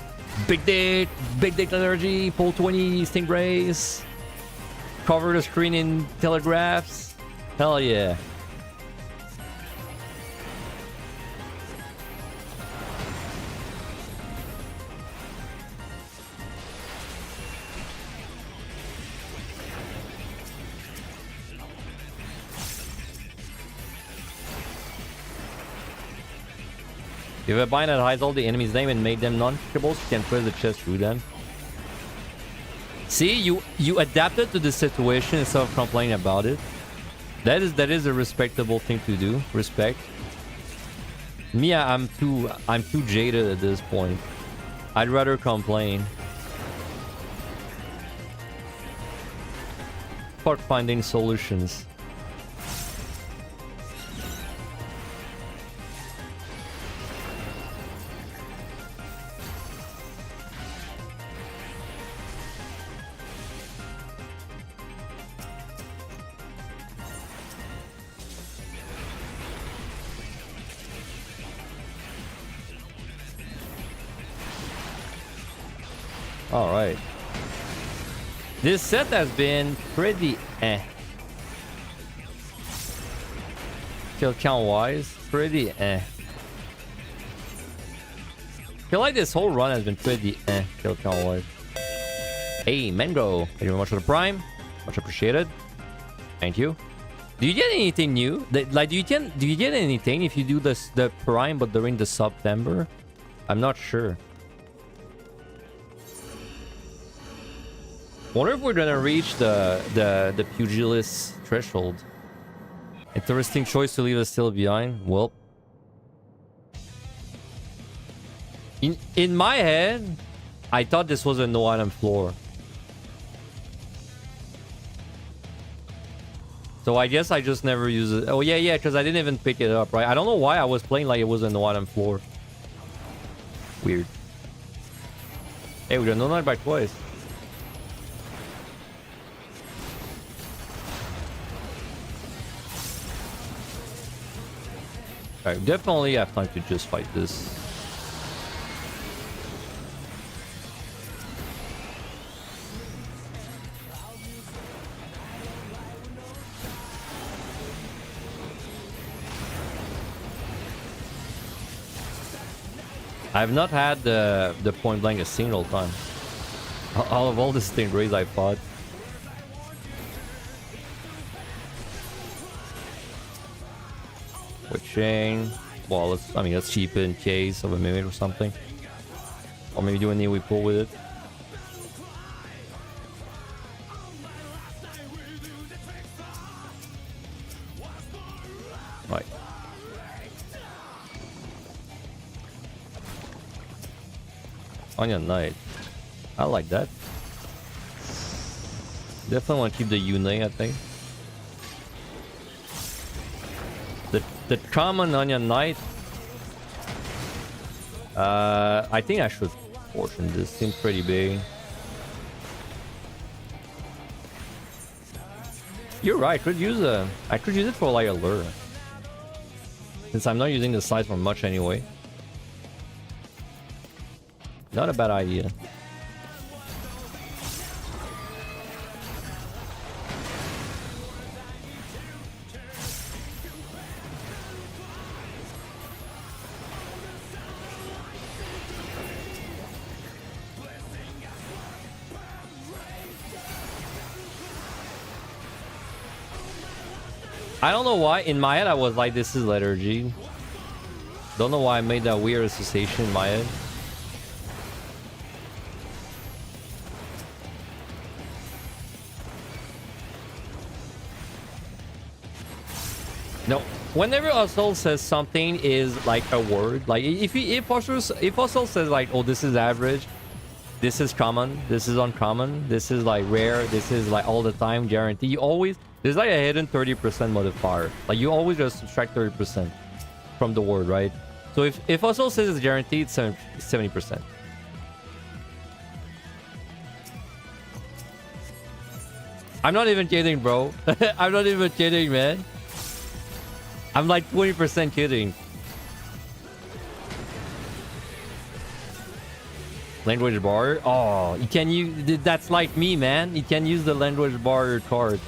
big dick liturgy, pull 20 stingrays, cover the screen in telegraphs. Hell yeah. If a bind that hides all the enemy's name and made them non-kickables, you can press the chest through them. See, you adapted to the situation instead of complaining about it. That is a respectable thing to do. Respect. Me, I'm too jaded at this point. I'd rather complain. Fuck finding solutions. All right. This set has been pretty kill count wise, pretty I feel like this whole run has been pretty kill count wise. Hey, Mango, thank you very much for the prime. Much appreciated. Thank you. Do you get anything new? Like, do you get anything if you do the prime but during the September? I'm not sure. Wonder if we're gonna reach the pugilist threshold. Interesting choice to leave us still behind. Well, in my head, I thought this was a no item floor. So I guess I just never use it. Oh yeah, because I didn't even pick it up, right? I don't know why I was playing like it was a no item floor. Weird. Hey, we got no night back twice. I definitely have time to just fight this. I've not had the point blank a single time. All of all the stingrays I fought. Switching. Well, let's cheapen in case of a mimic or something. Or maybe do a knee we pull with it. Right. Onion Knight. I like that. Definitely want to keep the Yune, I think. The common Onion Knight. I think I should portion this. Seems pretty big. You're right. I could use it for like a lure. Since I'm not using the size for much anyway. Not a bad idea. I don't know why. In my head, I was like, this is liturgy. Don't know why I made that weird association in my head. No. Whenever Osel says something is like a word, like if Osel says like, oh, this is average, This is common. This is uncommon. This is like rare. This is like all the time guarantee. You always there's like a hidden 30% modifier. Like you always just subtract 30% from the word, right? So if also says it's guaranteed, it's 70%. I'm not even kidding, bro. I'm not even kidding, man. I'm like 20% kidding. Language bar. Oh, you can use. That's like me, man. You can use the language bar card.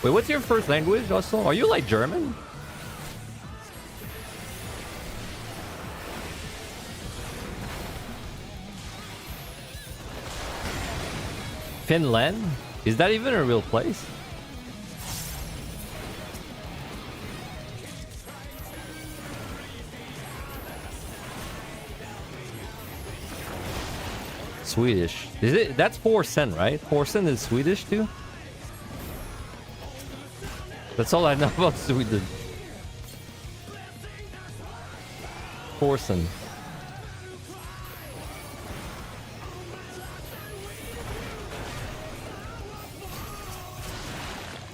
Wait, what's your first language also? Are you like German? Finland? Is that even a real place? Swedish. Is it? That's Forsen, right? Forsen is Swedish too? That's all I know about Sweden. Forsen.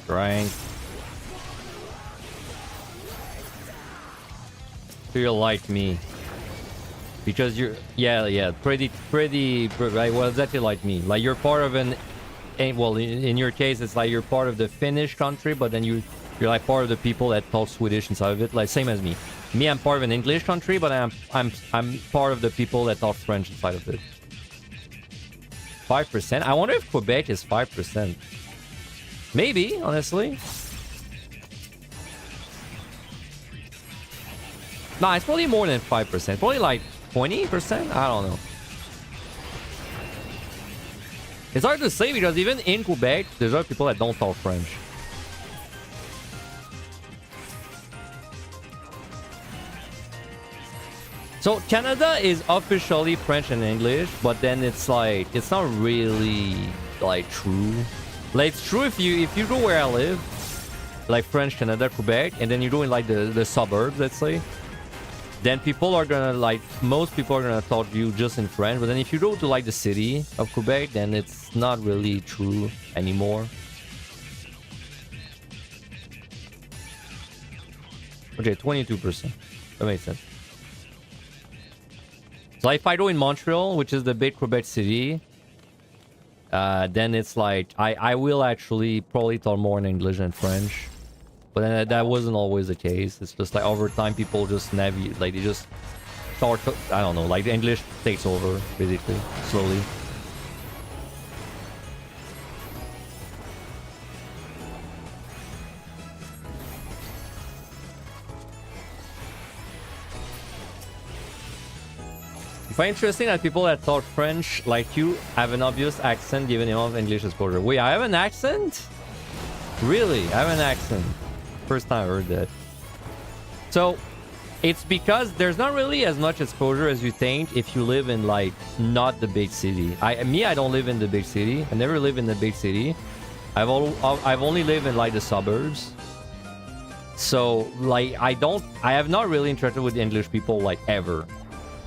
Right. Feel like me. Because you're pretty right, well, exactly like me. Like you're part of an well, in your case it's like you're part of the Finnish country, but then you're like part of the people that talk Swedish inside of it, like same as me. I'm part of an English country, but I'm part of the people that talk French inside of it. 5%? I wonder if Quebec is 5%. Maybe, honestly. Nah, it's probably more than 5%. Probably like 20%? I don't know. It's hard to say because even in Quebec, there's other people that don't talk French. So Canada is officially French and English, but then it's like, it's not really like true. Like it's true if you go where I live, like French, Canada, Quebec, and then you go in like the suburbs, let's say. Then people are gonna like, most people are gonna talk to you just in French. But then if you go to like the city of Quebec, then it's not really true anymore. Okay, 22%. That makes sense. So if I go in Montreal, which is the big Quebec city, then it's like I will actually probably talk more in English than French. But then that wasn't always the case. It's just like over time people just navigate, like they just start, I don't know, like the English takes over basically, slowly. I find interesting that people that talk French like you have an obvious accent given the amount of English exposure. Wait, I have an accent? Really? I have an accent. First time I heard that. So it's because there's not really as much exposure as you think if you live in like not the big city. I don't live in the big city. I never live in the big city. I've only lived in like the suburbs. So like I have not really interacted with English people like ever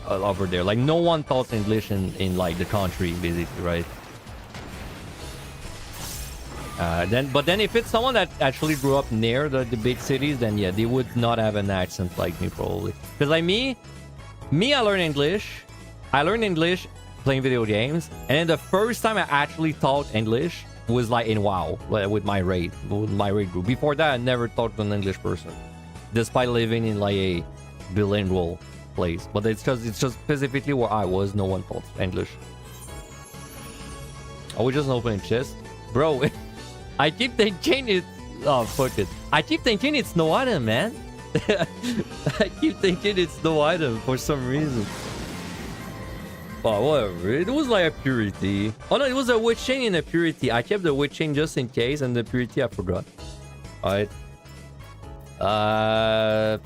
over there. Like no one talks English in like the country basically, right? But then if it's someone that actually grew up near the big cities, then yeah, they would not have an accent like me probably. Because like me, I learned English. I learned English playing video games, and then the first time I actually taught English was like in WoW with my raid group. Before that, I never talked to an English person, despite living in like a bilingual place. But it's just specifically where I was, no one taught English. Are we just opening chest, bro? I keep thinking it's... Oh, fuck it. I keep thinking it's no item, man. I keep thinking it's no item for some reason. Oh, whatever. It was like a purity. Oh, no, it was a witch chain in a purity. I kept the witch chain just in case, and the purity I forgot. Alright. Oh,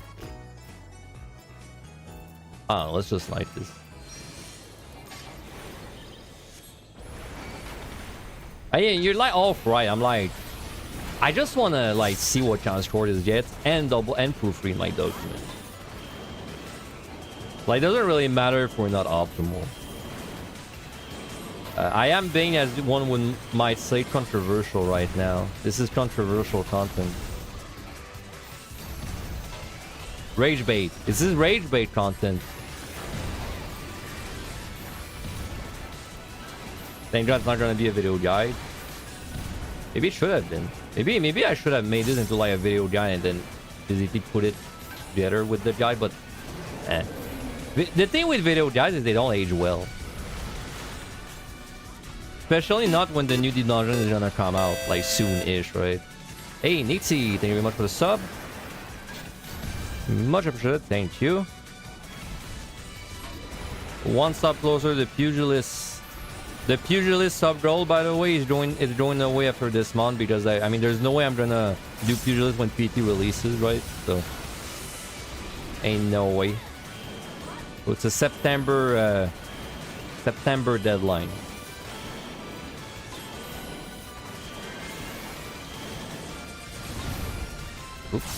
let's just like this. You're like off, right? I'm like, I just want to like see what kind of score this gets and double and proofread my document. Like, it doesn't really matter if we're not optimal. I am being, as one might say, controversial right now. This is controversial content. Rage bait. This is rage bait content. Thank God it's not gonna be a video guide. Maybe it should have been. Maybe I should have made this into like a video guide and then physically put it together with the guide, but eh. The thing with video guides is they don't age well. Especially not when the new dungeon is gonna come out, like soon-ish, right? Hey, Nitsi, thank you very much for the sub. Much appreciated, thank you. One sub closer, the pugilist. The pugilist sub goal, by the way, is going away after this month because I mean, there's no way I'm gonna do pugilist when PT releases, right? So, ain't no way. So it's a September deadline. Oops.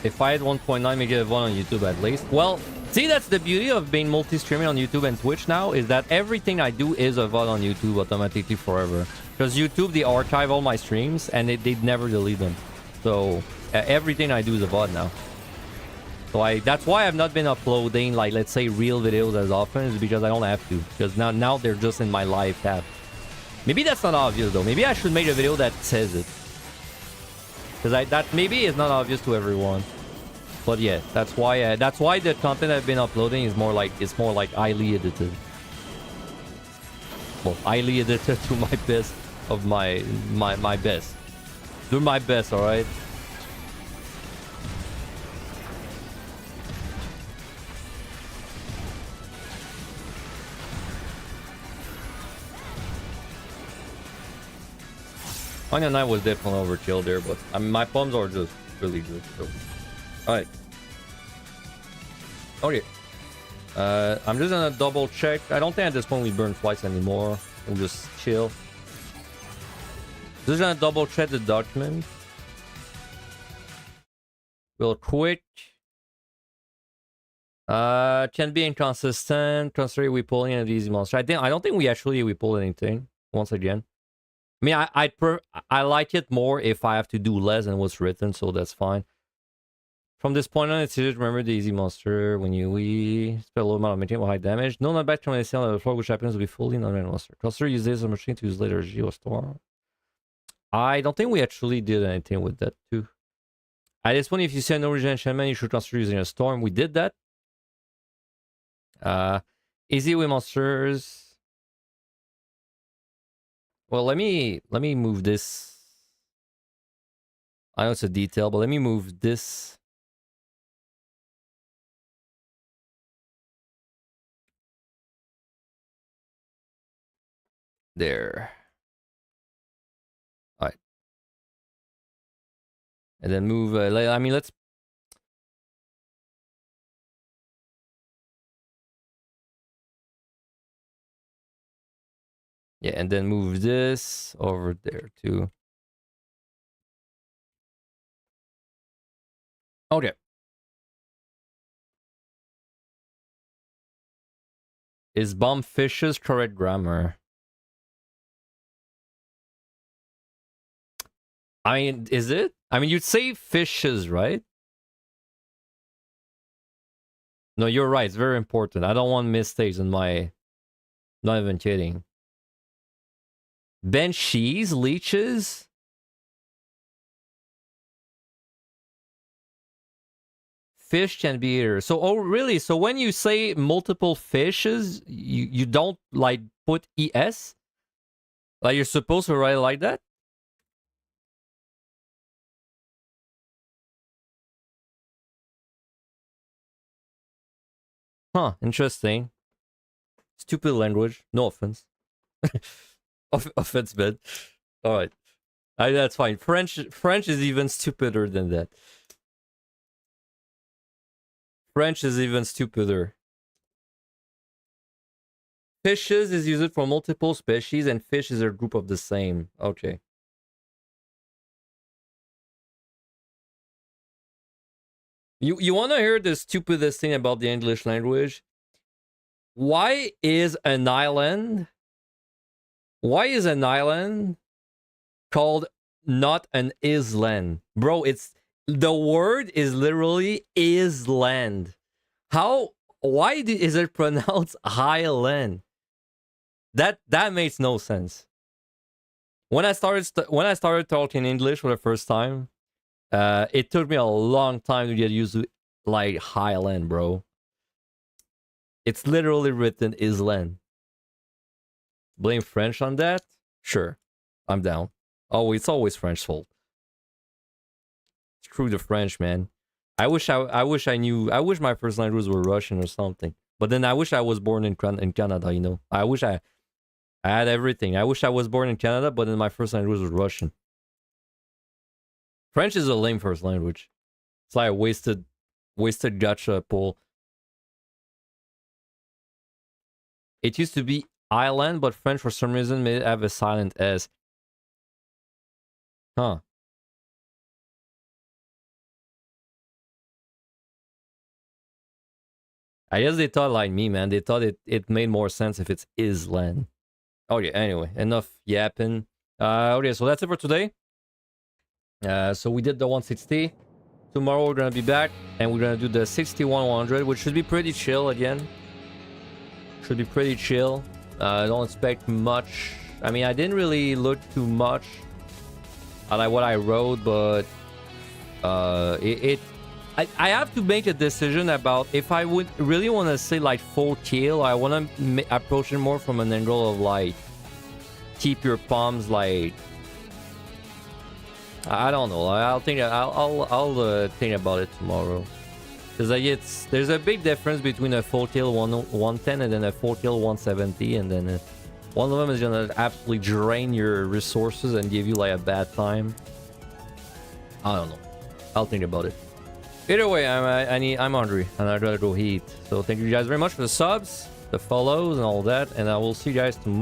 If I had 1.9, make it a 1 on YouTube at least. Well, see, that's the beauty of being multi-streaming on YouTube and Twitch now, is that everything I do is a VOD on YouTube automatically forever. Because YouTube, they archive all my streams and they never delete them. So everything I do is a VOD now. So that's why I've not been uploading, like, let's say, real videos as often, is because I don't have to. Because now they're just in my live tab. Maybe that's not obvious though. Maybe I should make a video that says it. Because that maybe is not obvious to everyone. But yeah, that's why the content I've been uploading is more like highly edited. Well, highly edited to my best of my best. Do my best, alright? Onion Knight was definitely overkill there, but I mean, my poems are just really good. So. Alright. Okay. I'm just gonna double check. I don't think at this point we burn flights anymore. We'll just chill. Just gonna double check the document. Real quick. Can be inconsistent. Considering we pull in an easy monster. I don't think we pulled anything. Once again. I mean, I like it more if I have to do less than what's written, so that's fine. From this point on, it's easy to remember the easy monster. When you spend a low amount of material with high damage. No, not back to when they on the floor, which happens to be fully non-random monster. Consider use this as a machine to use later Geo Storm. I don't think we actually did anything with that too. At this point, if you see an original enchantment, you should consider using a storm. We did that. Easy with monsters. Well, let me move this. I know it's a detail, but let me move this. There. All right. And then move. I mean, let's. Yeah, and then move this over there too. Okay. Is bomb fishes correct grammar? I mean, is it? I mean, you'd say fishes, right? No, you're right. It's very important. I don't want mistakes in my... Not even kidding. Banshees? Leeches? Fish can be eater. So, oh, really? So when you say multiple fishes, you don't, like, put ES? Like, you're supposed to write it like that? Huh, interesting. Stupid language. No offense. Offense, man. Alright. That's fine. French is even stupider than that. French is even stupider. Fishes is used for multiple species, and fish is a group of the same. Okay. You want to hear the stupidest thing about the English language? Why is an island called not an island? Bro, it's the word is literally island. Why is it pronounced highland? That makes no sense. When I started talking English for the first time, it took me a long time to get used to like highland, bro. It's literally written island. Blame French on that? Sure, I'm down. Oh, it's always French's fault. Screw the French, man. I wish my first language were Russian or something. But then I wish I was born in Canada, you know. I wish I had everything. I wish I was born in Canada, but then my first language was Russian. French is a lame first language. It's like a wasted gacha pool. It used to be island, but French for some reason may have a silent S. Huh. I guess they thought like me, man. They thought it made more sense if it's island. Okay, anyway, enough yapping. Okay, so that's it for today. So we did the 160. Tomorrow we're gonna be back and we're gonna do the 61-100, which should be pretty chill again. Should be pretty chill. I don't expect much. I mean, I didn't really look too much at like what I wrote, but I have to make a decision about if I would really want to say like full kill. I want to approach it more from an angle of like keep your palms like. I don't know. I'll think about it tomorrow. Because like there's a big difference between a full kill 110 and then a full kill 170, and then one of them is gonna absolutely drain your resources and give you like a bad time. I don't know. I'll think about it. Either way, I'm hungry and I gotta go eat. So thank you guys very much for the subs, the follows, and all that, and I will see you guys tomorrow.